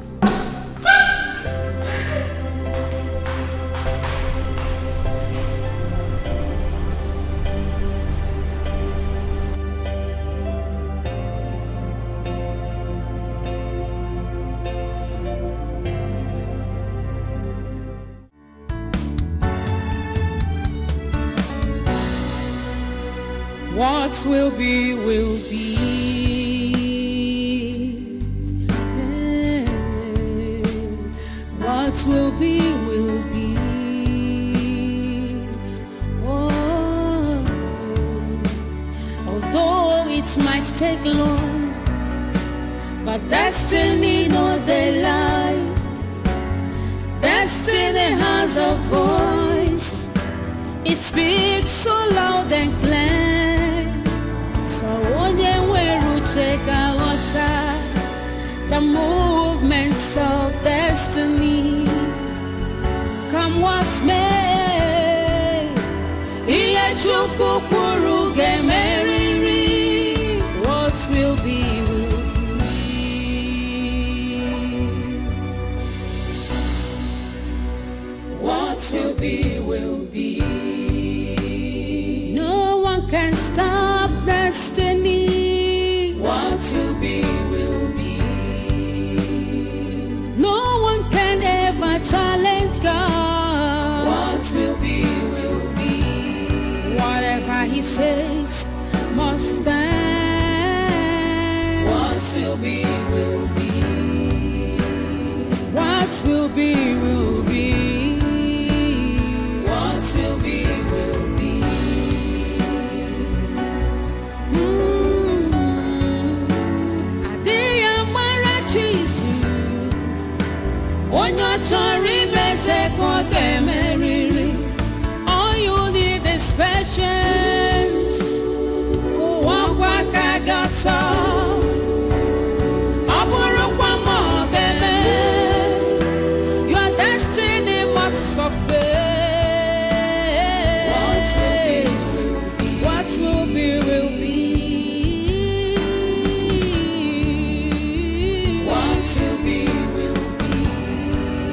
What will be, will be. What will be, will be. Oh, although it might take long, but destiny no they lie. Destiny has a voice. It speaks so loud and clear. Check out the movements of destiny. Come what's may, what will be, will be. What will be, will be. No one can stop destiny. What will be, will be. No one can ever challenge God. What will be, will be. Whatever He says must stand. What will be, will be. What will be, will be. What will be, will be. All you need is patience. Your destiny must suffer. What will be, will be. What will be, will be.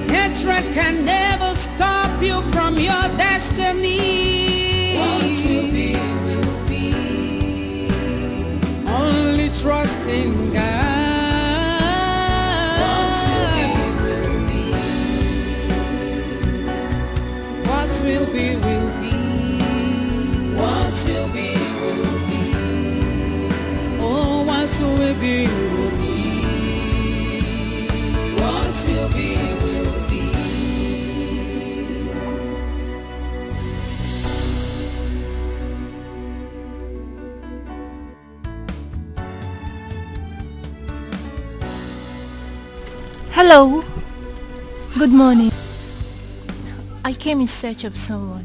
Hatred can never stop you from your destiny. What will be, will be. Only trust in God. What will be, will be. What will be, will be. What will be, will be. Oh, what will be, will be. What will be, will be. Hello. Good morning. I came in search of someone.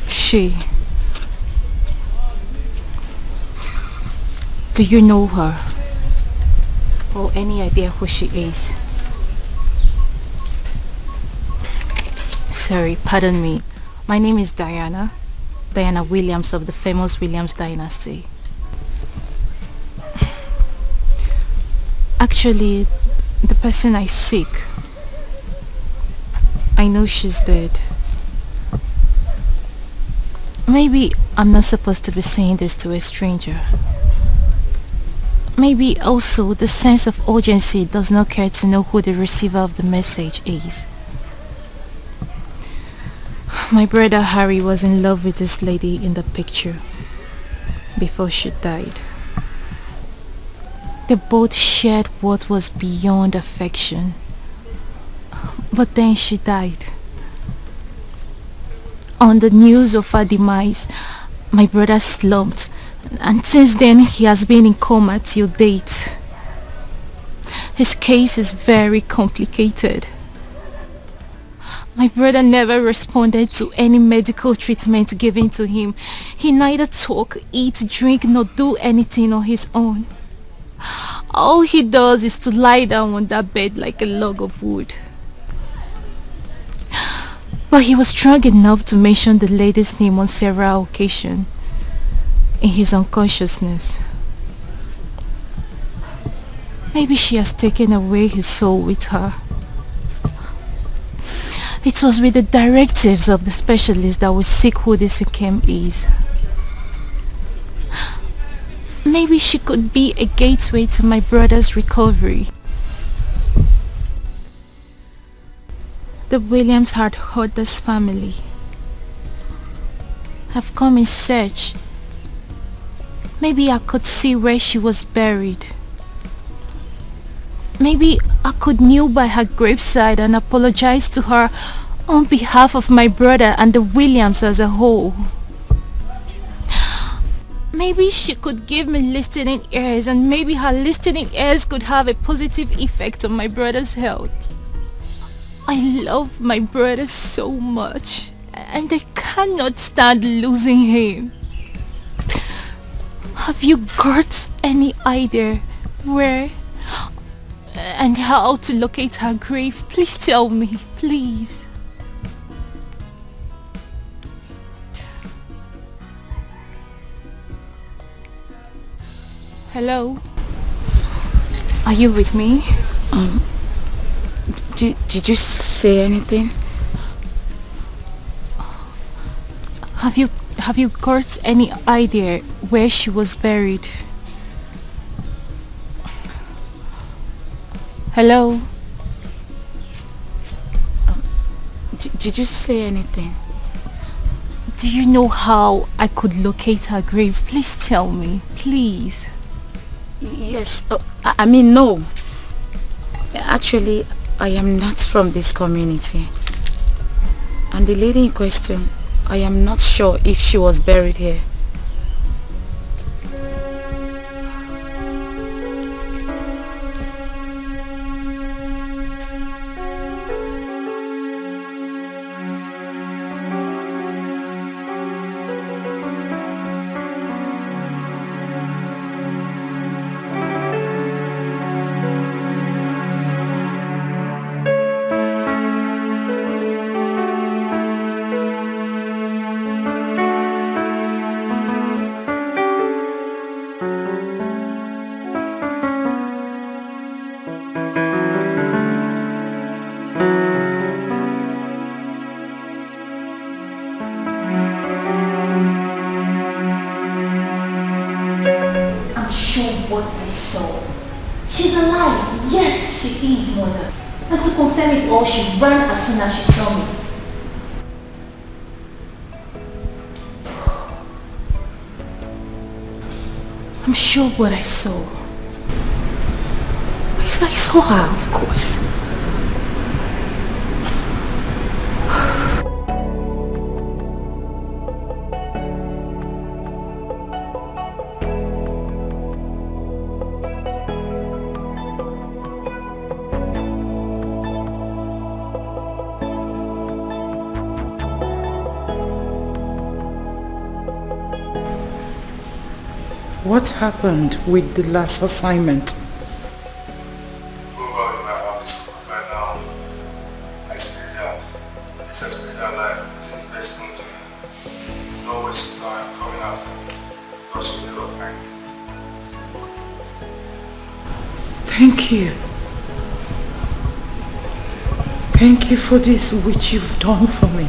She. Do you know her? Or any idea who she is? Sorry, pardon me. My name is Diana. Diana Williams of the famous Williams dynasty. Actually, the person I seek, I know she's dead. Maybe I'm not supposed to be saying this to a stranger. Maybe also the sense of urgency does not care to know who the receiver of the message is. My brother Harry was in love with this lady in the picture before she died. They both shared what was beyond affection. But then she died. On the news of her demise, my brother slumped, and since then he has been in coma till date. His case is very complicated. My brother never responded to any medical treatment given to him. He neither talk, eat, drink, nor do anything on his own. All he does is to lie down on that bed like a log of wood. But he was strong enough to mention the lady's name on several occasions in his unconsciousness. Maybe she has taken away his soul with her. It was with the directives of the specialist that we seek who this Ikem is. Maybe she could be a gateway to my brother's recovery. The Williams had hurt this family. I've come in search. Maybe I could see where she was buried. Maybe I could kneel by her graveside and apologize to her on behalf of my brother and the Williams as a whole. Maybe she could give me listening ears, and maybe her listening ears could have a positive effect on my brother's health. I love my brother so much, and I cannot stand losing him. Have you got any idea where and how to locate her grave? Please tell me, please. Hello? Are you with me? Did you say anything? Have you got any idea where she was buried? Hello? Did you say anything? Do you know how I could locate her grave? Please tell me, please. Yes, I mean no. Actually, I am not from this community. And the lady in question, I am not sure if she was buried here. what I saw. She's alive. Yes, she is, mother. And to confirm it all, she ran as soon as she saw me. I'm sure what I saw. I saw her, of course. What happened with the last assignment? Thank you. Thank you for this which you've done for me.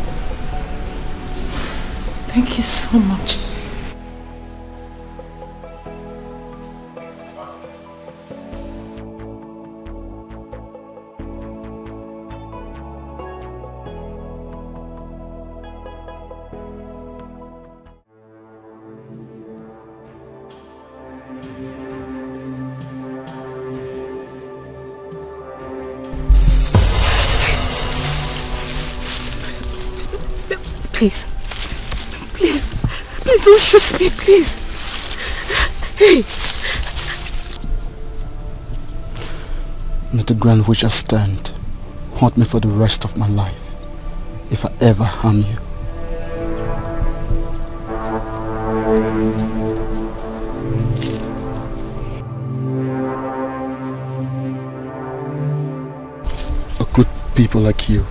Thank you so much. Please. Please don't shoot me, please. Hey. May the ground which I stand haunt me for the rest of my life, if I ever harm you. A good people like you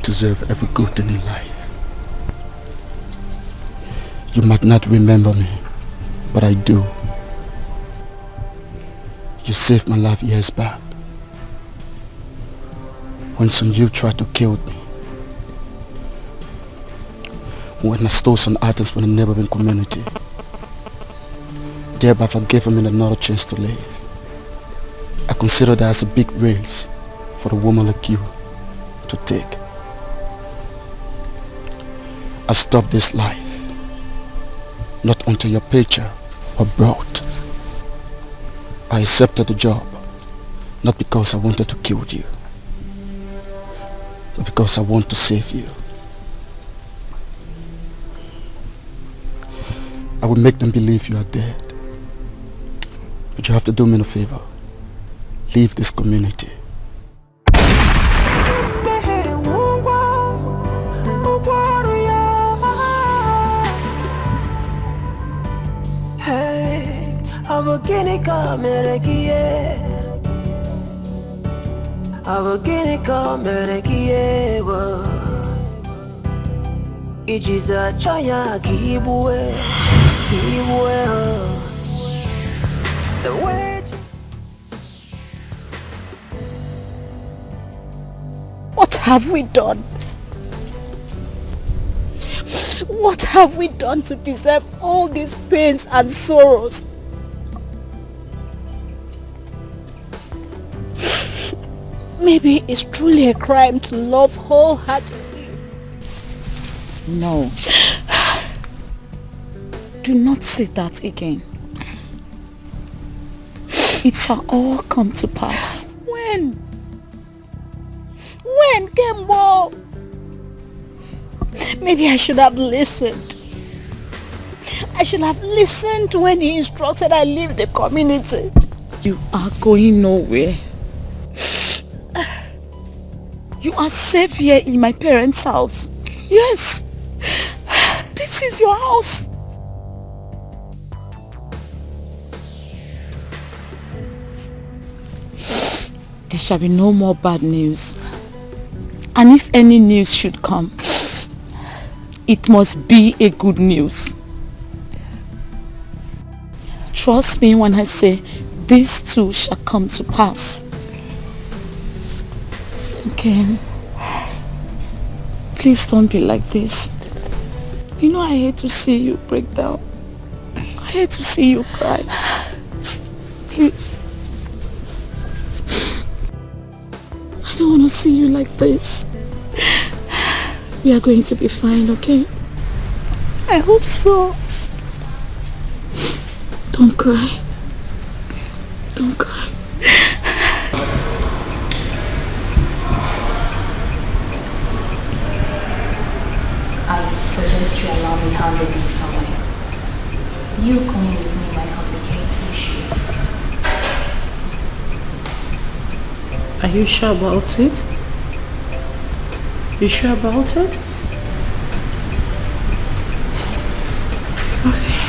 deserve every good thing in life. You might not remember me, but I do. You saved my life years back, when some youth tried to kill me, when I stole some items from the neighboring community, thereby for giving me another chance to live. I consider that as a big race for a woman like you to take. I stopped this life not until your picture was brought. I accepted the job, not because I wanted to kill you, but because I want to save you. I will make them believe you are dead, but you have to do me a favor. Leave this community. Aboginika merekie, aboginika merekie wo. Ijiza chaya kibwe. The way. What have we done? What have we done to deserve all these pains and sorrows? Maybe it's truly a crime to love wholeheartedly. No. Do not say that again. It shall all come to pass. When? When, Kembo? Maybe I should have listened. I should have listened when he instructed I leave the community. You are going nowhere. You are safe here in my parents' house. Yes. This is your house. There shall be no more bad news. And if any news should come, it must be a good news. Trust me when I say this too shall come to pass. Okay. Please don't be like this. You know I hate to see you break down. I hate to see you cry. Please. I don't want to see you like this. We are going to be fine, okay? I hope so. Don't cry. Don't cry. I suggest you allow me handle this somewhere. You coming with me might complicate issues. Are you sure about it? You sure about it? Okay.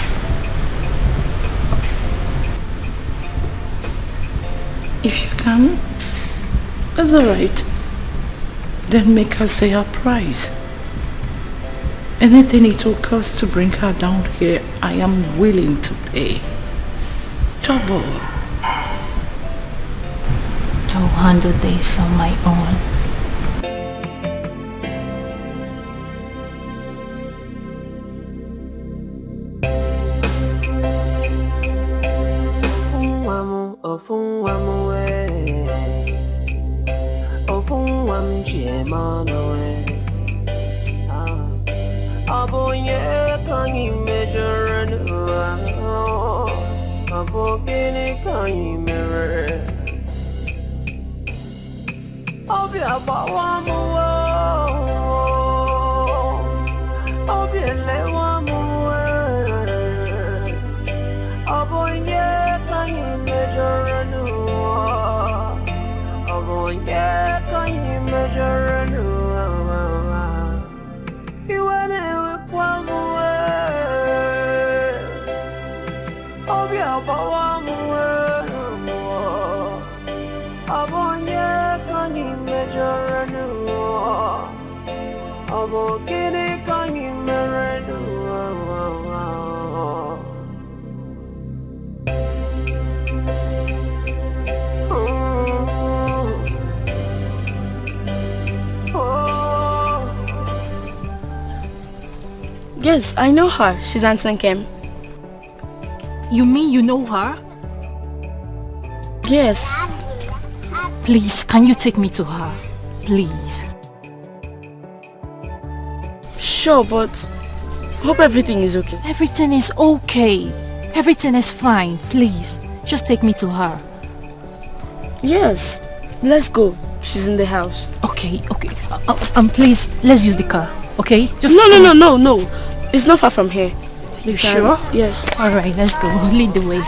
If you can, that's alright. Then make her say her price. Anything it will cost to bring her down here, I am willing to pay. Double. I'll handle this on my own. Yes, I know her. She's Aunt Kim. You mean you know her? Yes. Please, can you take me to her? Please. Sure, but hope everything is okay. Everything is okay. Everything is fine. Please, just take me to her. Yes. Let's go. She's in the house. Okay. Please, let's use the car. Okay? Just No. It's not far from here. You sure? Yes. Alright, let's go. Lead the way.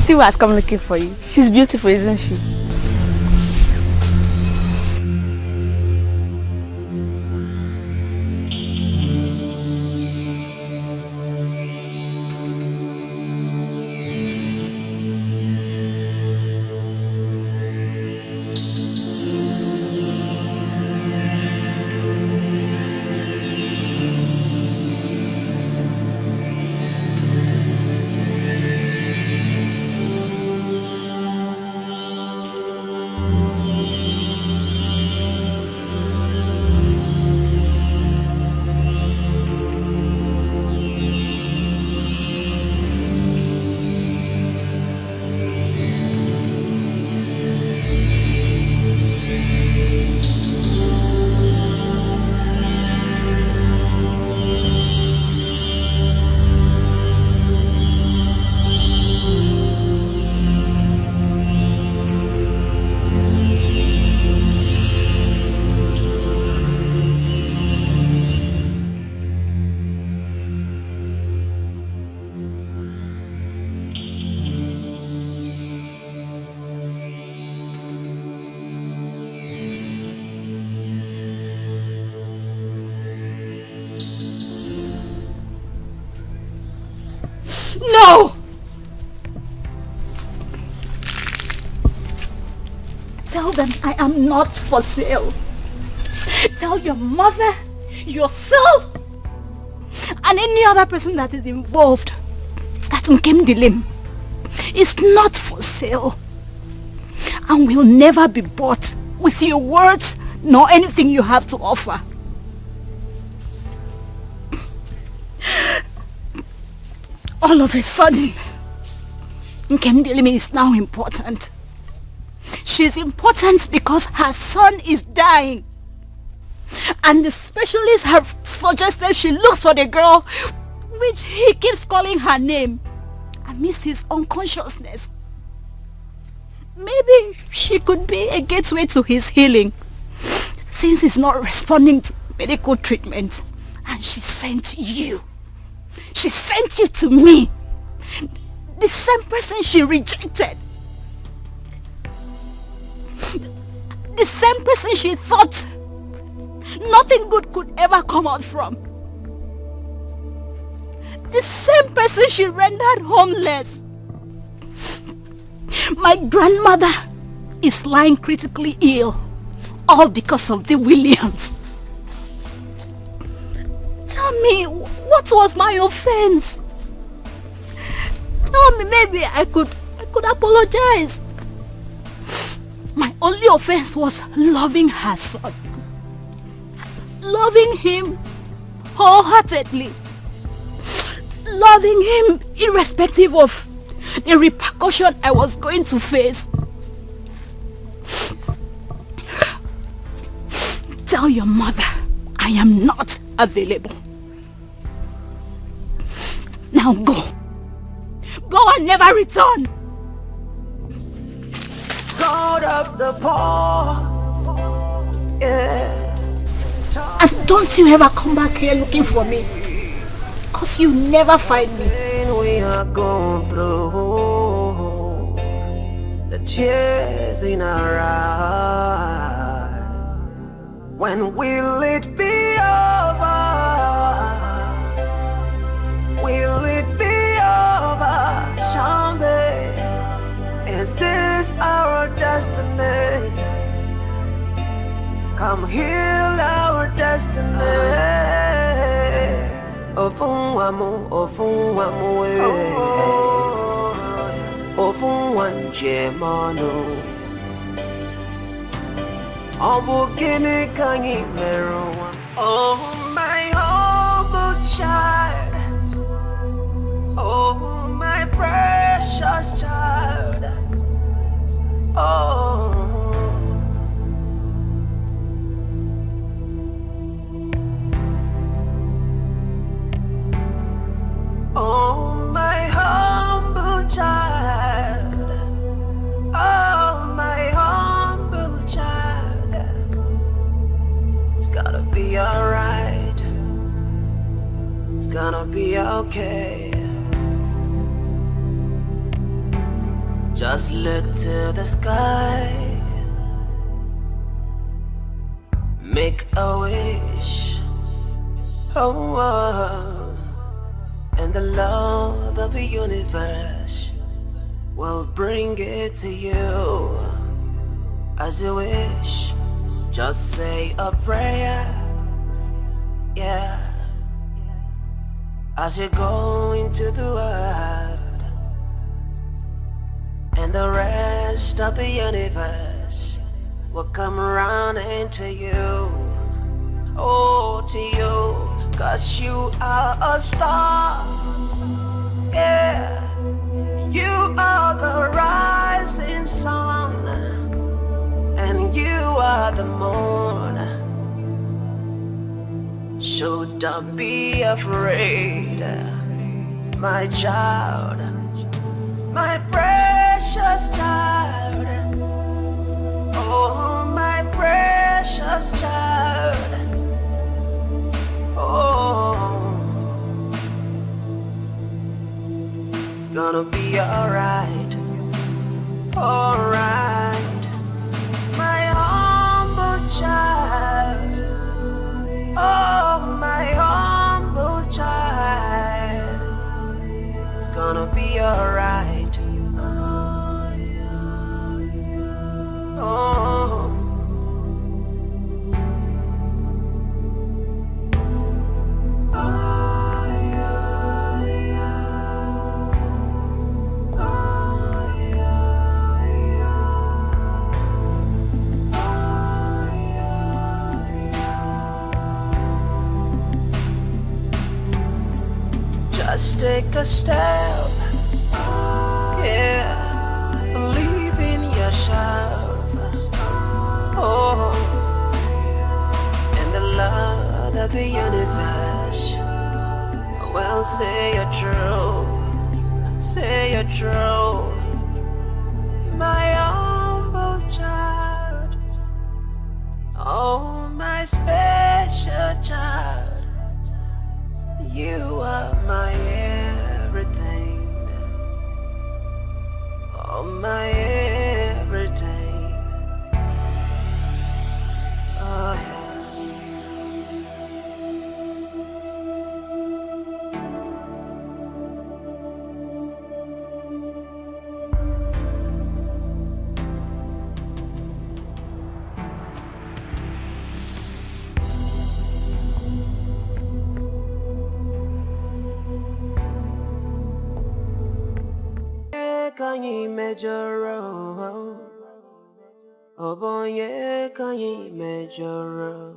See who has come looking for you. She's beautiful, isn't she? them I am not for sale. Tell your mother, yourself, and any other person that is involved that Nkem Dilim is not for sale and will never be bought with your words nor anything you have to offer. All of a sudden, Nkem Dilim is now important. She's important because her son is dying. And the specialists have suggested she looks for the girl which he keeps calling her name amidst his unconsciousness. Maybe she could be a gateway to his healing, since he's not responding to medical treatment. And she sent you. She sent you to me. The same person she rejected. The same person she thought nothing good could ever come out from. The same person she rendered homeless. My grandmother is lying critically ill, all because of the Williams. Tell me, what was my offense? Tell me, maybe I could apologize. My only offense was loving her son. Loving him wholeheartedly. Loving him irrespective of the repercussion I was going to face. Tell your mother I am not available. Now go. Go and never return. God of the poor, yeah. And don't you ever come back here looking for me, cause you never find me. We are going through the tears in our eyes. When will it be over? Will it be over someday? Is this our destiny? Come heal our destiny. Ofun wamu, ofun wanje manu. Obu gini kangi meru. Oh my humble child. Oh my precious child. Oh. Oh my humble child. Oh my humble child. It's gonna be alright. It's gonna be okay. Just look to the sky. Make a wish. Oh, and the Lord of the universe will bring it to you as you wish. Just say a prayer, yeah, as you go into the world, and the rest of the universe will come around into you, oh, to you. 'Cause you are a star, yeah. You are the rising sun, and you are the moon. So don't be afraid, my child, my precious child. Oh, my precious child. Oh, it's gonna be alright, alright, my humble child. Oh, my humble child. It's gonna be alright. Oh. take a step. Yeah, believe in yourself. Oh, and the Lord of the universe will say you're true. Say you're true. My humble child. Oh, my special child. You are my everything. Oh, my everything. Oh, yeah. Can you measure? Oh boy, can you measure?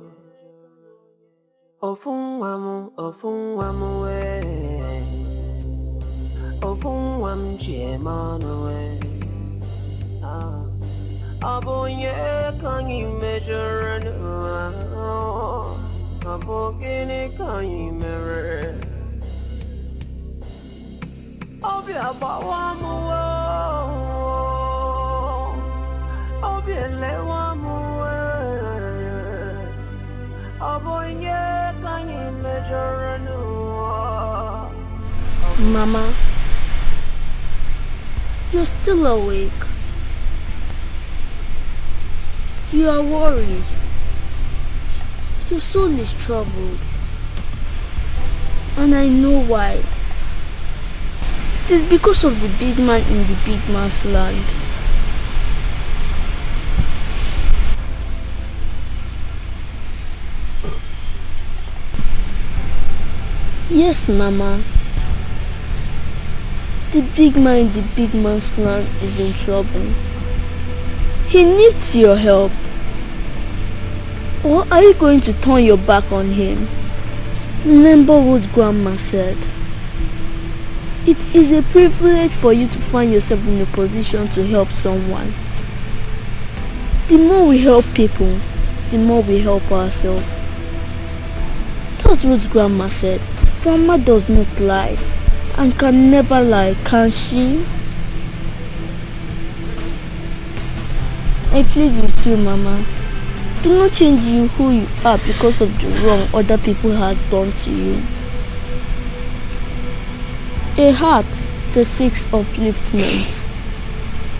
Ofun wamu we. Ofun wam jemano we. Oh boy, can you measure? Oh boy, can you measure? Obi abawamu Obi elewamu Obonye kanyi mejoranu. Mama, you're still awake. You are worried. Your soul is troubled. And I know why. It is because of the big man in the big man's land. Yes, Mama. The big man in the big man's land is in trouble. He needs your help. Or are you going to turn your back on him? Remember what Grandma said. It is a privilege for you to find yourself in a position to help someone. The more we help people, the more we help ourselves. That's what Grandma said. Grandma does not lie and can never lie, can she? I plead with you, Mama. Do not change you who you are because of the wrong other people has done to you. A heart that seeks upliftment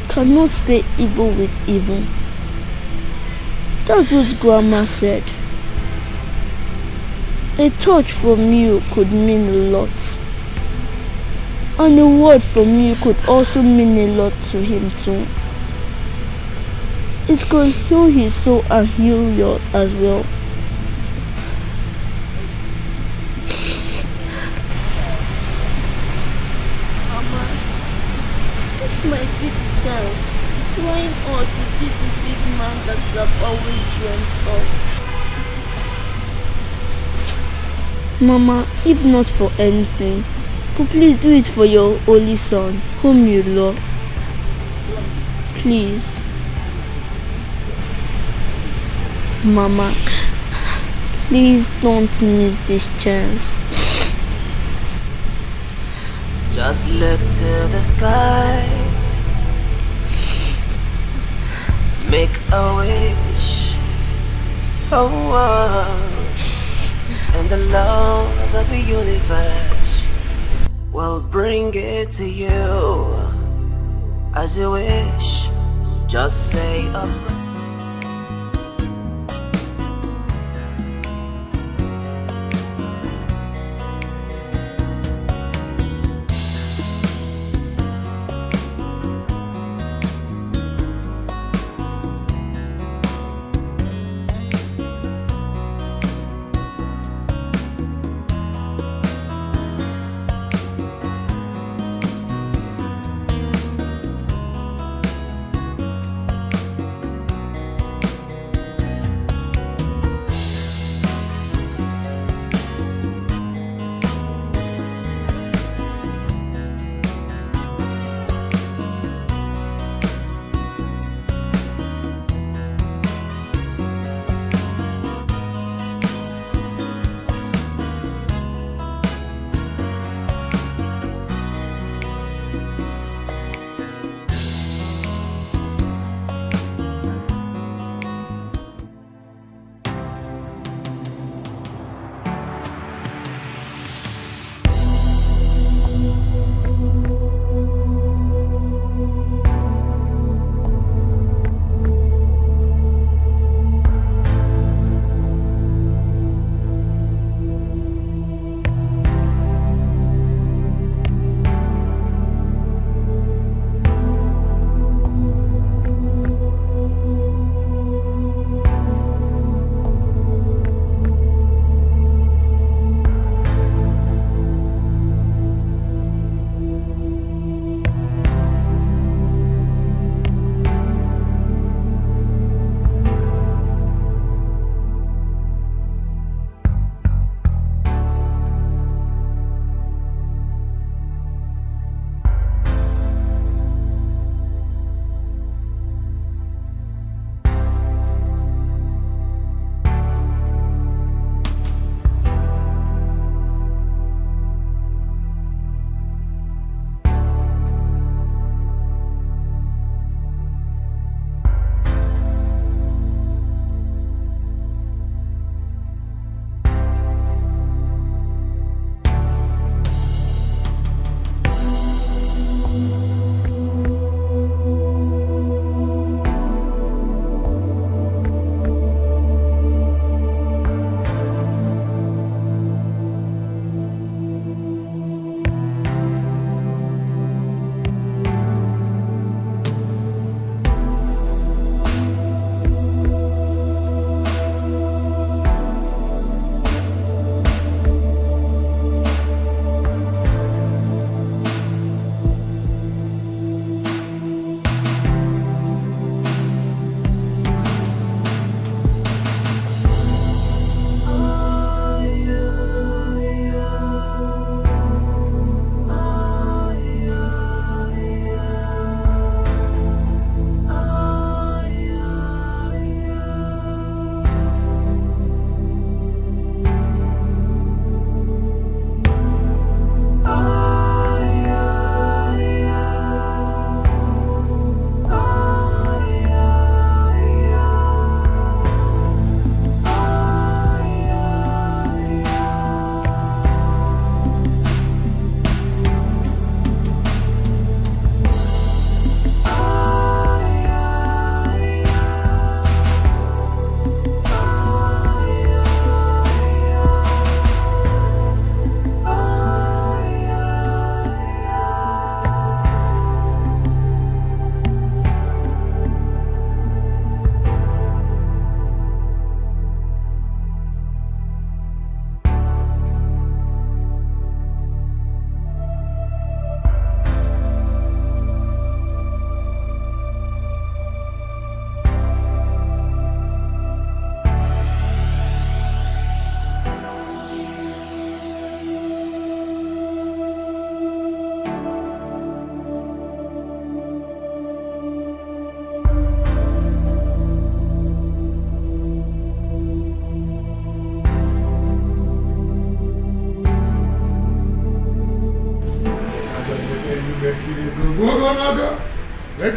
cannot pay evil with evil. That's what Grandma said. A touch from you could mean a lot. And a word from you could also mean a lot to him too. It could heal his soul and heal yours as well. Mama, this might be the chance. Why us to be the big man that we have always dreamt of? Mama, if not for anything, but please do it for your only son, whom you love. Please. Mama, please don't miss this chance. Just look to the sky. Make a wish. Oh, and the Lord of the universe will bring it to you as you wish. Just say a prayer.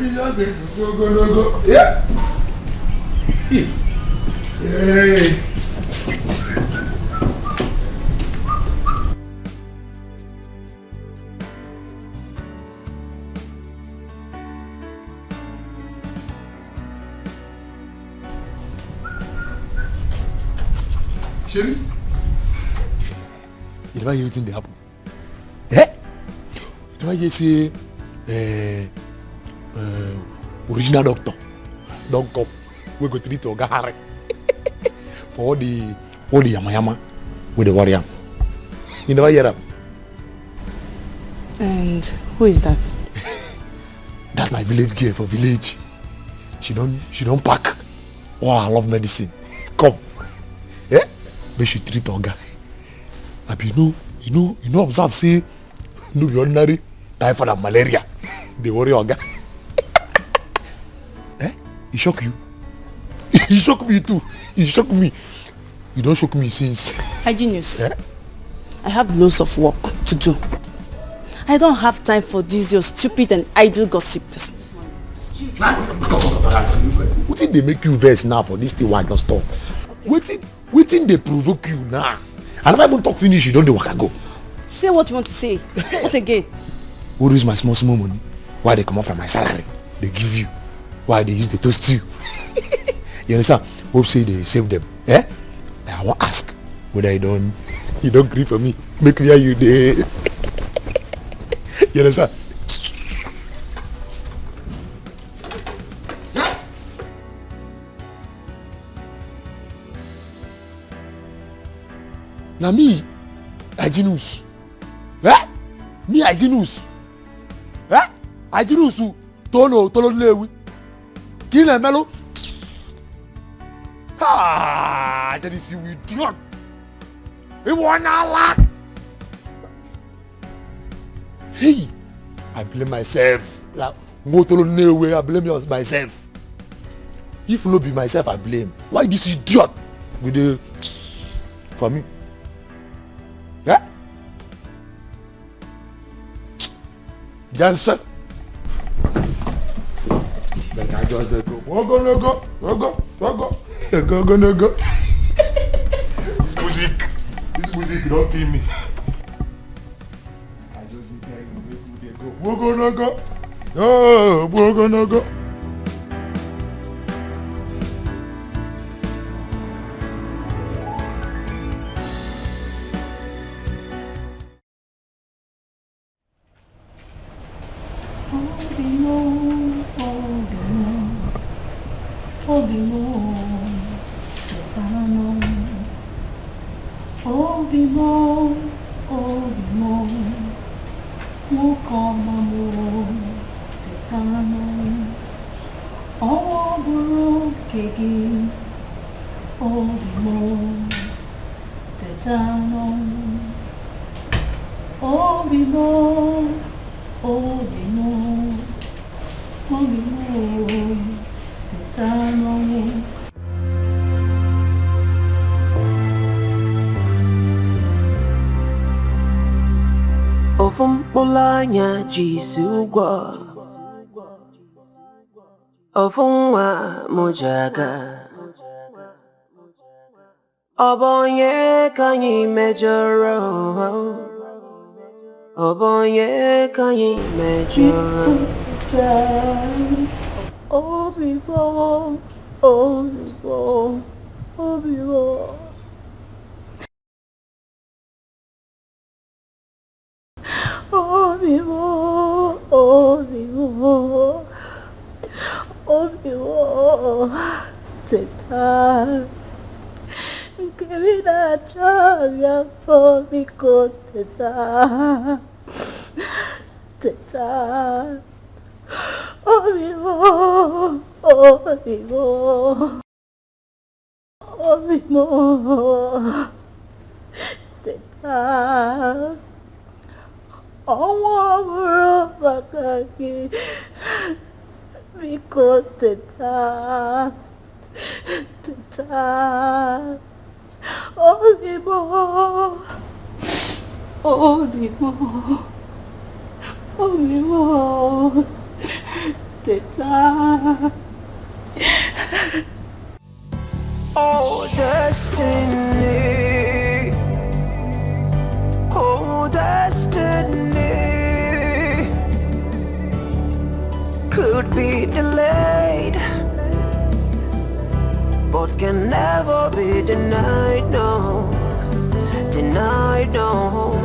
Go. Yeah. Hey. Sherry? You never hear anything they happen. Eh? You never hear say original doctor don't come. We go treat Oga Harry for all the yamayama with the warrior. You never hear that? And who is that? That's my village girl for village. She don't pack. Oh, I love medicine. Come. Eh? But she treat Oga. You know, observe say no be ordinary typhoid and malaria. They worry Oga. Eh? He shock you? He shock me too. He shock me. You don't shock me since. Hygienius. Eh? I have loads of work to do. I don't have time for this your stupid and idle gossip this morning. What did they make you vex now for this thing one just stop? Waiting they provoke you now. And if I even talk finish, you don't do what I go. Say what you want to say. What again? Who use my small money? Why they come off from my salary? They give you. Why they use the toast you? You understand? Hope say they save them. Eh? I want to ask whether you don't agree for me. Make me hear you there. You understand? Now me, Hygienus. Eh? Me, Hygienus. Eh? Hygienus. Tolo lewi. Kile melo. Ah, that is we idiot. We wanna laugh. Hey, I blame myself. Like, I blame myself. If no be myself, I blame. Why this idiot with the for me? Yeah? The answer. Then I just go. Go. This music don't kill me. I just need to go. Go. Ofumbolanya jisugwa Ofumwa mojaga Obonye kanyi mejoro Obonye kanyi mejoro Obi-Wan Teta Kevina Chavia Omiko Teta Obi-Wan Teta Ọwọ́ búrò bàkàkì mi kò tètà Obi-Wan Oh, destiny. Oh, destiny. Could be delayed, but can never be denied, no. Denied, no.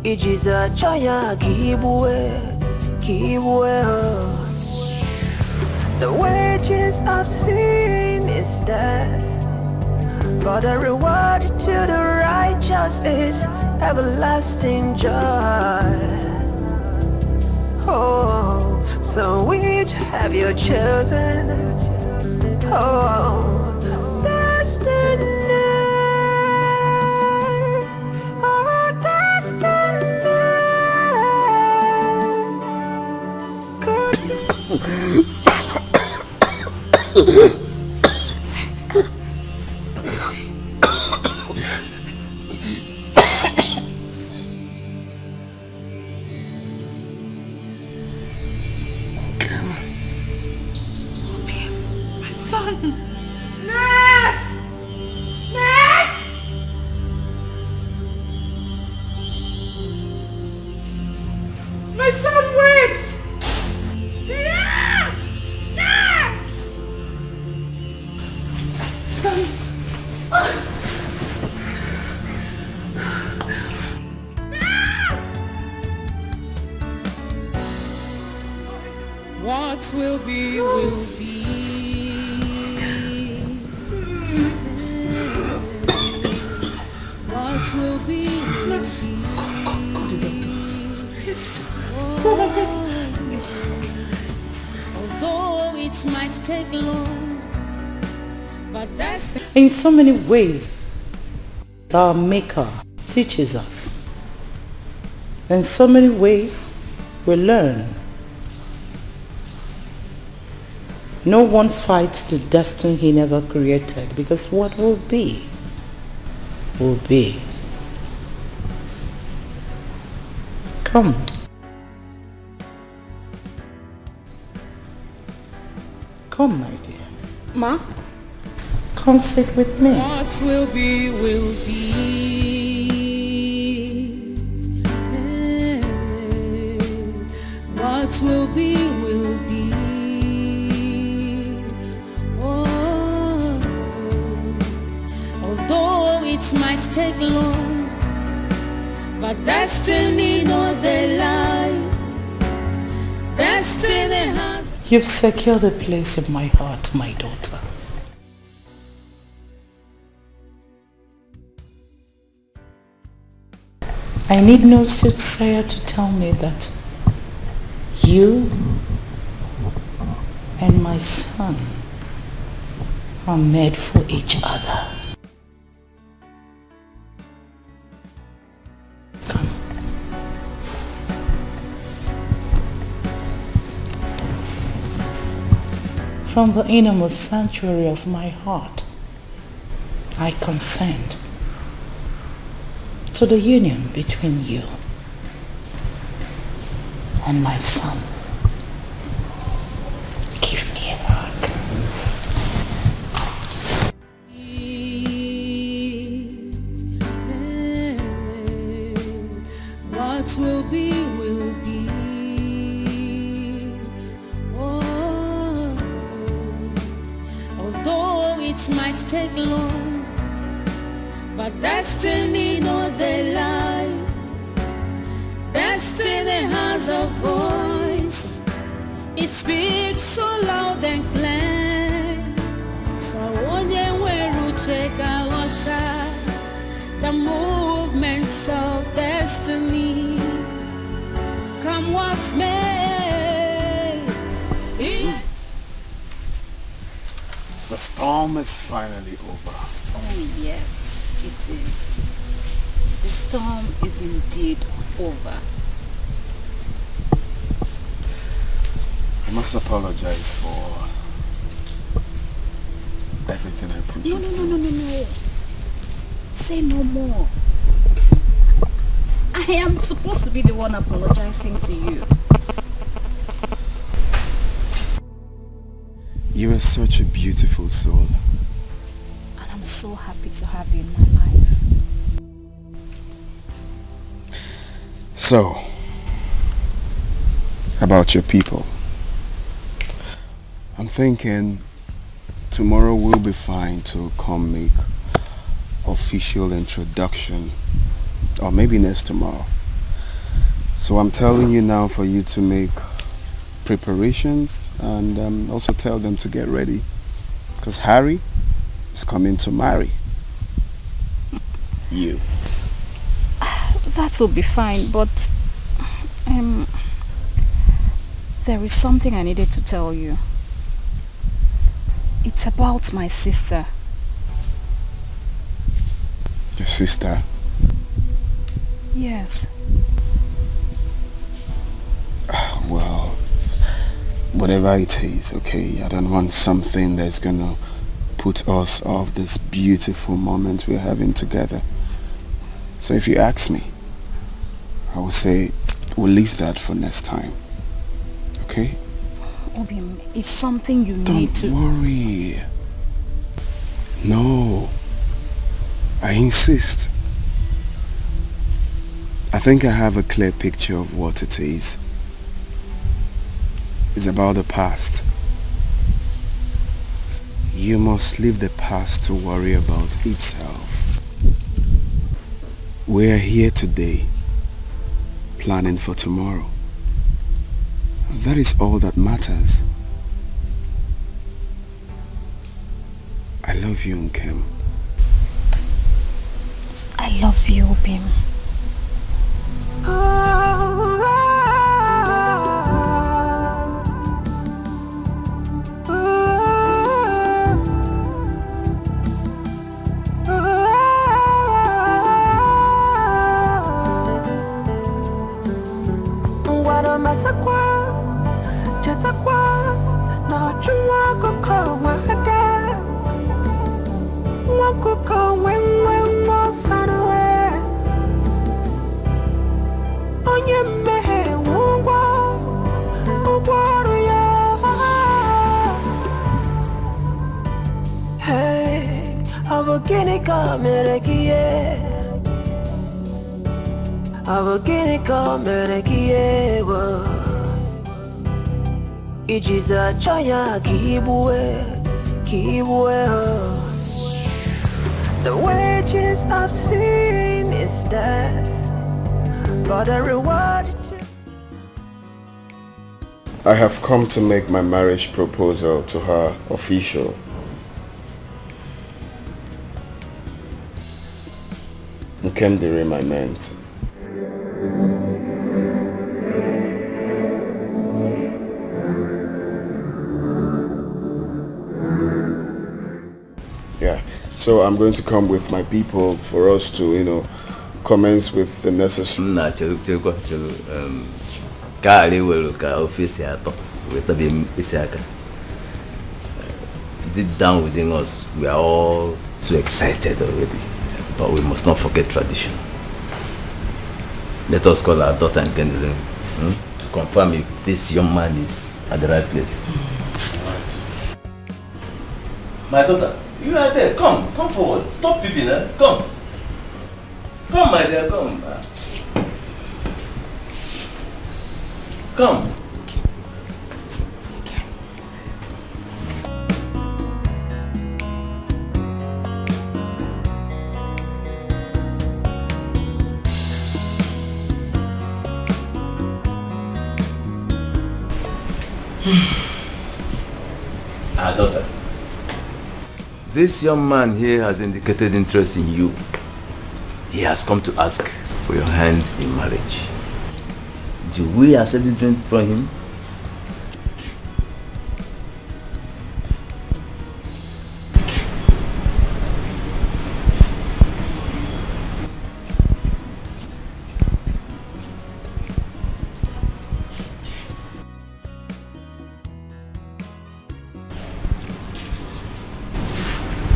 Ijiza chaya kibwe. The wages of sin is death, but the reward to the righteous is everlasting joy. Oh, so which have you chosen? Oh, destiny. Oh, destiny. What will be, will be. What will be, will be. Although it might take long, but that's... In so many ways, our Maker teaches us. In so many ways, we learn. No one fights the destiny he never created, because what will be, will be. Come. Come, my dear. Ma? Come sit with me. What will be, will be. What will be, will be. Although it might take long, but destiny no they lie. Destiny has... You've secured a place in my heart, my daughter. I need no soothsayer to tell me that you and my son are made for each other. from the innermost sanctuary of my heart, I consent to the union between you and my son. Give me a hug. What will be, will be. Oh, although it might take long, but destiny knows the lie. Destiny has a voice. It speaks so loud and clear. So when you check out the movements of destiny, come what may. The storm is finally over. Oh yes, it is. The storm is indeed over. I must apologize for everything I put you through. No. Say no more. I am supposed to be the one apologizing to you. You are such a beautiful soul. And I'm so happy to have you in my life. So, about your people. I'm thinking tomorrow will be fine to come make official introduction, or maybe next tomorrow. So I'm telling you now for you to make preparations and also tell them to get ready, because Harry is coming to marry you. That will be fine, but there is something I needed to tell you. It's about my sister. Your sister? Yes. Well, whatever it is, okay? I don't want something that's gonna put us off this beautiful moment we're having together. So if you ask me, I would say we'll leave that for next time. Okay? Obim, it's something you need to... Don't worry. No. I insist. I think I have a clear picture of what it is. It's about the past. You must leave the past to worry about itself. We are here today, planning for tomorrow. And that is all that matters. I love you, Nkem. I love you, Obim. Ijiza chaya kibwe. The wages of sin is death, but the reward. I have come to make my marriage proposal to her official. Nkem Dere, my meant. Yeah, so I'm going to come with my people for us to, commence with the necessary. deep down within us, we are all so excited already. But we must not forget tradition. Let us call our daughter and candidate to confirm if this young man is at the right place. Right. My daughter, you are there. Come forward. Stop peeping, Come. Come, my dear, come. Come. Our daughter, this young man here has indicated interest in you. He has come to ask for your hand in marriage. Do we accept this drink from him?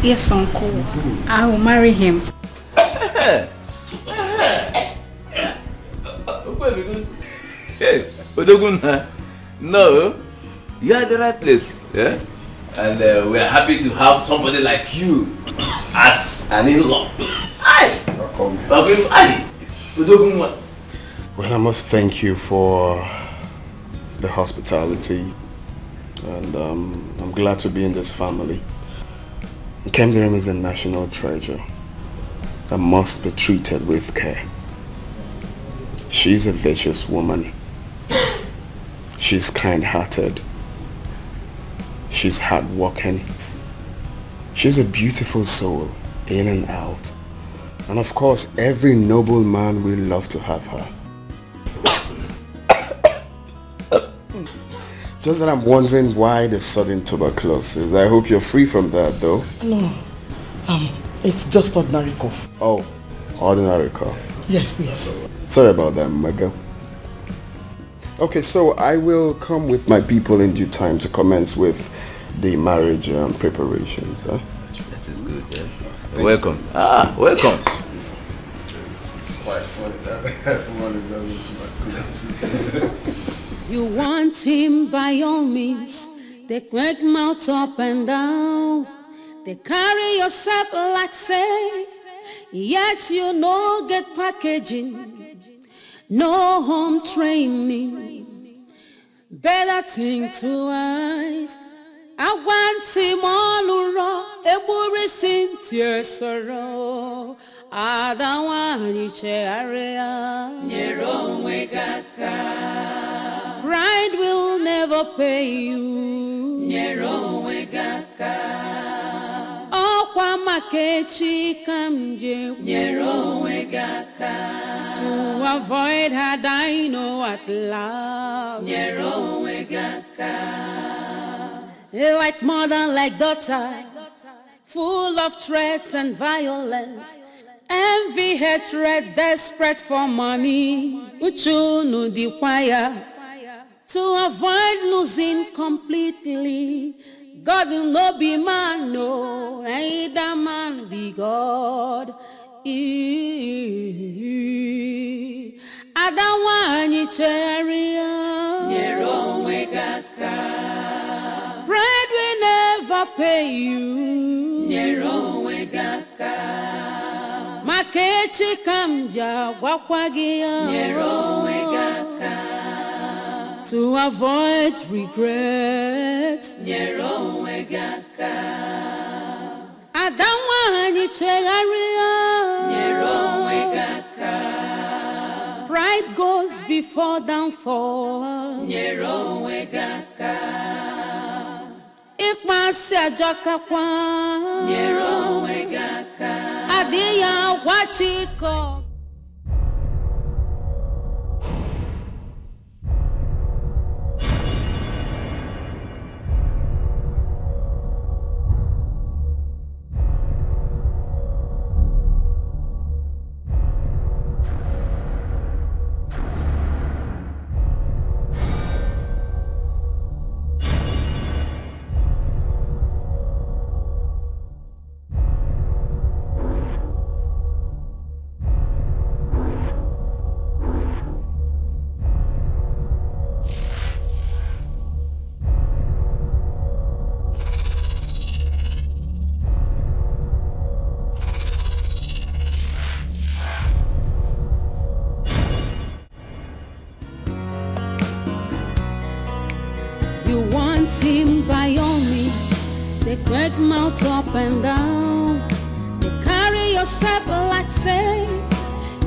Yes, uncle. I will marry him. No, you are at the right place, yeah? And we are happy to have somebody like you as an in-law. Well, I must thank you for the hospitality, and I'm glad to be in this family. Kemdirim is a national treasure and must be treated with care. She's a virtuous woman. She's kind-hearted. She's hardworking. She's a beautiful soul, in and out. And of course, every noble man will love to have her. Just that I'm wondering why the sudden tuberculosis. I hope you're free from that, though. No, it's just ordinary cough. Oh, ordinary cough. Yes, please. Sorry about that, my girl. Okay, so I will come with my people in due time to commence with the marriage preparations. Huh? That is good, yeah? Welcome. Welcome. It's quite funny that everyone is having tuberculosis. You want him by all means. They crack mouth up and down. They carry yourself like safe. Yet you no get packaging. No home training. Better think twice. I want him all around. Every sincere sorrow. I don't want you to area. Nero wegaka. Pride will never pay you. Nero wegaka. Okwa makechi kamje. Nero wegaka. To avoid her dino at last. Nero wegaka. Like mother, like daughter, full of threats and violence. Envy, hatred, desperate for money. Uchunu di choir. To avoid losing completely. God will not be man, no. Either man be God. I don't want you chariot. Nero wegaka. Bread will never pay you. Nero wegaka. Makechi kamja wakwagia. Nero wegaka. To avoid regret. Nero wegaka. I don't want you chariot. Nero wegaka. Pride goes before downfall. Nero wegaka. Ikmasi ajoka kwa. Nero wegaka. Adiya wachiko. They great mouth up and down. They carry yourself like safe.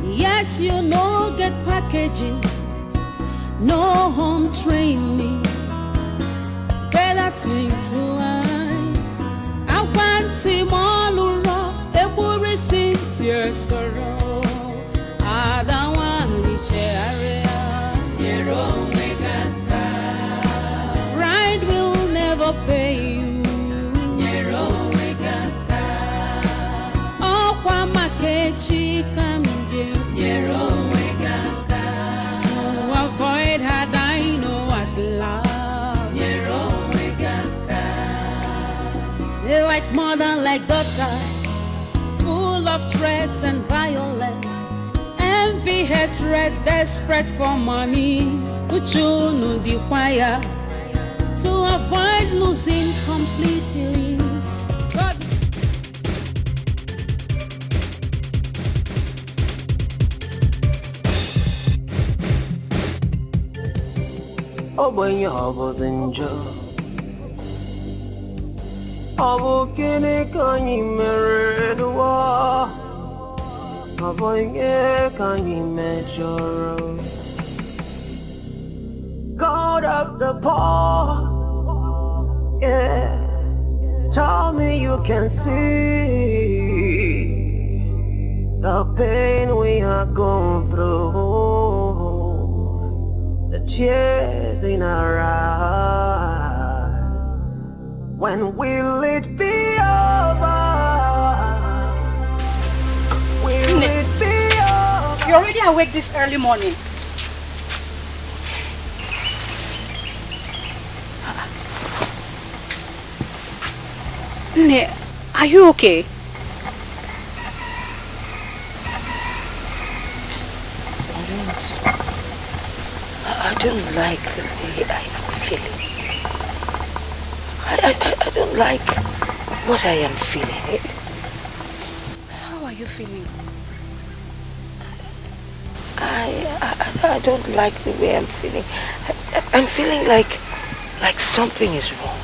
Yet you no get packaging, no home training. Better think twice. I want him all around. They will receive your sorrow. I don't want to area. Pride will never pay you. Oh, Kwamakechi can you? To avoid had I know at last. They like mother, like daughter, full of threats and violence. Envy, hatred, desperate for money. Uchu no the choir to avoid losing completely. God. Oh boy, you was enjoy. Oh, can you marry the war? Oh boy, can you measure? God of the poor, yeah. Tell me you can see the pain we are going through, the tears in our eyes. When will it be over? Will it be over? You're already awake this early morning. Nne, are you okay? I don't like the way I am feeling. I don't like what I am feeling. How are you feeling? I don't like the way I'm feeling. I'm feeling like something is wrong.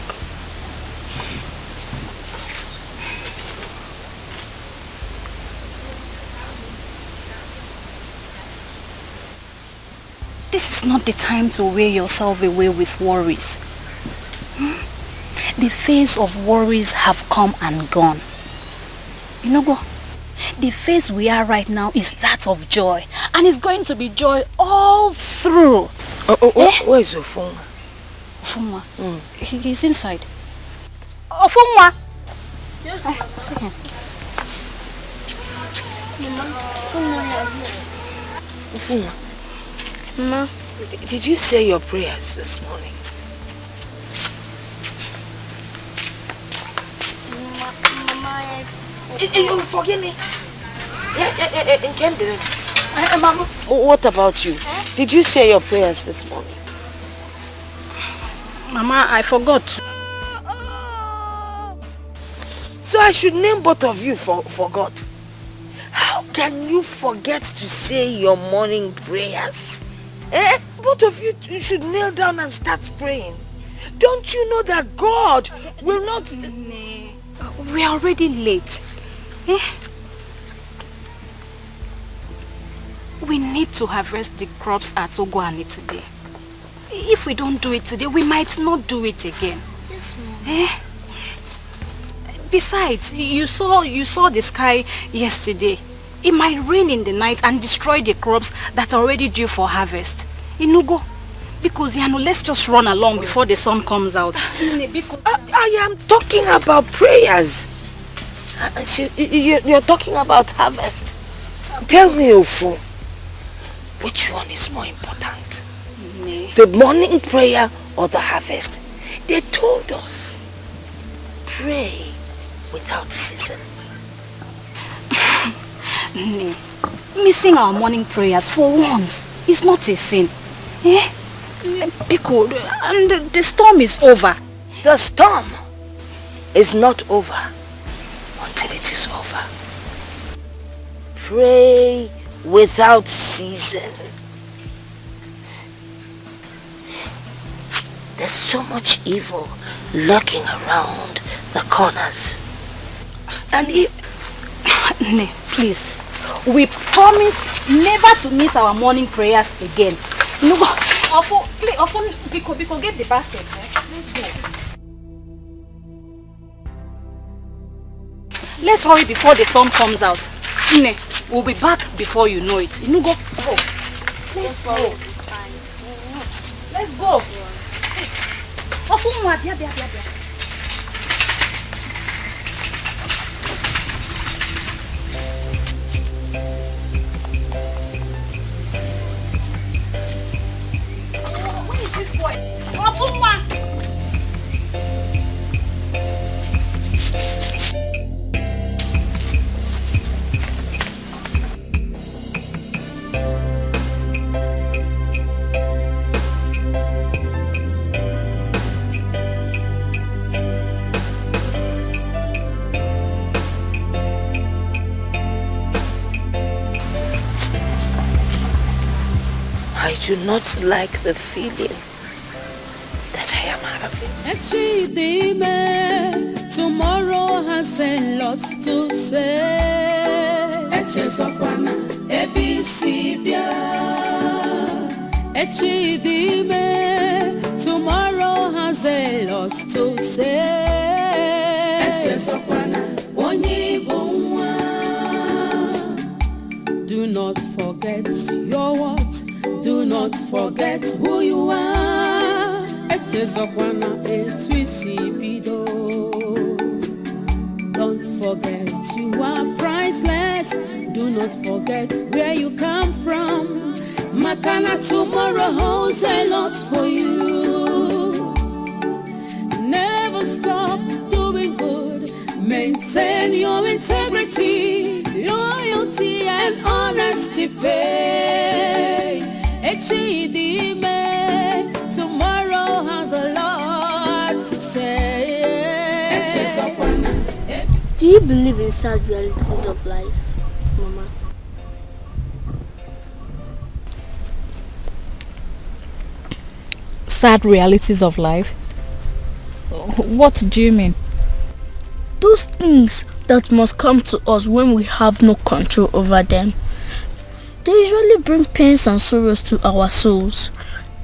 This is not the time to wear yourself away with worries. The phase of worries have come and gone. You know what? The phase we are right now is that of joy. And it's going to be joy all through. Where is Ofunwa? Ofunwa? He's inside. Ofunwa! Yes. Ofunwa. Mama, did you say your prayers this morning? Mama, you forgive me. Mama. What about you? Did you say your prayers this morning? Mama, I forgot. So I should name both of you forgot. How can you forget to say your morning prayers? Both of you should kneel down and start praying. Don't you know that God will not... We are already late. We need to harvest the crops at Ogwani today. If we don't do it today, we might not do it again. Yes, Mom. Besides, you saw the sky yesterday. It might rain in the night and destroy the crops that are already due for harvest. Inugo, because let's just run along before the sun comes out. I am talking about prayers. You're talking about harvest. Tell me, Ofu, which one is more important? The morning prayer or the harvest? They told us, pray without ceasing. Missing our morning prayers for once is not a sin. Pico, and the storm is over. The storm is not over until it is over. Pray without ceasing. There's so much evil lurking around the corners. And if... Ne, please. We promise never to miss our morning prayers again. No, often, because get the basket. Let's go. Let's hurry before the sun comes out. Ne, we'll be back before you know it. You go. Let's go. Let's go. Where is this boy? I do not like the feeling that I am having. Tomorrow has a lot to say. Tomorrow has a lot to say. Do not forget your what? Do not forget who you are. Don't forget you are priceless. Do not forget where you come from. Makana tomorrow holds a lot for you. Never stop doing good. Maintain your integrity, loyalty and honesty pay. Tomorrow has a lot to say. Do you believe in sad realities of life, Mama? Sad realities of life? What do you mean? Those things that must come to us when we have no control over them. They usually bring pains and sorrows to our souls.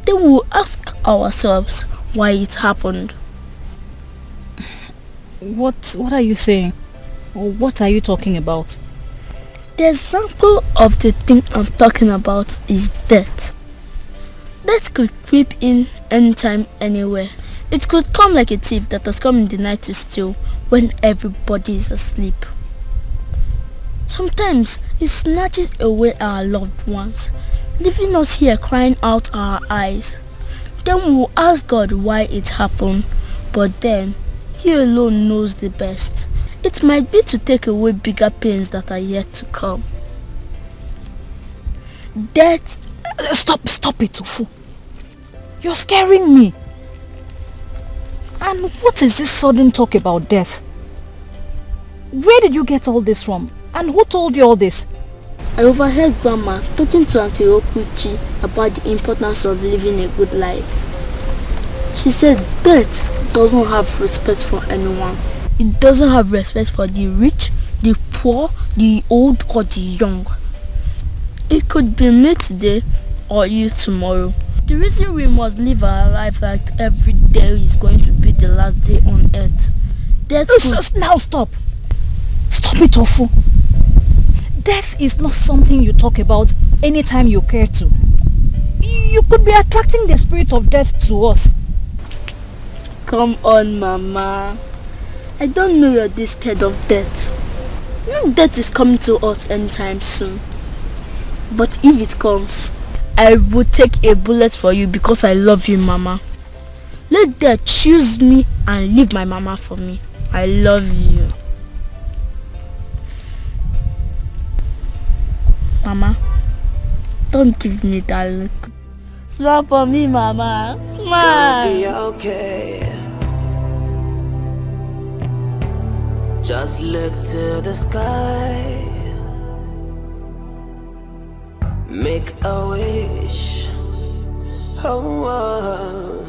Then we will ask ourselves why it happened. What are you saying? What are you talking about? The example of the thing I'm talking about is death. Death could creep in anytime, anywhere. It could come like a thief that has come in the night to steal when everybody is asleep. Sometimes it snatches away our loved ones, leaving us here crying out our eyes. Then we will ask God why it happened, but then He alone knows the best. It might be to take away bigger pains that are yet to come. Death... Stop it, Tofu. You're scaring me. And what is this sudden talk about death? Where did you get all this from? And who told you all this? I overheard Grandma talking to Auntie Okuchi about the importance of living a good life. She said death doesn't have respect for anyone. It doesn't have respect for the rich, the poor, the old or the young. It could be me today or you tomorrow. The reason we must live our life like every day is going to be the last day on earth. Now stop. Stop it, Tofu. Death is not something you talk about anytime you care to. You could be attracting the spirit of death to us. Come on, Mama. I don't know you're this scared of death. No death is coming to us anytime soon. But if it comes, I will take a bullet for you because I love you, Mama. Let death choose me and leave my Mama for me. I love you. Mama, don't give me that look. Smile for me, Mama. Smile. It'll be okay. Just look to the sky. Make a wish. Oh,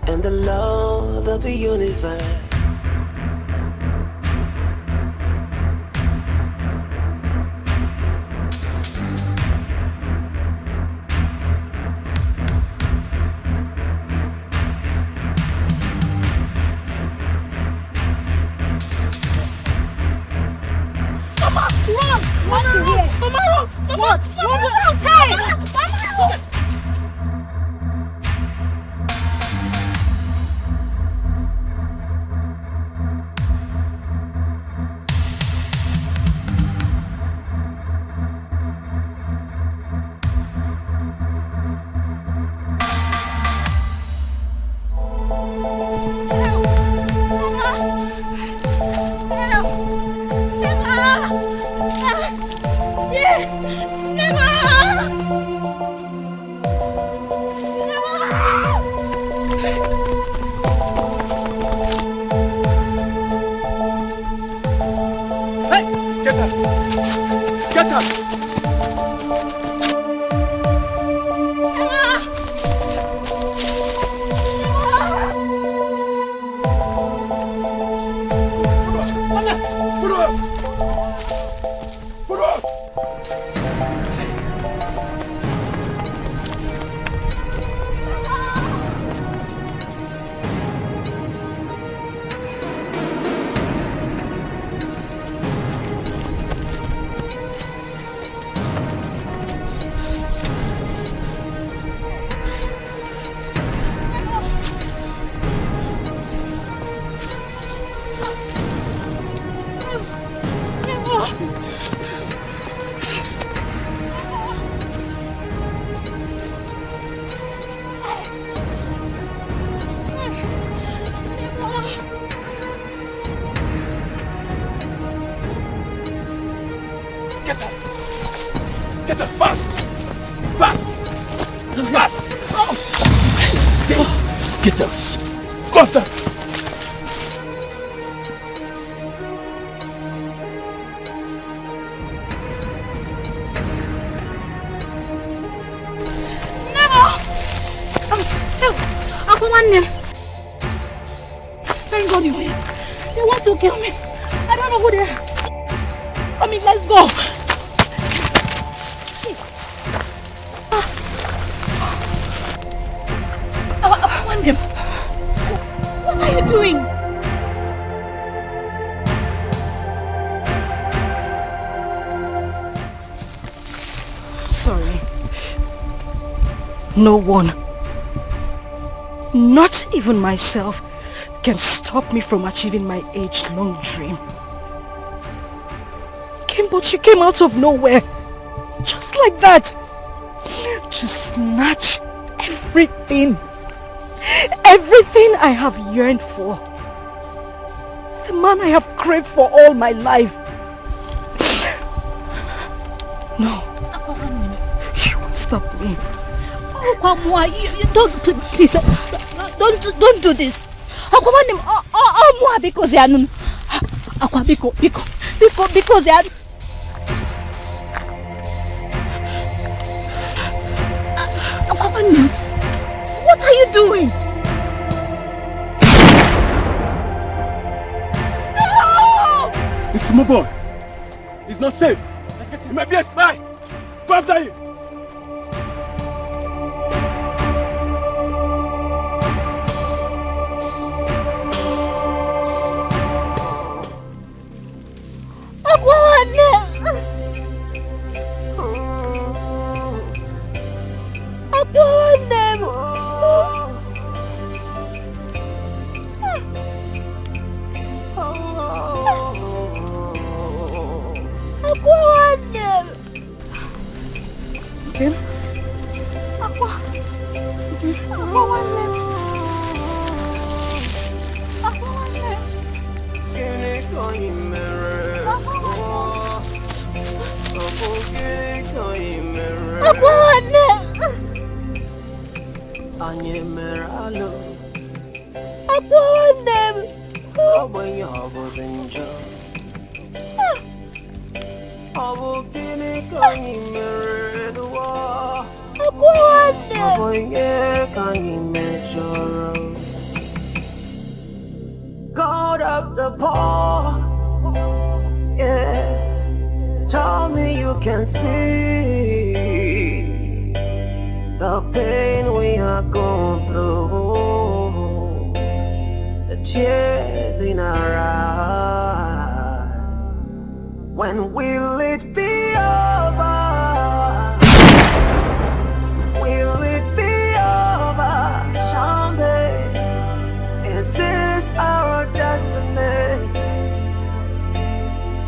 and the Lord of the universe. Mama, run! Mama, run! Mama, run! What? Mama, okay! Mama, run! Thank God you're here. They want to kill me. I don't know who they are. I mean, let's go. I want them. What are you doing? Sorry. No one, not even myself, can stop me from achieving my age-long dream. But you came out of nowhere, just like that, to snatch everything I have yearned for. The man I have craved for all my life. No, you won't stop me. Please, don't do this. Because what are you doing? No! It's a small boy. He's not safe. He might be a spy. Go after him. out of the poor. Yeah, tell me you can see the pain we are going through, the tears in our eyes. When will it be over? Will it be over someday? Is this our destiny?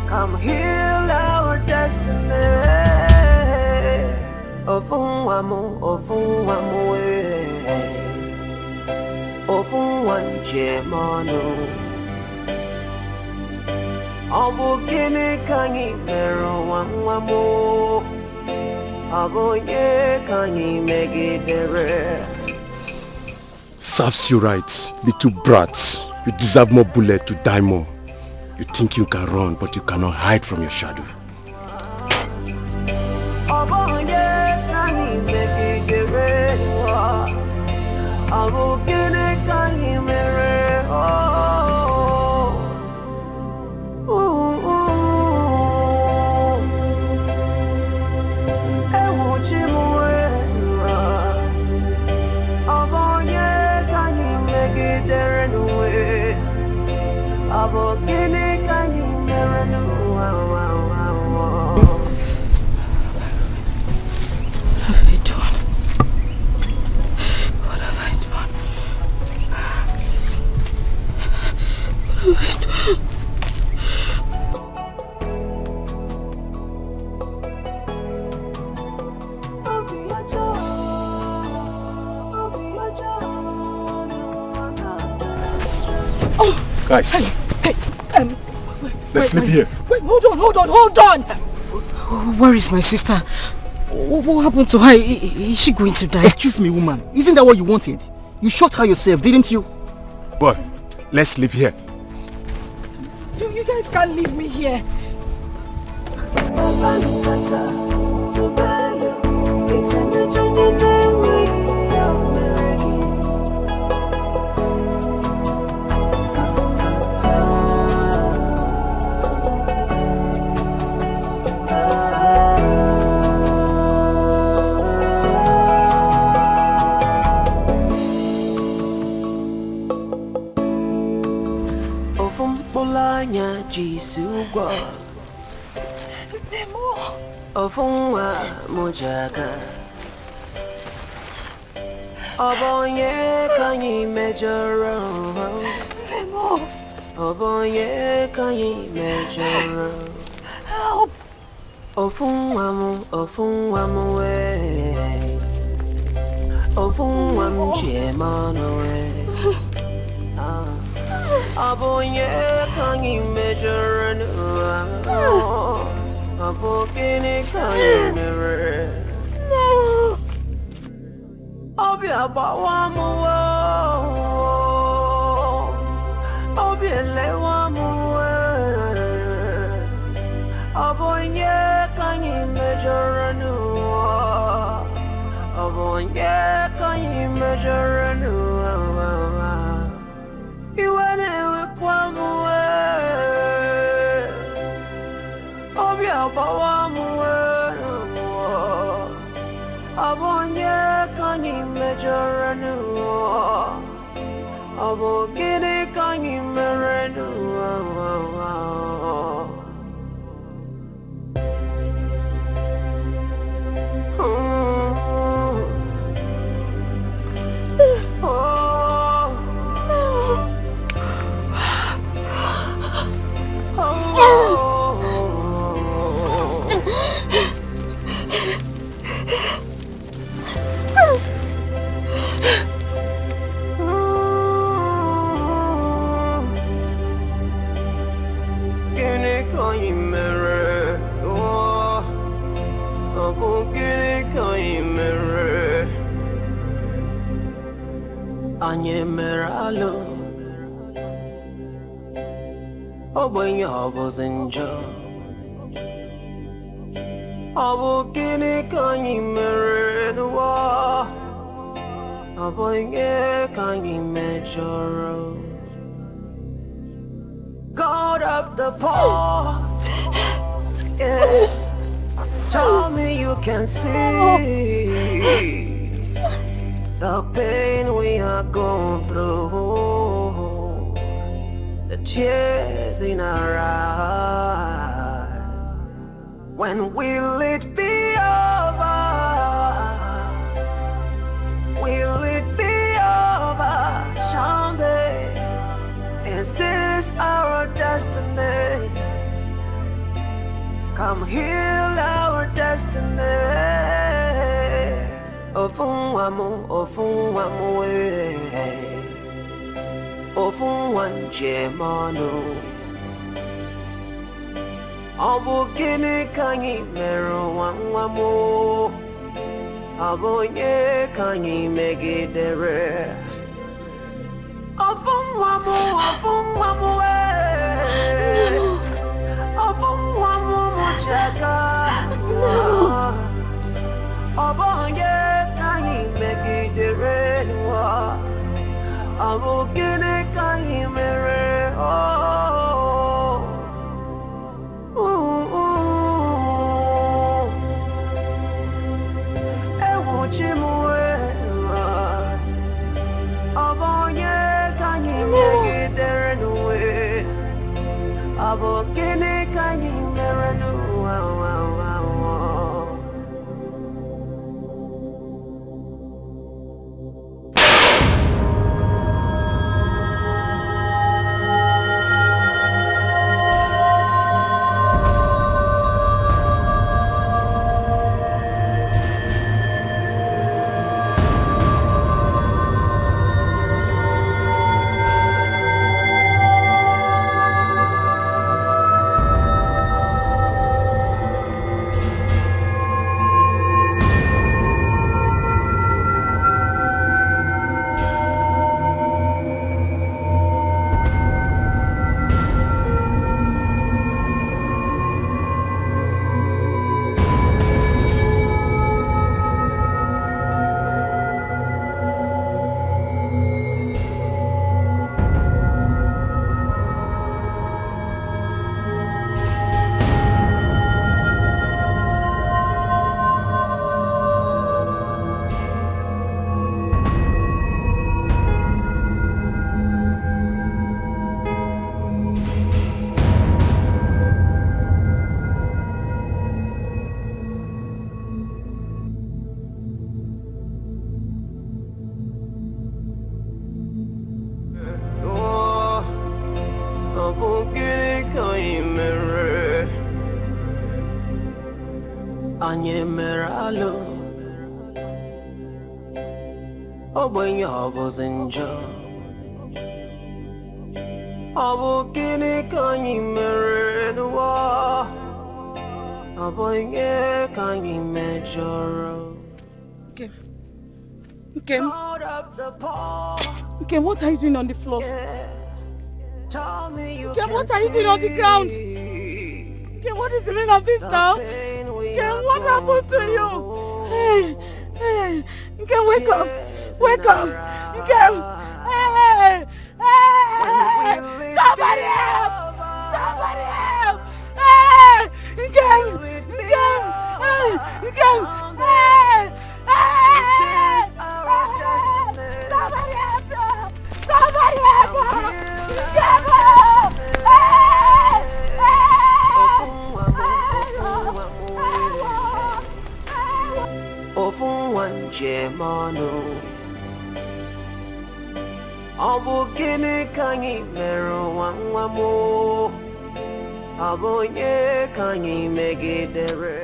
Come heal our destiny. Ofunwamu, ofunwamu, ofunwanchemonu. Obukini kanyi mero wamwamu. Aboye kanyi megidere. Serves you right, little brats. You deserve more bullet to die more. You think you can run, but you cannot hide from your shadow. Aboye kanyi megidere. Abukini kanyi mere. Guys, let's leave here. Wait, hold on. Where is my sister? What happened to her? Is she going to die? Excuse me, woman. Isn't that what you wanted? You shot her yourself, didn't you? Boy, let's leave here. You guys can't leave me here. Jisugwa Ofunwa Mojaka Obonye kanyi mejoro Obonye kanyi mejoro Help! Ofunwa mu we Ofunwa mjemano we Abonye kanyi measure no. Abokini kanyi mirror. No. Obi abawamu wo. Obi elewamu wo. Abonye kanyi measure no. Abonye kanyi measure no. You and Obi abawamuwe Abonye kanyi mejoranu Abogini kanyi merenu Anye meralo Obwenye obozenjo Obukini kanyi merenwa Obwenye kanyi mejoro of the poor. Yeah. Tell me you can see the pain we are going through, the tears in our eyes. When will it be over? Will it be over someday? Is this our destiny? Come heal our destiny. Ofunwamu, ofunwamu, ofunwanjemanu. Obu gini kanyi meru wanwamu. Obu nye kanyi megidere. Ofunwamu, ofunwamu, ofunwamu mujaga. Obu nye kanyi megidere. Obu gini kanyi mere. When your was in joy, Abu Guinea can you marry the war? Abu can you measure? Okay. Okay, what are you doing on the floor? Okay, what are you doing on the ground? Okay, what is the meaning of this now? Okay, what happened to you? Hey, okay, wake up. Wake up! Hey! Somebody help! Somebody help! Hey! Somebody help! Somebody help!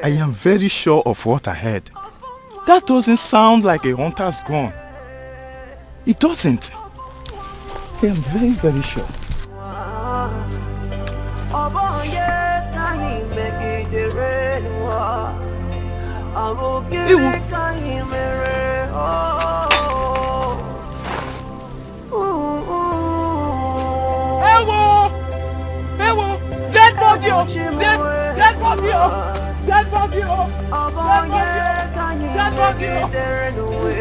I am very sure of what I heard. That doesn't sound like a hunter's gun. It doesn't. I am very, very sure. Dead body! Dead body! Dead body! Dead body!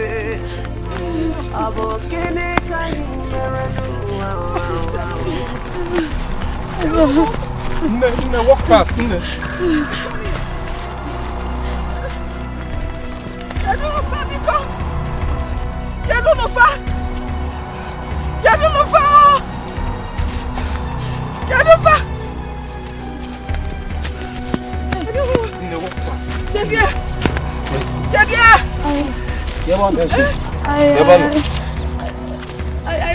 Nne, walk fast, Nne.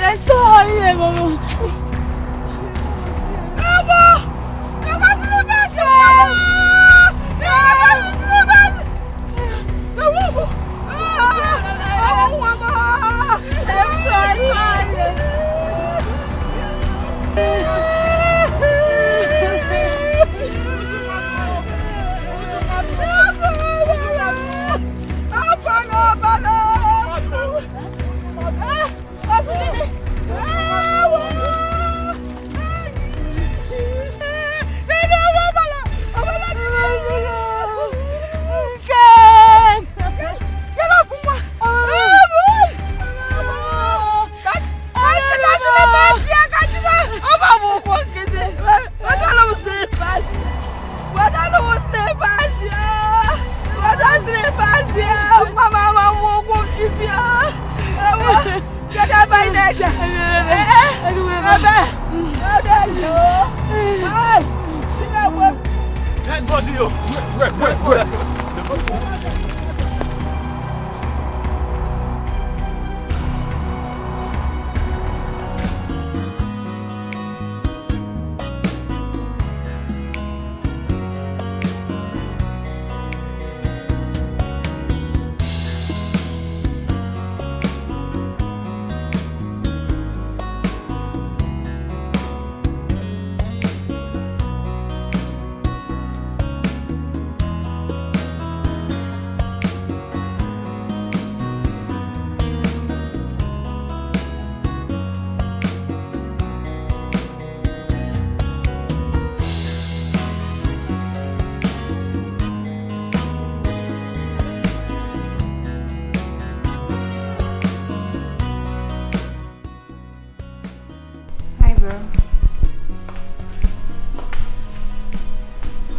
I saw her here, Mama.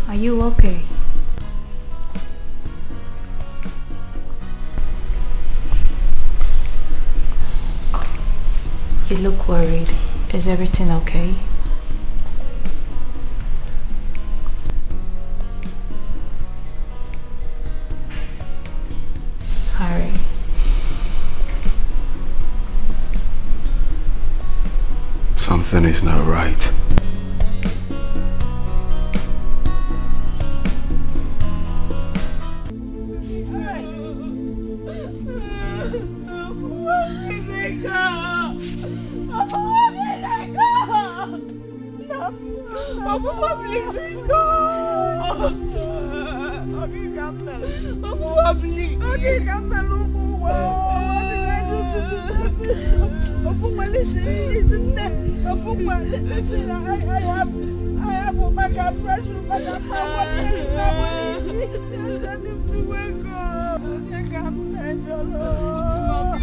Are you okay? You look worried. Is everything okay? Harry. Something is not right. Listen, I have a backup fresh backup. Tell him to wake up. You can't measure, Lord.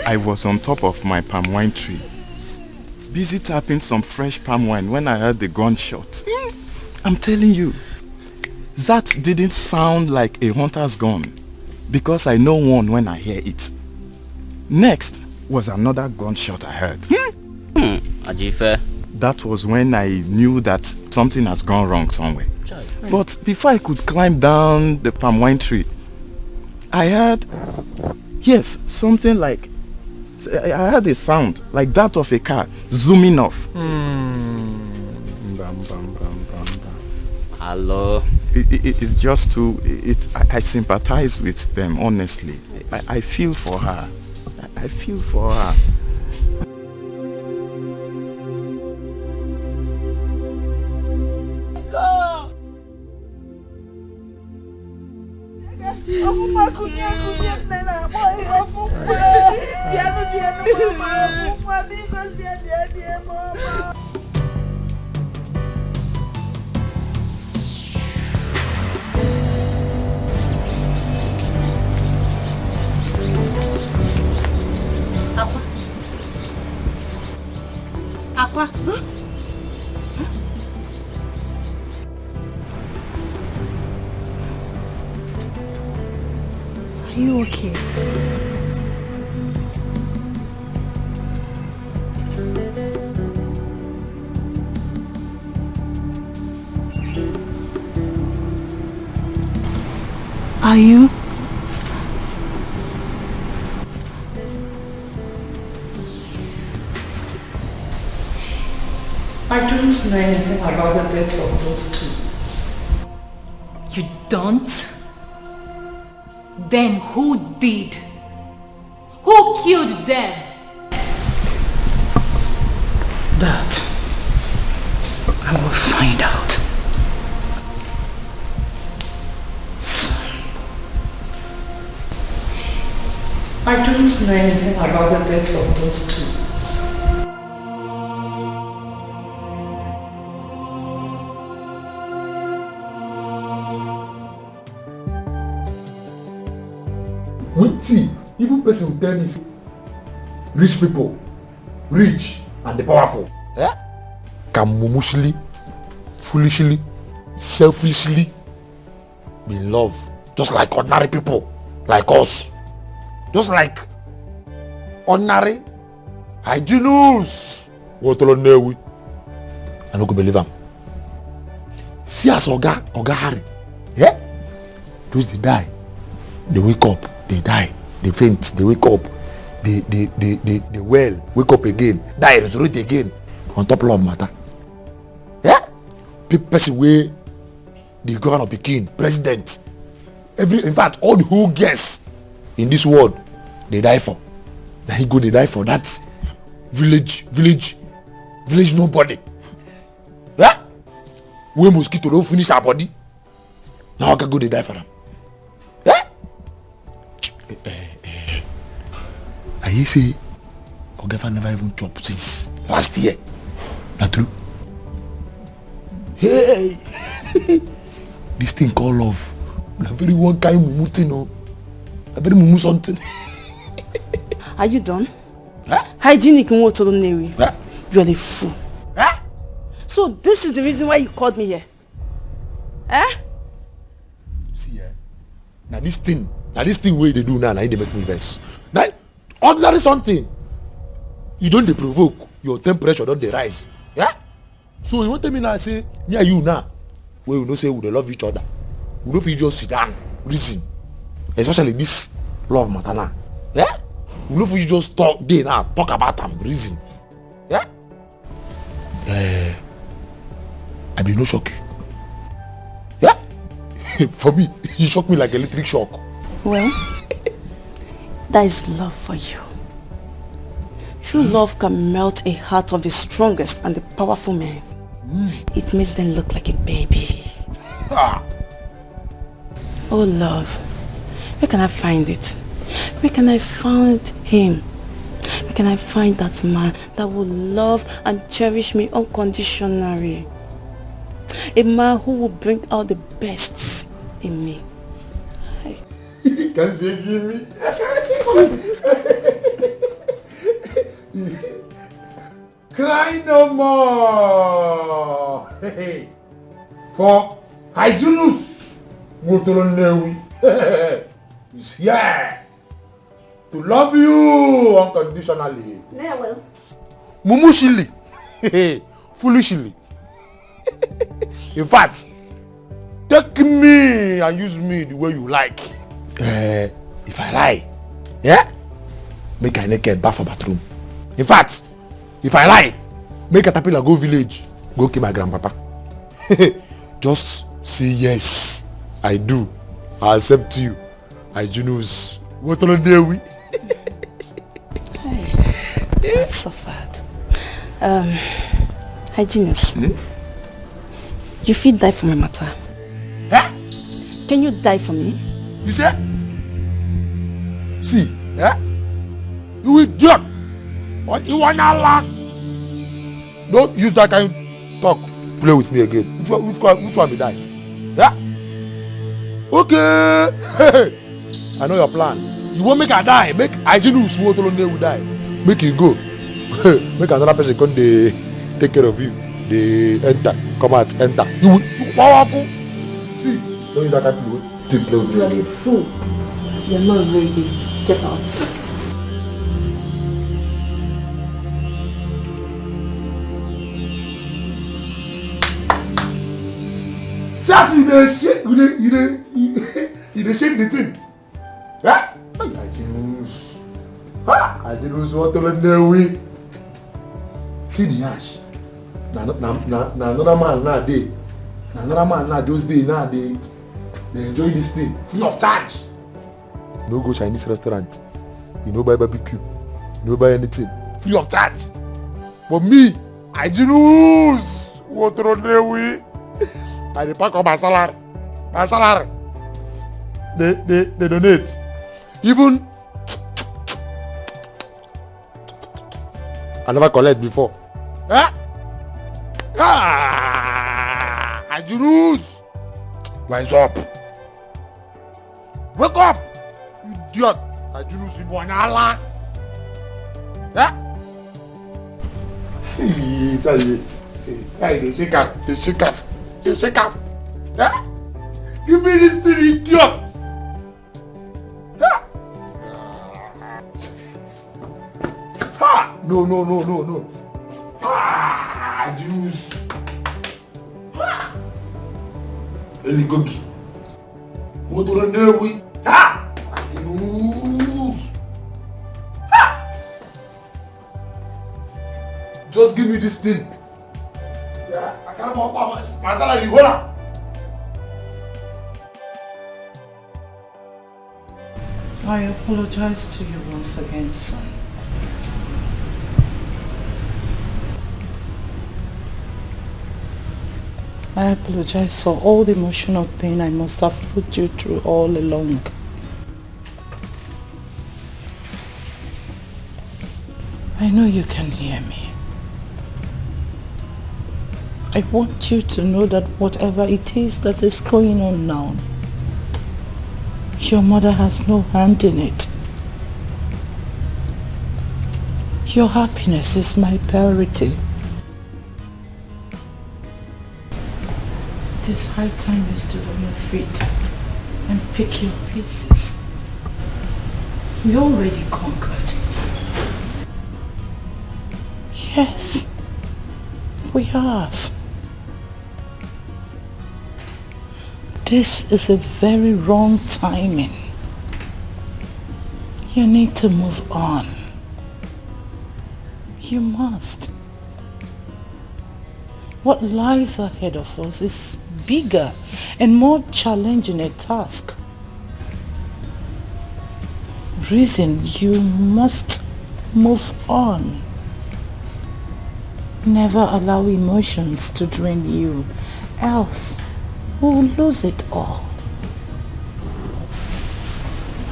I was on top of my palm wine tree, busy tapping some fresh palm wine when I heard the gunshot. I'm telling you, that didn't sound like a hunter's gun, because I know one when I hear it. Next was another gunshot I heard. Ajife. That was when I knew that something has gone wrong somewhere. But before I could climb down the palm wine tree, I heard, yes, something like, I heard a sound like that of a car zooming off. Hello. it's just too. I sympathize with them, honestly. I feel for her. I feel for her. Aqua. Are you okay? Are you? I don't know anything about the death of those two. You don't? Then who did? Who killed them? That I will find out. Son. I don't know anything about the death of those two. See, even person will tell me, rich people, rich and the powerful, can mumushly, foolishly, selfishly be in love, just like ordinary people, like us, just like ordinary hygienus. What I don't believe him. See as Oga Harry, those they die, they wake up. They die, they faint, they wake up, they well, wake up again, die, resurrect again, on top love matter. People pass away, the governor Pekin, president, in fact, all the whole guests in this world, they die for. Now he go, they die for that village nobody. Where mosquito don't finish our body, now I can go, they die for them. I hear say Ogefa never even chop since last year. Not true? Hey, this thing called love. Na very one kind mumu thing, no. Na very mumu something. Are you done? Hygienic in what Newi? You are a fool. So this is the reason why you called me here. See, now this thing where they do now they make me vex. Now ordinary something, you don't provoke, your temperature don't rise. So you want to tell me now, say me and you now, where we know say we love each other, we don't feel just sit down reason, especially this love matter now. We don't feel just talk about them reason. I be no shock you. For me, you shock me like electric shock. Well, that is love for you. True love can melt a heart of the strongest and the powerful man. It makes them look like a baby. Oh love, where can I find it? Where can I find him? Where can I find that man that will love and cherish me unconditionally? A man who will bring out the best in me. Can say give me. Cry no more. For Hyginus Motoronewi is here to love you unconditionally. Yeah, well. Mumushili. Foolishly. In fact, take me and use me the way you like. If I lie, make I naked bath for bathroom. In fact, if I lie, make a tapila go village, go kill my grandpapa. Just See, yes, I do. I accept you. I Junus. What on there we? I've suffered. Hygienist. You feel die for my matter. Huh? Can you die for me? You say? See, you idiot! What you wanna laugh? Don't use that kind of talk. Play with me again. Which one be die? Yeah? Okay. I know your plan. You won't make her die. Make Hygienist who will die. Make you go. Make another person come they take care of you. They enter. Come out, enter. You see, don't use that kind of play with me. You are a fool. You're not ready. Get out. Just you dey shake the thing. Yeah? I just want to let them away. See the ash. Na another man nowadays. Na another man now those days now they enjoy this thing free of charge. No go Chinese restaurant. You no buy barbecue. You no buy anything free of charge. But me, I just want to run away. I dey pack up my salary. They donate. Even I never collect before. I Junus. Rise up. Wake up. Idiot. I Junus in one Allah. Hey, they shake up. Give me this thing, idiot. No. Juice. Eligogi. What do I know we? Juice. Just give me this thing. Yeah, I can't walk my salary. Hold on. I apologize to you once again, son. I apologize for all the emotional pain I must have put you through all along. I know you can hear me. I want you to know that whatever it is that is going on now, your mother has no hand in it. Your happiness is my priority. It is high time you stood on your feet and pick your pieces. We already conquered. Yes, we have. This is a very wrong timing. You need to move on. You must. What lies ahead of us is bigger and more challenging a task. Reason you must move on. Never allow emotions to drain you, else we will lose it all.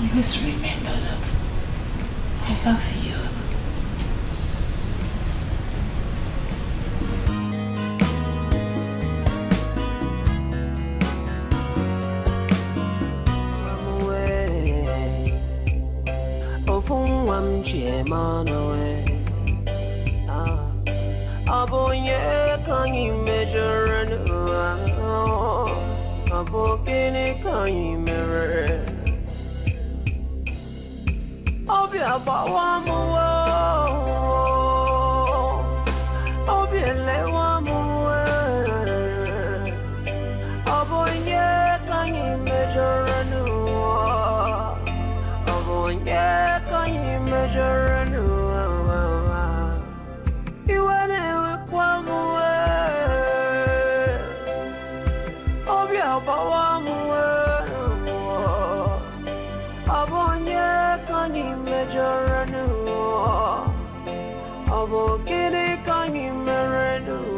Always remember that I love you. Can you measure and can you mirror? I'll be about one more. I'll be a late one more. Oh boy, yeah, can you measure and oh boy, yeah, can you measure and you went in with one more. Oh, yeah. Obokini kanyi meredu.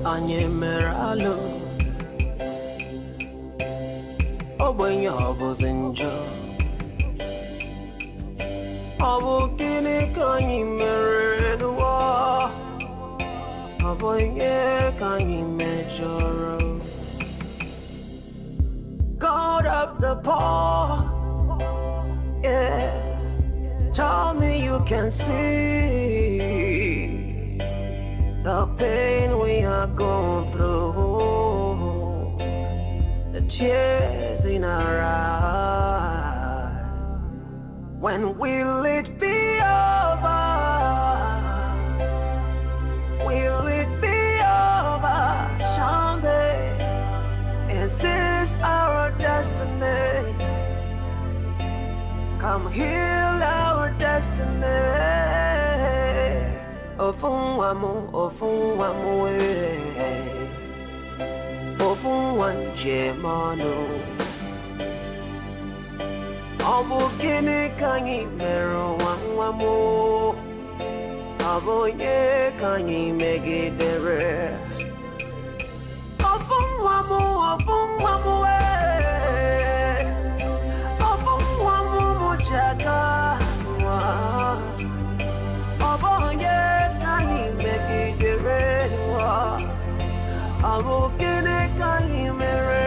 Anyemeralo Obanya Bozenjo Abukini Kanyi Meredwa Abonye Kanyi Mejoro God of the poor, yeah, tell me you can see the pain we are going through, the tears in our eyes. When will it be over? Will it be over someday? Is this our destiny? Come heal our destiny. Ofunwamu, ofunwamu, ofunwanje manu. Obukini kanyi mero wangwamu. Abonye kanyi megidere. Ofunwamu, ofunwamu, ofunwamu mujaga. Obonye kanyi megidere. Abukini kanyi mere.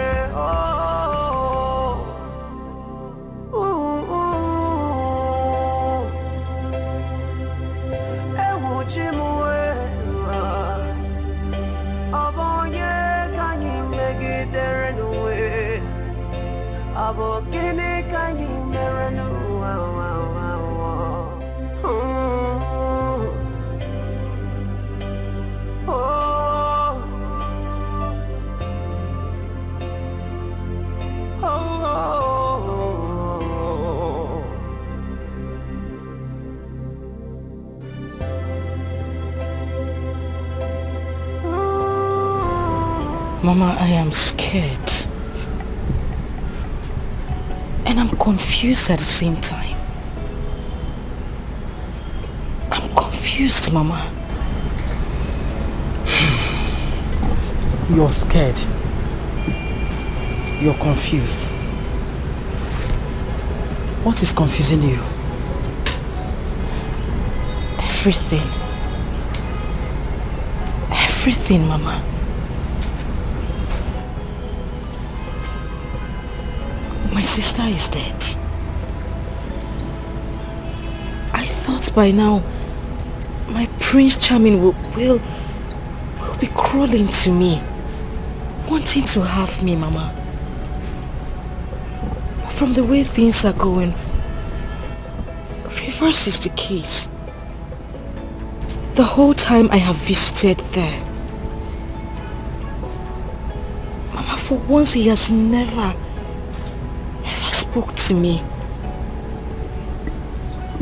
Abogini kanyi merenu Mama, I am scared. And I'm confused at the same time. I'm confused, Mama. You're scared. You're confused. What is confusing you? Everything. Everything, Mama. My sister is dead. I thought by now my Prince Charming will be crawling to me, wanting to have me, Mama. But from the way things are going, reverse is the case. The whole time I have visited there, Mama, for once he has never spoke to me.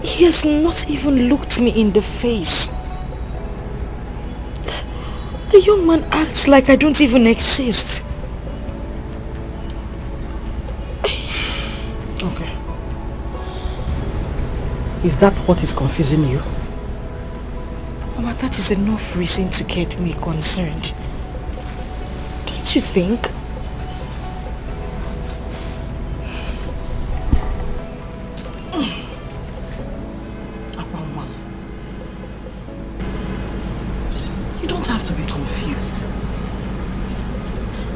He has not even looked me in the face. The young man acts like I don't even exist. Okay. Is that what is confusing you? Mama, that is enough reason to get me concerned. Don't you think?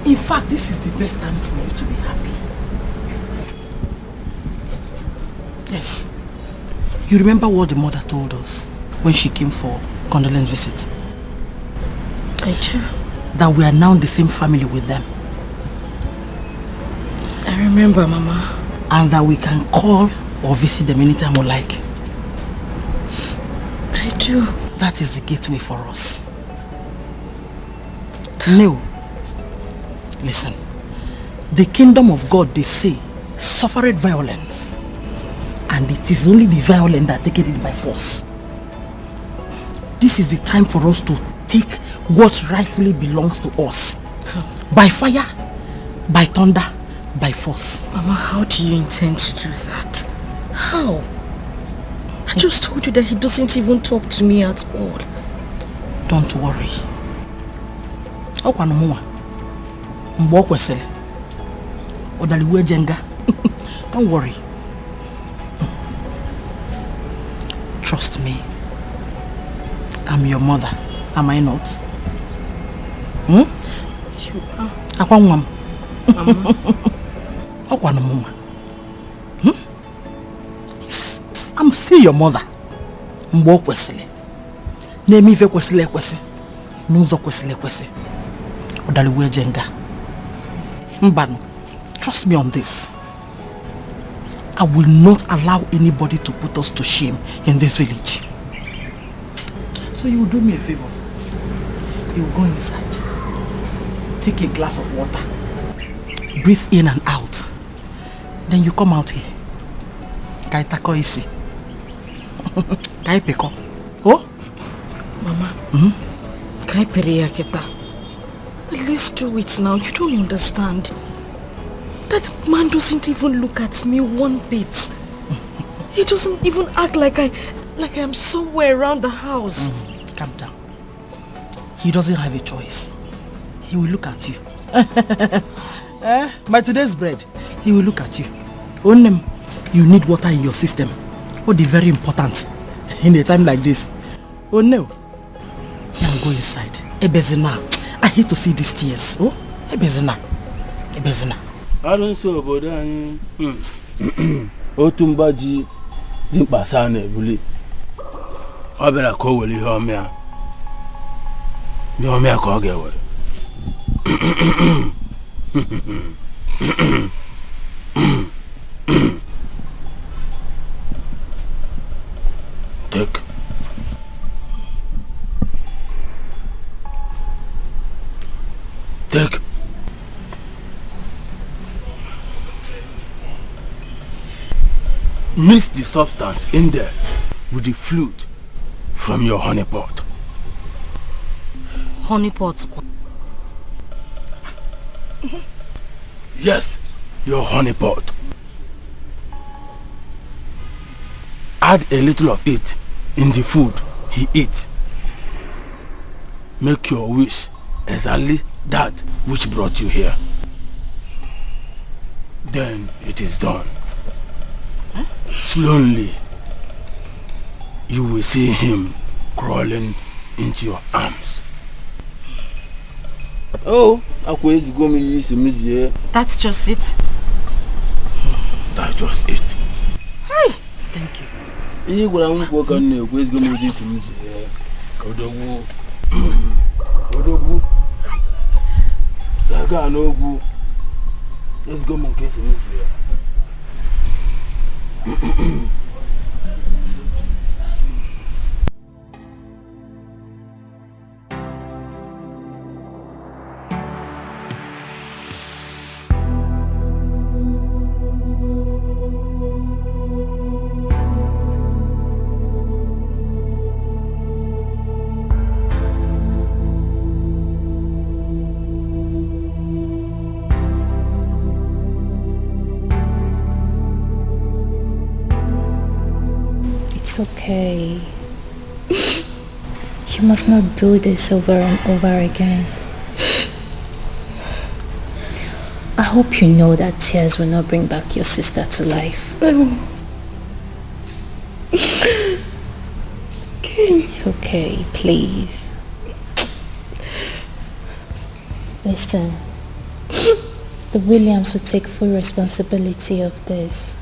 In fact, this is the best time for you to be happy. Yes. You remember what the mother told us when she came for condolence visit? I do. that we are now the same family with them. I remember, Mama. And that we can call or visit them anytime we like. I do. That is the gateway for us. No. Listen. The kingdom of God, they say, suffered violence. And it is only the violent that take it by force. This is the time for us to take what rightfully belongs to us. By fire, by thunder, by force. Mama, how do you intend to do that? How? I just told you that he doesn't even talk to me at all. Don't worry. Don't worry. Trust me. I'm your mother. Am I not? You are. Mama. I'm still your mother. Mbo kwesile. Nemi ve kwesile kwesi. Nuzo kwesile kwesi. Odaliwe jenga. Mbano. Trust me on this. I will not allow anybody to put us to shame in this village. So you will do me a favor. You will go inside. Take a glass of water. Breathe in and out. Then you come out here. Kai tako isi. Kai peko. Oh? Mama. Kai periya kita. Let's do it now. You don't understand. That man doesn't even look at me one bit. He doesn't even act like I am somewhere around the house. Calm down. He doesn't have a choice. He will look at you. By today's bread, he will look at you. Onem, you need water in your system. What is very important in a time like this. Oh no. Now go inside. Ebezina. I hate to see these tears. Oh, Ebezina. Ebezina. I don't know about that. Otumbaji Jimpa Sane Bully. I better call Willie Homea. You're me a call girl. Take. Take. Mix the substance in there with the fluid from your honey pot. Honey pot? Yes, your honey pot. Add a little of it in the food he eats. Make your wish exactly that which brought you here. Then it is done. Slowly, you will see him crawling into your arms. Oh, that's just it. That's just it. Hey, thank you. Let's go monkey for me here. It's okay. You must not do this over and over again. I hope you know that tears will not bring back your sister to life. It's okay, please. Listen, the Williams will take full responsibility of this.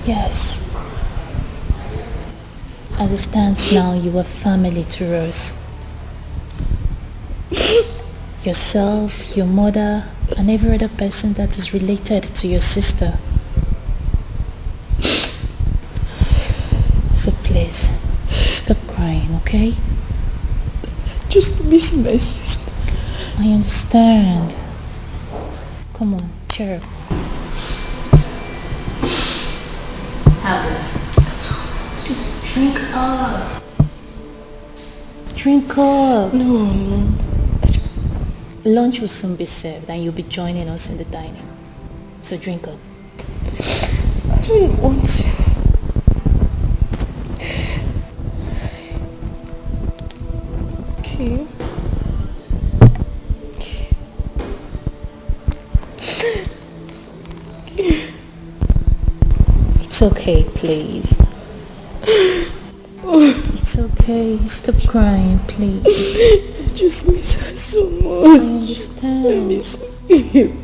Yes. As it stands now, you are family to us. Yourself, your mother, and every other person that is related to your sister. So please, stop crying, okay? Just miss my sister. I understand. Come on, cheer up. Have this. Drink up. Drink up. No. Lunch will soon be served and you'll be joining us in the dining. So drink up. I don't want to. Okay. It's okay, please. It's okay. Stop crying, please. I just miss her so much. I understand. I miss him.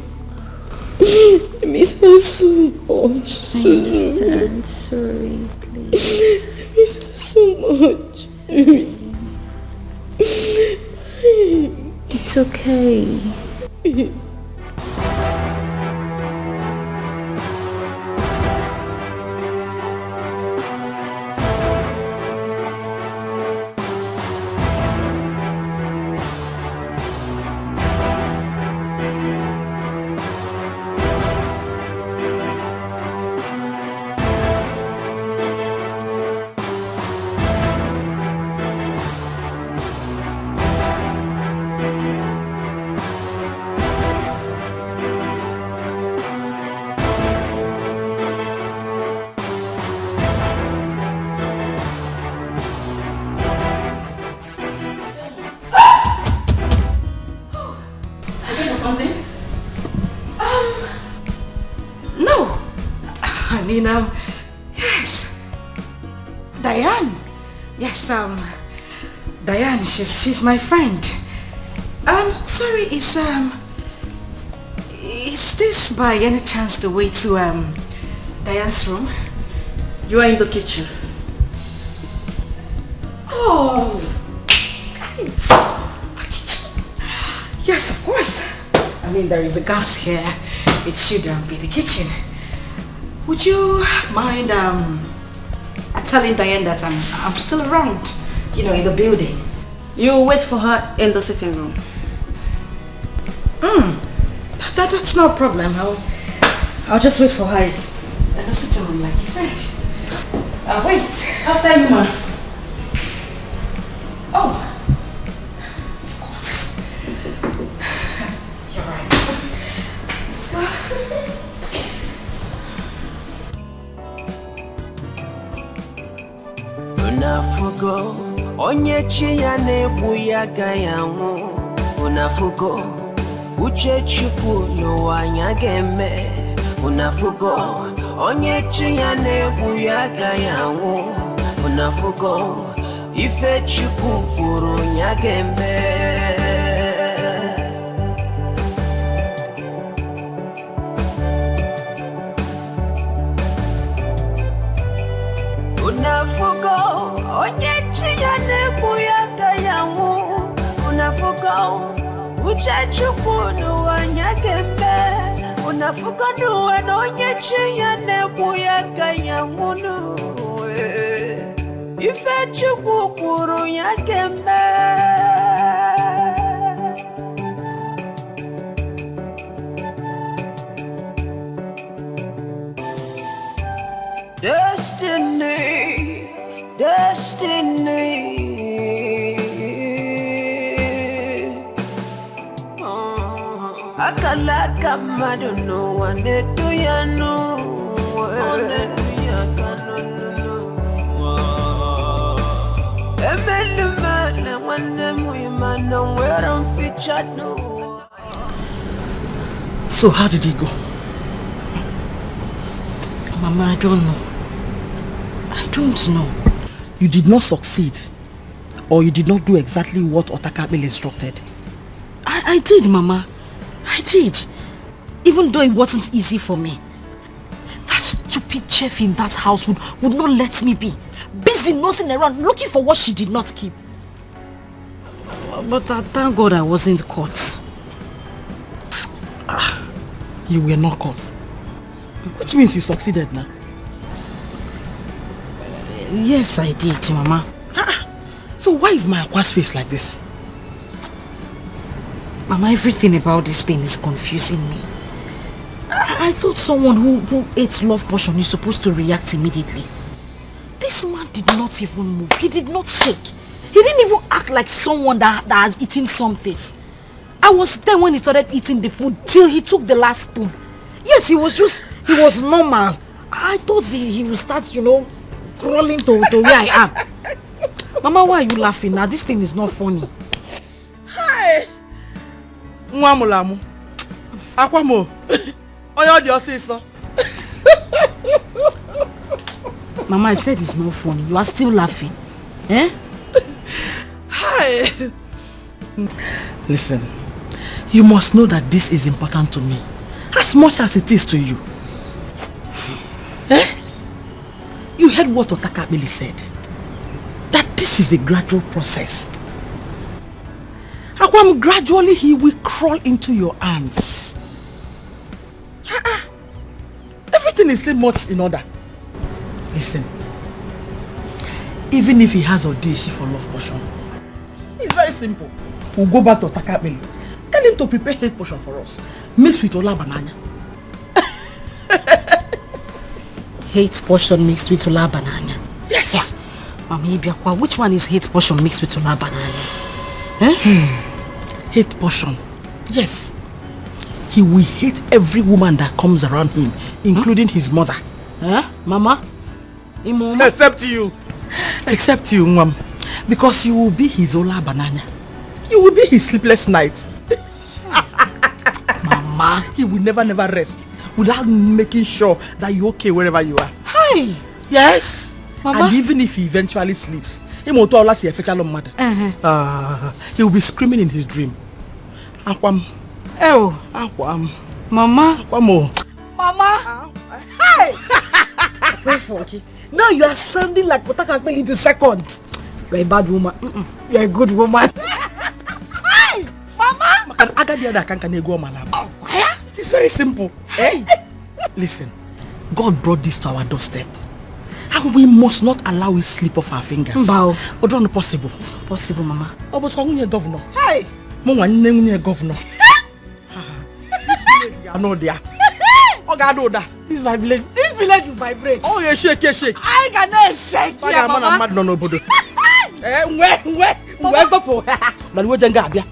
I miss her so much. I understand. Sorry, please. I miss her so much. It's okay. Yes. Diane. Yes, Diane, she's my friend. Sorry, is this by any chance the way to Diane's room? You are in the kitchen. Oh, thanks. The kitchen. Yes, of course. I mean, there is a gas here. It should be the kitchen. Would you mind telling Diane that I'm still around, in the building? You wait for her in the sitting room. That's no problem. I'll just wait for her in the sitting room, like you said. I'll wait. After you, ma. Oh, of course. You're right. Let's go. Unafugo onyechi ya nebu ya gayangu. Unafugo uche chukwu n'ụwa nyageme. Unafugo onyechi ya nebu ya gayangu. Unafugo ife chukwu kwuru nyageme. Unafugo onyechi ya nebu ya gayangu. Unafugo uche chukwu n'ụwa nyageme. Unafugo n'ụwa onyechi ya nebu ya gayangu. Ife chukwu kwuru nyageme. Destiny, destiny. Akalaka madu no one do ya no. Emeluma one we man no where I'm featured no. So how did he go? Mama, I don't know. I don't know. You did not succeed, or you did not do exactly what Otakabel instructed. I did, Mama. I did. Even though it wasn't easy for me. That stupid chef in that house would not let me be. Busy nosing around looking for what she did not keep. But thank God I wasn't caught. You were not caught. Which means you succeeded now. Yes, I did, Mama. So why is my Aqua's face like this? Mama, everything about this thing is confusing me. I thought someone who ate love potion is supposed to react immediately. This man did not even move. He did not shake. He didn't even act like someone that has eaten something. I was there when he started eating the food till he took the last spoon. Yet he was normal. I thought he would start, crawling to where I am. Mama, why are you laughing now? This thing is not funny. Hi! Mwamulamu. Akwamo. Oyo di osiso. Mama, I said it's not funny. You are still laughing. Eh? Hi! Listen, you must know that this is important to me. As much as it is to you. Eh? You heard what Otakabili said. That this is a gradual process. Akwam, gradually he will crawl into your arms. Everything is still much in order. Listen. Even if he has audition for love potion, it's very simple. We'll go back to Otakabili. Tell him to prepare hate potion for us. Mixed with Ola Banana. Hate potion mixed with Ola Banana. Yes. Yeah. Mami Ibiakwa, which one is hate potion mixed with Ola Banana? Hate potion. Yes. He will hate every woman that comes around him, including his mother. Huh? Mama? Except you. Except you, Mom. Because you will be his Ola Banana. You will be his sleepless night. Mama. He will never rest without making sure that you're okay wherever you are. Hi. Yes. Mama. And even if he eventually sleeps, he will be screaming in his dream. Akwam. Oh. Akwam. Mama. Akwamo. Mama. Hi. Very funky. Now you are sounding like Otakabili the second. You're a bad woman. You're a good woman. Hi. Mama. It is very simple. Hey. Listen, God brought this to our doorstep. And we must not allow it slip off our fingers. Bow. But not possible. It's not possible, Mama. Oh, but governor. Hi. Governor. I know there. Oh, God, know that. This village will vibrate. Oh, yeah, shake. I cannot shake. Yeah, Mama. No. Where's the poor?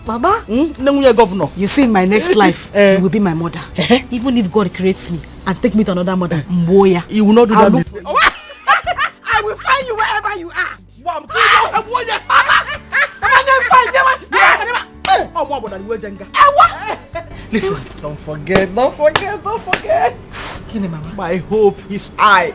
Mama, governor. You see, in my next life, you will be my mother. Even if God creates me and take me to another mother, Mboya, you will not do that. I will find you wherever you are. Listen, don't forget. My hope is I.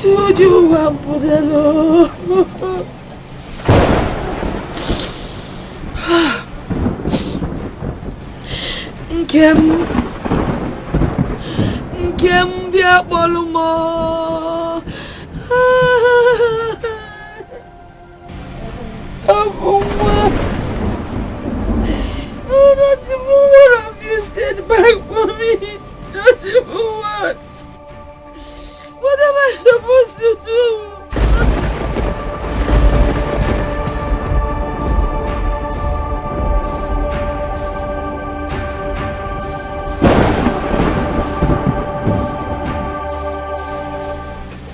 should you want to know? Nkem bia bolumo. Not even one of you stayed back for me. Not even one. What am I supposed to do?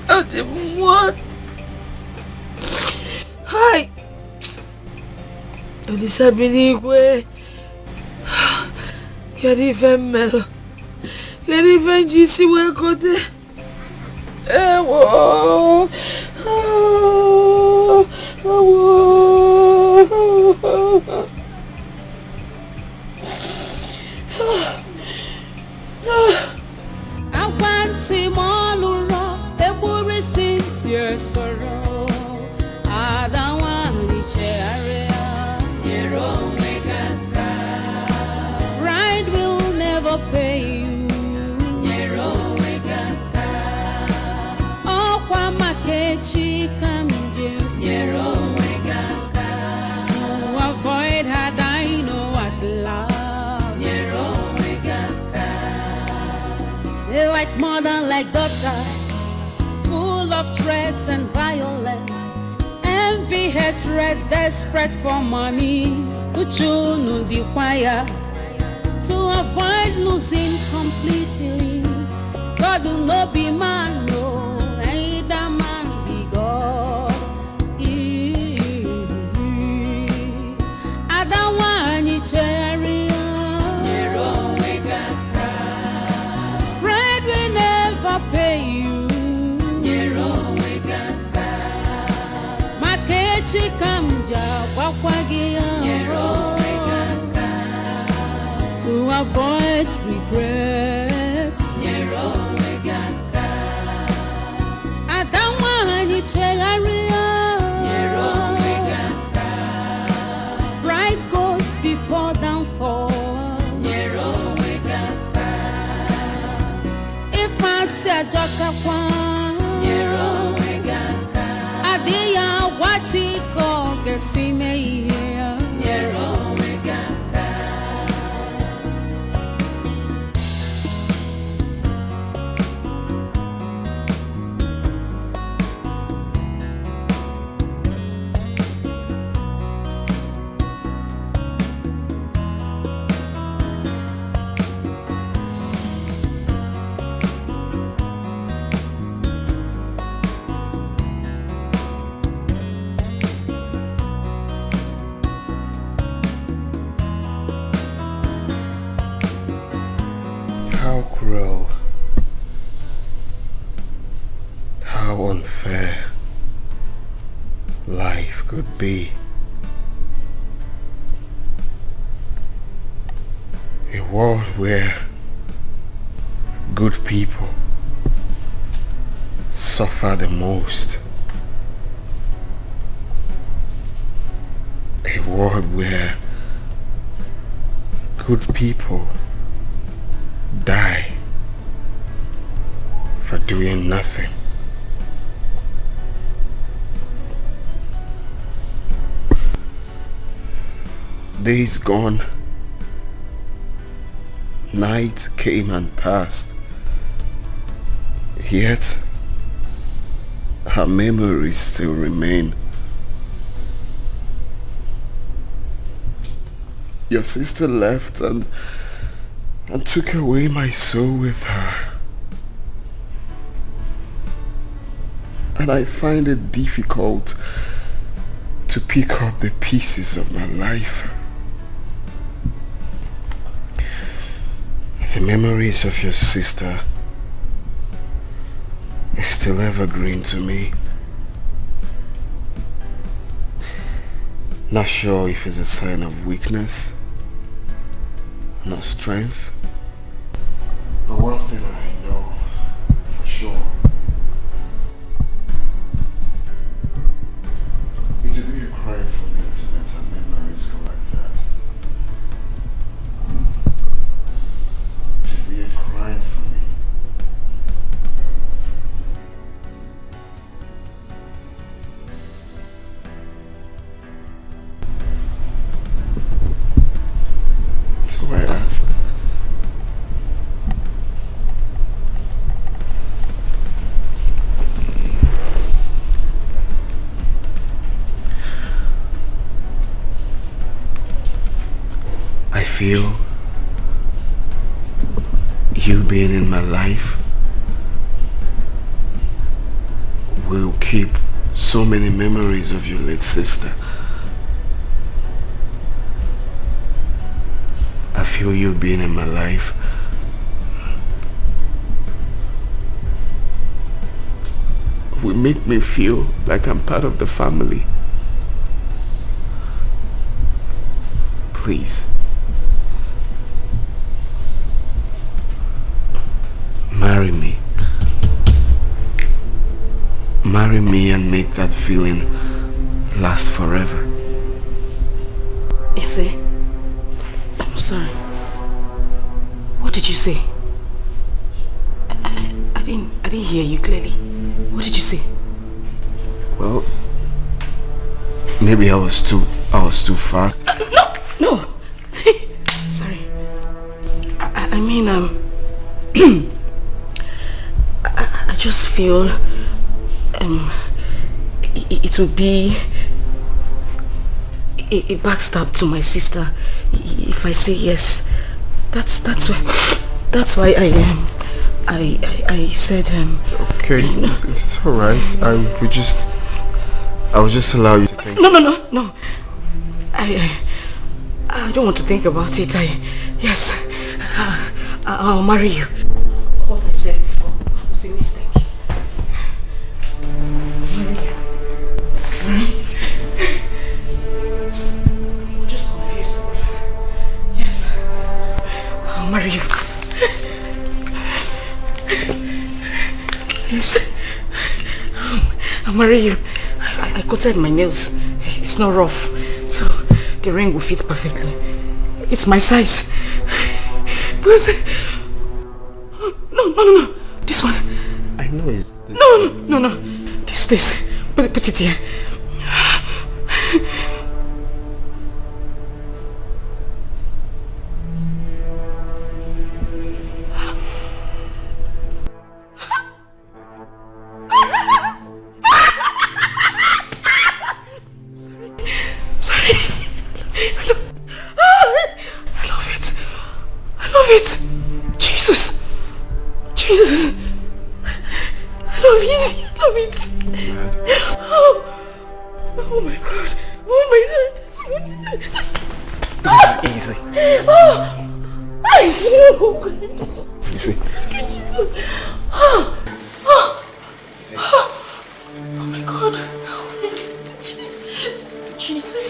Not even one. Hi. Disability. Can't even mellow. Can't even GC where go there. I want him all around. They will receive your sorrow. I don't want to cherry. Your omega. Pride will never pay you. Your omega. Oh, Kwamakechi Kamje. Your omega. To avoid her, I know what love. Your omega. They like mother, like daughter, full of threats and violence, envy, hatred, desperate for money. Uchunu the choir to avoid losing completely. God will not be man, no, neither man be God. I don't want you cherry. Pride will never pay you. Makechi kamja wakwagia. To avoid regret. I don't want you cherry. Pride goes before downfall. If I say Jokakwan, Adia Wachiko Gesime here. How cruel, how unfair life could be. A world where good people suffer the most. A world where good people die for doing nothing. Days gone, night came and passed, yet her memories still remain. Your sister left and took away my soul with her. And I find it difficult to pick up the pieces of my life. The memories of your sister is still evergreen to me. Not sure if it's a sign of weakness, not strength. But one thing I know for sure feel you being in my life will keep so many memories of your late sister. I feel you being in my life will make me feel like I'm part of the family. Please. Marry me. Marry me and make that feeling last forever. Issei, I'm sorry. What did you say? I didn't hear you clearly. What did you say? Well, maybe I was too fast. No. Sorry. I mean, I just feel it would be a backstab to my sister if I say yes. That's why I said Okay, it's all right. I will just allow you to think. No. I don't want to think about it. Yes, I'll marry you. What I said before was a mistake. Sorry. I'm just confused. Yes, I'll marry you. Yes, I'll marry you. I cutted my nails. It's not rough, so the ring will fit perfectly. It's my size. But no. This one. I know it's this. No. This. Put it here. Sorry. I love it. Jesus. I love it. Oh my God. This is easy. Easy. Jesus. Oh my God. Jesus.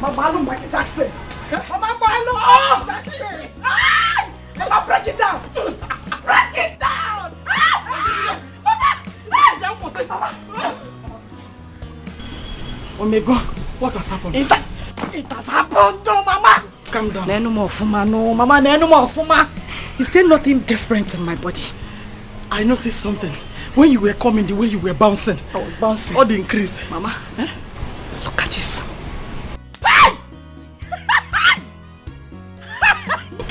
Mama Balloon Michael Jackson. Mama Balloon Jackson. Mama, break it down. Break it down. Oh my God, what has happened? It has happened, no, Mama. Calm down. No more Fuma, no, Mama, no more Fuma. Is there nothing different in my body? I noticed something. When you were coming, the way you were bouncing. I was bouncing. All the increase. Mama, look at this.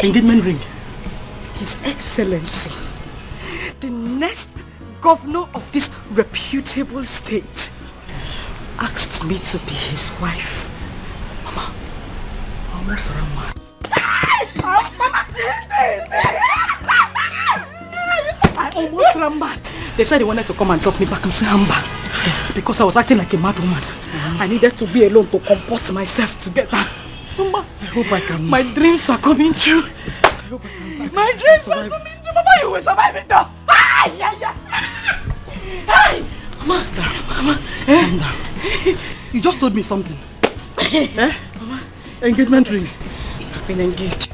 Engagement ring. His Excellency, the next governor of this reputable state, asked me to be his wife. Mama, I almost ran mad. I almost ran mad. They said they wanted to come and drop me back in Samba because I was acting like a mad woman. I needed to be alone to comport myself together. Mama, I hope I can. My dreams are coming true. My dreams are coming true. Mama, you will survive it though. Mama, Calm down. You just told me something. Mama, engagement ring. I've been engaged.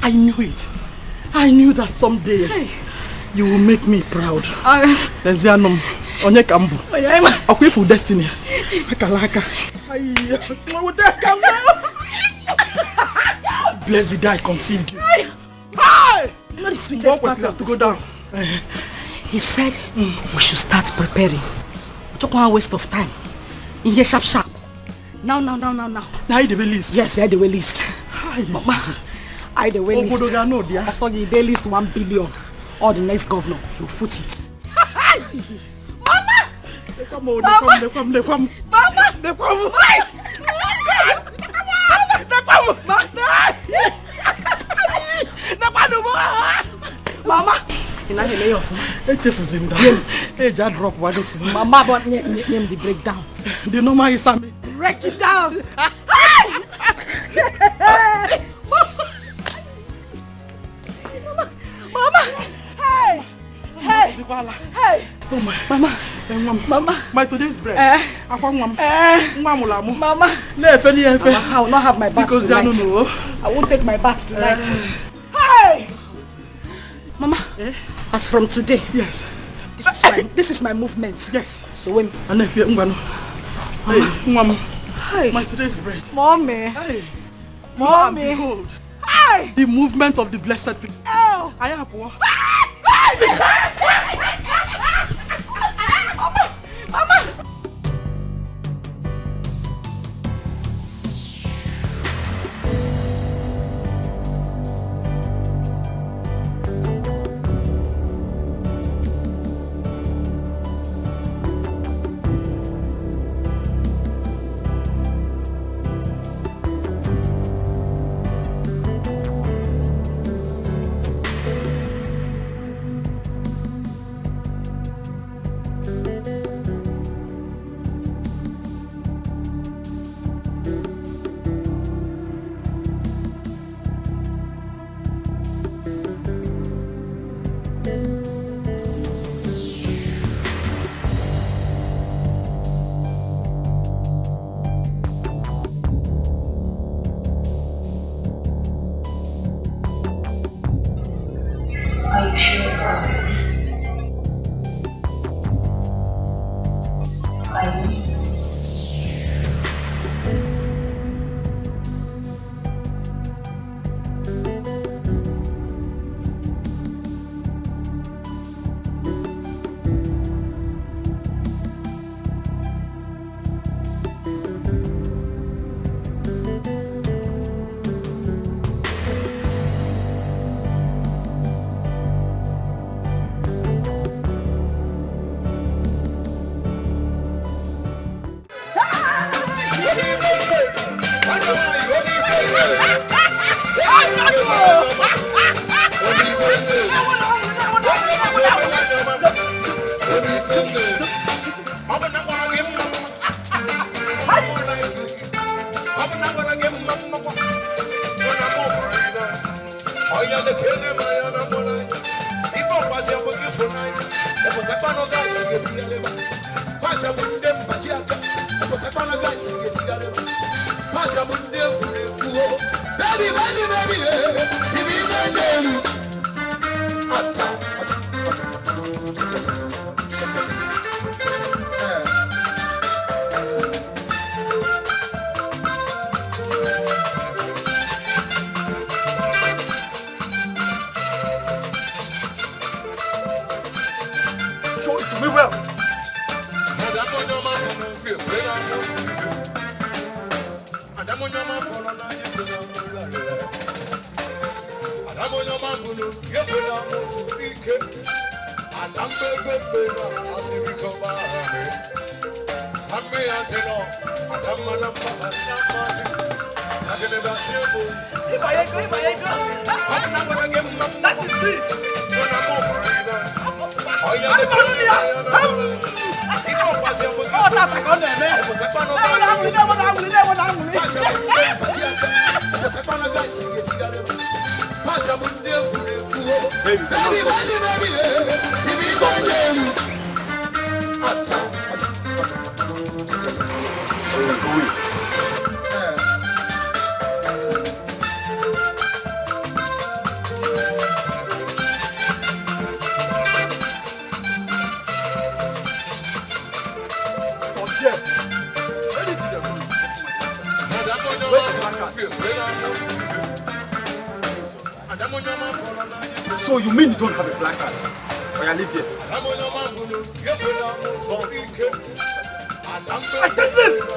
I knew it. I knew that someday you will make me proud. Lezianum, onye kambu. Okwefu destiny. Akalaka. bless the day I conceived you. Hey! You know the sweetest part of to go down. He said we should start preparing. We took one waste of time. In here sharp. Now. Now the list. Yes, I the list. Mama, I the list. I saw the day list 1 billion. Or the next governor, he'll foot it. Mama! They come. Mama! You lay off. Him down. Hey, just drop what is. Mama, but name the breakdown. The normal is me. Break it down. Mama! Hey! Mama! My today's bread. Mama! I will not have my bath because tonight. I won't take my bath tonight. Hey! Mama, as from today, yes, this is my movement. Yes. So when and if you my today's bread. Mommy. Hey. Mommy. Behold. Hey. The movement of the blessed people. Oh. I am poor. Mama. So you mean you don't have a black card? Or you live here? I said live!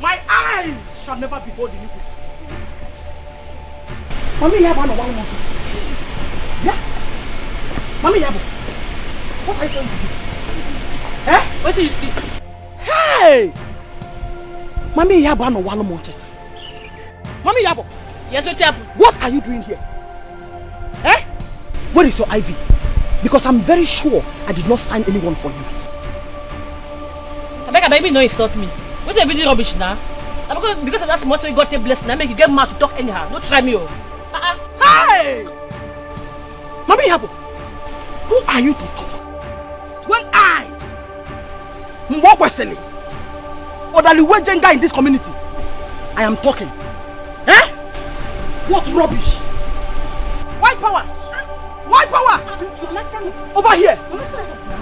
My eyes shall never behold iniquity. Mommy Yabo, no one more. Yes. Mommy Yabo, what are you trying to do? Eh? What do you see? Hey! Mommy Yabo, no one more. Mommy Yabo. Yes, what happened? What are you doing here? Eh? Where is your IV? Because I'm very sure I did not sign anyone for you. I beg, baby, no, insult me. What are you doing rubbish now? Because of that small thing, God take blessing. I make you get mad to talk anyhow. Don't try me, oh. Hey! Mami Yabo, who are you to talk? When I, Mwakwesele, or the legend guy in this community, I am talking. Eh? What rubbish? White power! White power! Over here!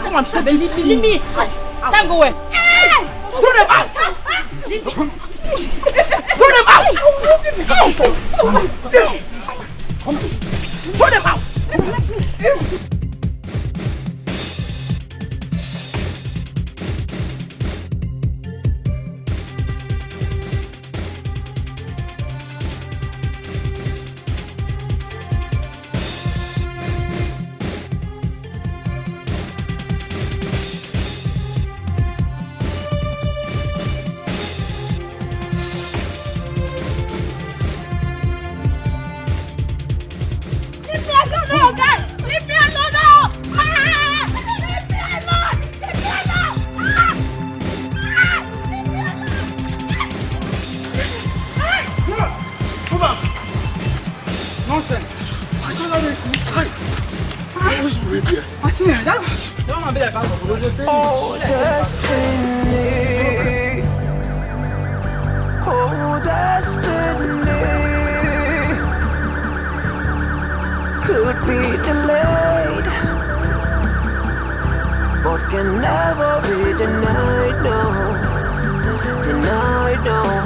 Come on, stop this. Leave me. Time go away. Throw them out! Throw them out! Throw them out! Oh, destiny. Oh, destiny. Could be delayed, but can never be denied, no. Denied, no.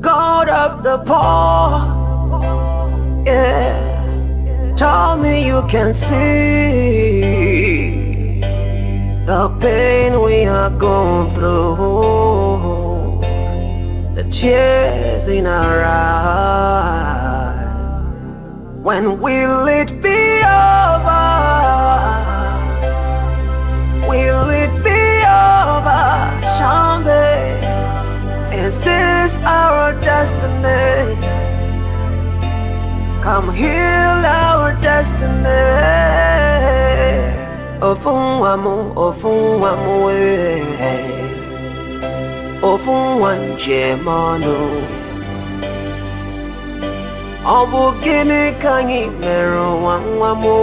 God of the poor, yeah. Tell me you can see the pain we are going through, the tears in our eyes. When will it be over? Will it be over someday? Is this our destiny? Come heal our destiny. Ofunwamu, ofunwamu, ofunwanjemanu. Obu gini kanyi meru wanwamu.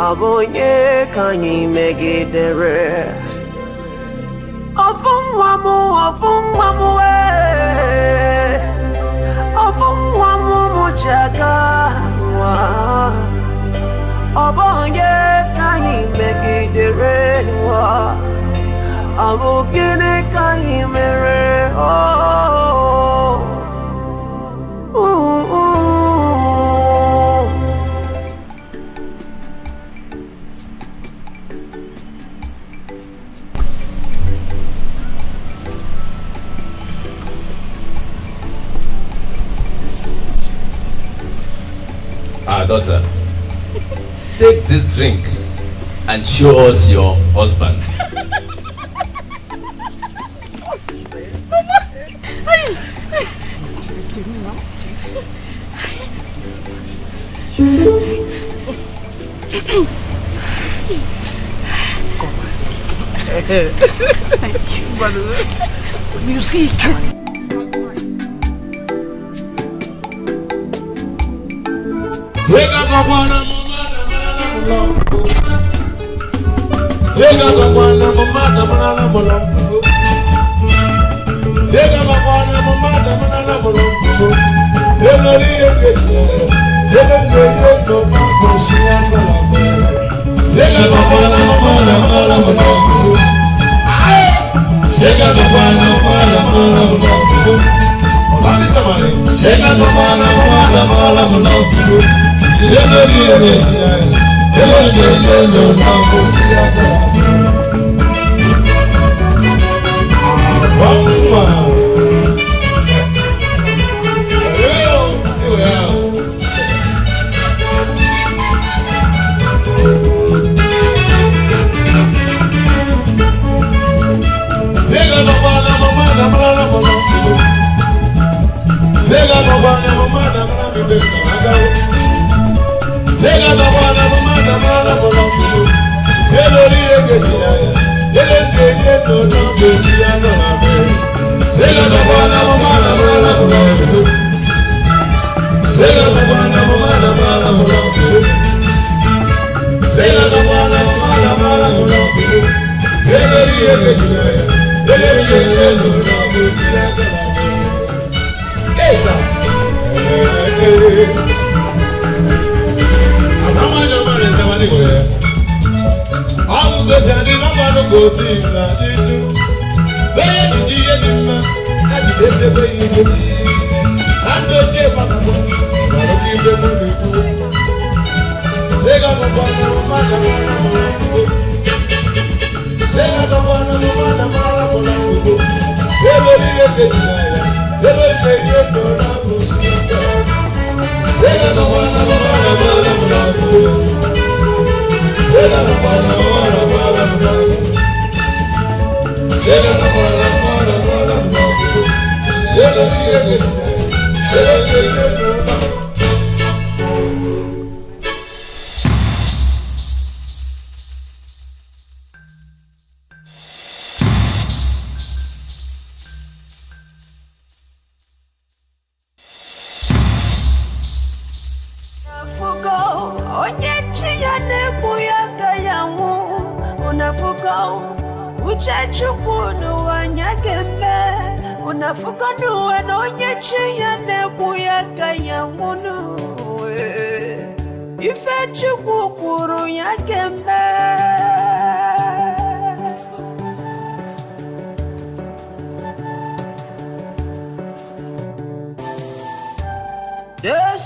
Obu nye kanyi megidere. Ofunwamu, ofunwamu, ofunwamu mujaga. Obu nye kanyi megidere. Obu gini kanyi mere. Daughter, take this drink and show us your husband. Thank you. But music.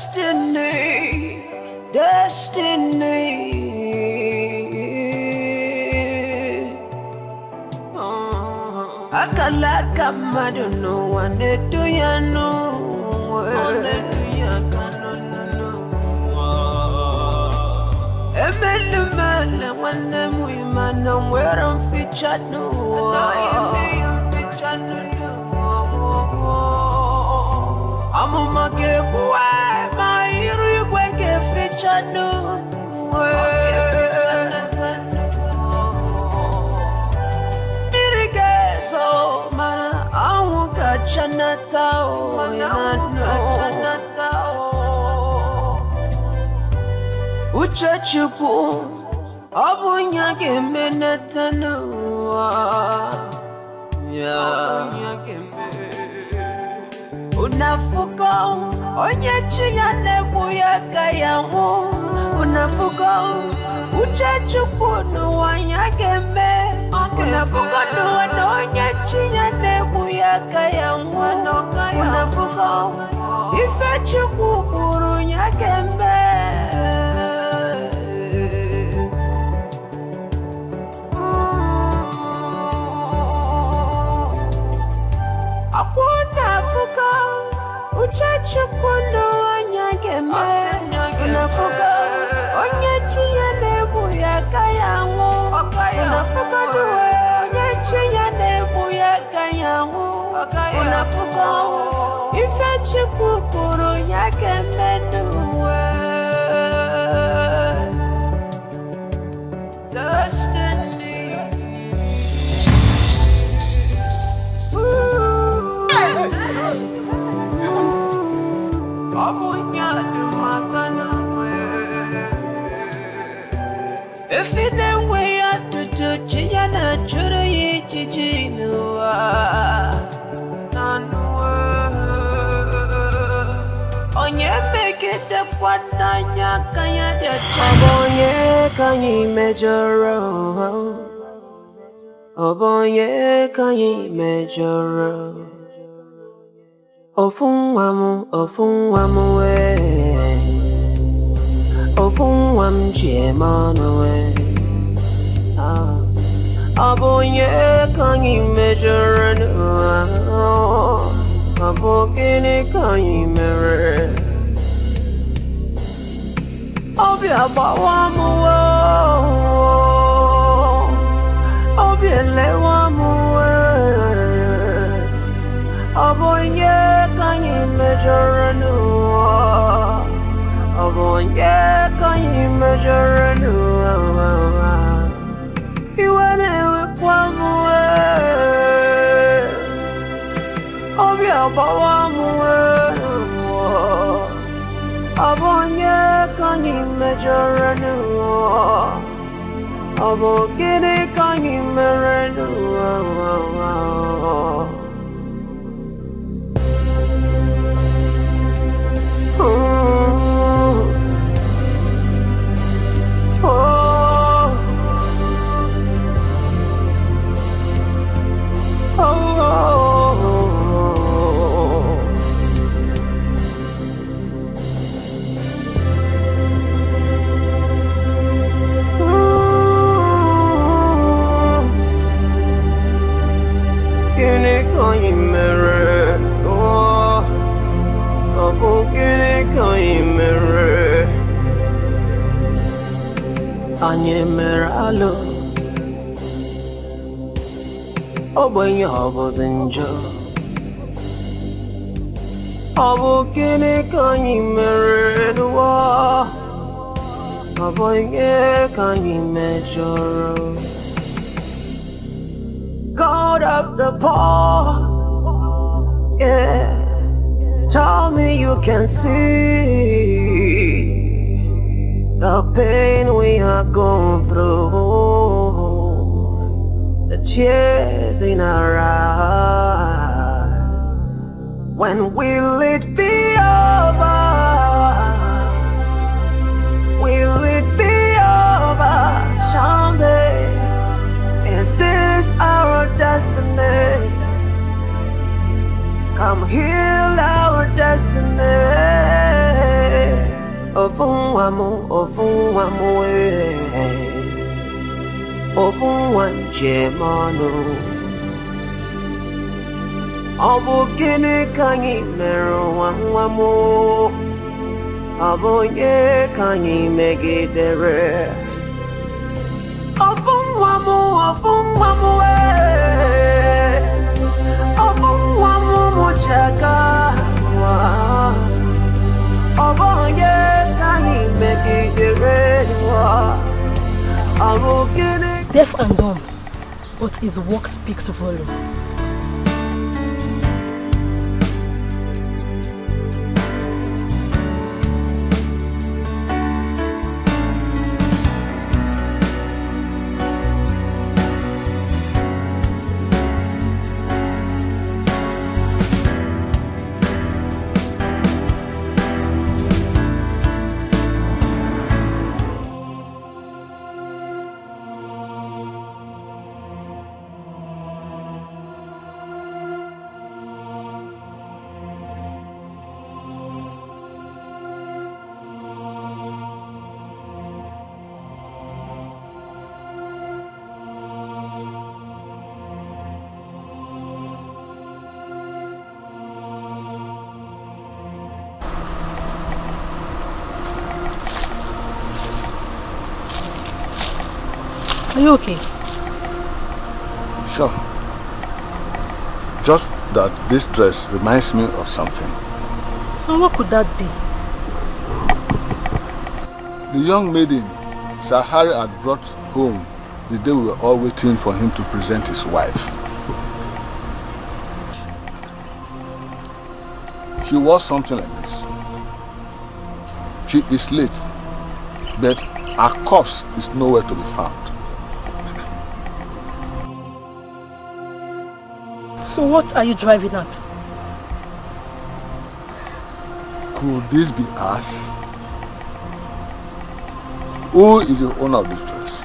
Destiny, destiny. Akalaka madu no one do ya no. Emelu mele wane muimana where I'm featured no. I'm a mage boy, my irigwe get featured no. Mirigezo mana awuka chanata o chanata o uchachuku abunya gemenata no. Unafuko onye chiyane buya kayamu. Unafuko uchachuku nuwanya gembe. Unafuko onye chiyane buya kayamu. Unafuko ife chuku burunya gembe. Unafuko uchachukuno anyageme. Unafuko onye chiyane buya kayangu. Unafuko duwe onye chiyane buya kayangu. Unafuko ife chukukuru nyageme duwe. Destiny. Wadanya kanya de Obonye kanyi mejoro Obonye kanyi mejoro Ofunwamu we Ofunwam jemano we Obonye kanyi mejoro Abogini kanyi mere Obi abawamu Obi elewamu Obonye kanyi mejoranu Obonye kanyi mejoranu Iwane wekwamu Obi abawamu Obonye kanyi mejoranu Obogini kanyi merenu Anye meralo Obenye obozinjo Obukini kanyi meredwa Obenye kanyi mejoro God of the poor Yeah Tell me you can see the pain we are going through, the tears in our eyes. When will it be over? Will it be over someday? Is this our destiny? Come heal our destiny. Ofunwamu Ofunwanjemano Obugini kanyi meruwamu Obonye kanyi megidere Ofunwamu muchaka Obonye kanyi megidere Deaf and dumb, but his work speaks volume. Are you okay? Sure. Just that this dress reminds me of something. And what could that be? The young maiden Sir Harry had brought home the day we were all waiting for him to present his wife. She wore something like this. She is late, but her corpse is nowhere to be found. So what are you driving at? Could this be us? Who is the owner of this dress?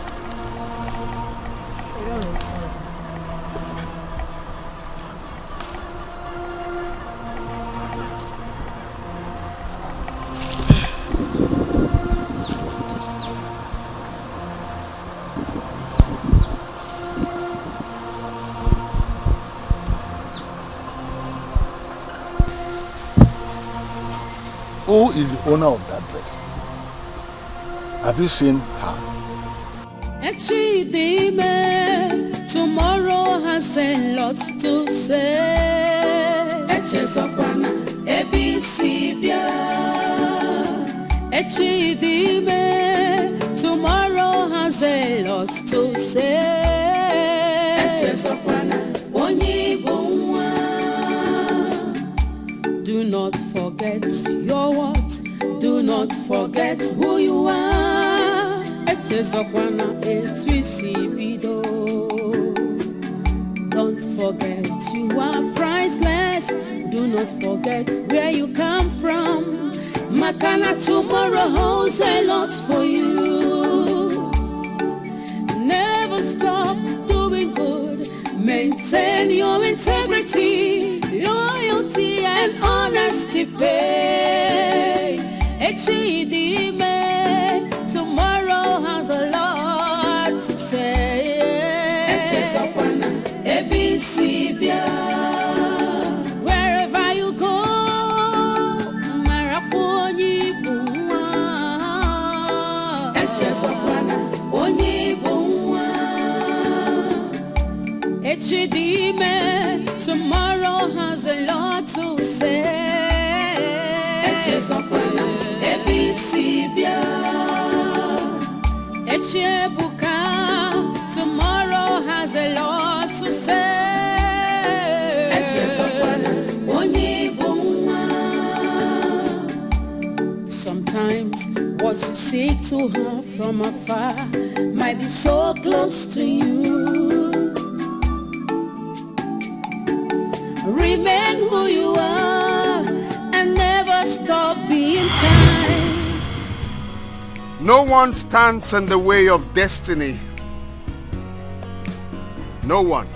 Who is the owner of that dress? Have you seen her? Tomorrow has a lot to say. Tomorrow has a lot to say. Do not forget your what? Do not forget who you are. Don't forget you are priceless. Do not forget where you come from. Makana tomorrow holds a lot for you. Never stop doing good. Maintain your integrity, loyalty and honesty pay. Tomorrow has a lot to say. Wherever you go, tomorrow has a lot to say. Tomorrow has a lot to say. Sometimes what you seek to have from afar might be so close to you. Remain who you are and never stop being kind. No one stands in the way of destiny. No one.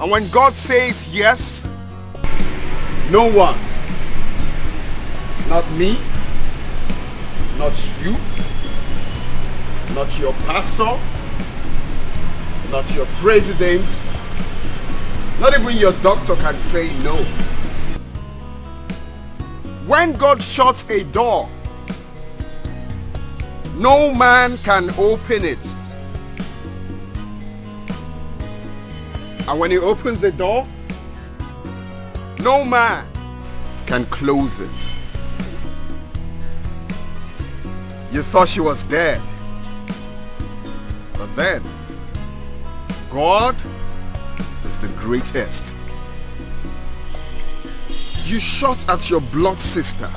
And when God says yes, no one. Not me, not you, not your pastor, not your president, not even your doctor can say no. When God shuts a door, no man can open it. And when he opens the door, no man can close it. You thought she was dead. But then, God is the greatest. You shot at your blood sister.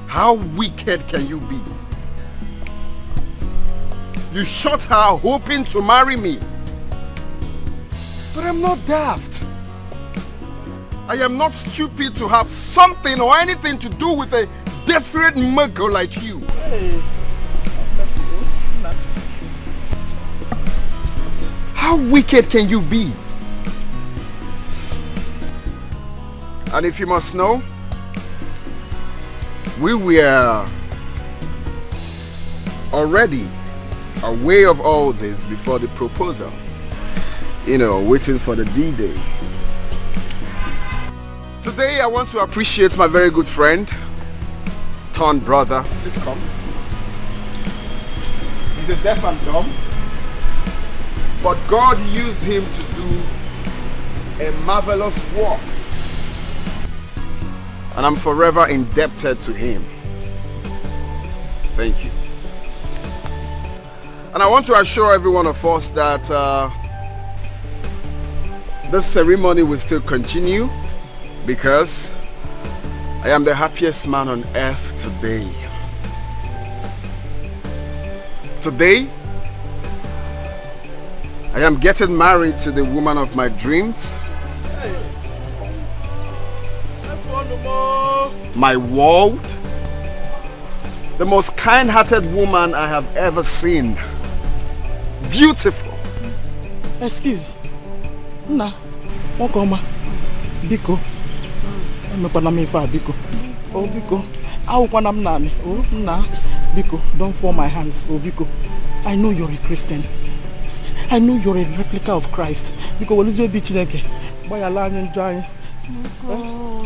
How wicked can you be? You shot her hoping to marry me. But I'm not daft. I am not stupid to have something or anything to do with a desperate muggle like you. Hey. How wicked can you be? And if you must know, we were already aware of all this before the proposal. You know, waiting for the D-Day. Today I want to appreciate my very good friend, turned brother. Please come. He's a deaf and dumb, but God used him to do a marvelous work. And I'm forever indebted to him. Thank you. And I want to assure every one of us that this ceremony will still continue, because I am the happiest man on earth today. Today, I am getting married to the woman of my dreams. My world, The most kind-hearted woman I have ever seen. Beautiful. Excuse. Nah. Okoma. Biko. Biko. Oh, Biko. Oh, nah. Biko, don't fall my hands. Oh, Biko. I know you're a Christian. I know you're a replica of Christ. Biko, what is your bitch like? Boy, Allah and dying.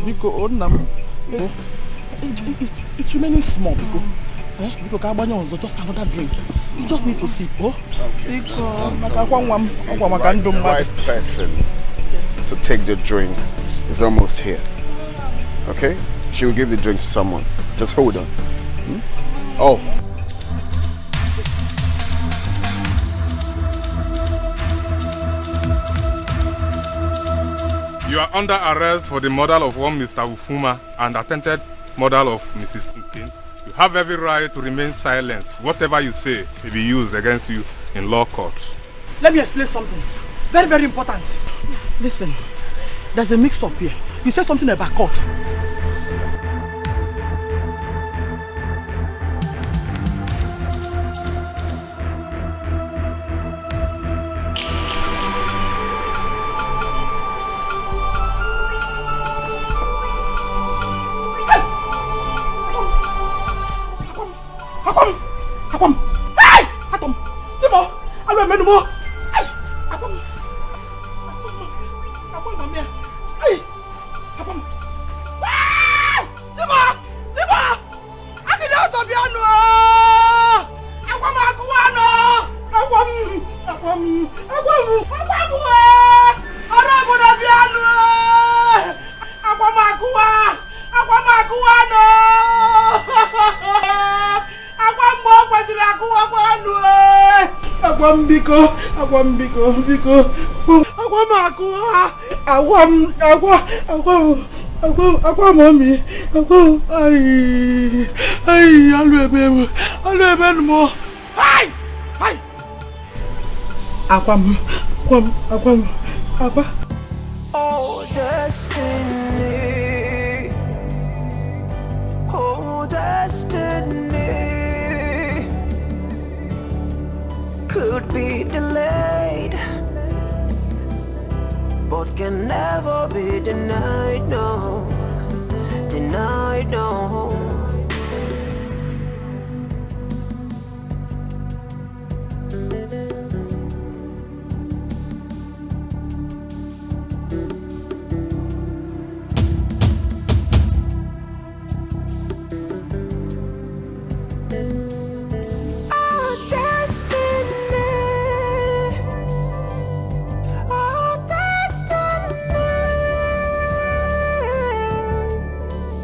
Biko, oh, nam. It's remaining small, Biko. Biko, Kabanya was just another drink. You just need to sip, oh? Okay. The right person to take the drink is almost here. Okay? She will give the drink to someone. Just hold on. Oh. You are under arrest for the murder of one Mr. Ufuma and attempted murder of Mrs. Nkin. You have every right to remain silent. Whatever you say may be used against you in law courts. Let me explain something. Very, very important. Listen, there's a mix-up here. You said something about court. Akwam! Hey! Atom! Timo! Alwe menumo! Hey! Akwam! Akwam mamia! Hey! Akwam! Hey! Timo! Timo! Akide otobiano! Akwam akuano! Akwam! Akwam! Akwam! Akwam! Arabo dabiano! Akwam akuwa! Akwam akuano! Biko, mommy, Oh, destiny, oh, destiny could be delayed, but can never be denied, no, denied, no.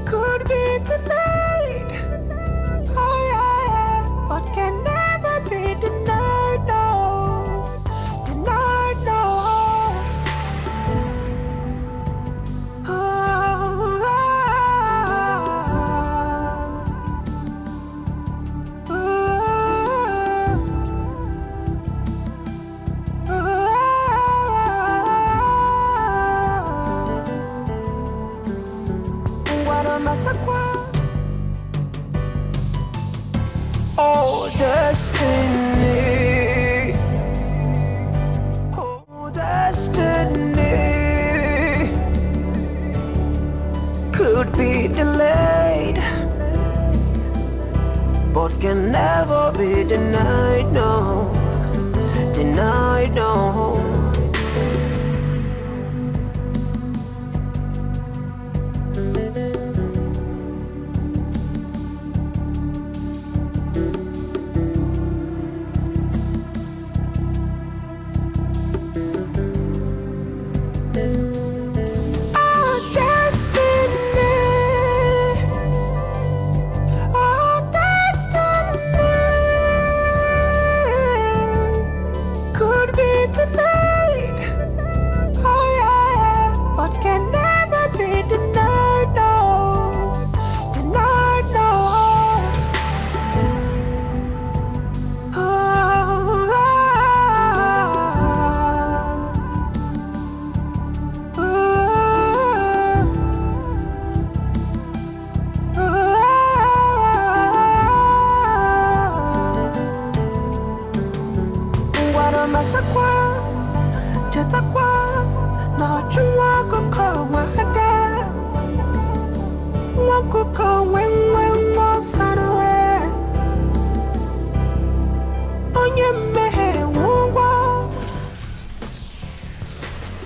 Could be tonight.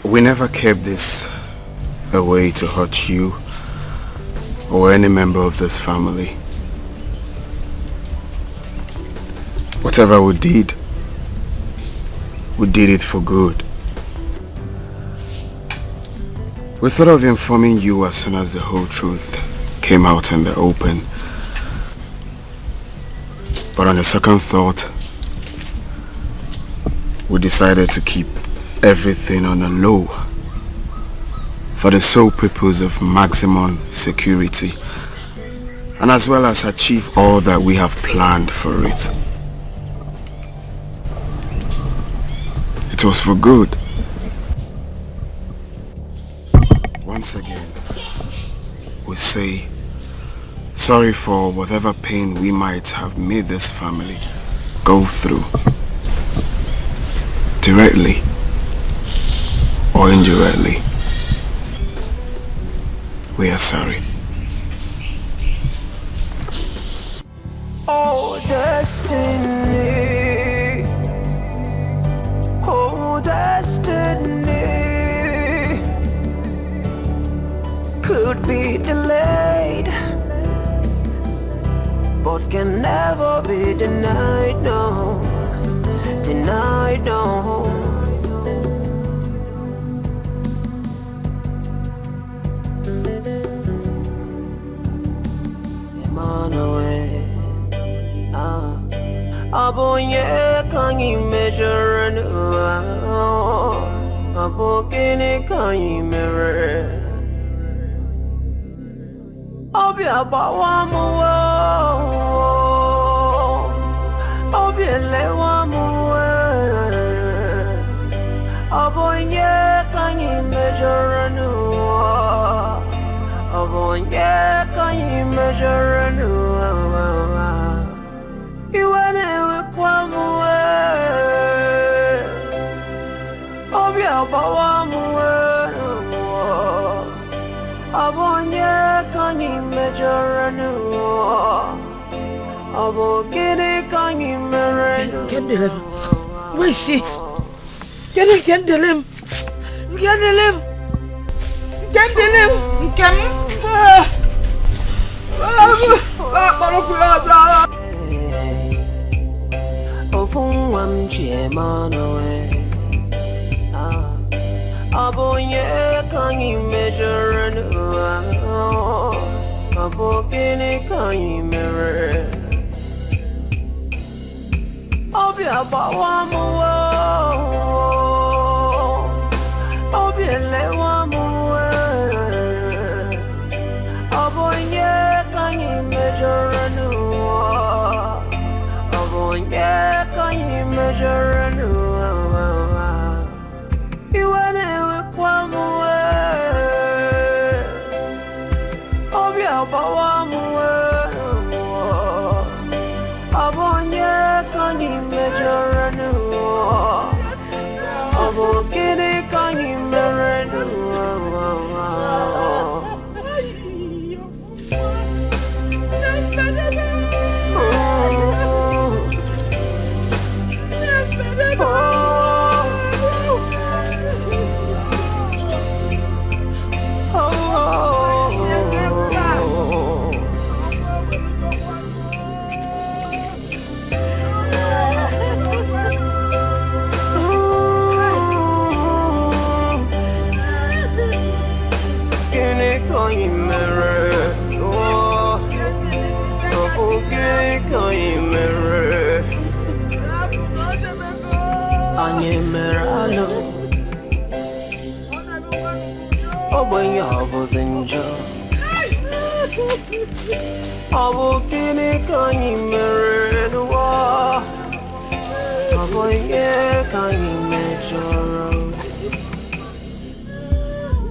We never kept this away to hurt you or any member of this family. Whatever we did it for good. We thought of informing you as soon as the whole truth came out in the open. But on a second thought, we decided to keep everything on a low for the sole purpose of maximum security and as well as achieve all that we have planned for it. It was for good. Once again, we say sorry for whatever pain we might have made this family go through, directly or indirectly. We are sorry. Oh, destiny. Oh, destiny. Could be delayed, but can never be denied, no. Denied, no. Abonye kanyi measure no. Abokene kanyi mirror. Obi abawamu wo. Obi elewamu wo. Abonye kanyi measure no. Abonye kanyi measure no. You went in with one way. Obi abawamu wo. Abonye kanyi measure no. Abogene kanyi measure no. Kendele, where is she? Kendele, Kendele, Kendele, Kendele, Ofungwam chemanoe. Abonye kanyi measure no. Abogene kanyi measure. Obi abawamu wo. Obi elewamu wo. Abonye kanyi measure no. Abonye kanyi measure no. You went in with one way. Obi abawamu wo. Abonye kanyi measure no. Abogene kanyi measure no.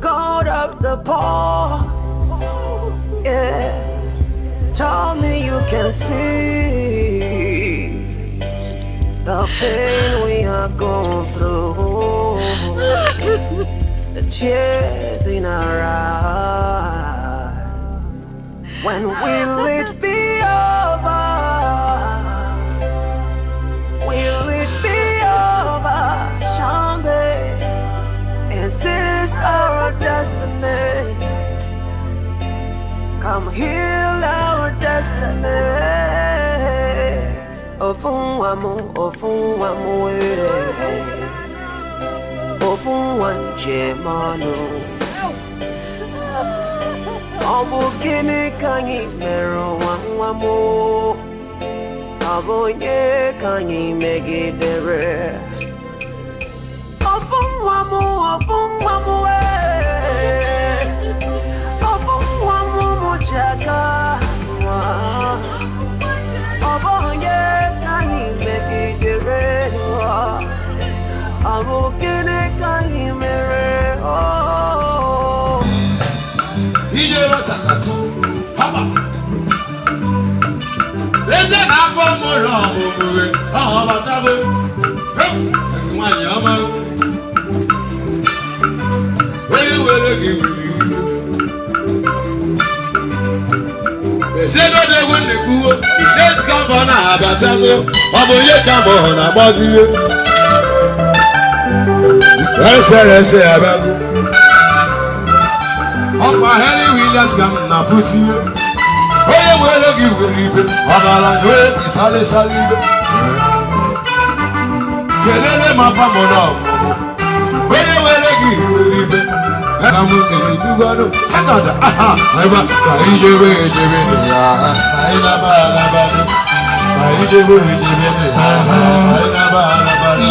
God of the poor, yeah. Tell me you can see the pain we are going through, the tears in our eyes. When will it be over? Will it be over? Someday, is this our destiny? Come heal our destiny. Ofun wamu ofun wanje manu. Obu kini kanyi mero wamu. Abonye kanyi megidere. Ofun wamu mujaga. Abonye kanyi megidere. Abokene kanyi mere. Ijero sakatu, haba. Eze na afọ mụrụ ọmụmụwe, ọha batabo. Nwanyị ọma. Onye were gị wuri. Eze n'ode ewu nnekwu, next kọmpa na abatago, ọ bụ onye ka mụ na agbaziwe. Ẹsẹ̀ abẹ́gu. Ọ̀pọ̀ Henry Williams kam na fúsíyé. Oye wẹ́rẹ́ kì í wẹ̀rẹ̀ ife. Ọ̀gàlà ní oye kì í sálé ife. Kèdélé máa fa mọ̀ náà. Oye wẹ́rẹ́ kì í wẹ̀rẹ̀ ife. Ẹ̀ka mú kèrè dúgbọ́dọ̀. Sẹ́kọ̀dà áhà ẹ̀bá kàyí jẹ́wé jẹ́wé nìyà. Kàyí nábà nábà ní. Kàyí jẹ́wé jẹ́wé nìyà. Kàyí nábà nábà ní.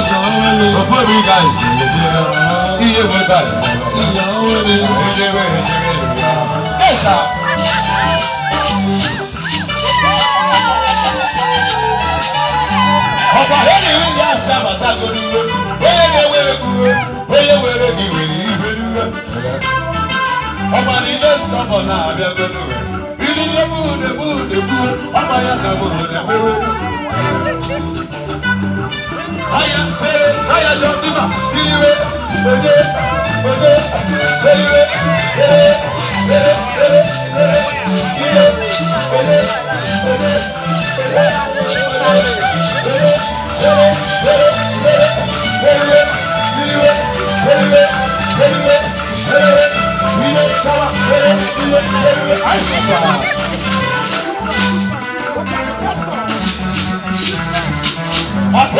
Ọ̀pọ̀ mi ká ìsìn ṣe iye mo ká ìyàwó ni ìjẹ́wé ìjẹ́wé nìyà. Ẹ̀sà. Ọ̀pọ̀ ẹni rí ní àṣà bàtà gbòdúgbò. Oyè wẹ̀rẹ̀ kúrò, oyè wẹ̀rẹ̀ kì wẹ̀rẹ̀ ìfẹ́ dúró. Ọ̀pọ̀ ní lẹ́sìn ọ̀pọ̀ náà abẹ́ gbọ́dọ̀ rẹ̀. Ìdílé búdè ọ̀pọ̀ yẹn kà búdè wẹ̀rẹ̀. Aya sere, aya jọsima, siriwe, ode, seriwe, sere, iye, ode, seriwe, iye, sawa, sere, iye, seriwe, aisa.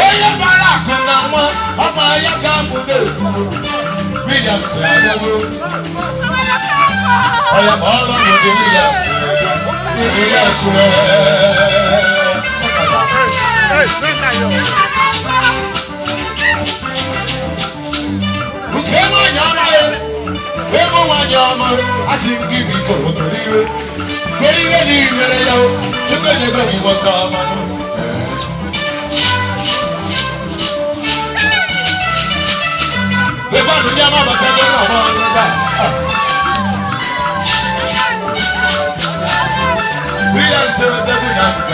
Oye bara kuna mo, ọmọ ayé kan múlò. Williams ẹ̀dẹ́gbó. Oye bọ́ọ̀lù mọ̀dé Williams Ukemo nyama ye, kemo wanyama, asingi biko otoriwe. Koriwe ni mere yao, chukwe nebo ni wakama. Everybody, I'm about to go on. We don't say that we don't.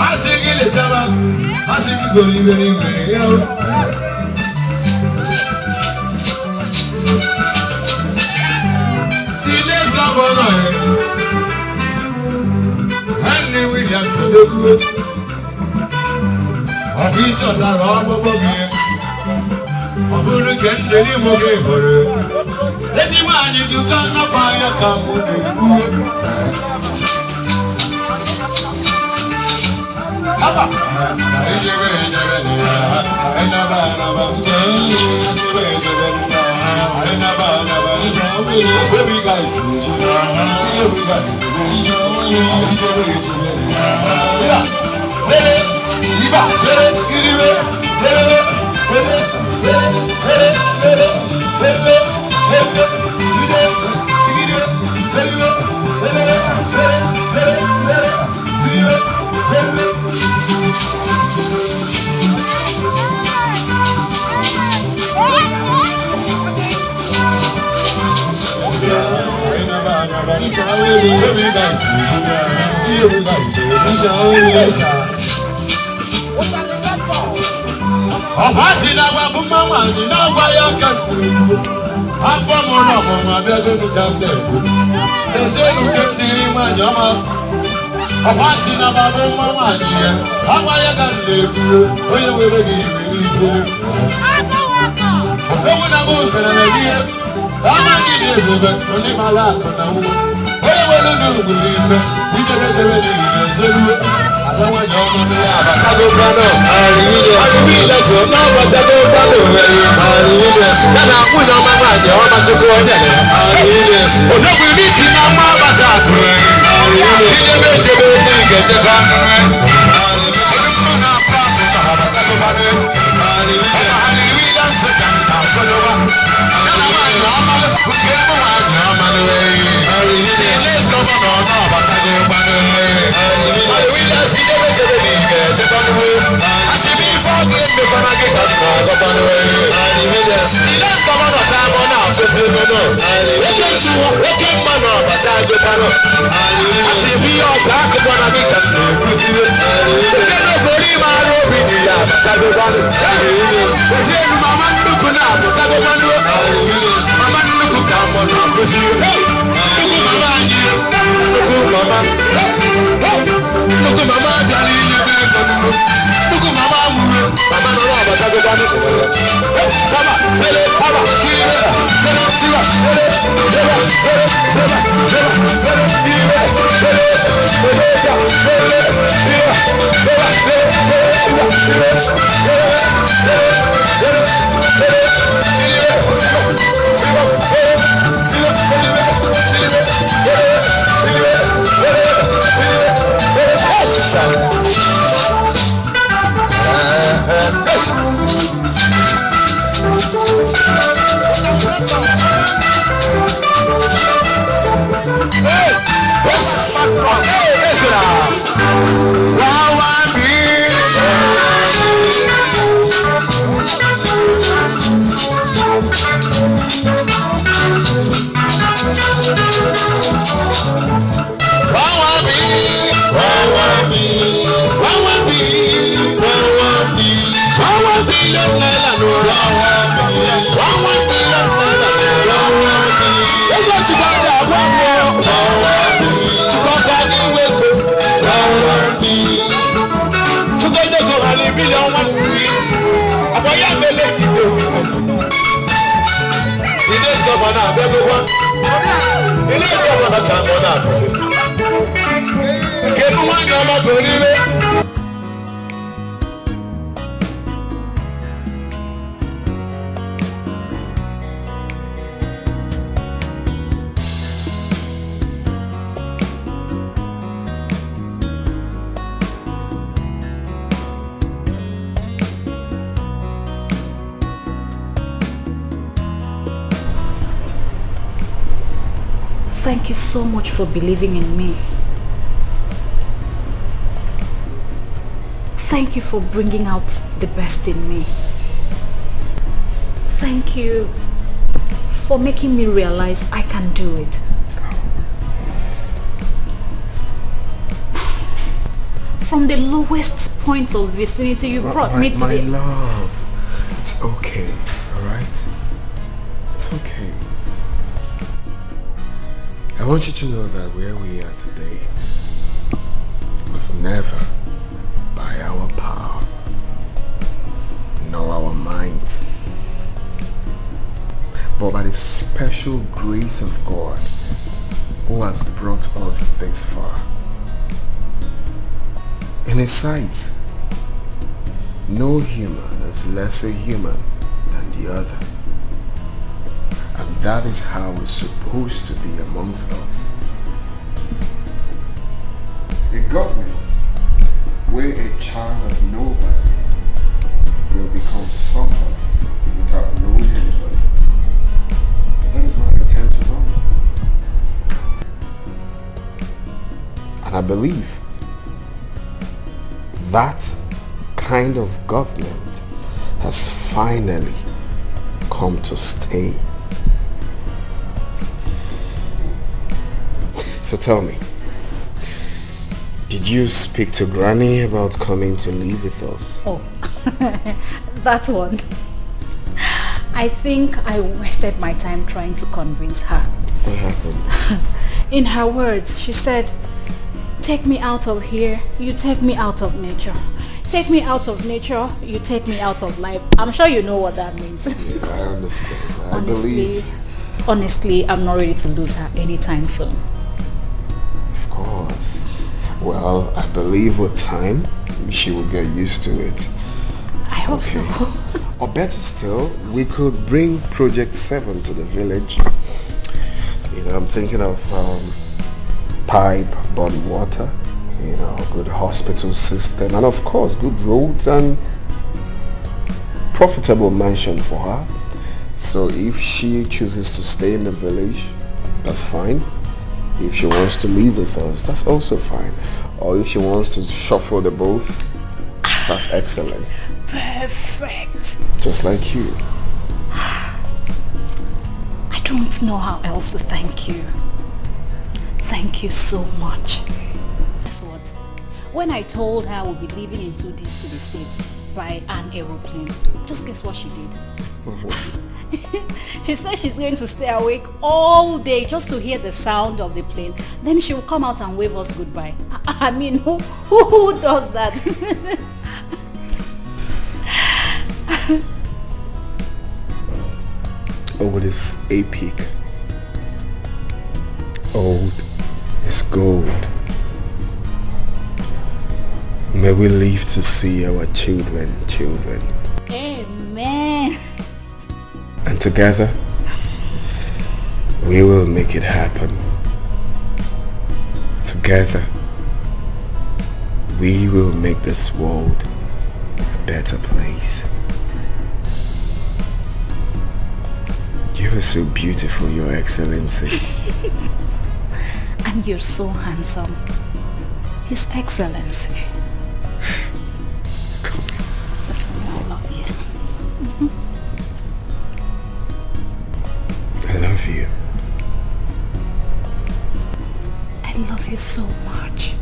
I sing in the chama, I sing very, very well. The next governor, Henry Williams, the good. Of each of our armor again. Of who can really move for it. Let him man if you cannot buy a come. Thank you so much for believing in me. Thank you for bringing out the best in me. Thank you for making me realize I can do it. from the lowest point of vicinity, you brought me to my the... love, it's okay, alright? It's okay. I want you to know that where we are today was never by our power, nor our might, but by the special grace of God who has brought us this far. In His sight, no human is lesser human than the other. And that is how it's supposed to be amongst us. A government where a child of nobody will become somebody without knowing anybody. That is what I intend to run. And I believe that kind of government has finally come to stay. So tell me, did you speak to Granny about coming to live with us? Oh, that one. I think I wasted my time trying to convince her. What happened? In her words, she said, take me out of here, you take me out of nature. Take me out of nature, you take me out of life. I'm sure you know what that means. Yeah, I understand. I believe. Honestly, I'm not ready to lose her anytime soon. Of course. Well, I believe with time, she will get used to it. I hope so. Or better still, we could bring Project 7 to the village. You know, I'm thinking of pipe-borne water, you know, good hospital system, and of course, good roads and profitable mansion for her. So if she chooses to stay in the village, that's fine. If she wants to live with us, that's also fine. Or if she wants to shuffle the both, that's excellent. Perfect. Just like you. I don't know how else to thank you. Thank you so much. Guess what? When I told her we'll be leaving in 2 days to the States by an aeroplane, just guess what she did? She said she's going to stay awake all day just to hear the sound of the plane. Then she will come out and wave us goodbye. I mean, who does that? Old is epic. Old is gold. May we live to see our children. Amen. And together, we will make it happen. Together, we will make this world a better place. You are so beautiful, Your Excellency. And you're so handsome, His Excellency. That's what I love you. I love you. I love you so much.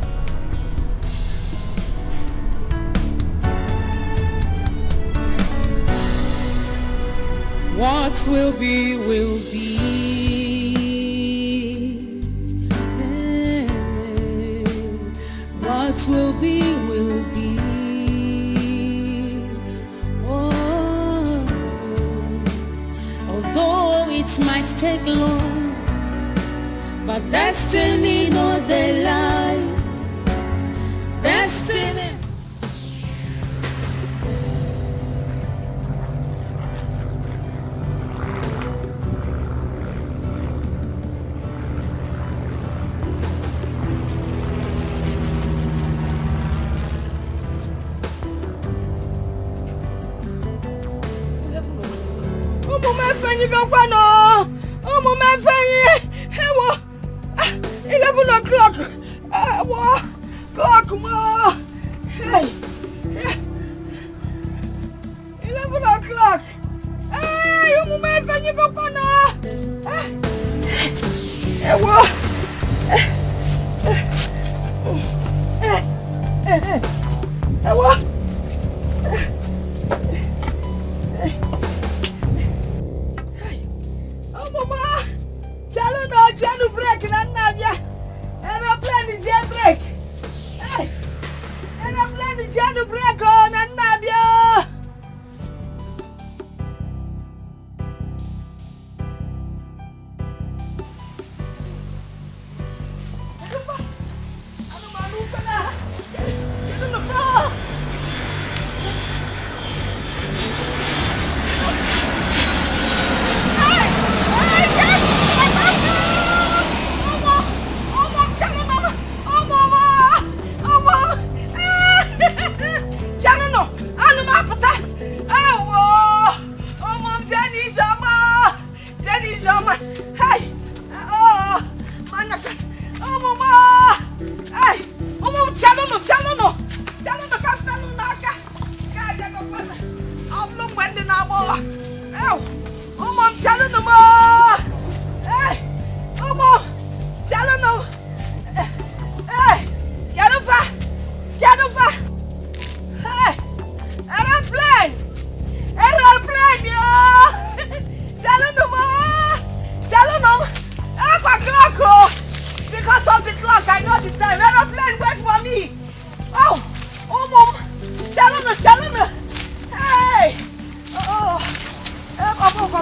What will be, will be. What will be, will be. Oh, although it might take long, but destiny no they lie. Destiny.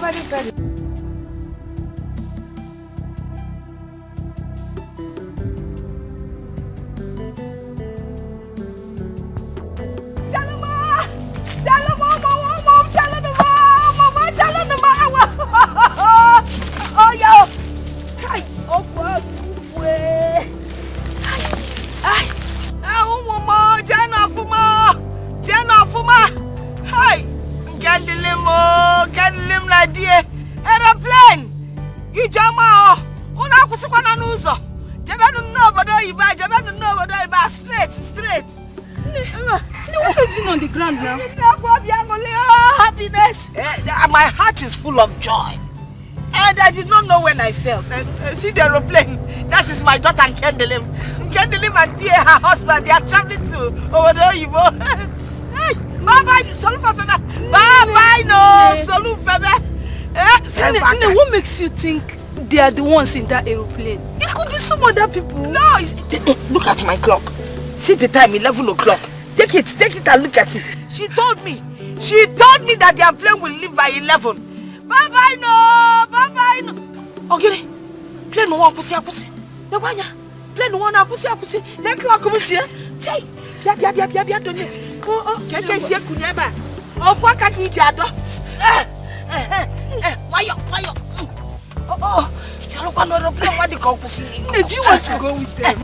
Nobody said it. My heart is full of joy. And I did not know when I fell. See the aeroplane. That is my daughter Kendelim. Kendelim and dear her husband, they are traveling to Obodo-Oyibo. Hey, bye-bye, Solufafebe. Bye-bye, no, Solufebe. What makes you think they are the ones in that aeroplane? It could be some other people. No, look at my clock. See the time, 11 o'clock. Take it and look at it. She told me that their plane will leave by 11. Bye-bye, no. Bye-bye, no. Okay, plane no one pussy. No one, plane no one pussy. Then clock come here. Chay, bia, don't you? Oh, can see kunyaba. Of what can you do? Why? Oh, Chalukwa no plane. What the call pussy? Do you want to go with them?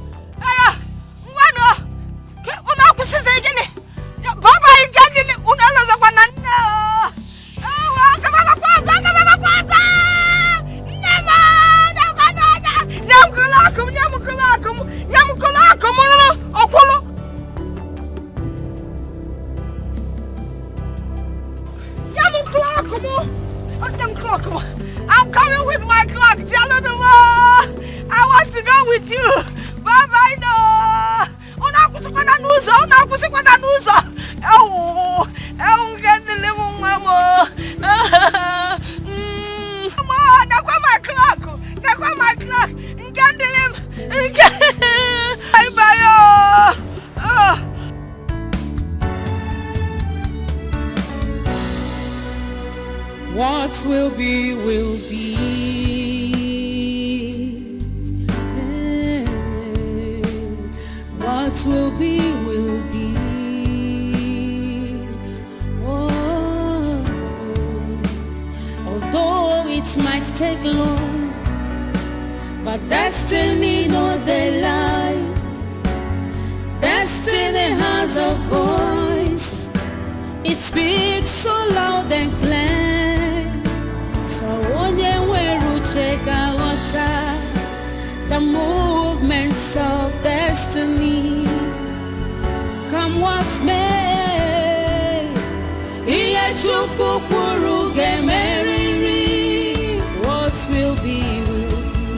Bye-bye, Gandhi. Unaloza kwa nana. I'm coming with my clock. I want to go with you. Bye-bye, no. What will be, will be. What will be, will be. Oh, although it might take long, but destiny no they lie. Destiny has a voice. It speaks so loud and clear. Check out the movements of destiny. Come what's may, what will be, will be.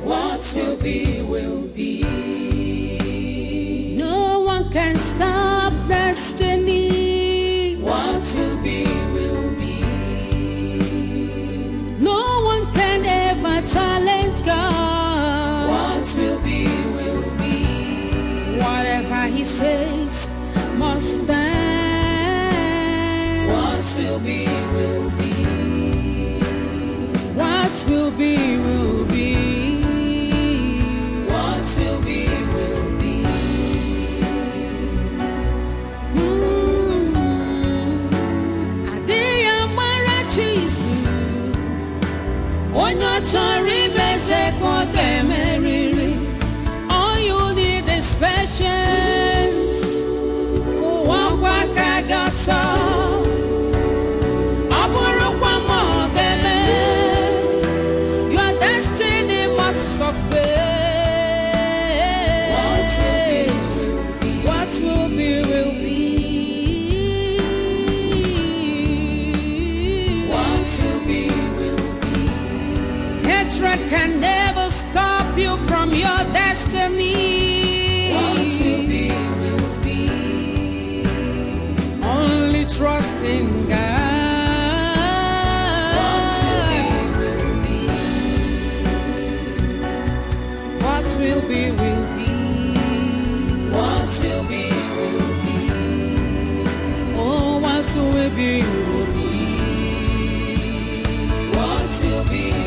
What will be, will be. No one can stop destiny. What will be, will be. No one can ever challenge God. What will be, will be. Whatever He says must stand. What will be, will be. What will be, will be. What will be, will be. All you need is patience. Your destiny must suffer. What will be, will be. What will be, will be. Hatred can never stop you from your destiny. What will be, will be. Only trust in God. What will be, will be. What will be, will be. What will be, will be. will be, you will be. What will be.